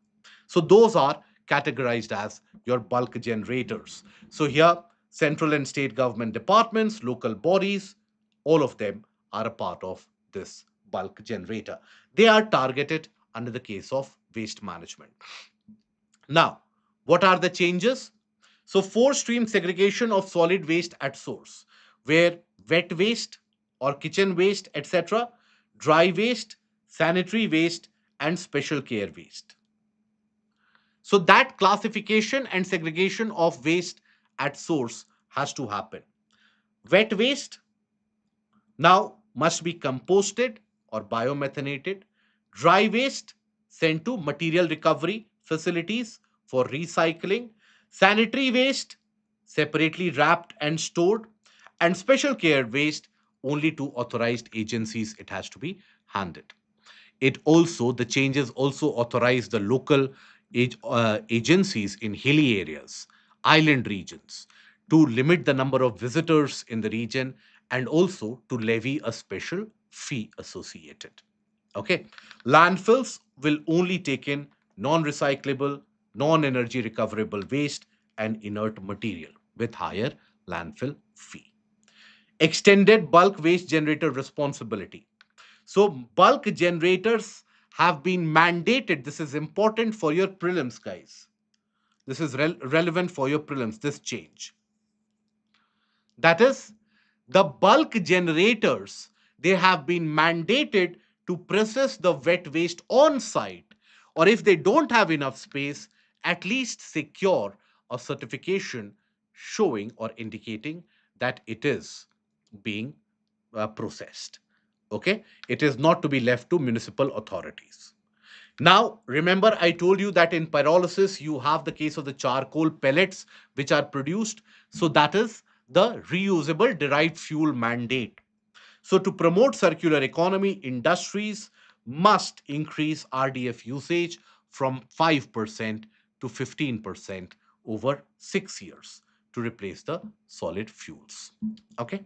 Speaker 1: So those are categorized as your bulk generators. So here, central and state government departments, local bodies, all of them are a part of this bulk generator. They are targeted under the case of waste management. Now, what are the changes? So, four stream segregation of solid waste at source, where wet waste or kitchen waste, etc., dry waste, sanitary waste, and special care waste. So, that classification and segregation of waste at source has to happen. Wet waste now must be composted or biomethonated. Dry waste sent to material recovery facilities for recycling. Sanitary waste separately wrapped and stored. And special care waste only to authorized agencies it has to be handed. It also, the changes also authorize the local agencies in hilly areas, island regions, to limit the number of visitors in the region and also to levy a special fee associated. Okay. Landfills will only take in non recyclable, non energy recoverable waste and inert material with higher landfill fee. Extended bulk waste generator responsibility. So, bulk generators have been mandated. This is important for your prelims, guys. This is relevant for your prelims, this change. That is, the bulk generators, they have been mandated to process the wet waste on site, or if they don't have enough space, at least secure a certification showing or indicating that it is being processed. Okay, it is not to be left to municipal authorities. Now, remember, I told you that in pyrolysis, you have the case of the charcoal pellets which are produced. So, that is the reusable derived fuel mandate. So, to promote circular economy, industries must increase RDF usage from 5% to 15% over 6 years to replace the solid fuels. Okay.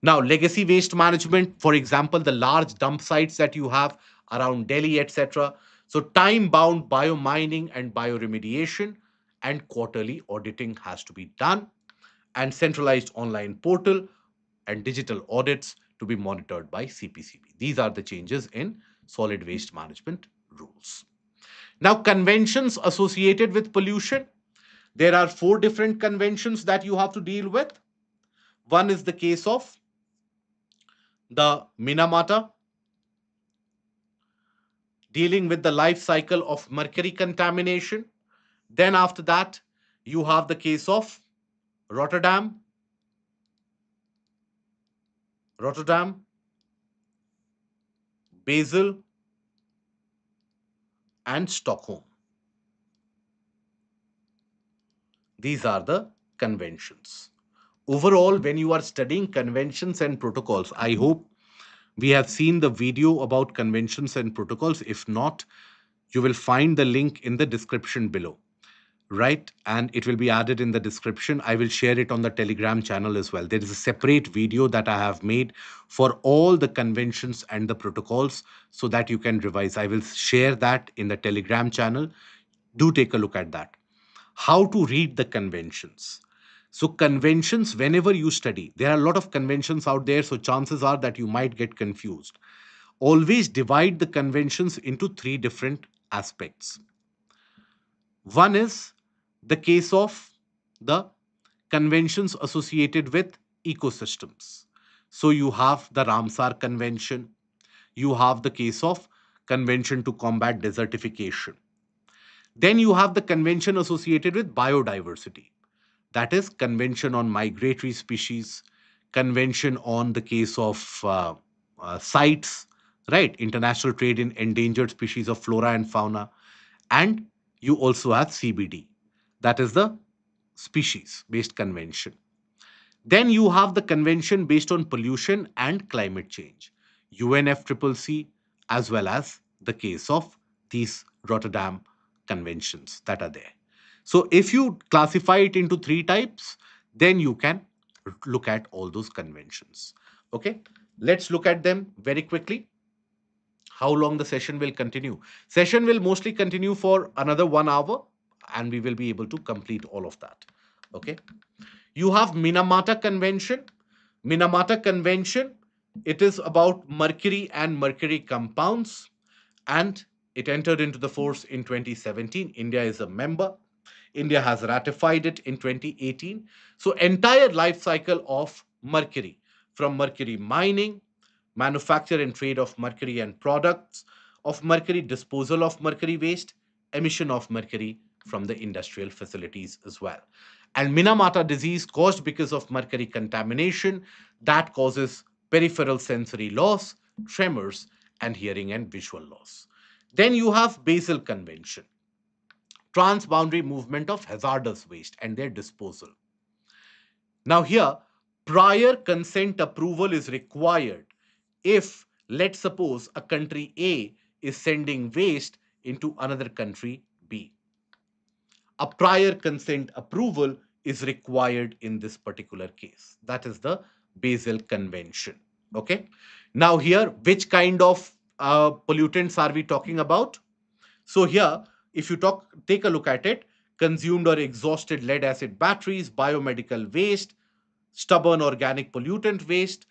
Speaker 1: Now, legacy waste management, for example, the large dump sites that you have around Delhi, etc. So, time bound biomining and bioremediation and quarterly auditing has to be done, and centralized online portal and digital audits to be monitored by CPCB. These are the changes in solid waste management rules. Now, conventions associated with pollution. There are four different conventions that you have to deal with. One is the case of the Minamata, dealing with the life cycle of mercury contamination. Then, after that, you have the case of Rotterdam, Rotterdam, Basel, and Stockholm. These are the conventions. Overall, when you are studying conventions and protocols, I hope we have seen the video about conventions and protocols. If not, you will find the link in the description below, right? And it will be added in the description. I will share it on the Telegram channel as well. There is a separate video that I have made for all the conventions and the protocols so that you can revise. I will share that in the Telegram channel. Do take a look at that. How to read the conventions. So, conventions, whenever you study, there are a lot of conventions out there. So, chances are that you might get confused. Always divide the conventions into three different aspects. One is the case of the conventions associated with ecosystems. So you have the Ramsar Convention, you have the case of Convention to Combat Desertification. Then you have the convention associated with biodiversity. That is Convention on Migratory Species, Convention on the case of CITES, right? International Trade in Endangered Species of Flora and Fauna. And you also have CBD, that is the species based convention. Then you have the convention based on pollution and climate change. UNFCCC, as well as the case of these Rotterdam conventions that are there. So if you classify it into three types, then you can look at all those conventions. Okay, let's look at them very quickly. How long the session will continue? Session will mostly continue for another 1 hour, and we will be able to complete all of that. Okay, you have Minamata Convention. Minamata Convention, it is about mercury and mercury compounds, and it entered into the force in 2017. India is a member. India has ratified it in 2018. So entire life cycle of mercury, from mercury mining, manufacture and trade of mercury and products of mercury, disposal of mercury waste, emission of mercury from the industrial facilities as well. And Minamata disease caused because of mercury contamination that causes peripheral sensory loss, tremors, and hearing and visual loss. Then you have Basel Convention, transboundary movement of hazardous waste and their disposal. Now, here, prior consent approval is required if, let's suppose, a country A is sending waste into another country B. A prior consent approval is required in this particular case. That is the Basel Convention. Okay. Now, here, which kind of pollutants are we talking about? So here, if you take a look at it, consumed or exhausted lead acid batteries, biomedical waste, stubborn organic pollutant waste,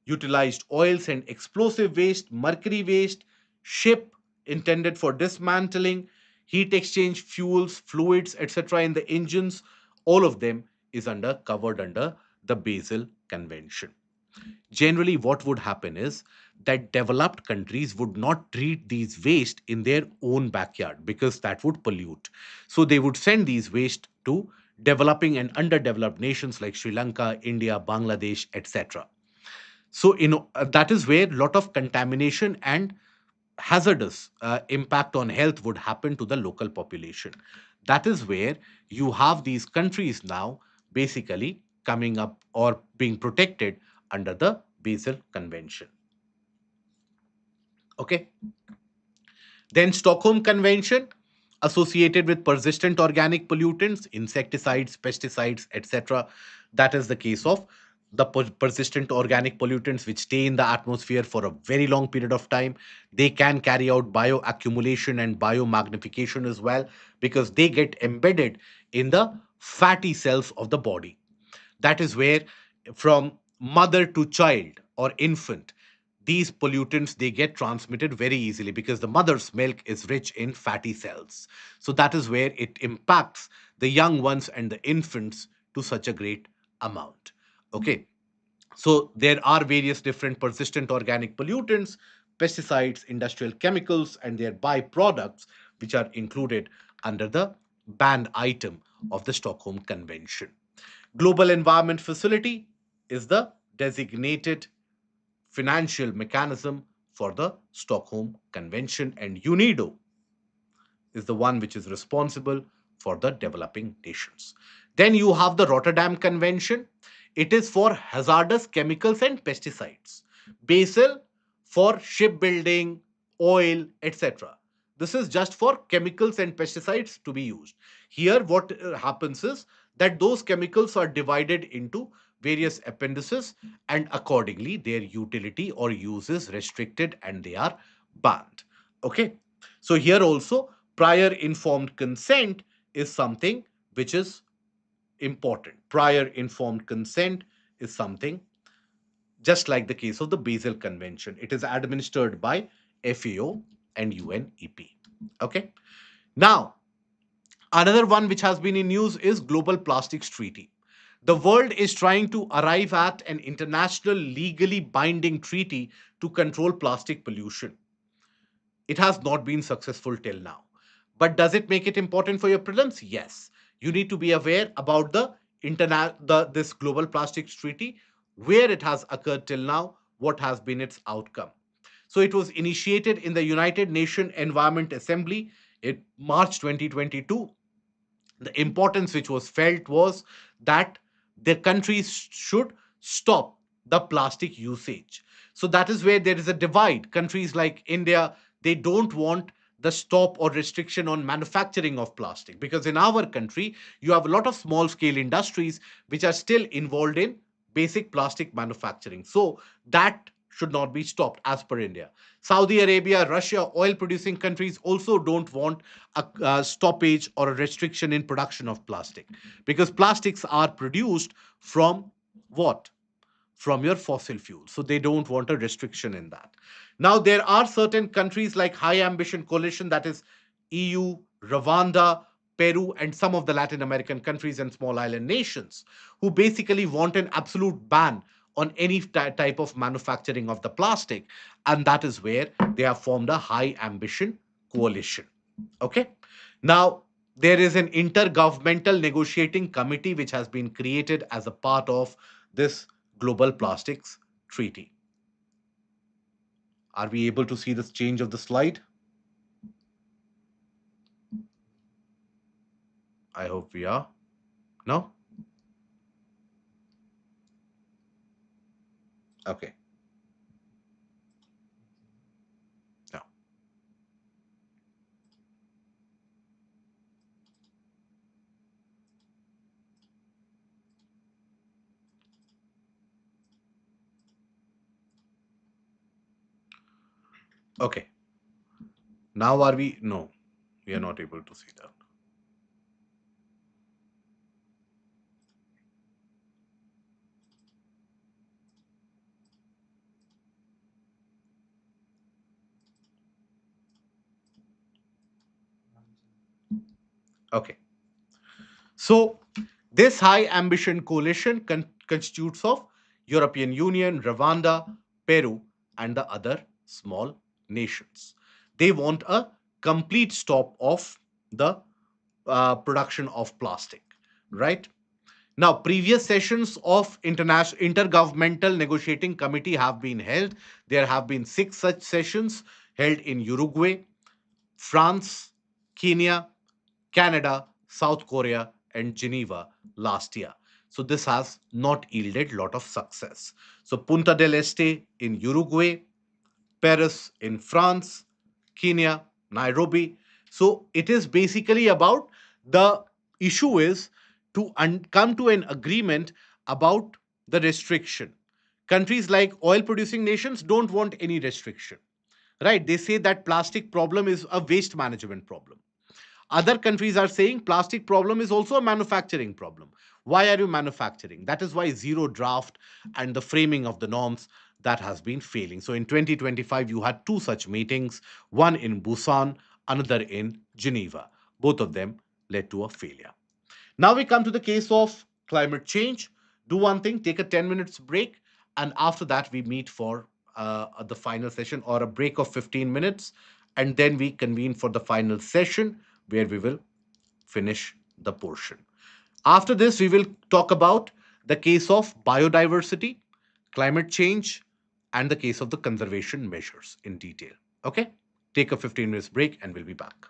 Speaker 1: utilized oils and explosive waste, mercury waste, ship intended for dismantling, heat exchange fuels, fluids, etc. in the engines, all of them is covered under the Basel Convention. Generally, what would happen is that developed countries would not treat these waste in their own backyard because that would pollute. So they would send these waste to developing and underdeveloped nations like Sri Lanka, India, Bangladesh, etc. So that is where a lot of contamination and hazardous impact on health would happen to the local population. That is where you have these countries now basically coming up or being protected under the Basel Convention. Okay. Then Stockholm Convention, associated with persistent organic pollutants, insecticides, pesticides, etc. That is the case of the persistent organic pollutants which stay in the atmosphere for a very long period of time. They can carry out bioaccumulation and biomagnification as well because they get embedded in the fatty cells of the body. That is where, from mother to child or infant, these pollutants they get transmitted very easily because the mother's milk is rich in fatty cells. So that is where it impacts the young ones and the infants to such a great amount. Okay, so there are various different persistent organic pollutants, pesticides, industrial chemicals, and their byproducts, which are included under the banned item of the Stockholm Convention. Global Environment Facility is the designated financial mechanism for the Stockholm Convention, and UNIDO is the one which is responsible for the developing nations. Then you have the Rotterdam Convention. It is for hazardous chemicals and pesticides. Basel for shipbuilding, oil, etc. This is just for chemicals and pesticides to be used. Here, what happens is that those chemicals are divided into various appendices, and accordingly, their utility or use is restricted and they are banned. Okay. So here also, prior informed consent is something which is important. Prior informed consent is something just like the case of the Basel Convention. It is administered by FAO and UNEP. Okay. Now, another one which has been in news is Global Plastics Treaty. The world is trying to arrive at an international legally binding treaty to control plastic pollution. It has not been successful till now. But does it make it important for your prelims? Yes. You need to be aware about this global plastics treaty, where it has occurred till now, what has been its outcome. So it was initiated in the United Nations Environment Assembly in March 2022. The importance which was felt was that the countries should stop the plastic usage. So that is where there is a divide. Countries like India, they don't want the stop or restriction on manufacturing of plastic, because in our country you have a lot of small scale industries which are still involved in basic plastic manufacturing. So that should not be stopped as per India. Saudi Arabia, Russia, oil producing countries also don't want a stoppage or a restriction in production of plastic, because plastics are produced from what? From your fossil fuel. So they don't want a restriction in that. Now, there are certain countries like High Ambition Coalition, that is EU, Rwanda, Peru, and some of the Latin American countries and small island nations, who basically want an absolute ban on any type of manufacturing of the plastic. And that is where they have formed a High Ambition Coalition. Okay. Now, there is an intergovernmental negotiating committee which has been created as a part of this global plastics treaty. Are we able to see this change of the slide? I hope we are. No? Okay. No. Okay. Now are we? No, we are not able to see that. Okay. So this high ambition coalition constitutes of European Union, Rwanda, Peru, and the other small nations. They want a complete stop of the production of plastic, right? Now, previous sessions of international intergovernmental negotiating committee have been held. There have been 6 such sessions held in Uruguay, France, Kenya, Canada, South Korea, and Geneva last year. So this has not yielded lot of success. So Punta del Este in Uruguay, Paris in France, Kenya, Nairobi. So it is basically about, the issue is to come to an agreement about the restriction. Countries like oil producing nations don't want any restriction, right? They say that plastic problem is a waste management problem. Other countries are saying plastic problem is also a manufacturing problem. Why are you manufacturing? That is why zero draft and the framing of the norms, that has been failing. So in 2025 you had 2 such meetings, one in Busan, another in Geneva. Both of them led to a failure. Now we come to the case of climate change. Do one thing, take a 10 minutes break, and after that we meet for the final session, or a break of 15 minutes, and then we convene for the final session where we will finish the portion. After this, we will talk about the case of biodiversity, climate change, and the case of the conservation measures in detail. Okay? Take a 15 minutes break and we'll be back.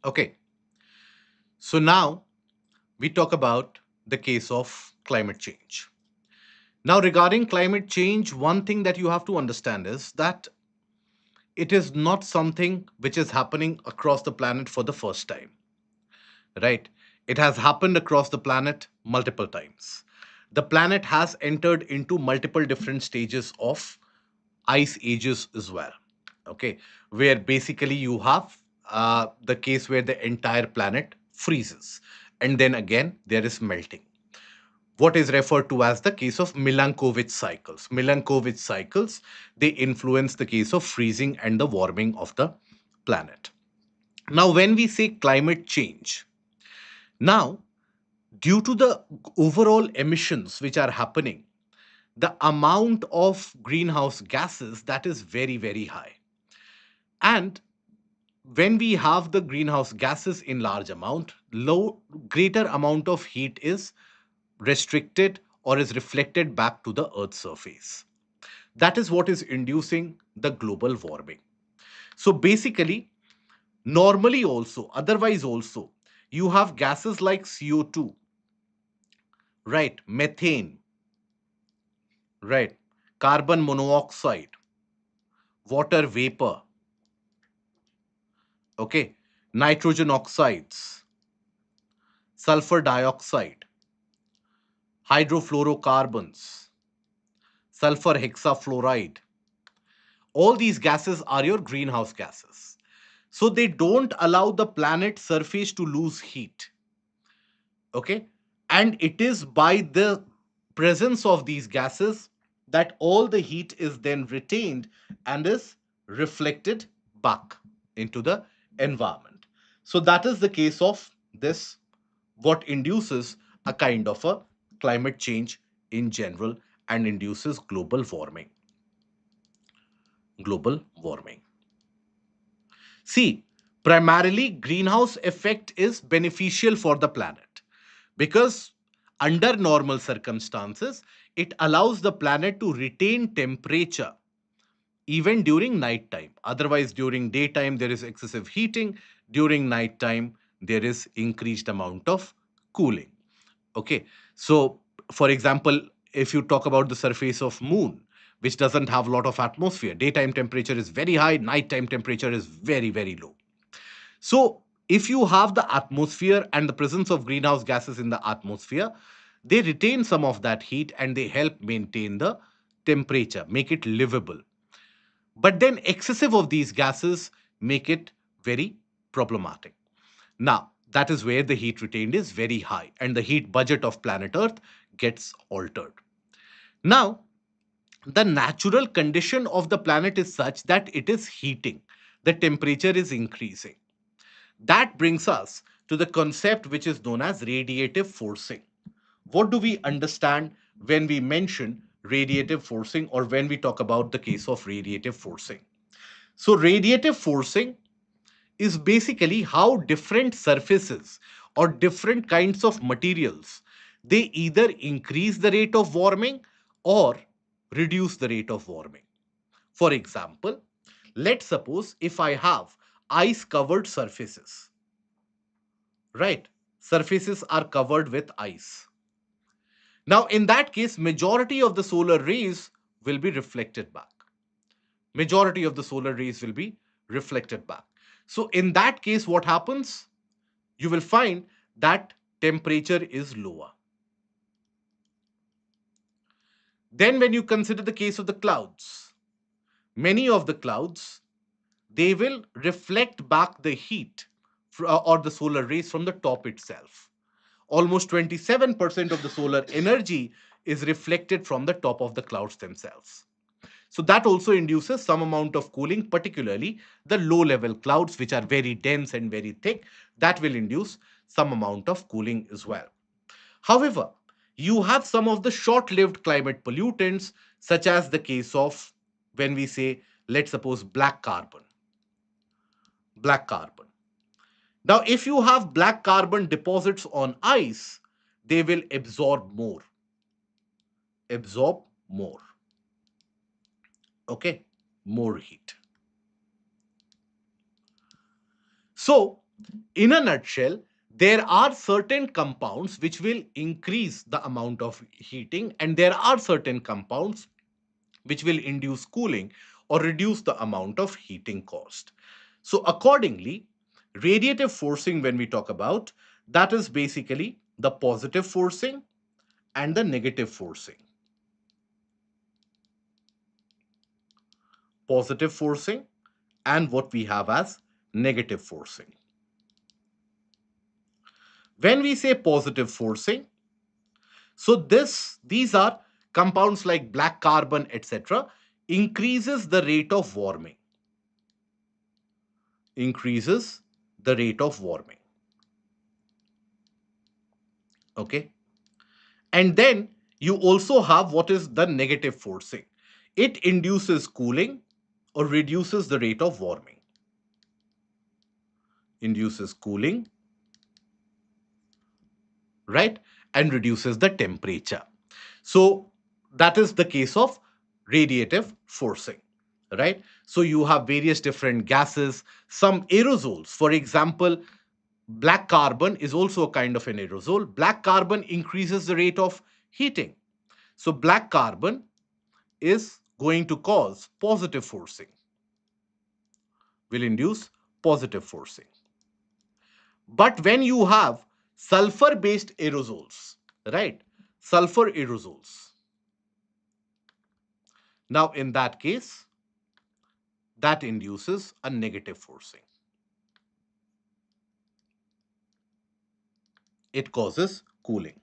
Speaker 1: Okay, so now we talk about the case of climate change. Now, regarding climate change, one thing that you have to understand is that it is not something which is happening across the planet for the first time, right? It has happened across the planet multiple times. The planet has entered into multiple different stages of ice ages as well, okay, where basically you have the case where the entire planet freezes and then again there is melting, what is referred to as the case of Milankovitch cycles. Milankovitch cycles, they influence the case of freezing and the warming of the planet. Now, when we say climate change, now, due to the overall emissions which are happening, the amount of greenhouse gases that is very, very high. And when we have the greenhouse gases in large amount, low greater amount of heat is restricted or is reflected back to the earth's surface. That is what is inducing the global warming. So basically, normally also, otherwise also, you have gases like CO2, right? Methane, right? Carbon monoxide, water vapor, okay? Nitrogen oxides, sulfur dioxide, hydrofluorocarbons, sulfur hexafluoride. All these gases are your greenhouse gases. So they don't allow the planet surface to lose heat. Okay. And it is by the presence of these gases that all the heat is then retained and is reflected back into the environment. So that is the case of this, what induces a kind of a climate change in general and induces global warming. Global warming. See, primarily greenhouse effect is beneficial for the planet because under normal circumstances, it allows the planet to retain temperature even during night time. Otherwise, during daytime, there is excessive heating. During night time, there is increased amount of cooling. Okay. So, for example, if you talk about the surface of moon, which doesn't have a lot of atmosphere, daytime temperature is very high, nighttime temperature is very, very low. So, if you have the atmosphere and the presence of greenhouse gases in the atmosphere, they retain some of that heat and they help maintain the temperature, make it livable. But then excessive of these gases make it very problematic. Now, that is where the heat retained is very high and the heat budget of planet Earth gets altered. Now, the natural condition of the planet is such that it is heating, the temperature is increasing. That brings us to the concept which is known as radiative forcing. What do we understand when we mention radiative forcing or when we talk about the case of radiative forcing? So, radiative forcing is basically how different surfaces or different kinds of materials, they either increase the rate of warming or reduce the rate of warming. For example, let's suppose if I have ice covered surfaces, right? Surfaces are covered with ice. Now, in that case, majority of the solar rays will be reflected back. Majority of the solar rays will be reflected back. So, in that case, what happens? You will find that temperature is lower. Then, when you consider the case of the clouds, many of the clouds, they will reflect back the heat or the solar rays from the top itself. Almost 27% of the solar energy is reflected from the top of the clouds themselves. So that also induces some amount of cooling, particularly the low level clouds, which are very dense and very thick. That will induce some amount of cooling as well. However, you have some of the short lived climate pollutants, such as the case of when we say, let's suppose, black carbon. Black carbon. Now, if you have black carbon deposits on ice, they will absorb more. Absorb more. Okay, more heat. So, In a nutshell, there are certain compounds which will increase the amount of heating, and there are certain compounds which will induce cooling or reduce the amount of heating cost. So, accordingly, radiative forcing, when we talk about, that is basically the positive forcing and the negative forcing. Positive forcing and what we have as negative forcing. When we say positive forcing, so these are compounds like black carbon, etc., increases the rate of warming. Increases the rate of warming. Okay. And then you also have what is the negative forcing. It induces cooling or reduces the rate of warming. Induces cooling, right? And reduces the temperature. So that is the case of radiative forcing, right? So you have various different gases, some aerosols. For example, black carbon is also a kind of an aerosol. Black carbon increases the rate of heating. So black carbon is going to cause positive forcing, will induce positive forcing. But when you have sulfur based aerosols, right? Sulfur aerosols. Now, in that case, that induces a negative forcing. It causes cooling.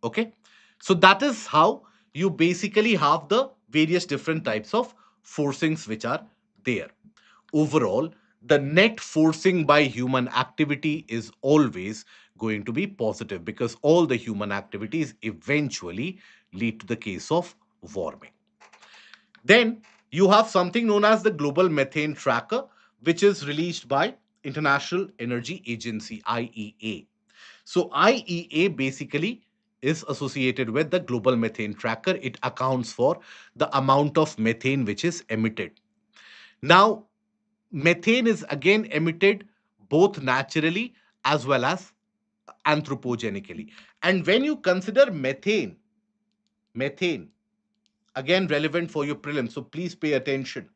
Speaker 1: Okay. So that is how you basically have the various different types of forcings which are there. Overall, the net forcing by human activity is always going to be positive because all the human activities eventually lead to the case of warming. Then you have something known as the Global Methane Tracker, which is released by International Energy Agency, IEA. So IEA basically is associated with the Global Methane Tracker. It accounts for the amount of methane which is emitted. Now, methane is again emitted both naturally as well as anthropogenically. And when you consider methane, again relevant for your prelim, so please pay attention.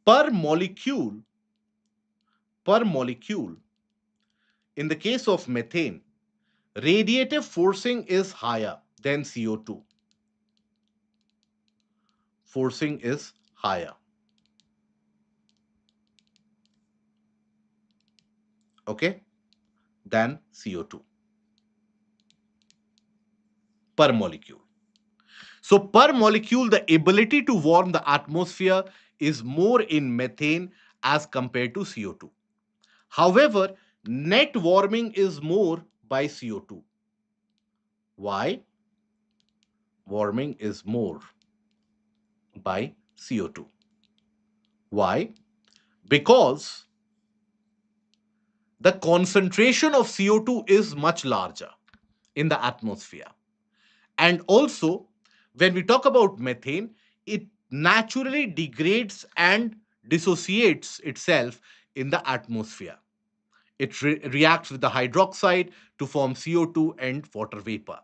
Speaker 1: Per molecule, per molecule, in the case of methane, radiative forcing is higher than CO2. Forcing is higher. Okay, than CO2 per molecule. So, per molecule, the ability to warm the atmosphere is more in methane as compared to CO2. However, net warming is more by CO2. Why? Warming is more by CO2. Why? Because the concentration of CO2 is much larger in the atmosphere. And also, when we talk about methane, it naturally degrades and dissociates itself in the atmosphere. It reacts with the hydroxide to form CO2 and water vapor.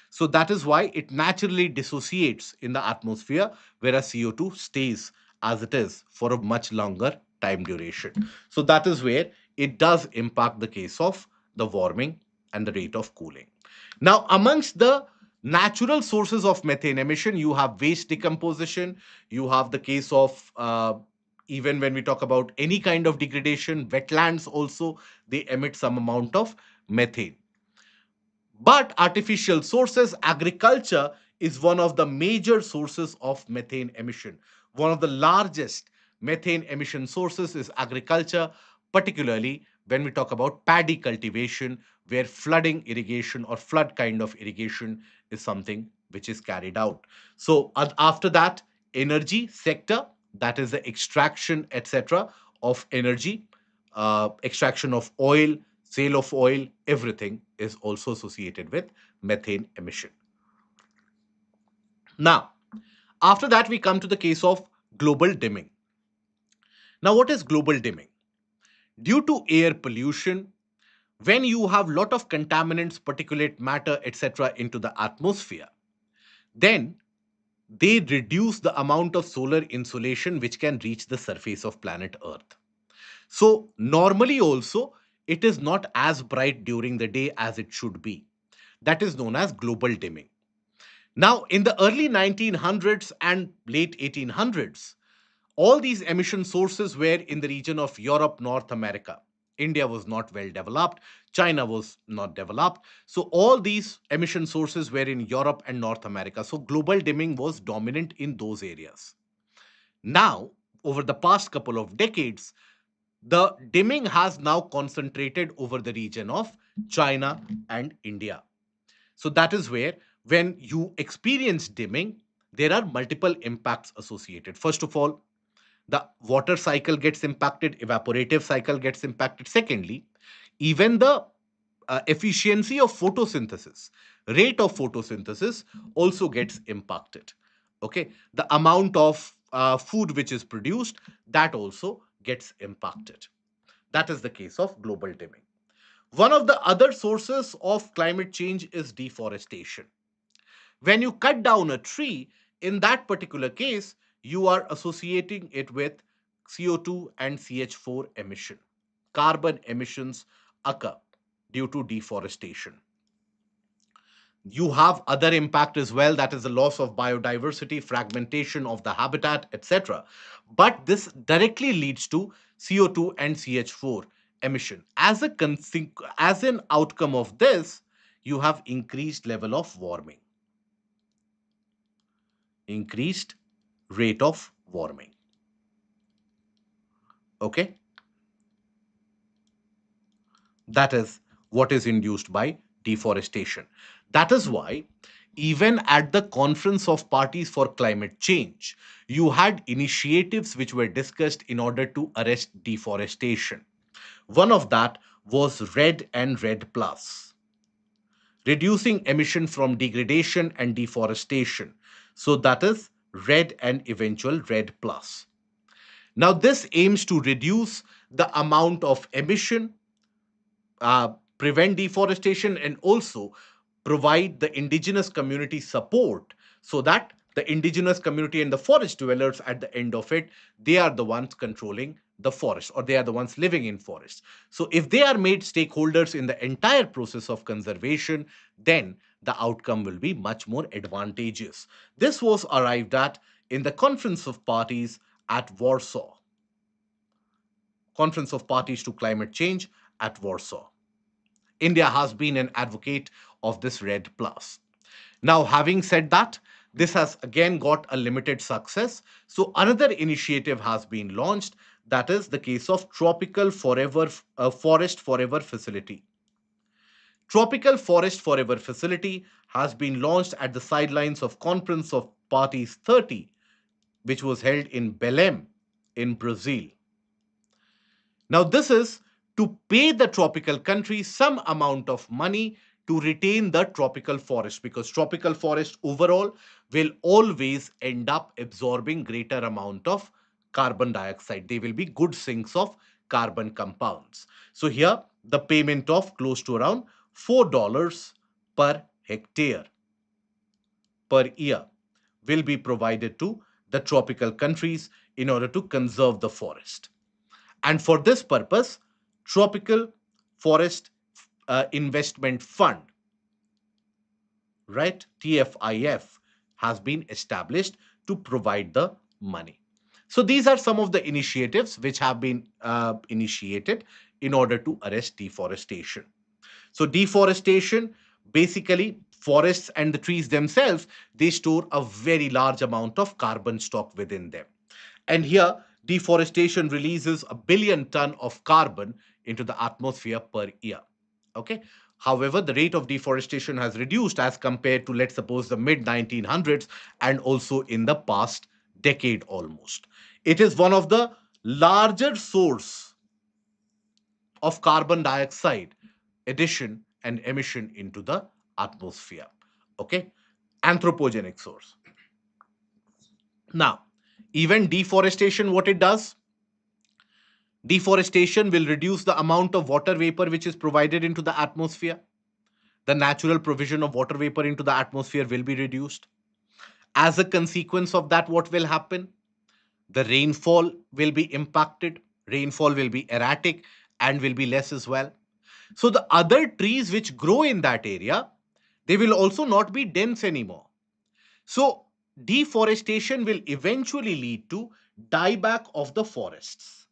Speaker 1: So that is why it naturally dissociates in the atmosphere, whereas CO2 stays as it is for a much longer time duration. So that is where it does impact the case of the warming and the rate of cooling. Now, amongst the natural sources of methane emission, you have waste decomposition, you have the case of even when we talk about any kind of degradation, wetlands also, they emit some amount of methane. But artificial sources, agriculture is one of the major sources of methane emission. One of the largest methane emission sources is agriculture, particularly when we talk about paddy cultivation, where flooding irrigation or flood kind of irrigation is something which is carried out. So, after that, energy sector, that is the extraction, etc., of energy, extraction of oil, sale of oil, everything is also associated with methane emission. Now, after that, we come to the case of global dimming. Now, what is global dimming? Due to air pollution, when you have lot of contaminants, particulate matter, etc. into the atmosphere, then they reduce the amount of solar insolation which can reach the surface of planet Earth. So normally also it is not as bright during the day as it should be. That is known as global dimming. Now, in the early 1900s and late 1800s, all these emission sources were in the region of Europe, North America. India was not well developed. China was not developed. So, all these emission sources were in Europe and North America. So, global dimming was dominant in those areas. Now, over the past couple of decades, the dimming has now concentrated over the region of China and India. So that is where, when you experience dimming, there are multiple impacts associated. First of all, the water cycle gets impacted, evaporative cycle gets impacted. Secondly, even the efficiency of photosynthesis, rate of photosynthesis also gets impacted. Okay, the amount of food which is produced, that also gets impacted. That is the case of global dimming. One of the other sources of climate change is deforestation. When you cut down a tree, in that particular case, you are associating it with CO2 and CH4 emission. Carbon emissions occur due to deforestation. You have other impact as well, that is the loss of biodiversity, fragmentation of the habitat, etc. But this directly leads to CO2 and CH4 emission. As an outcome of this, you have increased level of warming, increased rate of warming. Okay, that is what is induced by deforestation. That is why, even at the Conference of Parties for Climate Change, you had initiatives which were discussed in order to arrest deforestation. One of that was Red and Red Plus, reducing emission from degradation and deforestation. So that is Red and eventual Red Plus. Now, this aims to reduce the amount of emission, prevent deforestation, and also provide the indigenous community support, so that the indigenous community and the forest dwellers, at the end of it, they are the ones controlling the forest, or they are the ones living in forest. So if they are made stakeholders in the entire process of conservation, then the outcome will be much more advantageous. This was arrived at in the Conference of Parties at Warsaw. Conference of Parties to Climate Change at Warsaw. India has been an advocate of this Red Plus. Now, having said that, this has again got a limited success. So, another initiative has been launched. That is the case of Tropical Forest Forever Facility. Tropical Forest Forever Facility has been launched at the sidelines of Conference of Parties 30, which was held in Belém in Brazil. Now, this is to pay the tropical countries some amount of money to retain the tropical forest, because tropical forest overall will always end up absorbing greater amount of carbon dioxide. They will be good sinks of carbon compounds. So here the payment of close to around $4 per hectare per year will be provided to the tropical countries in order to conserve the forest. And for this purpose, Tropical Forest Investment Fund, right, TFIF, has been established to provide the money. So these are some of the initiatives which have been initiated in order to arrest deforestation. So deforestation, basically forests and the trees themselves, they store a very large amount of carbon stock within them. And here, deforestation releases a billion ton of carbon into the atmosphere per year. Okay. However, the rate of deforestation has reduced as compared to, let's suppose, the mid 1900s, and also in the past decade almost. It is one of the larger source of carbon dioxide addition and emission into the atmosphere. Okay. Anthropogenic source. Now, even deforestation, what it does, Deforestation will reduce the amount of water vapor which is provided into the atmosphere. The natural provision of water vapor into the atmosphere will be reduced. As a consequence of that, what will happen? The rainfall will be impacted. Rainfall will be erratic and will be less as well. So the other trees which grow in that area, they will also not be dense anymore. So deforestation will eventually lead to dieback of the forests.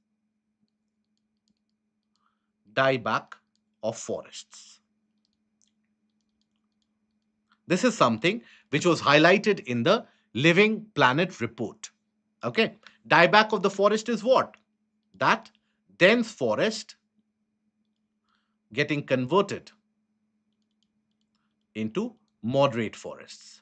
Speaker 1: Dieback of forests. This is something which was highlighted in the Living Planet report. Okay. Dieback of the forest is what? That dense forest getting converted into moderate forests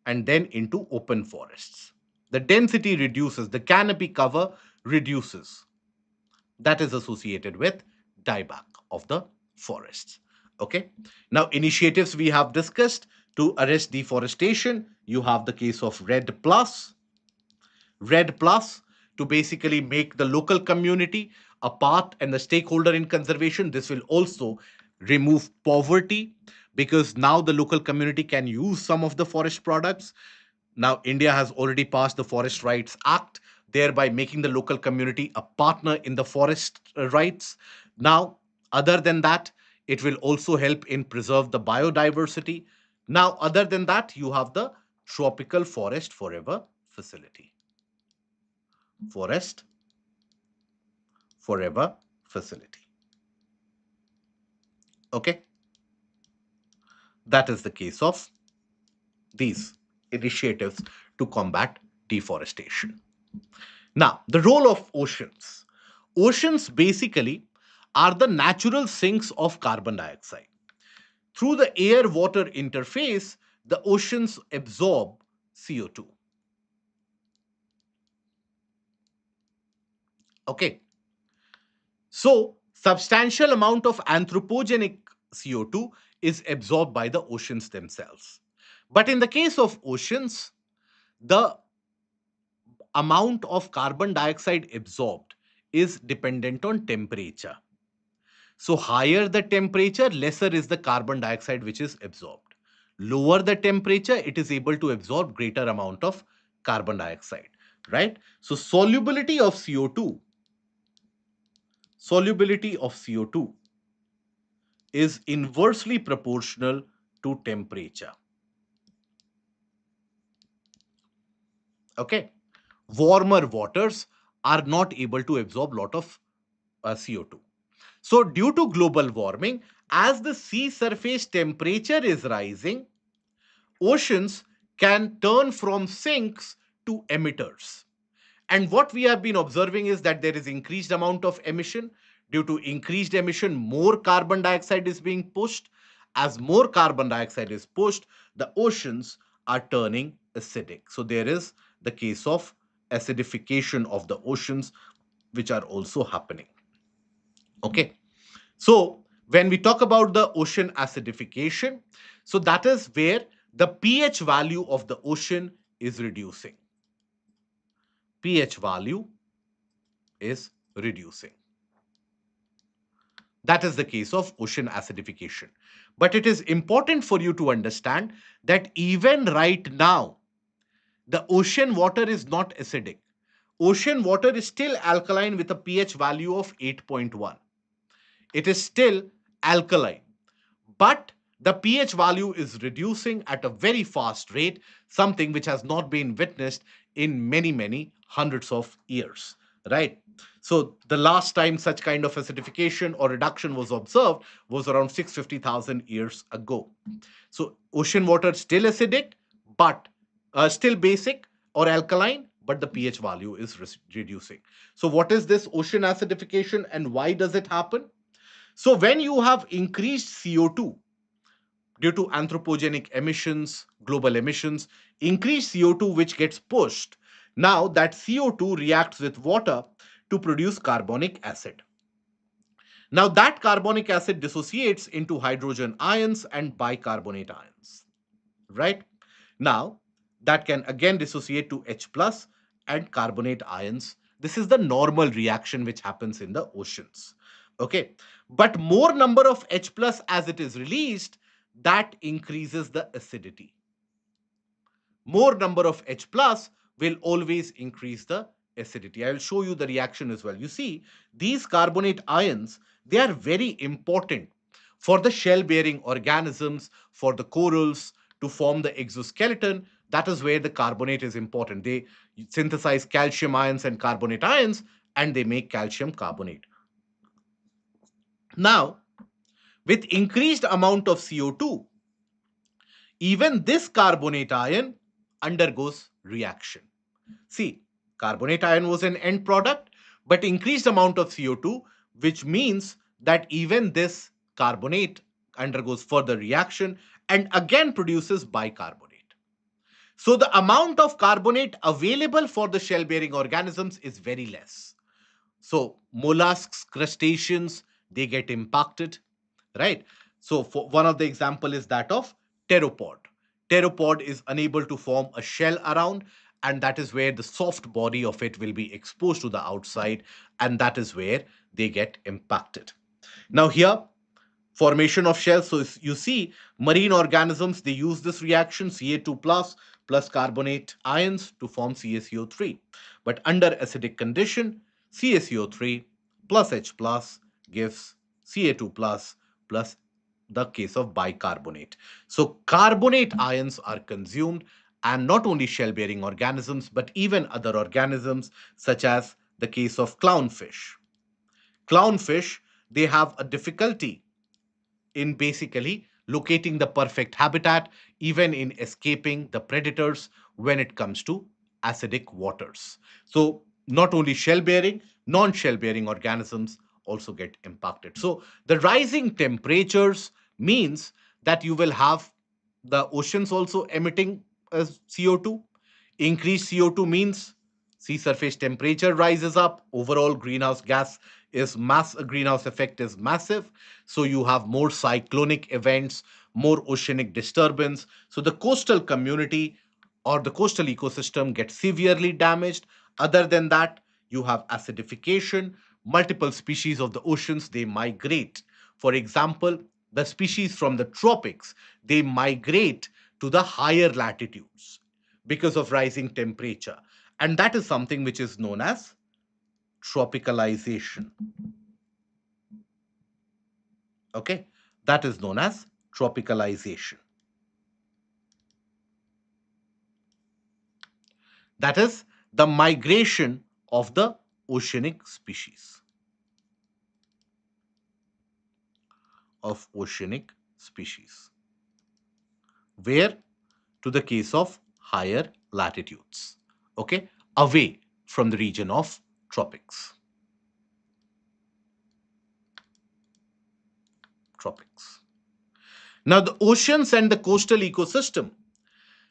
Speaker 1: and then into open forests. The density reduces, the canopy cover reduces. That is associated with dieback of the forests. Okay. Now, initiatives we have discussed to arrest deforestation. You have the case of Red Plus to basically make the local community a part and the stakeholder in conservation. This will also remove poverty because now the local community can use some of the forest products. Now, India has already passed the Forest Rights Act, thereby making the local community a partner in the forest rights. Now, other than that, it will also help in preserve the biodiversity. Now, other than that, you have the Tropical Forest Forever facility. Forest Forever facility. Okay, that is the case of these initiatives to combat deforestation. Now, the role of oceans. Oceans basically are the natural sinks of carbon dioxide. Through the air water interface, the oceans absorb CO2. Okay, so substantial amount of anthropogenic CO2 is absorbed by the oceans themselves. But in the case of oceans, the amount of carbon dioxide absorbed is dependent on temperature. So higher the temperature, lesser is the carbon dioxide which is absorbed. Lower the temperature, it is able to absorb greater amount of carbon dioxide, right? So solubility of CO2 is inversely proportional to temperature. Okay. Warmer waters are not able to absorb lot of CO2. So due to global warming, as the sea surface temperature is rising, oceans can turn from sinks to emitters. And what we have been observing is that there is increased amount of emission. Due to increased emission, more carbon dioxide is being pushed. As more carbon dioxide is pushed, the oceans are turning acidic. So there is the case of acidification of the oceans, which are also happening. Okay. So when we talk about the ocean acidification, so that is where the pH value of the ocean is reducing. pH value is reducing. That is the case of ocean acidification. But it is important for you to understand that even right now, the ocean water is not acidic. Ocean water is still alkaline with a pH value of 8.1. It is still alkaline. But the pH value is reducing at a very fast rate, something which has not been witnessed in many, many hundreds of years, right? So the last time such kind of acidification or reduction was observed was around 650,000 years ago. So ocean water still acidic, but still basic or alkaline, but the pH value is reducing. So what is this ocean acidification and why does it happen? So when you have increased CO2 due to anthropogenic emissions, global emissions, increased CO2 which gets pushed, now that CO2 reacts with water to produce carbonic acid. Now that carbonic acid dissociates into hydrogen ions and bicarbonate ions, right? Now that can again dissociate to H plus and carbonate ions This is the normal reaction which happens in the oceans. Okay. But more number of H plus as it is released, that increases the acidity. More number of H plus will always increase the acidity. I will show you the reaction as well. You see, these carbonate ions, they are very important for the shell bearing organisms, for the corals to form the exoskeleton. That is where the carbonate is important. They synthesize calcium ions and carbonate ions, and they make calcium carbonate. Now, with increased amount of CO2, even this carbonate ion undergoes reaction. See, carbonate ion was an end product, but increased amount of CO2, which means that even this carbonate undergoes further reaction and again produces bicarbonate. So the amount of carbonate available for the shell bearing organisms is very less. So mollusks, crustaceans, they get impacted, right? So for one of the example is that of pteropod. Pteropod is unable to form a shell around, and that is where the soft body of it will be exposed to the outside, and that is where they get impacted. Now here, formation of shells. So you see, marine organisms, they use this reaction Ca2 plus carbonate ions to form CaCO3. But under acidic condition, CaCO3 plus H plus gives Ca2 plus the case of bicarbonate. So carbonate ions are consumed, and not only shell bearing organisms but even other organisms, such as the case of clownfish. Clownfish, they have a difficulty in basically locating the perfect habitat, even in escaping the predators when it comes to acidic waters. So, not only shell bearing, non shell bearing organisms also get impacted. So, the rising temperatures means that you will have the oceans also emitting CO2. Increased CO2 means sea surface temperature rises up. Overall greenhouse effect is massive. So you have more cyclonic events, more oceanic disturbance. So the coastal community or the coastal ecosystem gets severely damaged. Other than that, you have acidification. Multiple species of the oceans, they migrate. For example, the species from the tropics, they migrate to the higher latitudes because of rising temperature. And that is something which is known as tropicalization. Okay, that is known as tropicalization. That is the migration of the oceanic species. Of oceanic species. Where? To the case of higher latitudes. Okay, away from the region of tropics. Tropics. Now, the oceans and the coastal ecosystem,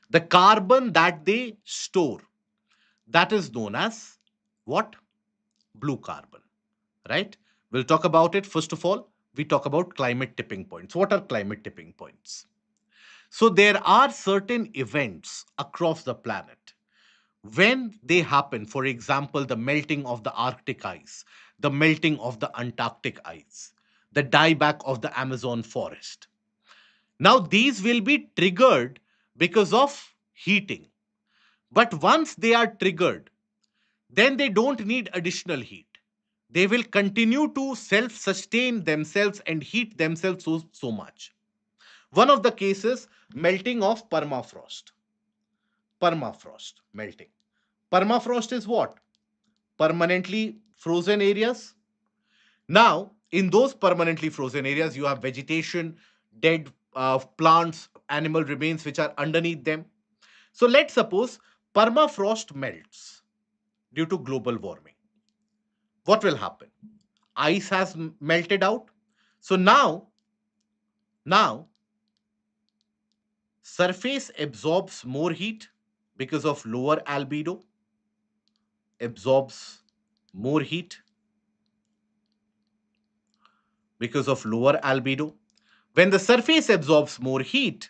Speaker 1: the carbon that they store, that is known as what? Blue carbon, right? We'll talk about it. First of all, we talk about climate tipping points. What are climate tipping points? So, there are certain events across the planet. When they happen, for example, the melting of the Arctic ice, the melting of the Antarctic ice, the dieback of the Amazon forest. Now, these will be triggered because of heating. But once they are triggered, then they don't need additional heat. They will continue to self sustain themselves and heat themselves so much. One of the cases, melting of permafrost. Permafrost melting. Permafrost is what? Permanently frozen areas. Now, in those permanently frozen areas, you have vegetation, dead plants, animal remains which are underneath them. So, let's suppose permafrost melts due to global warming. What will happen? Ice has melted out. So now surface absorbs more heat because of lower albedo, absorbs more heat because of lower albedo. When the surface absorbs more heat,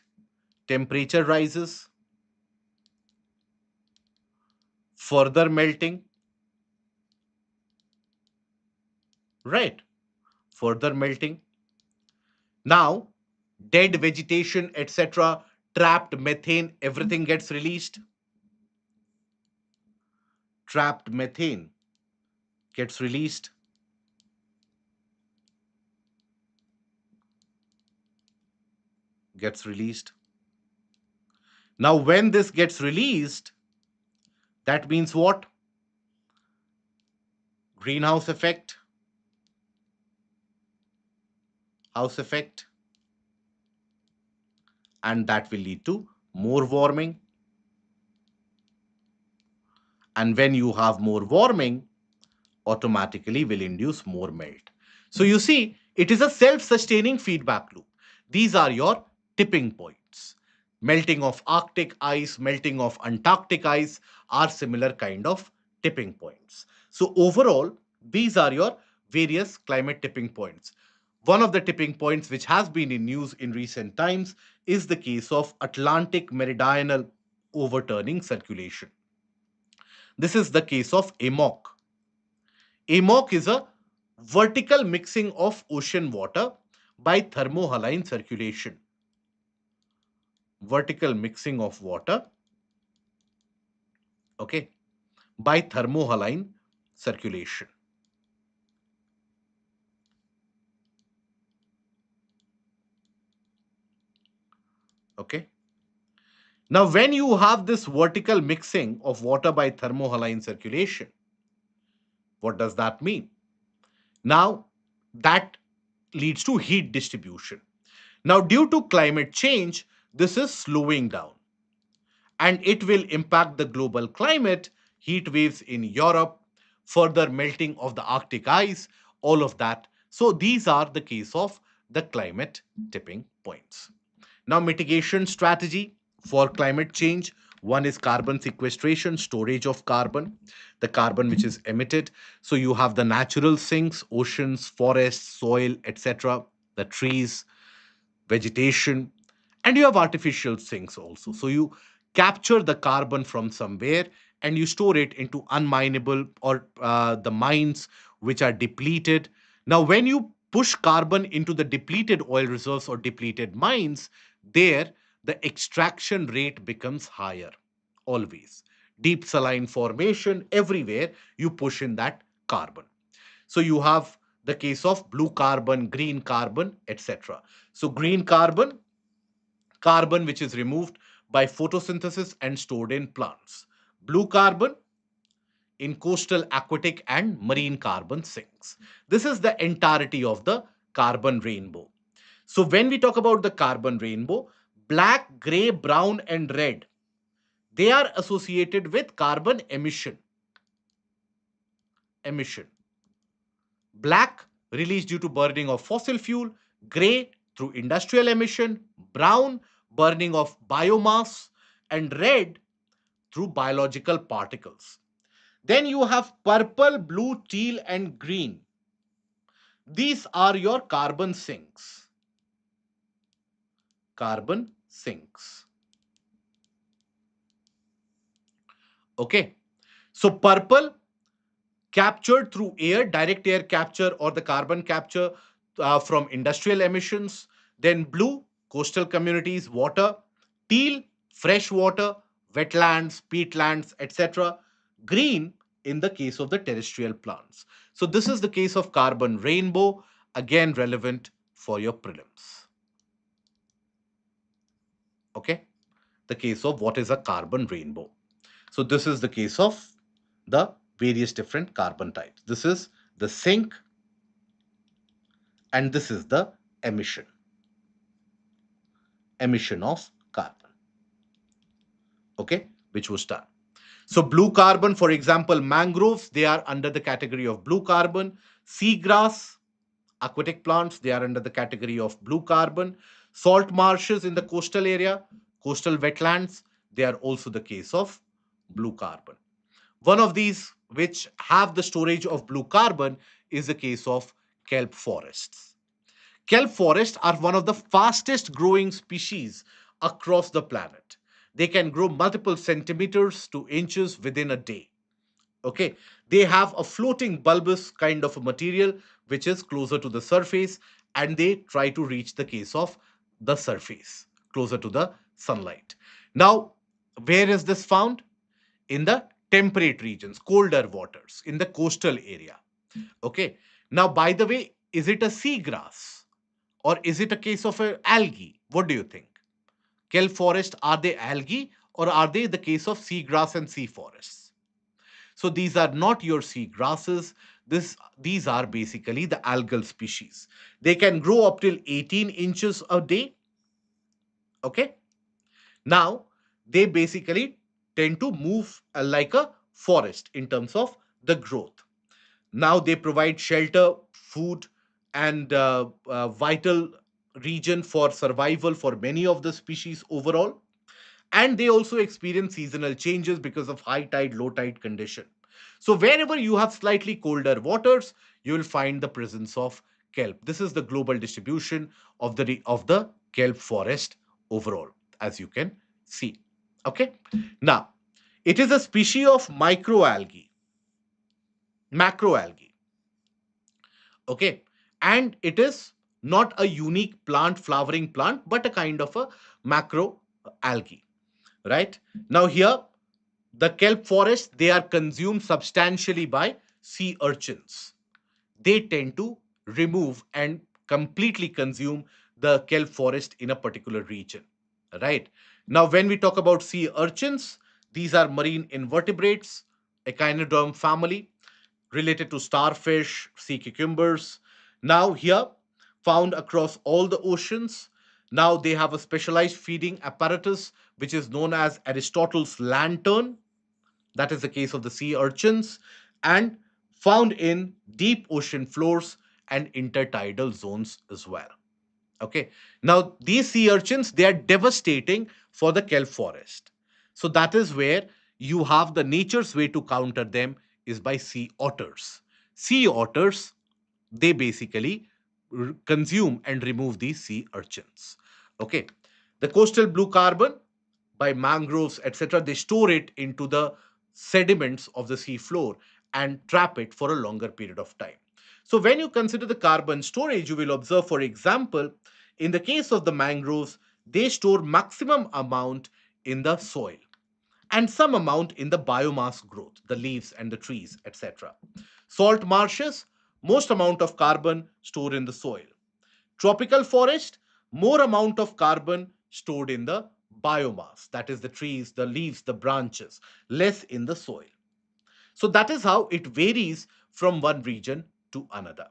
Speaker 1: temperature rises, further melting. right? Further melting. Now, dead vegetation, etc., trapped methane, everything gets released. Trapped methane gets released. Gets released. Now, when this gets released, that means what? Greenhouse effect, house effect, and that will lead to more warming. And when you have more warming, automatically will induce more melt. So you see, it is a self-sustaining feedback loop. These are your tipping points. Melting of Arctic ice, melting of Antarctic ice are similar kind of tipping points. So overall, these are your various climate tipping points. One of the tipping points which has been in news in recent times is the case of Atlantic meridional overturning circulation. This is the case of AMOC. AMOC is a vertical mixing of ocean water by thermohaline circulation. Vertical mixing of water, okay, by thermohaline circulation. Okay. Now, when you have this vertical mixing of water by thermohaline circulation, what does that mean? Now, that leads to heat distribution. Now, due to climate change, this is slowing down and it will impact the global climate, heat waves in Europe, further melting of the Arctic ice, all of that. So, these are the case of the climate tipping points. Now, mitigation strategy for climate change. One is carbon sequestration, storage of carbon, the carbon which is emitted. So you have the natural sinks, oceans, forests, soil, etc., the trees, vegetation, and you have artificial sinks also. So you capture the carbon from somewhere and you store it into unminable or the mines which are depleted. Now, when you push carbon into the depleted oil reserves or depleted mines, there the extraction rate becomes higher always. Deep saline formation everywhere, you push in that carbon. So you have the case of blue carbon, green carbon, etc. So green carbon, carbon which is removed by photosynthesis and stored in plants. Blue carbon in coastal, aquatic, and marine carbon sinks. This is the entirety of the carbon rainbow. So when we talk about the carbon rainbow, black, gray, brown, and red, they are associated with carbon emission. Emission. Black released due to burning of fossil fuel, gray through industrial emission, brown burning of biomass, and red through biological particles. Then you have purple, blue, teal, and green. These are your carbon sinks. Carbon sinks. Okay. So purple captured through air, direct air capture or the carbon capture from industrial emissions. Then blue, coastal communities, water. Teal, fresh water, wetlands, peatlands, etc. Green, in the case of the terrestrial plants. So this is the case of carbon rainbow, again relevant for your prelims. Okay, the case of what is a carbon rainbow. So this is the case of the various different carbon types. This is the sink and this is the emission. Emission of carbon. Okay, which was done. So blue carbon, for example, mangroves, they are under the category of blue carbon. Seagrass, aquatic plants, they are under the category of blue carbon. Salt marshes in the coastal area, coastal wetlands, they are also the case of blue carbon. One of these which have the storage of blue carbon is the case of kelp forests. Kelp forests are one of the fastest growing species across the planet. They can grow multiple centimeters to inches within a day. Okay, they have a floating bulbous kind of a material which is closer to the surface, and they try to reach the case of the surface closer to the sunlight. Now, where is this found? In the temperate regions, colder waters, in the coastal area. Okay, now by the way, is it a seagrass or is it a case of a algae? What do you think? Kelp forest, are they algae or are they the case of seagrass and sea forests? So these are not your sea grasses. These are basically the algal species. They can grow up till 18 inches a day. Okay. Now they basically tend to move like a forest in terms of the growth. Now they provide shelter, food, and vital region for survival for many of the species overall. And they also experience seasonal changes because of high tide, low tide condition. So wherever you have slightly colder waters, you will find the presence of kelp. This is the global distribution of the kelp forest overall, as you can see. Okay. Now, it is a species of microalgae, macroalgae. Okay, and it is not a unique plant, flowering plant, but a kind of a macro algae. Right now, here the kelp forest, they are consumed substantially by sea urchins. They tend to remove and completely consume the kelp forest in a particular region. Right now, when we talk about sea urchins, these are marine invertebrates, echinoderm family, related to starfish, sea cucumbers. Now, here, found across all the oceans. Now, they have a specialized feeding apparatus which is known as Aristotle's lantern. That is the case of the sea urchins, and found in deep ocean floors and intertidal zones as well. Okay. Now, these sea urchins, they are devastating for the kelp forest. So that is where you have the nature's way to counter them is by sea otters. Sea otters, they basically consume and remove these sea urchins. Okay. The coastal blue carbon by mangroves, etc., they store it into the sediments of the sea floor and trap it for a longer period of time. So, when you consider the carbon storage, you will observe, for example, in the case of the mangroves, they store maximum amount in the soil and some amount in the biomass growth, the leaves and the trees, etc. Salt marshes, most amount of carbon stored in the soil. Tropical forest, more amount of carbon stored in the biomass, that is the trees, the leaves, the branches, less in the soil. So that is how it varies from one region to another.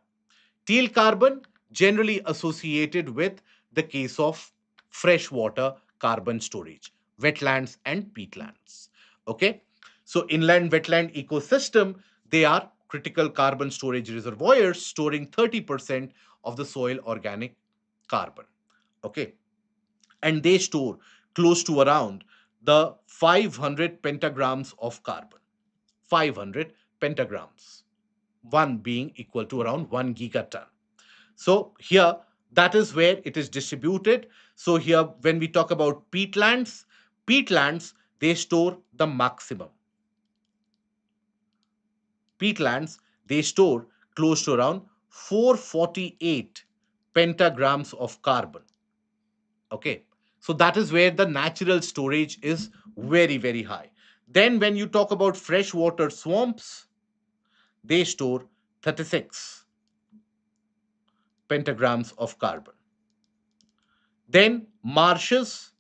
Speaker 1: Teal carbon generally associated with the case of freshwater carbon storage, wetlands and peatlands. Okay, so inland wetland ecosystem, they are critical carbon storage reservoirs storing 30% of the soil organic carbon. Okay, and they store close to around the 500 pentagrams of carbon. 500 pentagrams, one being equal to around 1 gigaton. So here, that is where it is distributed. So here, when we talk about peatlands, they store the maximum. Peatlands, they store close to around 448 pentagrams of carbon. Okay, so that is where the natural storage is very, very high. Then when you talk about freshwater swamps, they store 36 pentagrams of carbon. Then marshes,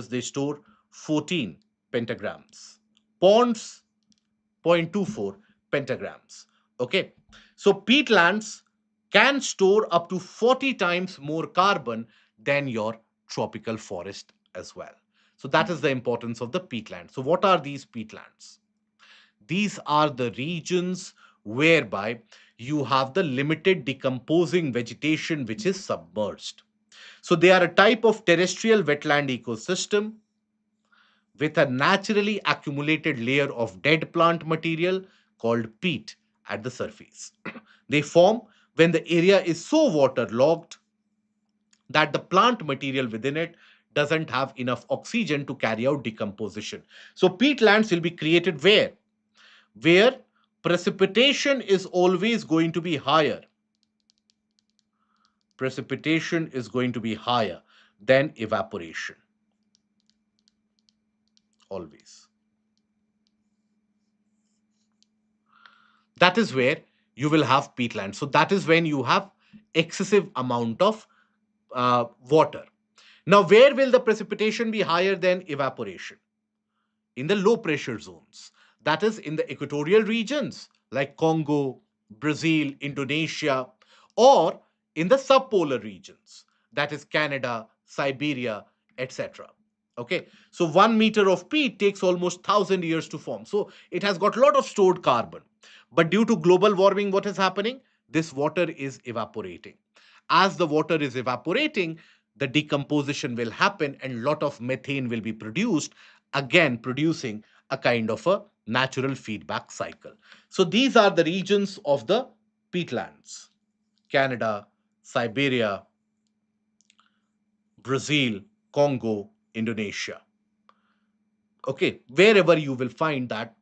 Speaker 1: they store 14 pentagrams. Ponds, 0.24 pentagrams. Okay, so peatlands can store up to 40 times more carbon than your tropical forest as well. So that is the importance of the peatland. So what are these peatlands? These are the regions whereby you have the limited decomposing vegetation which is submerged. So they are a type of terrestrial wetland ecosystem with a naturally accumulated layer of dead plant material called peat at the surface. They form when the area is so waterlogged that the plant material within it doesn't have enough oxygen to carry out decomposition. So peatlands will be created where? Where precipitation is always going to be higher. Precipitation is going to be higher than evaporation. Always. That is where you will have peatland. So that is when you have excessive amount of water. Now, where will the precipitation be higher than evaporation? In the low pressure zones. That is in the equatorial regions like Congo, Brazil, Indonesia, or in the subpolar regions. That is Canada, Siberia, etc. Okay, so 1 meter of peat takes almost 1,000 years to form. So it has got a lot of stored carbon. But due to global warming, what is happening? This water is evaporating. As the water is evaporating, the decomposition will happen and lot of methane will be produced, again producing a kind of a natural feedback cycle. So these are the regions of the peatlands: Canada, Siberia, Brazil, Congo, Indonesia. Okay, wherever you will find that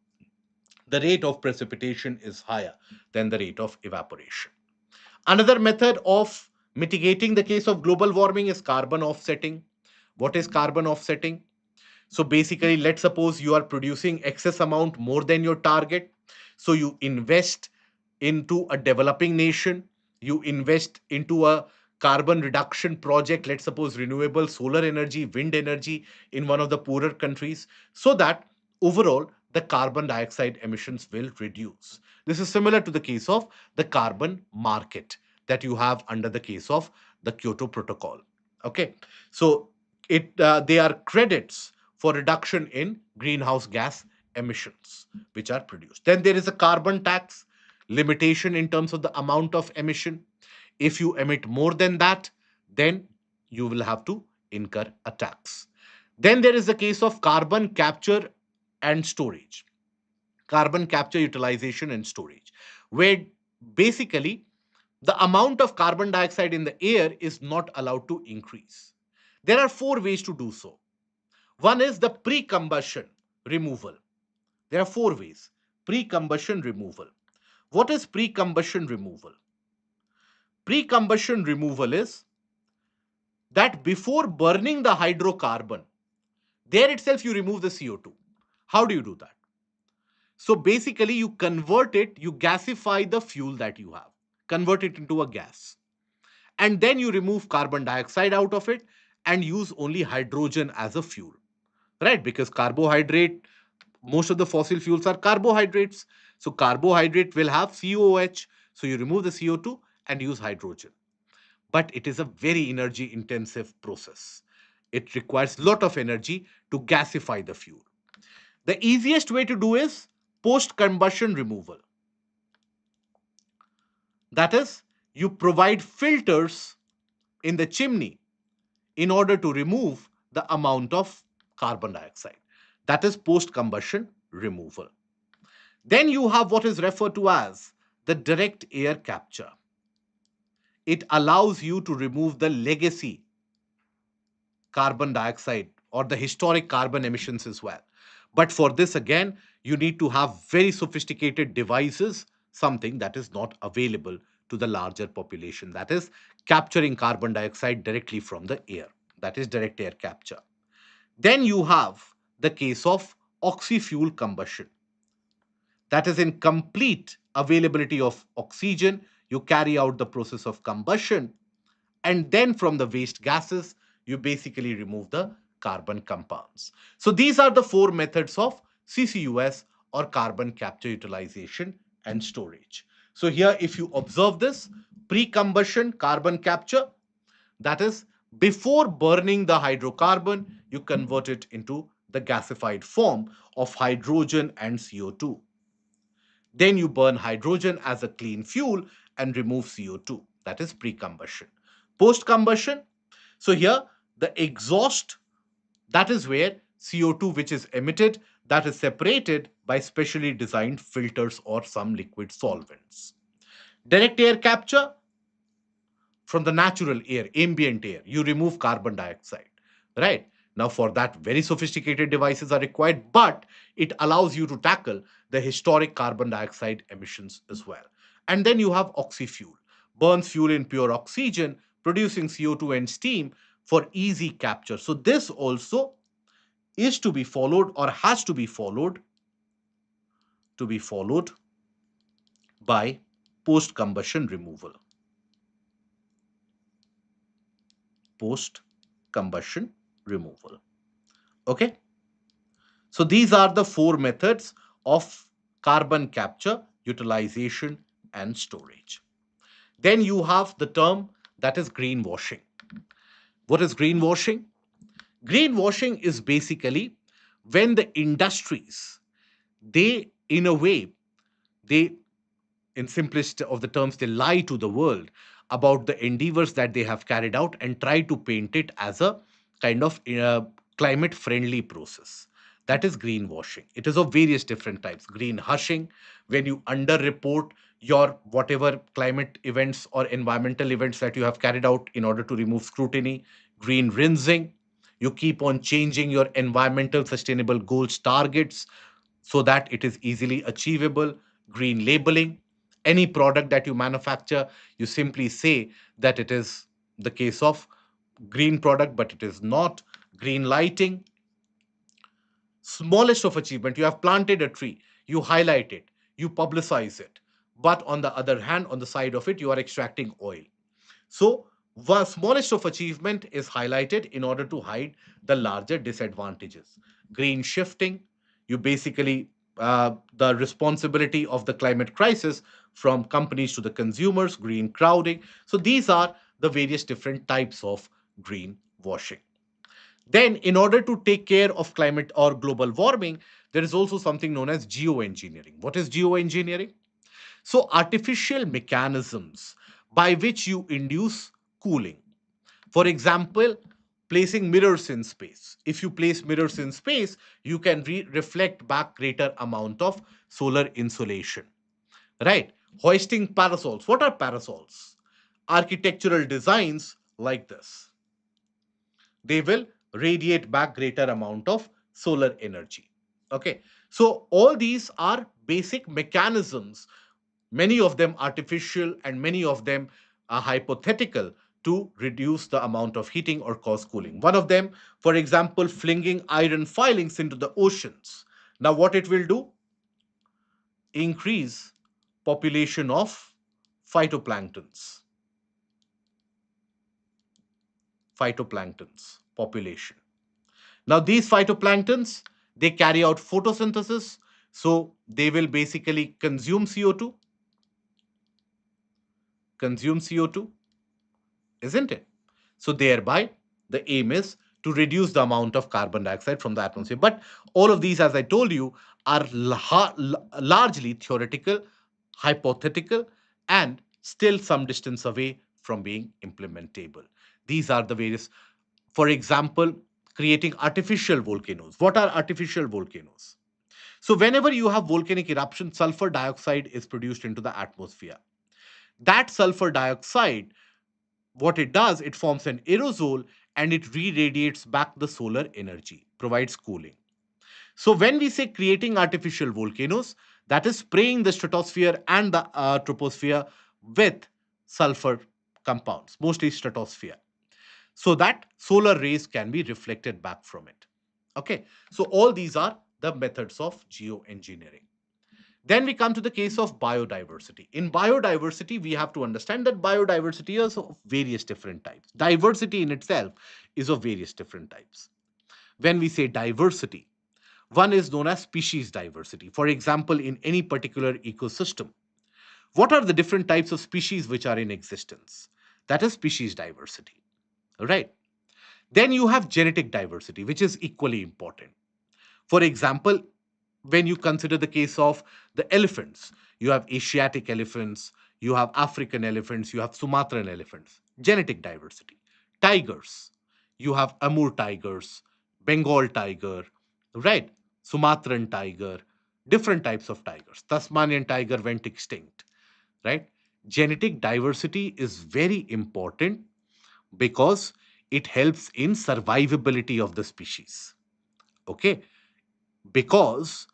Speaker 1: the rate of precipitation is higher than the rate of evaporation. Another method of mitigating the case of global warming is carbon offsetting. What is carbon offsetting? So basically, let's suppose you are producing excess amount more than your target. So you invest into a developing nation, you invest into a carbon reduction project, let's suppose renewable solar energy, wind energy in one of the poorer countries, so that overall the carbon dioxide emissions will reduce. This is similar to the case of the carbon market that you have under the case of the Kyoto Protocol. Okay, so they are credits for reduction in greenhouse gas emissions which are produced. Then there is a carbon tax limitation in terms of the amount of emission. If you emit more than that, then you will have to incur a tax. Then there is the case of carbon capture and storage, carbon capture, utilization, and storage, where basically the amount of carbon dioxide in the air is not allowed to increase. There are four ways to do so. One is the pre-combustion removal. There are four ways. Pre-combustion removal. What is pre-combustion removal? Pre-combustion removal is that before burning the hydrocarbon, there itself you remove the CO2. How do you do that? So basically, you convert it, you gasify the fuel that you have, convert it into a gas. And then you remove carbon dioxide out of it and use only hydrogen as a fuel, right? Because carbohydrate, most of the fossil fuels are carbohydrates. So carbohydrate will have COH. So you remove the CO2 and use hydrogen. But it is a very energy intensive process. It requires a lot of energy to gasify the fuel. The easiest way to do is post combustion removal. That is, you provide filters in the chimney in order to remove the amount of carbon dioxide. That is post combustion removal. Then you have what is referred to as the direct air capture. It allows you to remove the legacy carbon dioxide or the historic carbon emissions as well. But for this, again, you need to have very sophisticated devices, something that is not available to the larger population. That is capturing carbon dioxide directly from the air. That is direct air capture. Then you have the case of oxy-fuel combustion. That is in complete availability of oxygen. You carry out the process of combustion, and then from the waste gases, you basically remove the carbon compounds. So these are the four methods of CCUS or carbon capture, utilization, and storage. So here, if you observe this, pre-combustion carbon capture, that is, before burning the hydrocarbon, you convert it into the gasified form of hydrogen and CO2. Then you burn hydrogen as a clean fuel and remove CO2. That is pre-combustion. Post-combustion, so here the exhaust, that is where CO2 which is emitted, that is separated by specially designed filters or some liquid solvents. Direct air capture, from the natural air, ambient air, you remove carbon dioxide. right? Now, for that, very sophisticated devices are required, but it allows you to tackle the historic carbon dioxide emissions as well. And then you have oxyfuel, burns fuel in pure oxygen, producing CO2 and steam for easy capture. So, this also is to be followed or has to be followed by post combustion removal. Post combustion removal. Okay. So these are the four methods of carbon capture, utilization, and storage. Then you have the term that is greenwashing. What is greenwashing? Greenwashing is basically when the industries, they, in a way, they, in simplest of the terms, they lie to the world about the endeavors that they have carried out and try to paint it as a kind of climate friendly process. That is greenwashing. It is of various different types. Green hushing, when you underreport your whatever climate events or environmental events that you have carried out in order to remove scrutiny. Green rinsing, you keep on changing your environmental sustainable goals targets so that it is easily achievable. Green labeling, any product that you manufacture, you simply say that it is the case of green product, but it is not. Green lighting, smallest of achievement, you have planted a tree, you highlight it, you publicize it, but on the other hand, on the side of it, you are extracting oil. So the smallest of achievement is highlighted in order to hide the larger disadvantages. Green shifting, you basically the responsibility of the climate crisis from companies to the consumers. Green crowding. So these are the various different types of green washing. Then, in order to take care of climate or global warming, there is also something known as geoengineering. What is geoengineering? So, artificial mechanisms by which you induce cooling. For example, placing mirrors in space. If you place mirrors in space, you can reflect back greater amount of solar insolation. Right? Hoisting parasols. What are parasols? Architectural designs like this. They will radiate back greater amount of solar energy. Okay. So all these are basic mechanisms, many of them artificial and many of them are hypothetical, to reduce the amount of heating or cause cooling. One of them, for example, flinging iron filings into the oceans. Now, what it will do? Increase population of phytoplanktons. Phytoplanktons population. Now, these phytoplanktons, they carry out photosynthesis, so they will basically consume CO2, isn't it? So, thereby, the aim is to reduce the amount of carbon dioxide from the atmosphere. But all of these, as I told you, are largely theoretical, hypothetical, and still some distance away from being implementable. These are the various, for example, creating artificial volcanoes. What are artificial volcanoes? So, whenever you have volcanic eruption, sulfur dioxide is produced into the atmosphere. That sulfur dioxide, what it does, it forms an aerosol and it re-radiates back the solar energy, provides cooling. So when we say creating artificial volcanoes, that is spraying the stratosphere and the troposphere with sulfur compounds, mostly stratosphere, so that solar rays can be reflected back from it. Okay, so all these are the methods of geoengineering. Then we come to the case of biodiversity. In biodiversity, we have to understand that biodiversity is of various different types. Diversity in itself is of various different types. When we say diversity, one is known as species diversity. For example, in any particular ecosystem, what are the different types of species which are in existence? That is species diversity, right? Then you have genetic diversity, which is equally important. For example, when you consider the case of the elephants, you have Asiatic elephants, you have African elephants, you have Sumatran elephants, genetic diversity. Tigers, you have Amur tigers, Bengal tiger, right? Sumatran tiger, different types of tigers. Tasmanian tiger went extinct, right? Genetic diversity is very important because it helps in survivability of the species. Okay, because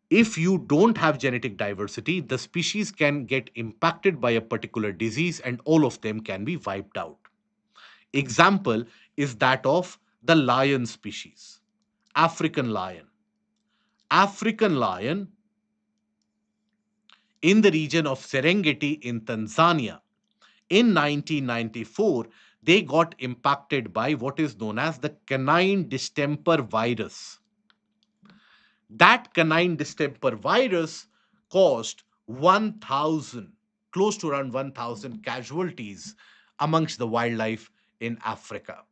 Speaker 1: if you don't have genetic diversity, the species can get impacted by a particular disease and all of them can be wiped out. Example is that of the lion species, African lion. African lion in the region of Serengeti in Tanzania in 1994, they got impacted by what is known as the canine distemper virus. That canine distemper virus caused 1,000, close to around 1,000 casualties amongst the wildlife in Africa.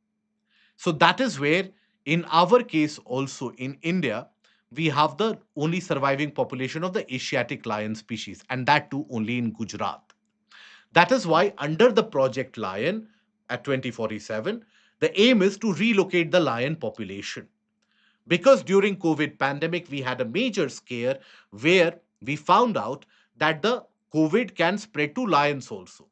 Speaker 1: So that is where, in our case, also in India, we have the only surviving population of the Asiatic lion species, and that too only in Gujarat. That is why, under the Project Lion at 2047, the aim is to relocate the lion population. Because during COVID pandemic, we had a major scare where we found out that the COVID can spread to lions also.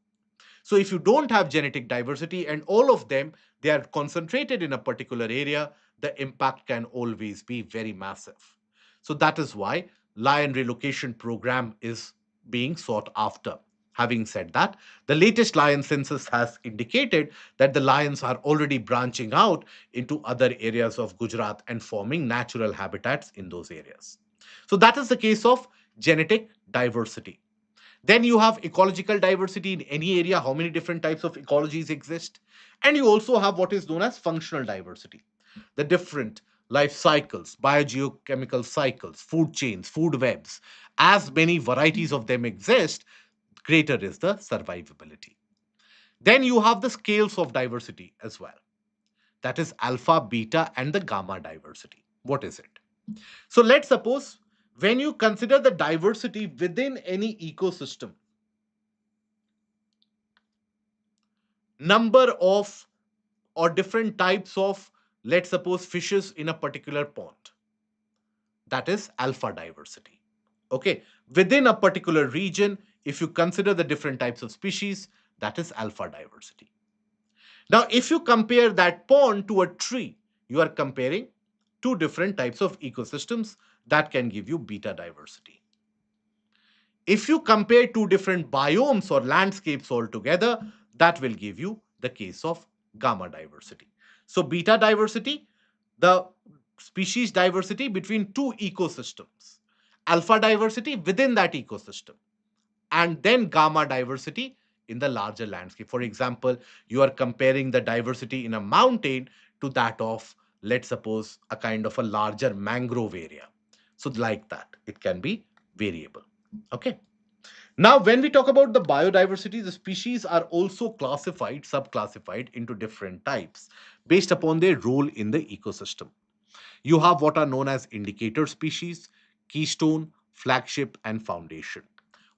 Speaker 1: So if you don't have genetic diversity and all of them, they are concentrated in a particular area, the impact can always be very massive. So that is why lion relocation program is being sought after. Having said that, the latest lion census has indicated that the lions are already branching out into other areas of Gujarat and forming natural habitats in those areas. So that is the case of genetic diversity. Then you have ecological diversity in any area, how many different types of ecologies exist. And you also have what is known as functional diversity, the different life cycles, biogeochemical cycles, food chains, food webs. As many varieties of them exist, greater is the survivability. Then you have the scales of diversity as well. That is alpha, beta, and the gamma diversity. What is it? So let's suppose when you consider the diversity within any ecosystem, number of or different types of, let's suppose, fishes in a particular pond, that is alpha diversity. Okay, within a particular region, if you consider the different types of species, that is alpha diversity. Now if you compare that pond to a tree, you are comparing two different types of ecosystems, that can give you beta diversity. If you compare two different biomes or landscapes altogether, that will give you the case of gamma diversity. So, beta diversity, the species diversity between two ecosystems, alpha diversity within that ecosystem, and then gamma diversity in the larger landscape. For example, you are comparing the diversity in a mountain to that of, let's suppose, a kind of a larger mangrove area. So, like that, it can be variable. Okay. Now, when we talk about the biodiversity, the species are also classified, subclassified into different types based upon their role in the ecosystem. You have what are known as indicator species, keystone, flagship, and foundation.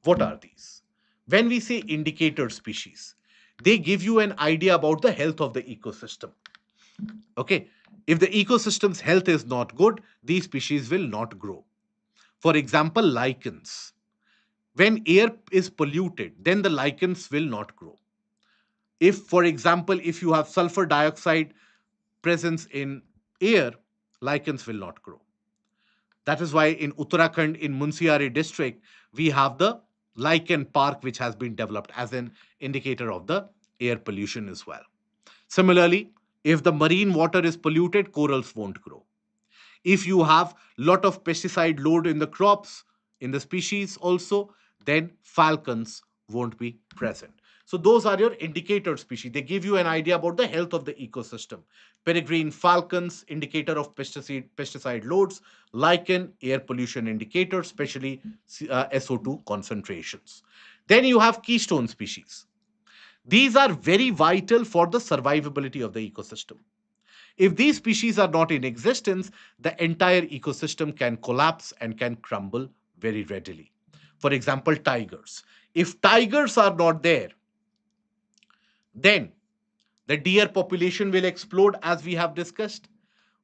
Speaker 1: What are these? When we say indicator species, they give you an idea about the health of the ecosystem. Okay, if the ecosystem's health is not good, these species will not grow. For example, lichens. When air is polluted, then the lichens will not grow. If, for example, if you have sulfur dioxide presence in air, lichens will not grow. That is why in Uttarakhand, in Munsiari district, we have the lichen park, which has been developed as an indicator of the air pollution as well. Similarly, if the marine water is polluted, corals won't grow. If you have lot of pesticide load in the crops, in the species also, then falcons won't be present. So those are your indicator species. They give you an idea about the health of the ecosystem. Peregrine falcons, indicator of pesticide loads. Lichen, air pollution indicator, especially SO2 concentrations. Then you have keystone species. These are very vital for the survivability of the ecosystem. If these species are not in existence, the entire ecosystem can collapse and can crumble very readily. For example, tigers. If tigers are not there, then the deer population will explode, as we have discussed.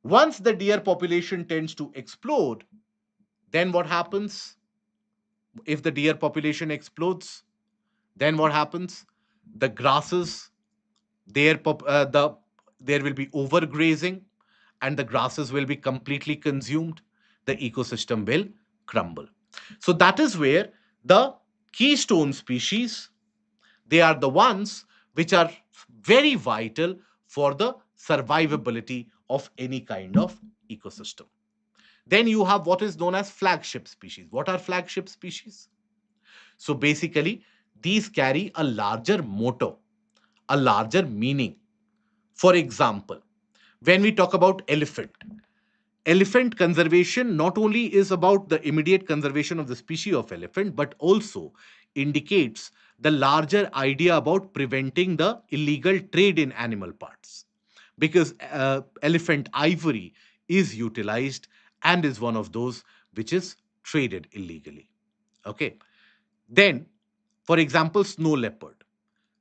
Speaker 1: Once the deer population tends to explode, then what happens? If the deer population explodes, then what happens? The grasses, the there will be overgrazing, and the grasses will be completely consumed, the ecosystem will crumble. So that is where the keystone species, they are the ones which are very vital for the survivability of any kind of ecosystem. Then you have what is known as flagship species. What are flagship species? So basically, these carry a larger motto, a larger meaning. For example, when we talk about elephant conservation not only is about the immediate conservation of the species of elephant, but also indicates the larger idea about preventing the illegal trade in animal parts, because elephant ivory is utilized and is one of those which is traded illegally. Okay. Then, for example, snow leopard.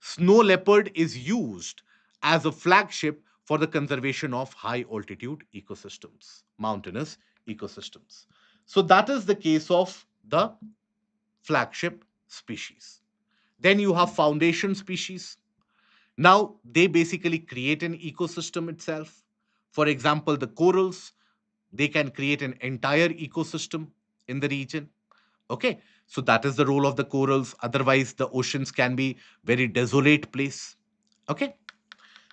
Speaker 1: Snow leopard is used as a flagship for the conservation of high altitude ecosystems, mountainous ecosystems. So that is the case of the flagship species. Then you have foundation species. Now they basically create an ecosystem itself. For example, the corals, they can create an entire ecosystem in the region. Okay, so that is the role of the corals. Otherwise, the oceans can be very desolate place. Okay,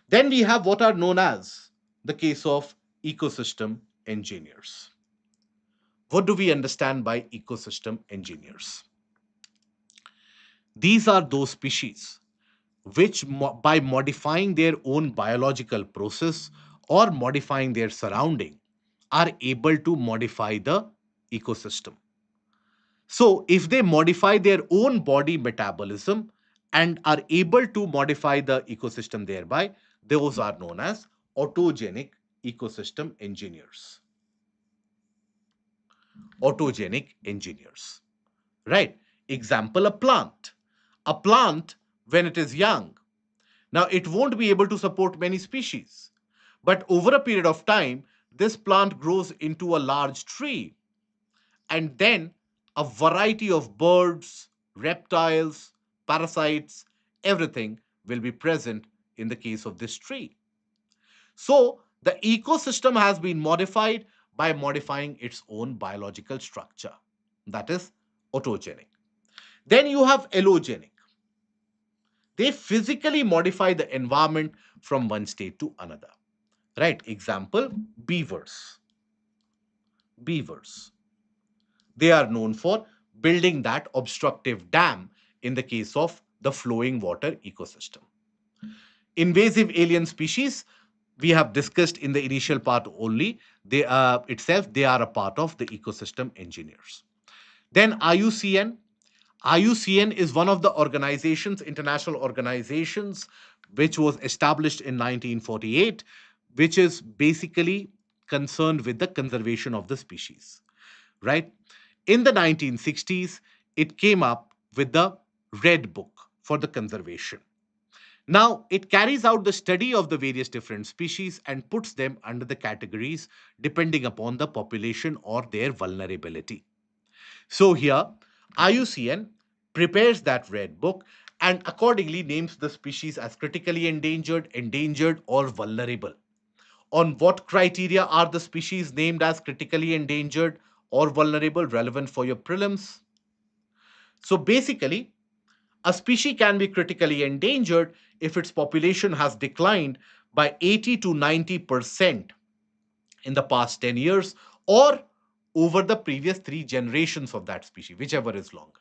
Speaker 1: then we have what are known as the case of ecosystem engineers. What do we understand by ecosystem engineers? These are those species which, by modifying their own biological process or modifying their surrounding, are able to modify the ecosystem. So, if they modify their own body metabolism and are able to modify the ecosystem thereby, those are known as autogenic ecosystem engineers. Autogenic engineers. Right? Example, a plant. A plant, when it is young, now it won't be able to support many species. But over a period of time, this plant grows into a large tree, and then a variety of birds, reptiles, parasites, everything will be present in the case of this tree. So, the ecosystem has been modified by modifying its own biological structure. That is autogenic. Then you have allogenic. They physically modify the environment from one state to another. Right? Example, beavers. Beavers. They are known for building that obstructive dam in the case of the flowing water ecosystem. Invasive alien species, we have discussed in the initial part only. They are itself, they are a part of the ecosystem engineers. Then IUCN. IUCN is one of the organizations, international organizations, which was established in 1948, which is basically concerned with the conservation of the species, right? In the 1960s, it came up with the Red Book for the conservation. Now, it carries out the study of the various different species and puts them under the categories depending upon the population or their vulnerability. So, here, IUCN prepares that Red Book and accordingly names the species as critically endangered, endangered, or vulnerable. On what criteria are the species named as critically endangered or vulnerable relevant for your prelims? So basically, a species can be critically endangered if its population has declined by 80 to 90% in the past 10 years or over the previous three generations of that species, whichever is longer,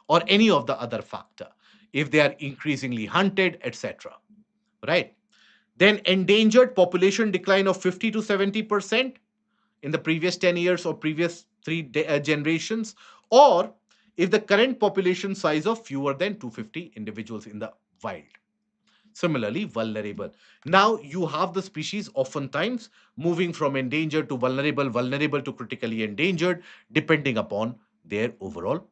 Speaker 1: or any of the other factor, if they are increasingly hunted, etc. Right? Then endangered population decline of 50 to 70% in the previous 10 years or previous three generations, or if the current population size of fewer than 250 individuals in the wild. Similarly, vulnerable. Now you have the species oftentimes moving from endangered to vulnerable, vulnerable to critically endangered, depending upon their overall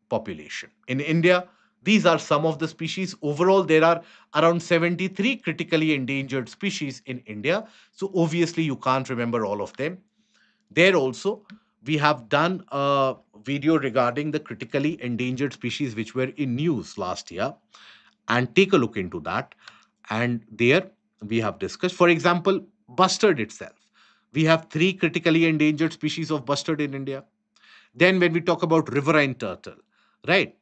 Speaker 1: population. In India, these are some of the species. Overall, there are around 73 critically endangered species in India. So obviously, you can't remember all of them. There also, we have done a video regarding the critically endangered species which were in news last year, and take a look into that. And there we have discussed. For example, bustard itself. We have three critically endangered species of bustard in India. Then, when we talk about riverine turtle, right,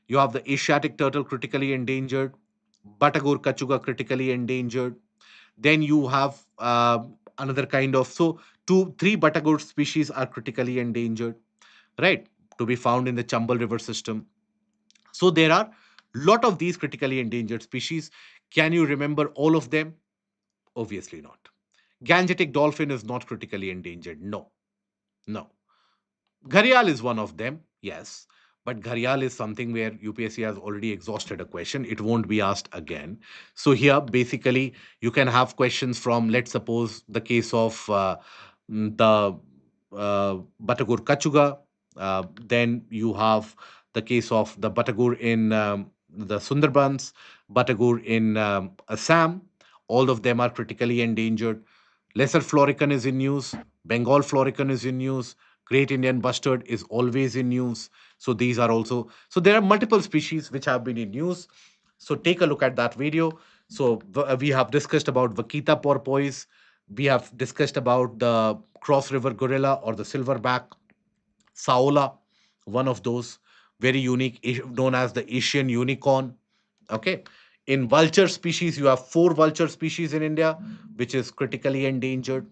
Speaker 1: you have the Asiatic turtle critically endangered, Batagur kachuga critically endangered. Then you have another kind of, so two, three Batagur species are critically endangered, right, to be found in the Chambal River system. So there are lot of these critically endangered species. Can you remember all of them? Obviously not. Gangetic dolphin is not critically endangered. No, no. Gharial is one of them, yes. But Gharial is something where UPSC has already exhausted a question. It won't be asked again. So here, basically, you can have questions from, let's suppose, the case of the Batagur Kachuga. Then you have the case of the Batagur in the Sundarbans, Batagur in Assam. All of them are critically endangered. Lesser florican is in use. Bengal florican is in use. Great Indian bustard is always in use. So these are also, so there are multiple species which have been in use. So take a look at that video. So we have discussed about Vaquita porpoise. We have discussed about the cross river gorilla or the silverback. Saola, one of those very unique, known as the Asian unicorn. Okay. In vulture species, you have four vulture species in India, which is critically endangered.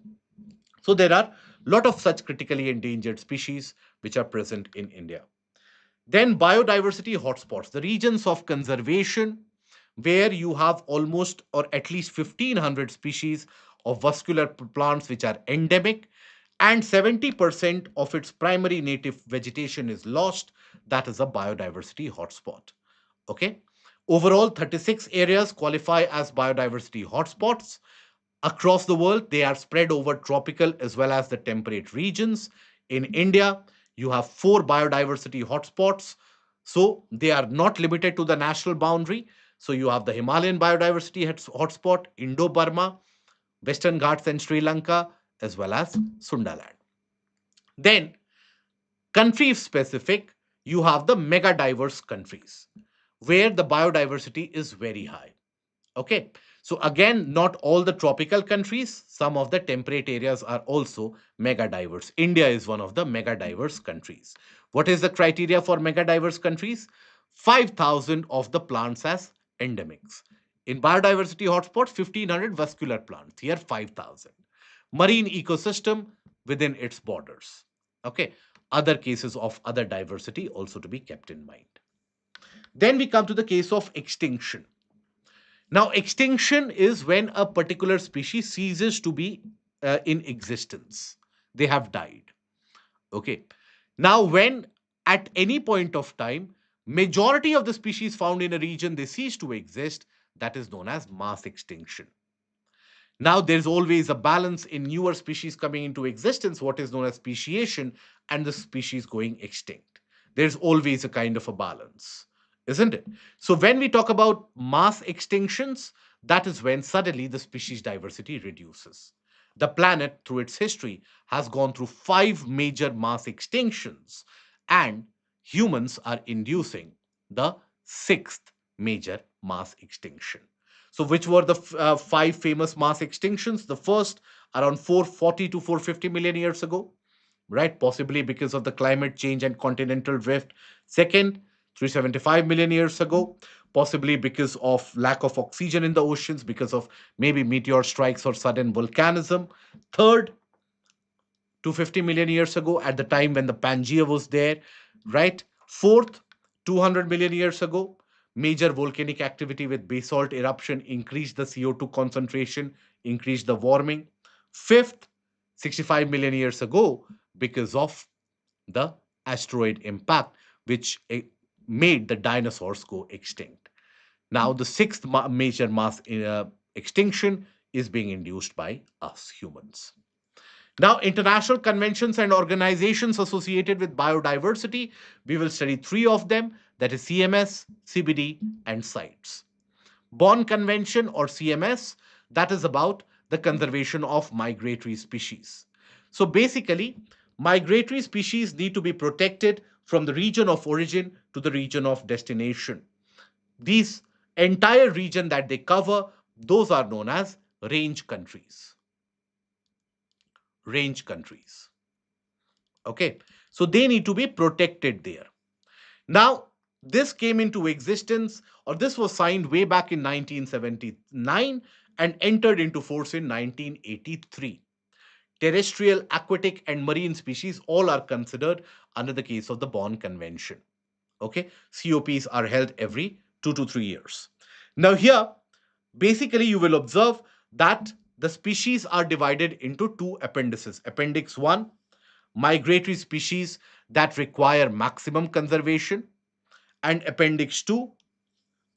Speaker 1: So there are a lot of such critically endangered species which are present in India. Then biodiversity hotspots, the regions of conservation where you have almost or at least 1500 species of vascular plants which are endemic, and 70% of its primary native vegetation is lost. That is a biodiversity hotspot. Okay. Overall, 36 areas qualify as biodiversity hotspots. Across the world, they are spread over tropical as well as the temperate regions. In India, you have four biodiversity hotspots. So they are not limited to the national boundary. So you have the Himalayan biodiversity hotspot, Indo Burma, Western Ghats and Sri Lanka, as well as Sundaland. Then, country specific, you have the mega diverse countries where the biodiversity is very high. Okay. So again, not all the tropical countries, some of the temperate areas are also mega diverse. India is one of the mega diverse countries. What is the criteria for mega diverse countries? 5,000 of the plants as endemics. In biodiversity hotspots, 1,500 vascular plants. Here, 5,000. Marine ecosystem within its borders. Okay. Other cases of other diversity also to be kept in mind. Then we come to the case of extinction. Now, extinction is when a particular species ceases to be in existence. They have died. Okay. Now, when at any point of time, majority of the species found in a region they cease to exist, that is known as mass extinction. Now, there's always a balance in newer species coming into existence, what is known as speciation, and the species going extinct. There's always a kind of a balance, isn't it? So, when we talk about mass extinctions, that is when suddenly the species diversity reduces. The planet, through its history, has gone through five major mass extinctions, and humans are inducing the sixth major mass extinction. So, which were the five famous mass extinctions? The first, around 440 to 450 million years ago, right? Possibly because of the climate change and continental drift. Second, 375 million years ago, possibly because of lack of oxygen in the oceans, because of maybe meteor strikes or sudden volcanism. Third, 250 million years ago, at the time when the Pangea was there, right? Fourth, 200 million years ago, major volcanic activity with basalt eruption increased the CO2 concentration, increased the warming. Fifth, 65 million years ago, because of the asteroid impact, which made the dinosaurs go extinct. Now, the sixth major mass extinction is being induced by us humans. Now, international conventions and organizations associated with biodiversity, we will study three of them, that is CMS, CBD, and CITES. Bonn Convention or CMS, that is about the conservation of migratory species. So basically, migratory species need to be protected from the region of origin to the region of destination. These entire region that they cover, those are known as range countries. Range countries. Okay. So they need to be protected there. Now, this came into existence, or this was signed way back in 1979 and entered into force in 1983. Terrestrial, aquatic, and marine species all are considered under the case of the Bonn Convention. Okay, COPs are held every 2 to 3 years. Now, here, basically, you will observe that the species are divided into two appendices. Appendix 1, migratory species that require maximum conservation, and appendix 2,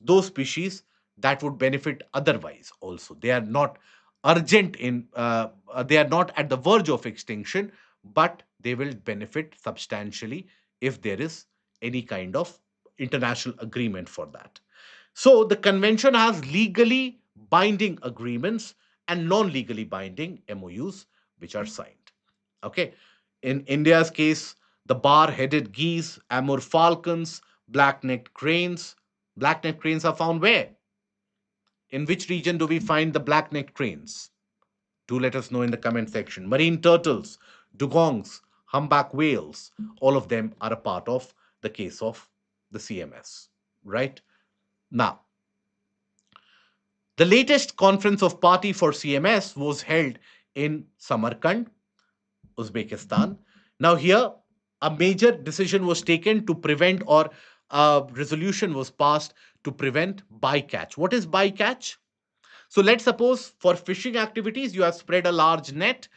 Speaker 1: those species that would benefit otherwise also. They are not urgent in they are not at the verge of extinction, but they will benefit substantially if there is any kind of international agreement for that. So the convention has legally binding agreements and non-legally binding MOUs which are signed. Okay. In India's case, the bar-headed geese, Amur falcons, black-necked cranes. Black-necked cranes are found where? In which region do we find the black-necked cranes? Do let us know in the comment section. Marine turtles, dugongs, humpback whales, all of them are a part of the case of the CMS, right? Now, the latest conference of party for CMS was held in Samarkand, Uzbekistan. Now, here, a major decision was taken to prevent, or a resolution was passed to prevent bycatch. What is bycatch? So, let's suppose for fishing activities, you have spread a large net.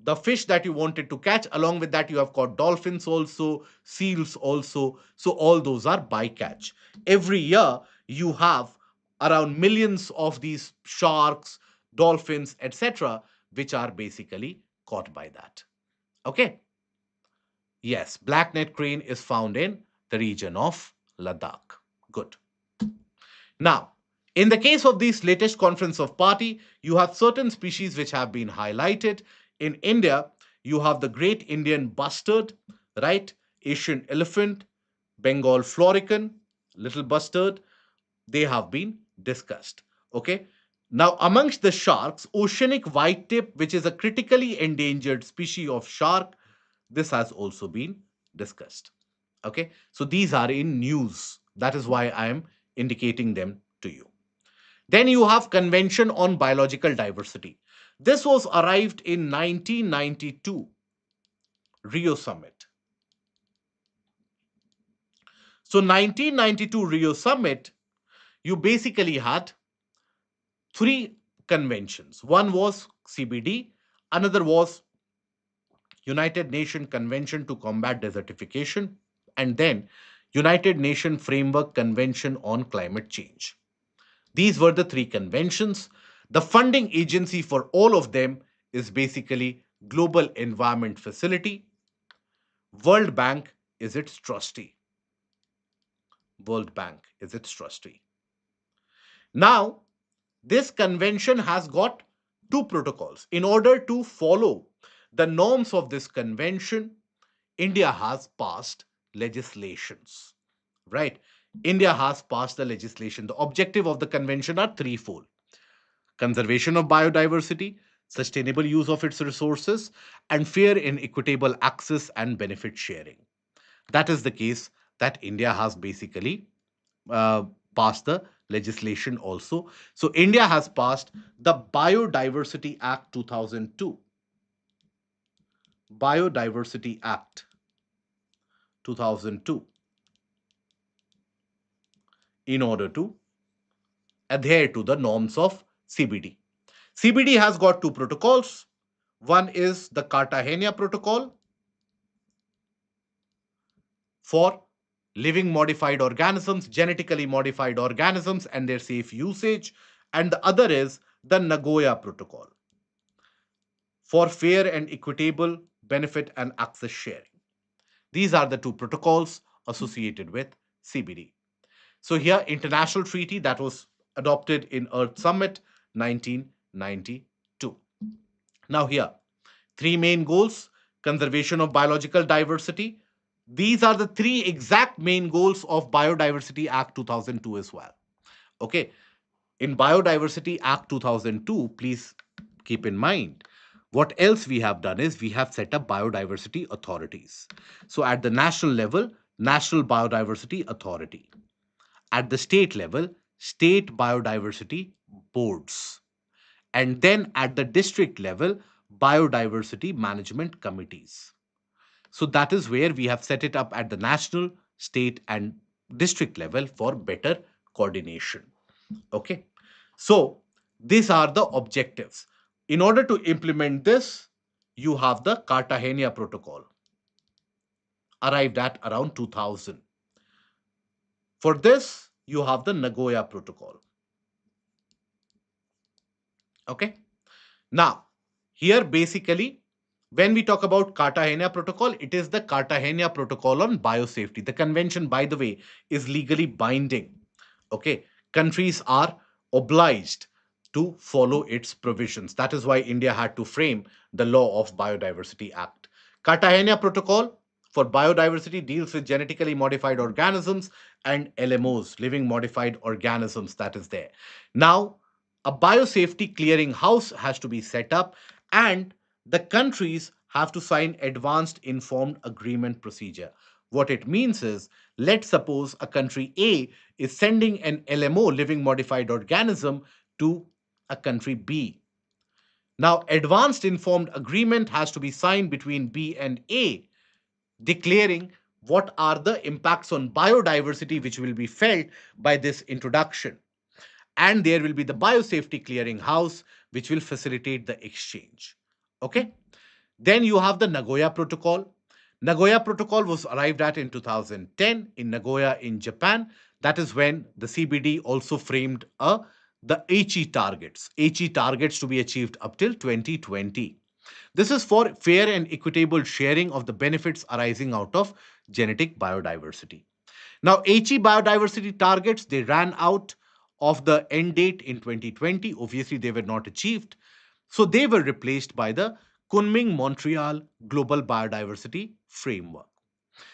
Speaker 1: The fish that you wanted to catch, along with that, you have caught dolphins also, seals also. So, all those are bycatch. Every year, you have around millions of these sharks, dolphins, etc., which are basically caught by that. Okay. Yes, black-necked crane is found in the region of Ladakh. Good. Now, in the case of this latest conference of party, you have certain species which have been highlighted. In India, you have the great Indian bustard, right? Asian elephant, Bengal florican, little bustard. They have been discussed. Okay. Now, amongst the sharks, oceanic whitetip, which is a critically endangered species of shark, this has also been discussed. Okay. So these are in news. That is why I am indicating them to you. Then you have Convention on Biological Diversity. This was arrived in 1992 Rio Summit. So 1992 Rio Summit, you basically had three conventions. One was CBD, another was United Nations Convention to Combat Desertification, and then United Nations Framework Convention on Climate Change. These were the three conventions. The funding agency for all of them is basically Global Environment Facility. World Bank is its trustee. World Bank is its trustee. Now, this convention has got two protocols. In order to follow the norms of this convention, India has passed legislations, right? India has passed the legislation. The objective of the convention are threefold: conservation of biodiversity, sustainable use of its resources, and fair and equitable access and benefit sharing. That is the case that India has basically uh, passed the legislation also. So, India has passed the Biodiversity Act 2002. Biodiversity Act 2002 in order to adhere to the norms of CBD. CBD has got two protocols. One is the Cartagena Protocol for living modified organisms, genetically modified organisms, and their safe usage. And the other is the Nagoya Protocol for fair and equitable benefit and access sharing. These are the two protocols associated with CBD. So, here, international treaty that was adopted in Earth Summit 1992. Now, here, three main goals: conservation of biological diversity. These are the three exact main goals of Biodiversity Act 2002 as well. Okay. In Biodiversity Act 2002, please keep in mind, what else we have done is we have set up biodiversity authorities. So at the national level, National Biodiversity Authority. At the state level, state biodiversity boards. And then at the district level, biodiversity management committees. So that is where we have set it up at the national, state, and district level for better coordination. Okay. So these are the objectives. In order to implement this, you have the Cartagena Protocol, arrived at around 2000. For this, you have the Nagoya Protocol. Okay. Now, here basically, when we talk about Cartagena Protocol, it is the Cartagena Protocol on biosafety. The convention, by the way, is legally binding. Okay. Countries are obliged to follow its provisions. That is why India had to frame the law of Biodiversity Act. Cartagena Protocol for biodiversity deals with genetically modified organisms and LMOs, living modified organisms, that is there. Now, a biosafety clearing house has to be set up, and the countries have to sign advanced informed agreement procedure. What it means is, let's suppose a country A is sending an LMO, living modified organism, to a country B. Now, advanced informed agreement has to be signed between B and A, declaring what are the impacts on biodiversity which will be felt by this introduction. And there will be the biosafety clearing house which will facilitate the exchange. Okay. Then you have the Nagoya Protocol. Nagoya Protocol was arrived at in 2010 in Nagoya in Japan. That is when the CBD also framed the HE targets to be achieved up till 2020. This is for fair and equitable sharing of the benefits arising out of genetic biodiversity. Now, HE biodiversity targets, they ran out of the end date in 2020. Obviously, they were not achieved. So they were replaced by the Kunming Montreal Global Biodiversity Framework.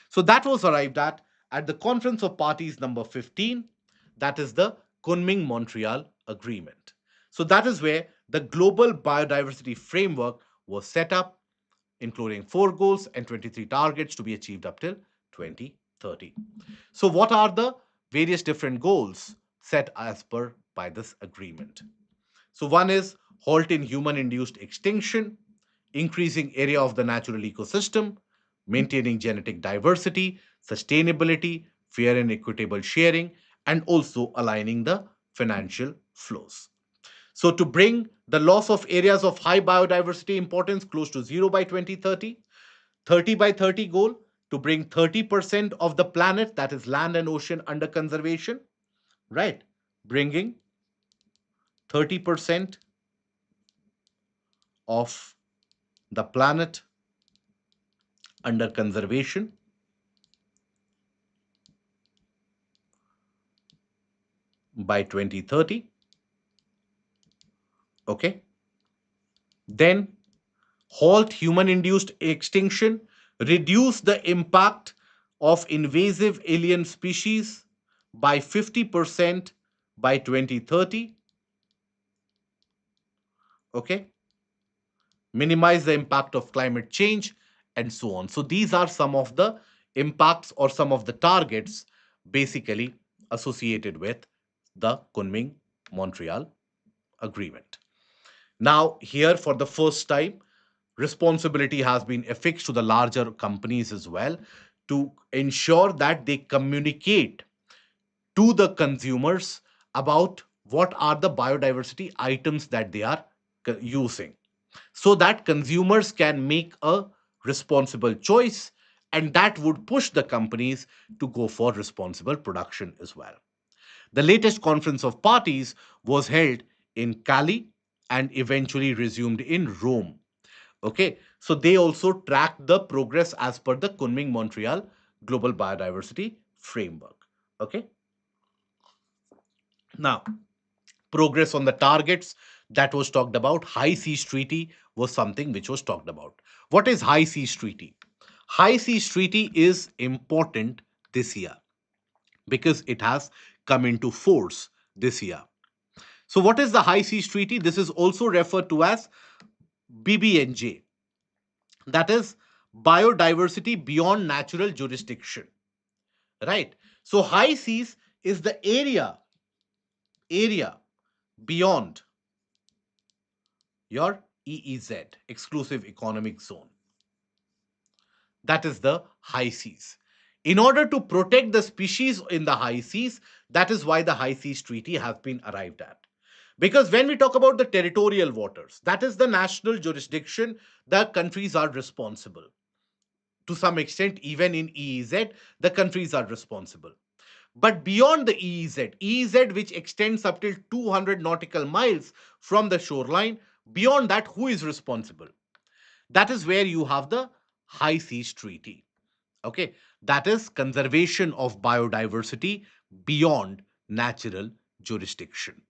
Speaker 1: So that was arrived at the Conference of Parties number 15. That is the Kunming Montreal Agreement. So that is where the Global Biodiversity Framework was set up, including 4 goals and 23 targets to be achieved up till 2030. So, what are the various different goals set as per by this agreement? So, one is halt in human induced extinction, increasing area of the natural ecosystem, maintaining genetic diversity, sustainability, fair and equitable sharing, and also aligning the financial flows. So, to bring the loss of areas of high biodiversity importance close to zero by 2030, 30 by 30 goal to bring 30% of the planet, that is land and ocean, under conservation, right? Bringing 30% of the planet under conservation by 2030. Okay. Then halt human induced extinction, reduce the impact of invasive alien species by 50% by 2030. Okay. Minimize the impact of climate change, and so on. So, these are some of the impacts or some of the targets basically associated with the Kunming Montreal Agreement. Now, here for the first time, responsibility has been affixed to the larger companies as well to ensure that they communicate to the consumers about what are the biodiversity items that they are using, so that consumers can make a responsible choice, and that would push the companies to go for responsible production as well. The latest conference of parties was held in Cali and eventually resumed in Rome. Okay, so they also tracked the progress as per the Kunming Montreal Global Biodiversity Framework. Okay, now progress on the targets that was talked about. High seas treaty was something which was talked about. What is high seas treaty? High seas treaty is important this year because it has come into force this year. So, what is the High Seas Treaty? This is also referred to as BBNJ, that is Biodiversity Beyond Natural Jurisdiction, right? So, high seas is the area beyond your EEZ, Exclusive Economic Zone. That is the high seas. In order to protect the species in the high seas, that is why the High Seas Treaty has been arrived at. Because when we talk about the territorial waters, that is the national jurisdiction, the countries are responsible. To some extent, even in EEZ, the countries are responsible. But beyond the EEZ, which extends up till 200 nautical miles from the shoreline, beyond that, who is responsible? That is where you have the High Seas Treaty. Okay, that is conservation of biodiversity beyond natural jurisdiction.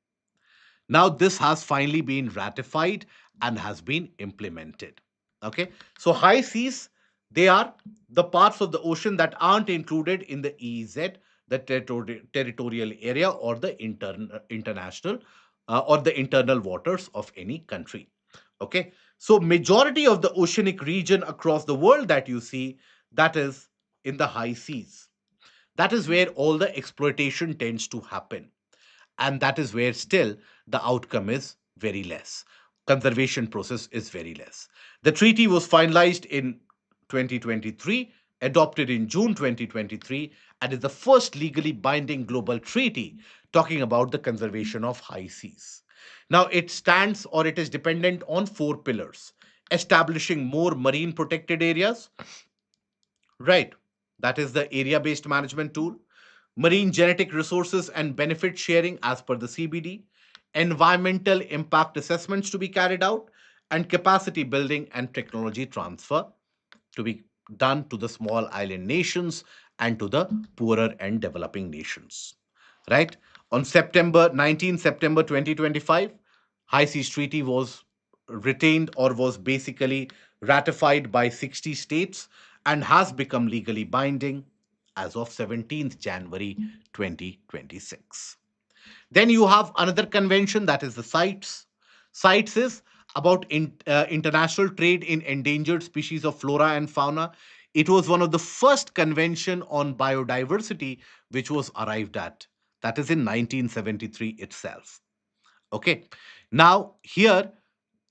Speaker 1: Now, this has finally been ratified and has been implemented. Okay, so high seas, they are the parts of the ocean that aren't included in the EEZ, the territorial area, or the international or the internal waters of any country. Okay, so majority of the oceanic region across the world that you see, that is in the high seas. That is where all the exploitation tends to happen, and that is where still the outcome is very less. Conservation process is very less. The treaty was finalized in 2023, adopted in June 2023, and is the first legally binding global treaty talking about the conservation of high seas. Now, it stands or it is dependent on four pillars: establishing more marine protected areas, right? That is the area based management tool. Marine genetic resources and benefit sharing as per the CBD, environmental impact assessments to be carried out, and capacity building and technology transfer to be done to the small island nations and to the poorer and developing nations. Right? On September 2025, High Seas Treaty was retained or was basically ratified by 60 states and has become legally binding as of 17th January 2026. Then you have another convention, that is the CITES. CITES is about international trade in endangered species of flora and fauna. It was one of the first convention on biodiversity which was arrived at. That is in 1973 itself. Okay. Now, here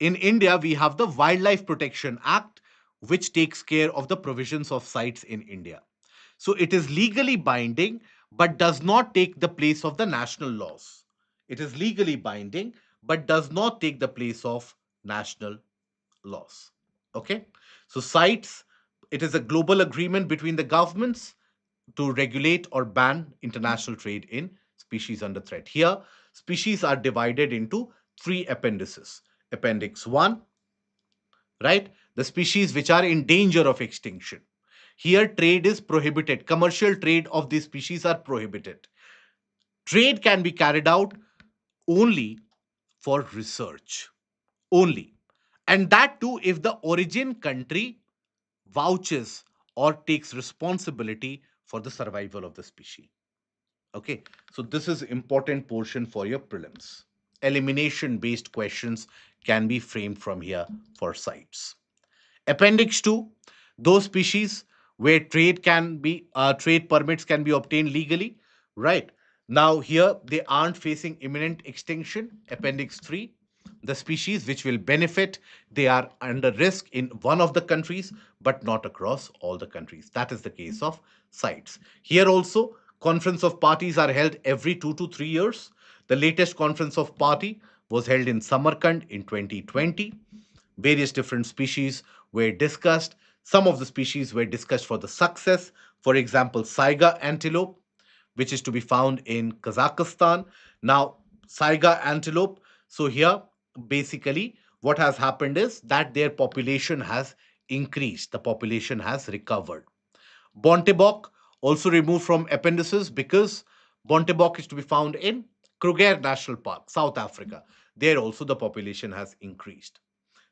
Speaker 1: in India, we have the Wildlife Protection Act, which takes care of the provisions of sites in India. So it is legally binding, but does not take the place of the national laws. It is legally binding, but does not take the place of national laws. Okay. So sites, it is a global agreement between the governments to regulate or ban international trade in species under threat. Here, species are divided into three appendices. Appendix 1, right? The species which are in danger of extinction. Here, trade is prohibited. Commercial trade of these species are prohibited. Trade can be carried out only for research. Only. And that too, if the origin country vouches or takes responsibility for the survival of the species. Okay, so this is important portion for your prelims. Elimination based questions can be framed from here for sites. Appendix 2, those species where trade permits can be obtained legally, right? Now here they aren't facing imminent extinction. Appendix 3, the species which will benefit, they are under risk in one of the countries but not across all the countries. That is the case of sites. Here also, conference of parties are held every 2 to 3 years. The latest conference of party was held in Samarkand in 2020. Various different species were discussed. Some of the species were discussed for the success. For example, Saiga antelope, which is to be found in Kazakhstan. Now, Saiga antelope. So, here basically what has happened is that their population has increased, the population has recovered. Bontebok also removed from appendices because Bontebok is to be found in Kruger National Park, South Africa. There also the population has increased.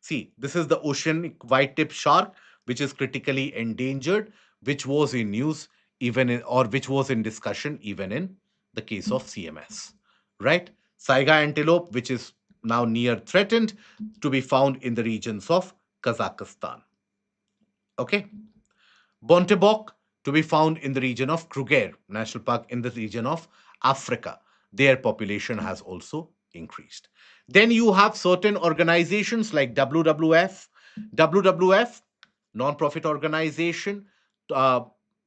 Speaker 1: See, this is the oceanic white-tip shark, which is critically endangered, which was in news even in, or which was in discussion even in the case of CMS, right? Saiga antelope, which is now near threatened, to be found in the regions of Kazakhstan. Okay. Bontebok, to be found in the region of Kruger National Park in the region of Africa. Their population has also increased. Then you have certain organizations like WWF. WWF, non-profit organization, uh,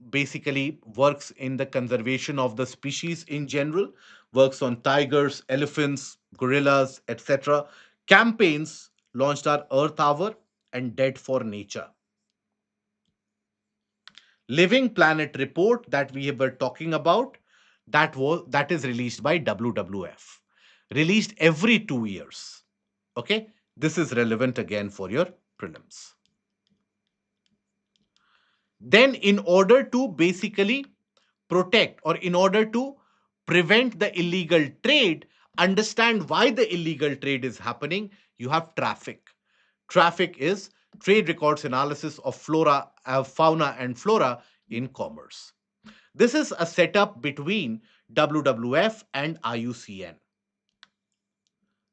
Speaker 1: basically works in the conservation of the species in general, works on tigers, elephants, gorillas, etc. Campaigns launched are Earth Hour and Dead for Nature. Living Planet report that we were talking about, that is released by WWF, released every 2 years. Okay, this is relevant again for your prelims. Then, in order to basically protect, or in order to prevent the illegal trade, understand why the illegal trade is happening, you have traffic. Traffic is trade records analysis of fauna and flora in commerce. This is a setup between WWF and IUCN.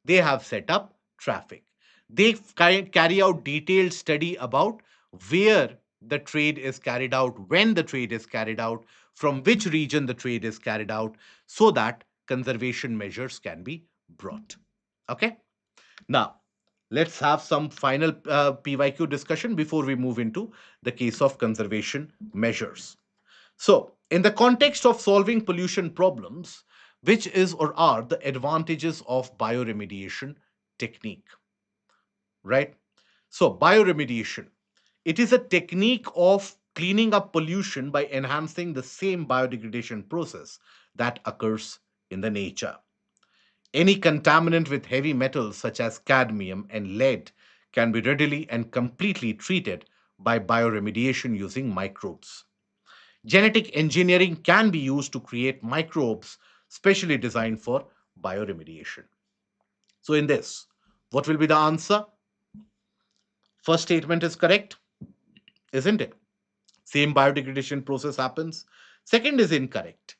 Speaker 1: They have set up traffic. They carry out detailed study about where the trade is carried out, when the trade is carried out, from which region the trade is carried out, so that conservation measures can be brought. Okay. Now, let's have some final PYQ discussion before we move into the case of conservation measures. So, in the context of solving pollution problems, which is or are the advantages of bioremediation technique, right? So, bioremediation, it is a technique of cleaning up pollution by enhancing the same biodegradation process that occurs in the nature. Any contaminant with heavy metals such as cadmium and lead can be readily and completely treated by bioremediation using microbes. Genetic engineering can be used to create microbes specially designed for bioremediation. So, in this, what will be the answer? First statement is correct, isn't it? Same biodegradation process happens. Second is incorrect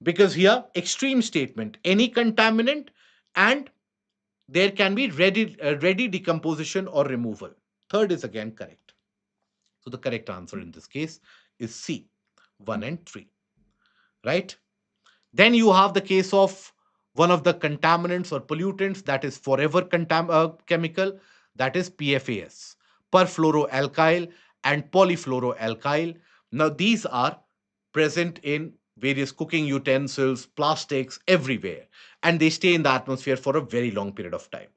Speaker 1: because here, extreme statement, any contaminant, and there can be ready decomposition or removal. Third is again correct. So, the correct answer in this case is C, 1 and 3, right? Then you have the case of one of the contaminants or pollutants that is forever chemical, that is PFAS, perfluoroalkyl and polyfluoroalkyl. Now, these are present in various cooking utensils, plastics, everywhere, and they stay in the atmosphere for a very long period of time.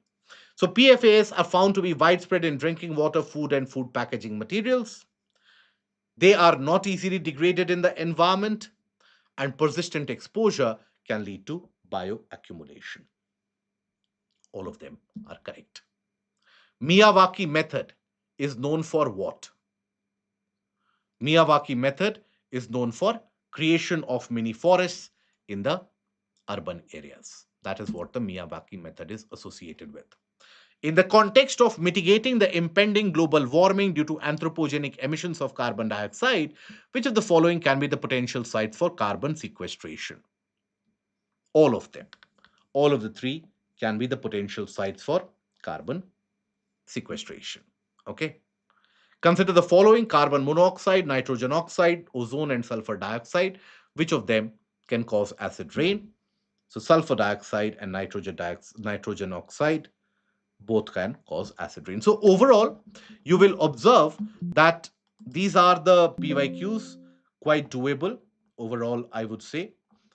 Speaker 1: So, PFAS are found to be widespread in drinking water, food, and food packaging materials. They are not easily degraded in the environment, and persistent exposure can lead to bioaccumulation. All of them are correct. Miyawaki method is known for what? Miyawaki method is known for creation of mini forests in the urban areas. That is what the Miyawaki method is associated with. In the context of mitigating the impending global warming due to anthropogenic emissions of carbon dioxide, which of the following can be the potential sites for carbon sequestration? All of them. All of the three can be the potential sites for carbon sequestration. Okay. Consider the following: carbon monoxide, nitrogen oxide, ozone, and sulfur dioxide. Which of them can cause acid rain? So, sulfur dioxide and nitrogen oxide both can cause acid rain. So, overall, you will observe that these are the PYQs, quite doable overall, I would say.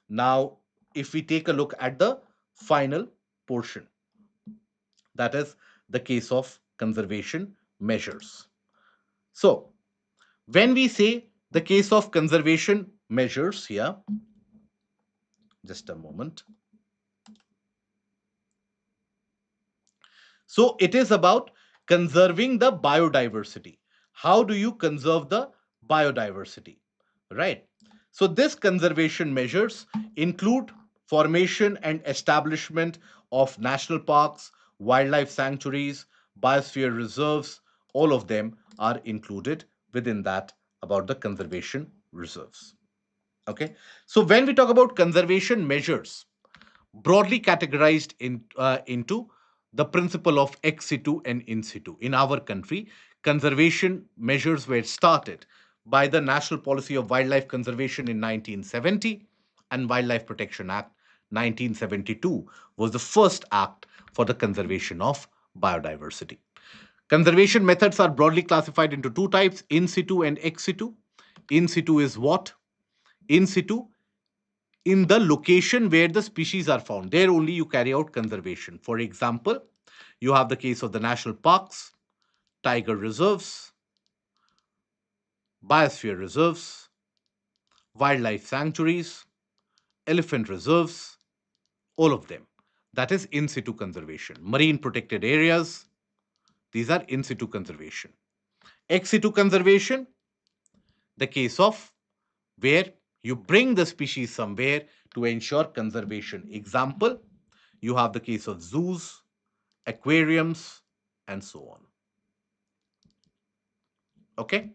Speaker 1: Now, if we take a look at the final portion, that is the case of conservation measures. So, when we say the case of conservation measures here, just a moment. So it is about conserving the biodiversity. How do you conserve the biodiversity? Right. So this conservation measures include formation and establishment of national parks, wildlife sanctuaries, biosphere reserves. All of them are included within that about the conservation reserves. Okay. So when we talk about conservation measures, broadly categorized into the principle of ex situ and in situ. In our country, conservation measures were started by the National Policy of Wildlife Conservation in 1970, and Wildlife Protection Act 1972 was the first act for the conservation of biodiversity. Conservation methods are broadly classified into two types: in situ and ex situ. In situ is what? In situ, in the location where the species are found. There only you carry out conservation. For example, you have the case of the national parks, tiger reserves, biosphere reserves, wildlife sanctuaries, elephant reserves, all of them. That is in situ conservation. Marine protected areas, these are in situ conservation. Ex situ conservation, the case of where you bring the species somewhere to ensure conservation. Example, you have the case of zoos, aquariums, and so on. Okay,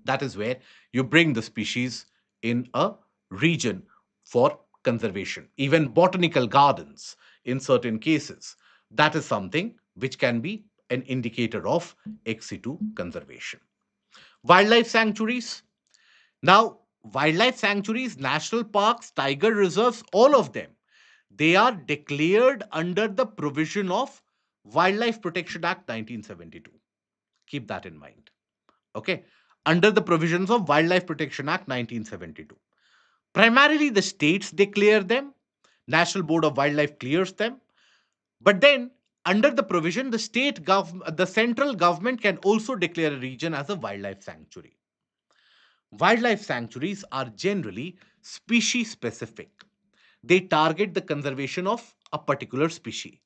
Speaker 1: that is where you bring the species in a region for conservation. Even botanical gardens, in certain cases, that is something which can be an indicator of ex situ conservation. Wildlife sanctuaries. Now, wildlife sanctuaries, national parks, tiger reserves, all of them, they are declared under the provision of Wildlife Protection Act 1972. Keep that in mind. Okay. Under the provisions of Wildlife Protection Act 1972. Primarily, the states declare them, National Board of Wildlife clears them. But then, under the provision, the central government can also declare a region as a wildlife sanctuary. Wildlife sanctuaries are generally species specific. They target the conservation of a particular species.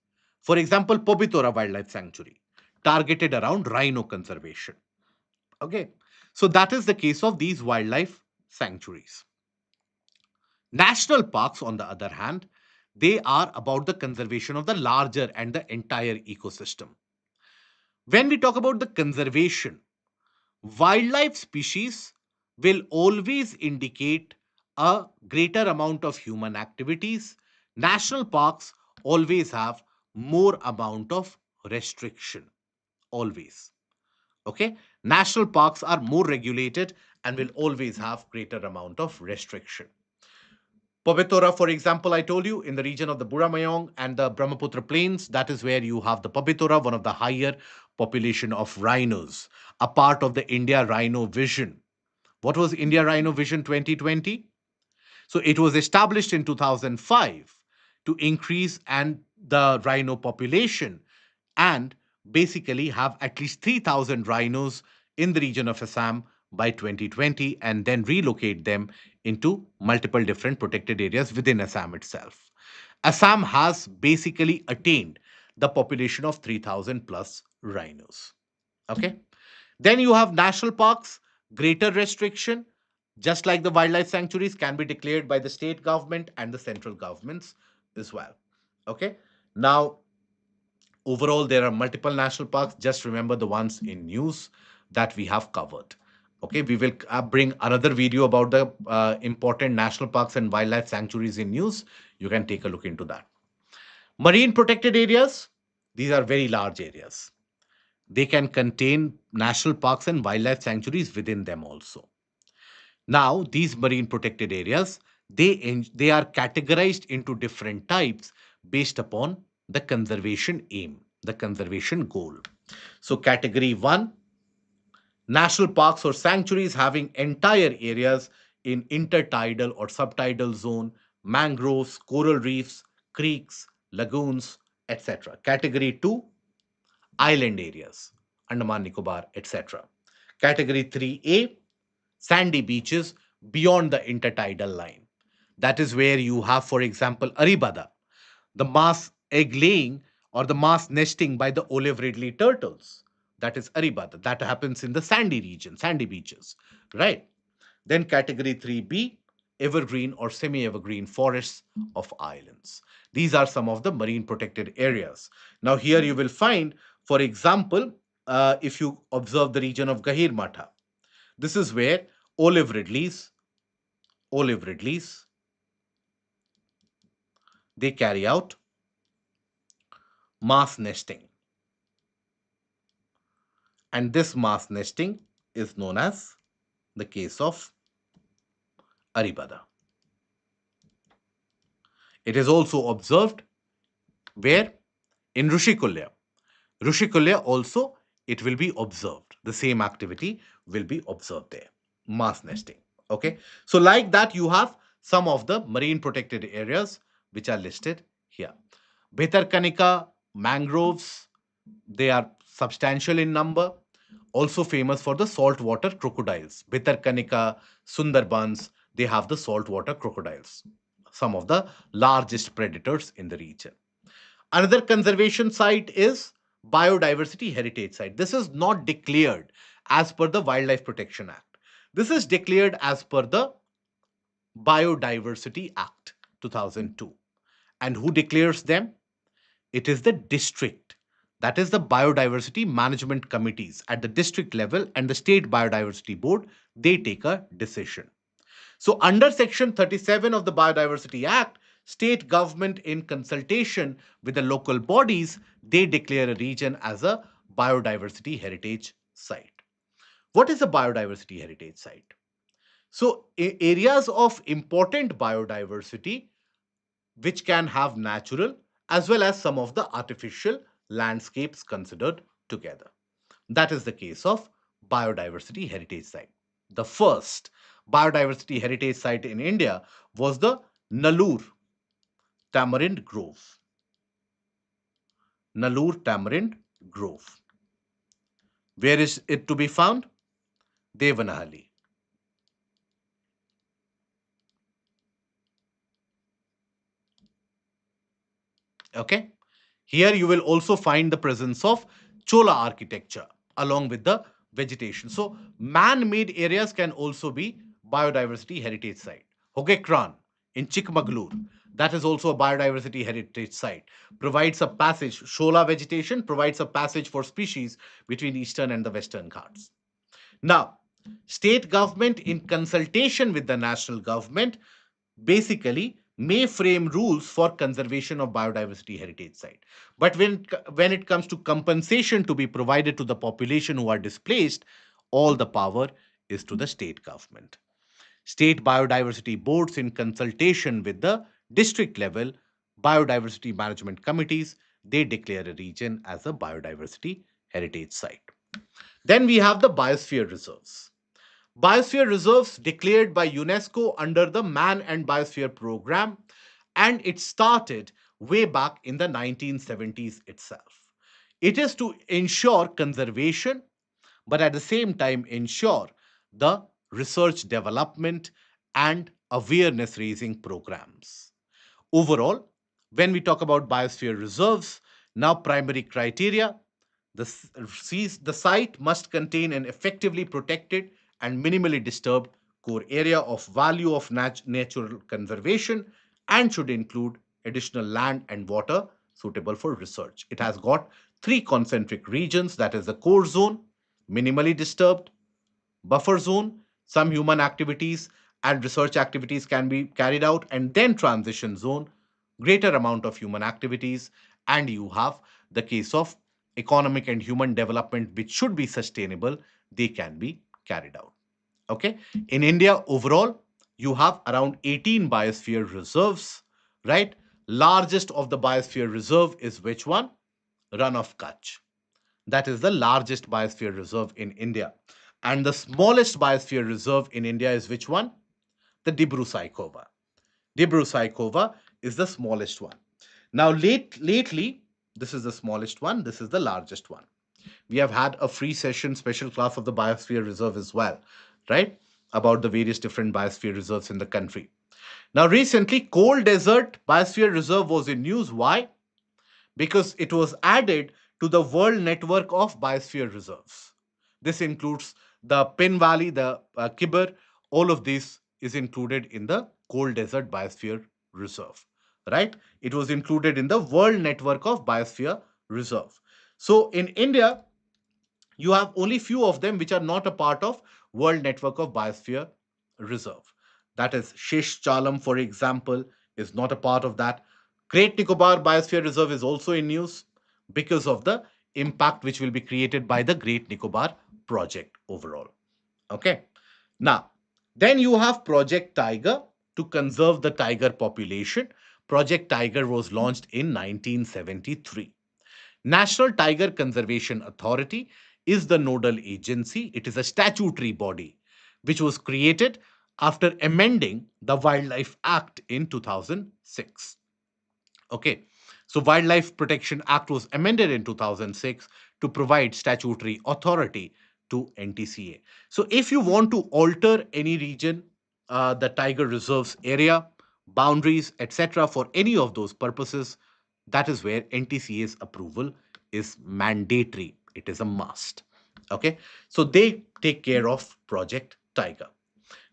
Speaker 1: For example, Pobitora Wildlife Sanctuary, targeted around rhino conservation. Okay, so that is the case of these wildlife sanctuaries. National parks, on the other hand, they are about the conservation of the larger and the entire ecosystem. When we talk about the conservation, wildlife species will always indicate a greater amount of human activities. National parks always have more amount of restriction. Always. Okay. National parks are more regulated and will always have greater amount of restriction. Pabitora, for example, I told you in the region of the Buramayong and the Brahmaputra plains, that is where you have the Pabitora, one of the higher population of rhinos, a part of the India Rhino Vision. What was India Rhino Vision 2020? So it was established in 2005 to increase and the rhino population and basically have at least 3,000 rhinos in the region of Assam by 2020 and then relocate them into multiple different protected areas within Assam itself. Assam has basically attained the population of 3,000 plus rhinos. Okay. Then you have national parks, greater restriction, just like the wildlife sanctuaries, can be declared by the state government and the central governments as well. Okay. Now, overall, there are multiple national parks. Just remember the ones in news that we have covered. Okay, we will bring another video about the important national parks and wildlife sanctuaries in news. You can take a look into that. Marine protected areas, these are very large areas. They can contain national parks and wildlife sanctuaries within them also. Now, these marine protected areas, they are categorized into different types based upon the conservation aim, the conservation goal. So, category 1, national parks or sanctuaries having entire areas in intertidal or subtidal zone, mangroves, coral reefs, creeks, lagoons, etc. Category 2, island areas, Andaman Nicobar, etc. Category 3A, sandy beaches beyond the intertidal line. That is where you have, for example, Aribada, the mass egg laying or the mass nesting by the olive ridley turtles. That is Aribada. That happens in the sandy region, sandy beaches, right? Then category 3B, evergreen or semi evergreen forests of islands. These are some of the marine protected areas. Now, here you will find, for example, if you observe the region of Gahir Matha, this is where olive ridleys, olive ridleys, they carry out mass nesting. And this mass nesting is known as the case of Aribada. It is also observed where? In Rushikulya. Rushikulya also, it will be observed. The same activity will be observed there. Mass nesting. Okay. So like that, you have some of the marine protected areas which are listed here. Bhitarkanika, mangroves, they are substantial in number. Also famous for the saltwater crocodiles. Bhitarkanika, Sundarbans, they have the saltwater crocodiles. Some of the largest predators in the region. Another conservation site is Biodiversity Heritage Site. This is not declared as per the Wildlife Protection Act. This is declared as per the Biodiversity Act 2002. And who declares them? It is the district. That is the biodiversity management committees at the district level and the state biodiversity board. They take a decision. So, under Section 37 of the Biodiversity Act, state government, in consultation with the local bodies, they declare a region as a biodiversity heritage site. What is a biodiversity heritage site? So, areas of important biodiversity which can have natural as well as some of the artificial landscapes considered together. That is the case of biodiversity heritage site. The first biodiversity heritage site in India was the Nallur Tamarind Grove. Nallur Tamarind Grove. Where is it to be found? Devanahalli. Okay. Here you will also find the presence of Chola architecture along with the vegetation. So man-made areas can also be biodiversity heritage site. Hogekran in Chikmagalur, that is also a biodiversity heritage site. Provides a passage, Shola vegetation provides a passage for species between eastern and the western Ghats. Now, state government in consultation with the national government basically may frame rules for conservation of biodiversity heritage site, but when it comes to compensation to be provided to the population who are displaced, all the power is to the state government. State biodiversity boards in consultation with the district level biodiversity management committees, they declare a region as a biodiversity heritage site. Then we have the biosphere reserves. Biosphere reserves declared by UNESCO under the Man and Biosphere program, and it started way back in the 1970s itself. It is to ensure conservation, but at the same time ensure the research development and awareness raising programs. Overall, when we talk about biosphere reserves, now primary criteria, the site must contain an effectively protected and minimally disturbed core area of value of natural conservation and should include additional land and water suitable for research. It has got three concentric regions, that is the core zone, minimally disturbed, buffer zone, some human activities and research activities can be carried out, and then transition zone, greater amount of human activities, and you have the case of economic and human development which should be sustainable, they can be carried out. Okay. In India overall, you have around 18 biosphere reserves, right? Largest of the biosphere reserve is which one? Run of Kutch. That is the largest biosphere reserve in India. And the smallest biosphere reserve in India is which one? The Dibru-Saikhowa. Dibru-Saikhowa is the smallest one. Now, lately, this is the smallest one, this is the largest one. We have had a free session, special class of the Biosphere Reserve as well, right? About the various different biosphere reserves in the country. Now, recently, Coal Desert Biosphere Reserve was in news. Why? Because it was added to the World Network of Biosphere Reserves. This includes the Pin Valley, the Khyber, all of this is included in the Cold Desert Biosphere Reserve, right? It was included in the World Network of Biosphere Reserve. So in India, you have only few of them which are not a part of World Network of Biosphere Reserve. That is Shesh Chalam, for example, is not a part of that. Great Nicobar Biosphere Reserve is also in news because of the impact which will be created by the Great Nicobar project overall. Okay. Now, then you have Project Tiger to conserve the tiger population. Project Tiger was launched in 1973. National Tiger Conservation Authority is the nodal agency. It is a statutory body which was created after amending the Wildlife Act in 2006. Okay. So Wildlife Protection Act was amended in 2006 to provide statutory authority to NTCA. So if you want to alter any region, the tiger reserves area, boundaries, etc., for any of those purposes, that is where NTCA's approval is mandatory. It is a must. Okay. So they take care of Project Tiger.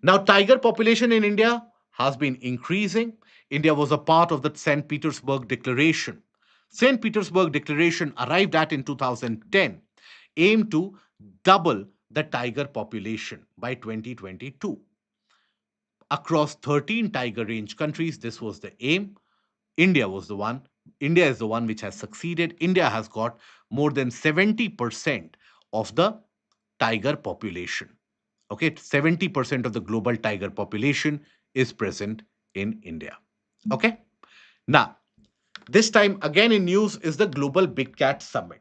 Speaker 1: Now, tiger population in India has been increasing. India was a part of the St. Petersburg Declaration. St. Petersburg Declaration arrived at in 2010, aimed to double the tiger population by 2022. Across 13 tiger range countries, this was the aim. India was the one. India is the one which has succeeded. India has got more than 70% of the tiger population. Okay, 70% of the global tiger population is present in India. Okay, now this time again in news is the Global Big Cat Summit.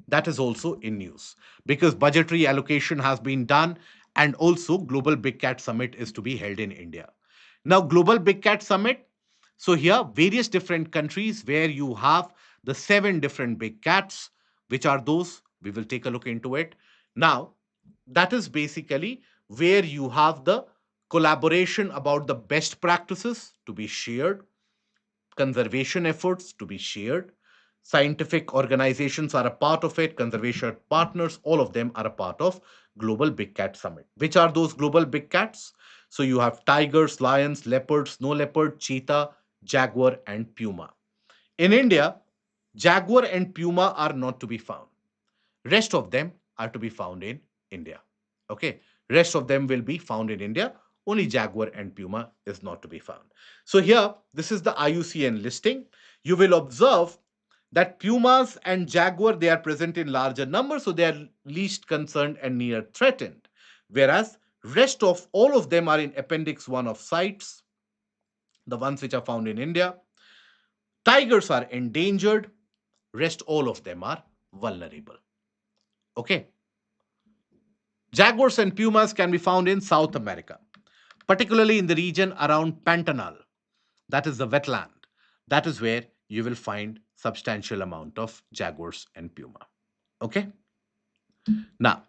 Speaker 1: That is also in news because budgetary allocation has been done and also Global Big Cat Summit is to be held in India. Now, Global Big Cat Summit. So here, various different countries where you have the seven different big cats, which are those we will take a look into it. Now, that is basically where you have the collaboration about the best practices to be shared, conservation efforts to be shared. Scientific organizations are a part of it, conservation partners, all of them are a part of Global Big Cat Summit. Which are those global big cats? So you have tigers, lions, leopards, snow leopard, cheetah, jaguar, and puma. In India, jaguar and puma are not to be found. Rest of them are to be found in India. Okay. Rest of them will be found in India. Only jaguar and puma is not to be found. So here, this is the IUCN listing. You will observe that pumas and jaguar, they are present in larger numbers, so they are least concerned and near threatened. Whereas rest of all of them are in Appendix 1 of CITES, the ones which are found in India. Tigers are endangered. Rest all of them are vulnerable. Okay. Jaguars and pumas can be found in South America, particularly in the region around Pantanal, that is the wetland. That is where you will find substantial amount of jaguars and puma. Okay? Now,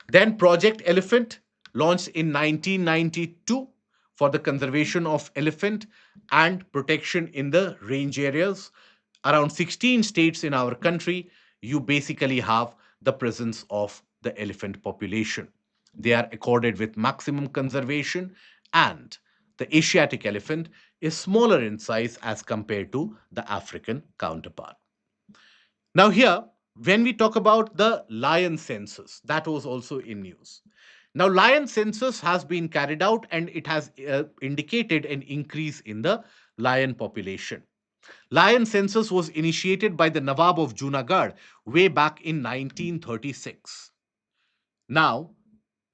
Speaker 1: then Project Elephant launched in 1992 for the conservation of elephant and protection in the range areas. Around 16 states in our country, you basically have the presence of the elephant population. They are accorded with maximum conservation, and the Asiatic elephant is smaller in size as compared to the African counterpart. Now, here, when we talk about the lion census, that was also in news. Now, lion census has been carried out and it has indicated an increase in the lion population. Lion census was initiated by the Nawab of Junagadh way back in 1936. Now,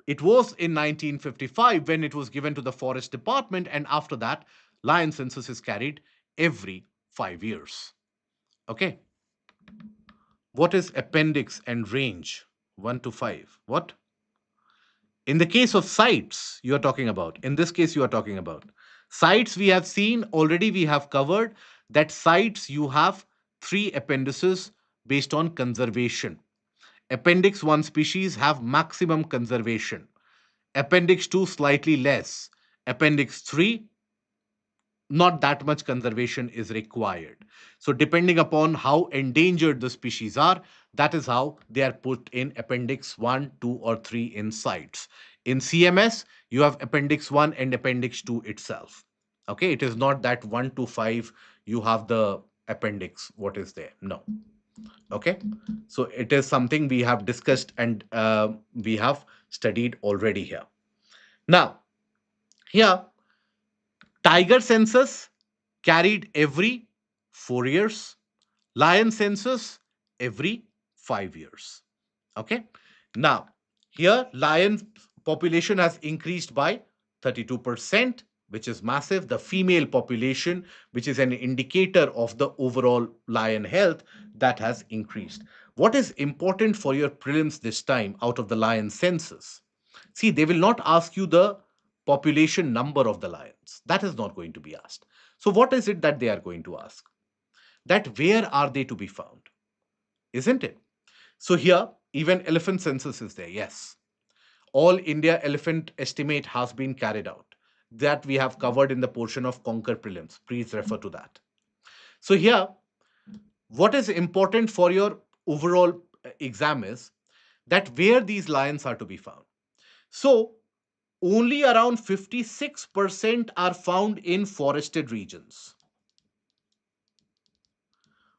Speaker 1: it was in 1955 when it was given to the Forest Department, and after that, lion census is carried every 5 years. Okay. What is appendix and range? 1 to 5. What? In the case of sites, you are talking about. In this case, you are talking about. Sites we have seen already, we have covered that sites you have three appendices based on conservation. Appendix 1 species have maximum conservation. Appendix 2 slightly less. Appendix 3 not that much conservation is required. So, depending upon how endangered the species are, that is how they are put in Appendix 1, 2, or 3 in CITES. In CMS, you have Appendix 1 and Appendix 2 itself. Okay, it is not that 1 to 5 you have the appendix, what is there. No. Okay, so it is something we have discussed and we have studied already here. Now, here, tiger census carried every 4 years, lion census every 5 years. Okay. Now, here lion population has increased by 32%, which is massive. The female population, which is an indicator of the overall lion health, that has increased. What is important for your prelims this time out of the lion census? See, they will not ask you the population number of the lions. That is not going to be asked. So, what is it that they are going to ask? That where are they to be found? Isn't it? So, here, even elephant census is there. Yes. All India elephant estimate has been carried out. That we have covered in the portion of Conquer Prelims. Please refer to that. So, here, what is important for your overall exam is that where these lions are to be found. So, only around 56% are found in forested regions.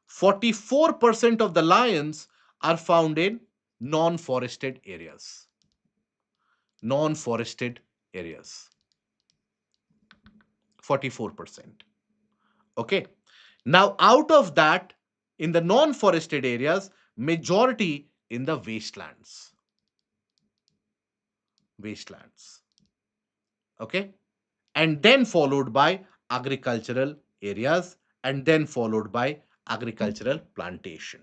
Speaker 1: 44% of the lions are found in non-forested areas. Non-forested areas. 44%. Okay. Now, out of that, in the non-forested areas, majority in the wastelands. Wastelands. Okay. And then followed by agricultural areas, and then followed by agricultural plantation.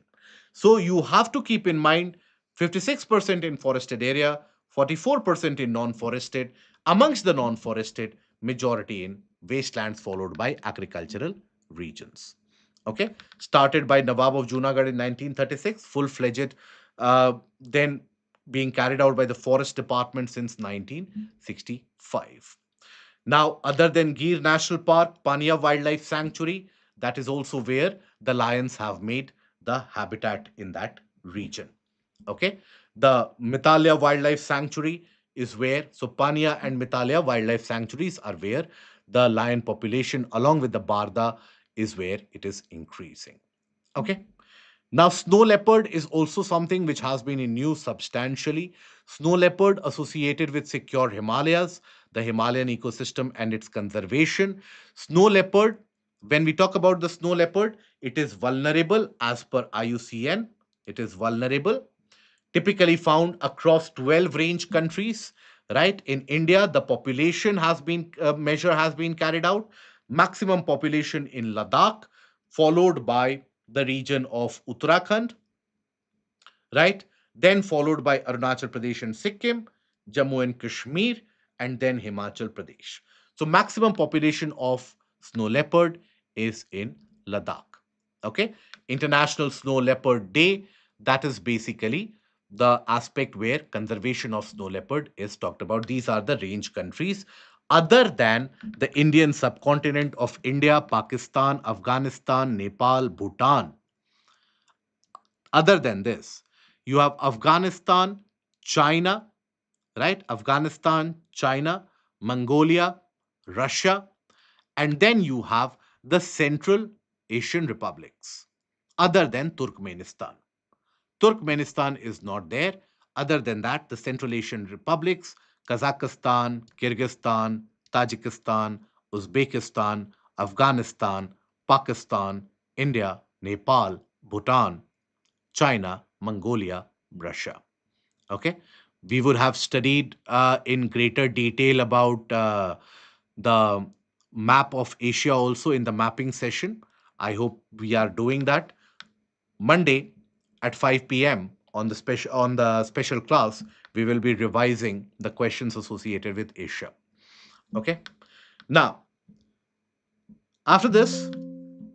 Speaker 1: So you have to keep in mind 56% in forested area, 44% in non-forested, amongst the non-forested, majority in wastelands followed by agricultural regions. Okay, started by Nawab of Junagadh in 1936, full-fledged, then being carried out by the Forest Department since 1965. Now, other than Gir National Park, Pania Wildlife Sanctuary, that is also where the lions have made the habitat in that region. Okay. The Mitalia Wildlife Sanctuary is where, so Pania and Mitalia Wildlife Sanctuaries are where the lion population, along with the Barda, is where it is increasing. Okay. Now, snow leopard is also something which has been in news substantially. Snow leopard associated with secure Himalayas, the Himalayan ecosystem and its conservation. Snow leopard, when we talk about the snow leopard, it is vulnerable as per IUCN. It is vulnerable, typically found across 12 range countries. Right, in India, the population has been measure has been carried out. Maximum population in Ladakh, followed by the region of Uttarakhand, right? Then followed by Arunachal Pradesh and Sikkim, Jammu and Kashmir, and then Himachal Pradesh. So maximum population of snow leopard is in Ladakh. Okay, International Snow Leopard Day. That is basically the aspect where conservation of snow leopard is talked about. These are the range countries other than the Indian subcontinent of India, Pakistan, Afghanistan, Nepal, Bhutan. Other than this, you have Afghanistan, China, right? Afghanistan, China, Mongolia, Russia, and then you have the Central Asian republics, other than Turkmenistan. Turkmenistan is not there. Other than that, the Central Asian republics, Kazakhstan, Kyrgyzstan, Tajikistan, Uzbekistan, Afghanistan, Pakistan, India, Nepal, Bhutan, China, Mongolia, Russia. Okay, we would have studied in greater detail about the map of Asia also in the mapping session. I hope we are doing that. Monday at 5 p.m. On the special class, we will be revising the questions associated with Asia. Okay. Now, after this,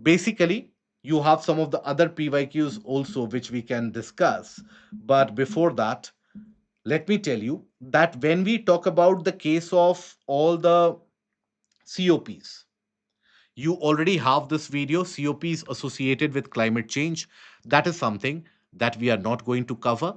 Speaker 1: basically, you have some of the other PYQs also which we can discuss. But before that, let me tell you that when we talk about the case of all the COPs, you already have this video, COPs associated with climate change. That is something that we are not going to cover.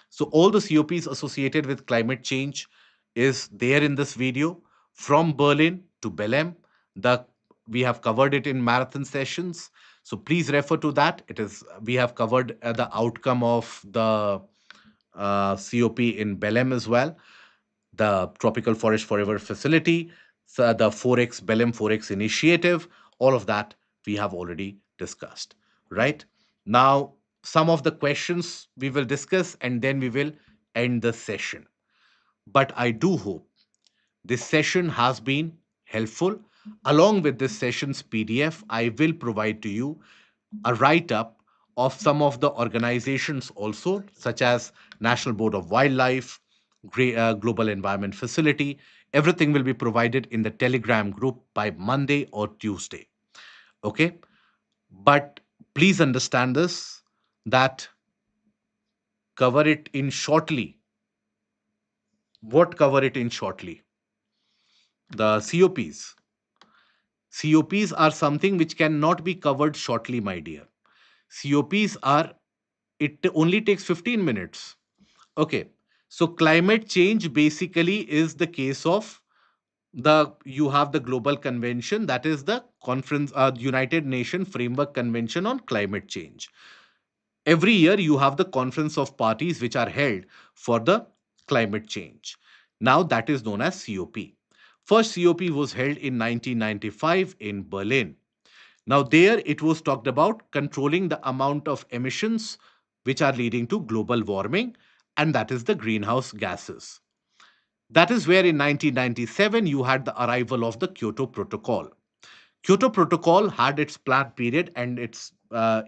Speaker 1: So all the COPs associated with climate change is there in this video, from Berlin to Belém. The We have covered it in marathon sessions. So please refer to that. It is We have covered the outcome of the COP in Belém as well, the Tropical Forest Forever facility, so the 4X Belém 4X initiative. All of that we have already discussed, right? Now, some of the questions we will discuss and then we will end the session. But I do hope this session has been helpful. Along with this session's PDF, I will provide to you a write up of some of the organizations also, such as National Board of Wildlife, Global Environment Facility. Everything will be provided in the Telegram group by Monday or Tuesday. Okay. But please understand this, that cover it in shortly. What cover it in shortly? The COPs. COPs are something which cannot be covered shortly, my dear. COPs are, it only takes 15 minutes. Okay. So climate change basically is the case of the you have the global convention, that is the conference, United Nations Framework Convention on Climate Change. Every year you have the conference of parties which are held for the climate change. Now that is known as COP. First COP was held in 1995 in Berlin. Now there it was talked about controlling the amount of emissions which are leading to global warming, and that is the greenhouse gases. That is where in 1997 you had the arrival of the Kyoto Protocol. Kyoto Protocol had its plan period and its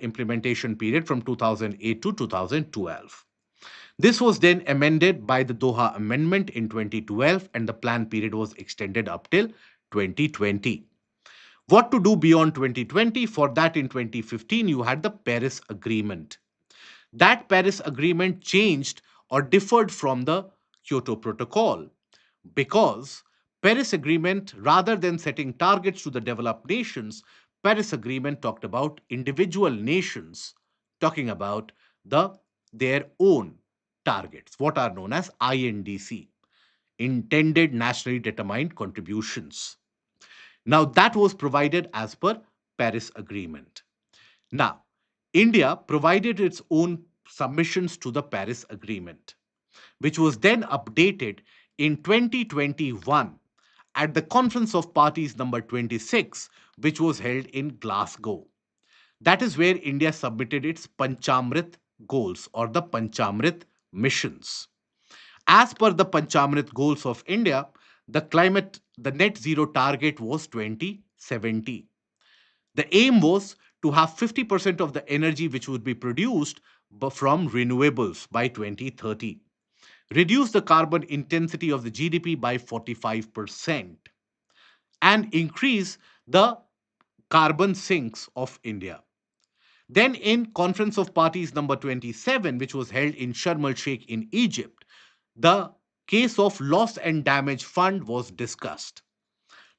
Speaker 1: implementation period from 2008 to 2012. This was then amended by the Doha Amendment in 2012, and the plan period was extended up till 2020. What to do beyond 2020? For that, in 2015, you had the Paris Agreement. That Paris Agreement changed or differed from the Kyoto Protocol because Paris Agreement, rather than setting targets to the developed nations, Paris Agreement talked about individual nations talking about the their own targets, what are known as INDC, intended nationally determined contributions. Now that was provided as per Paris Agreement. Now, India provided its own submissions to the Paris Agreement, which was then updated in 2021 at the Conference of Parties number 26, which was held in Glasgow. That is where India submitted its Panchamrit goals or the Panchamrit missions. As per the Panchamrit goals of India, the net zero target was 2070. The aim was to have 50% of the energy which would be produced from renewables by 2030, reduce the carbon intensity of the GDP by 45%, and increase the carbon sinks of India. Then, in Conference of Parties number 27, which was held in Sharm el Sheikh in Egypt, the case of loss and damage fund was discussed.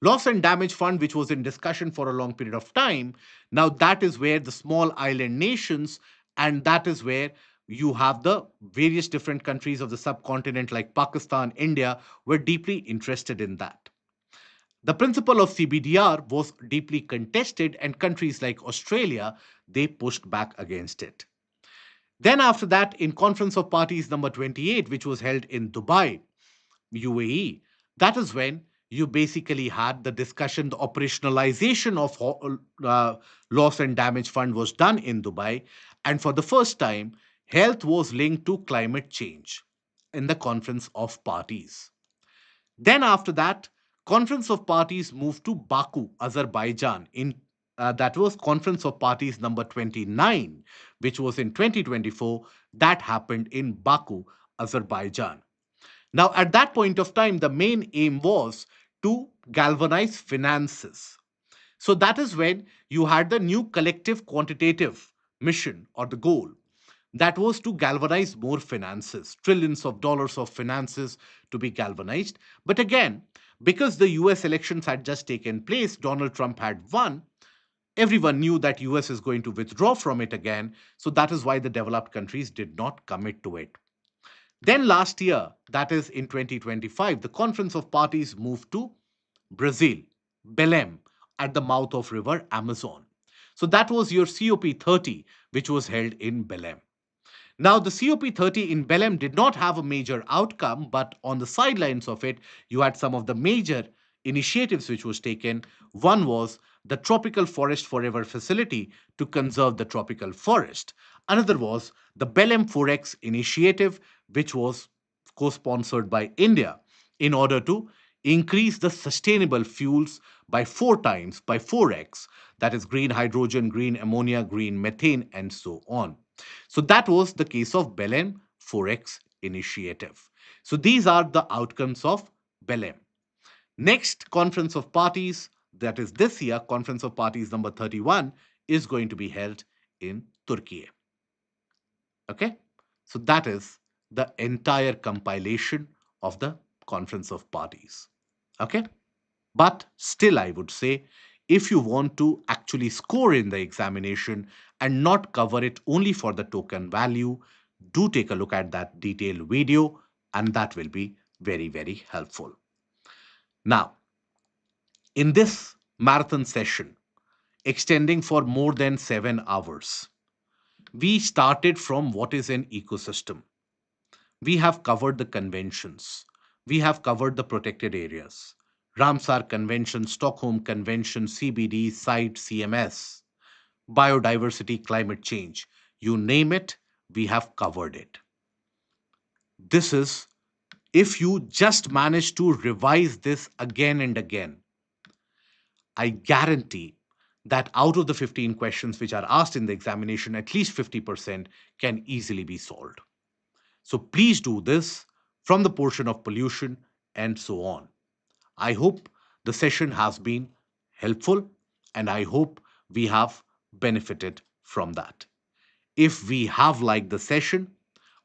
Speaker 1: Loss and damage fund, which was in discussion for a long period of time, now that is where the small island nations, and that is where you have the various different countries of the subcontinent like Pakistan, India, were deeply interested in that. The principle of CBDR was deeply contested, and countries like Australia, they pushed back against it. Then after that, in Conference of Parties number 28, which was held in Dubai, UAE, that is when you basically had the discussion, the operationalization of loss and damage fund was done in Dubai. And for the first time, health was linked to climate change in the Conference of Parties. Then after that, Conference of Parties moved to Baku, Azerbaijan. In That was Conference of Parties number 29, which was in 2024. That happened in Baku, Azerbaijan. Now, at that point of time, the main aim was to galvanize finances. So that is when you had the new collective quantitative mission or the goal, that was to galvanize more finances, trillions of dollars of finances to be galvanized. But again, because the US elections had just taken place, Donald Trump had won, everyone knew that US is going to withdraw from it again. So that is why the developed countries did not commit to it. Then last year, that is in 2025, the Conference of Parties moved to Brazil, Belém, at the mouth of river Amazon. So that was your COP30, which was held in Belém. Now, the COP30 in Belém did not have a major outcome, but on the sidelines of it, you had some of the major initiatives which was taken. One was the Tropical Forest Forever facility to conserve the tropical forest. Another was the Belem 4X initiative, which was co-sponsored by India in order to increase the sustainable fuels by 4 times, by 4x, that is green hydrogen, green ammonia, green methane, and so on. So that was the case of Belem 4x initiative. So these are the outcomes of Belem. Next Conference of Parties, that is this year, Conference of Parties number 31, is going to be held in Turkey. Okay? So that is the entire compilation of the Conference of Parties. Okay? But still, I would say, if you want to actually score in the examination and not cover it only for the token value, do take a look at that detailed video, and that will be very, very helpful. Now, in this marathon session, extending for more than 7 hours, we started from what is an ecosystem. We have covered the conventions. We have covered the protected areas. Ramsar Convention, Stockholm Convention, CBD, site, CMS, biodiversity, climate change. You name it, we have covered it. This is, if you just manage to revise this again and again, I guarantee that out of the 15 questions which are asked in the examination, at least 50% can easily be solved. So please do this from the portion of pollution and so on. I hope the session has been helpful, and I hope we have benefited from that. If we have liked the session,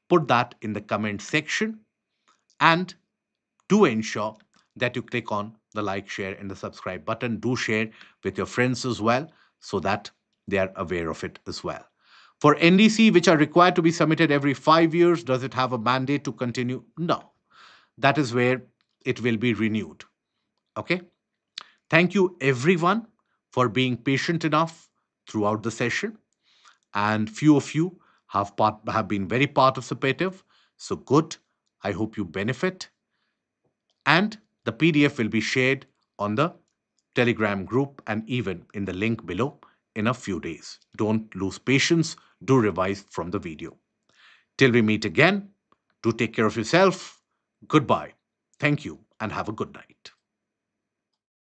Speaker 1: put that in the comment section, and do ensure that you click on the like, share, and the subscribe button. Do share with your friends as well so that they are aware of it as well. For NDC, which are required to be submitted every 5 years, does it have a mandate to continue? No. That is where it will be renewed. Okay. Thank you, everyone, for being patient enough throughout the session. And few of you have been very participative. So good. I hope you benefit. And the PDF will be shared on the Telegram group and even in the link below in a few days. Don't lose patience. Do revise from the video. Till we meet again, do take care of yourself. Goodbye. Thank you and have a good night.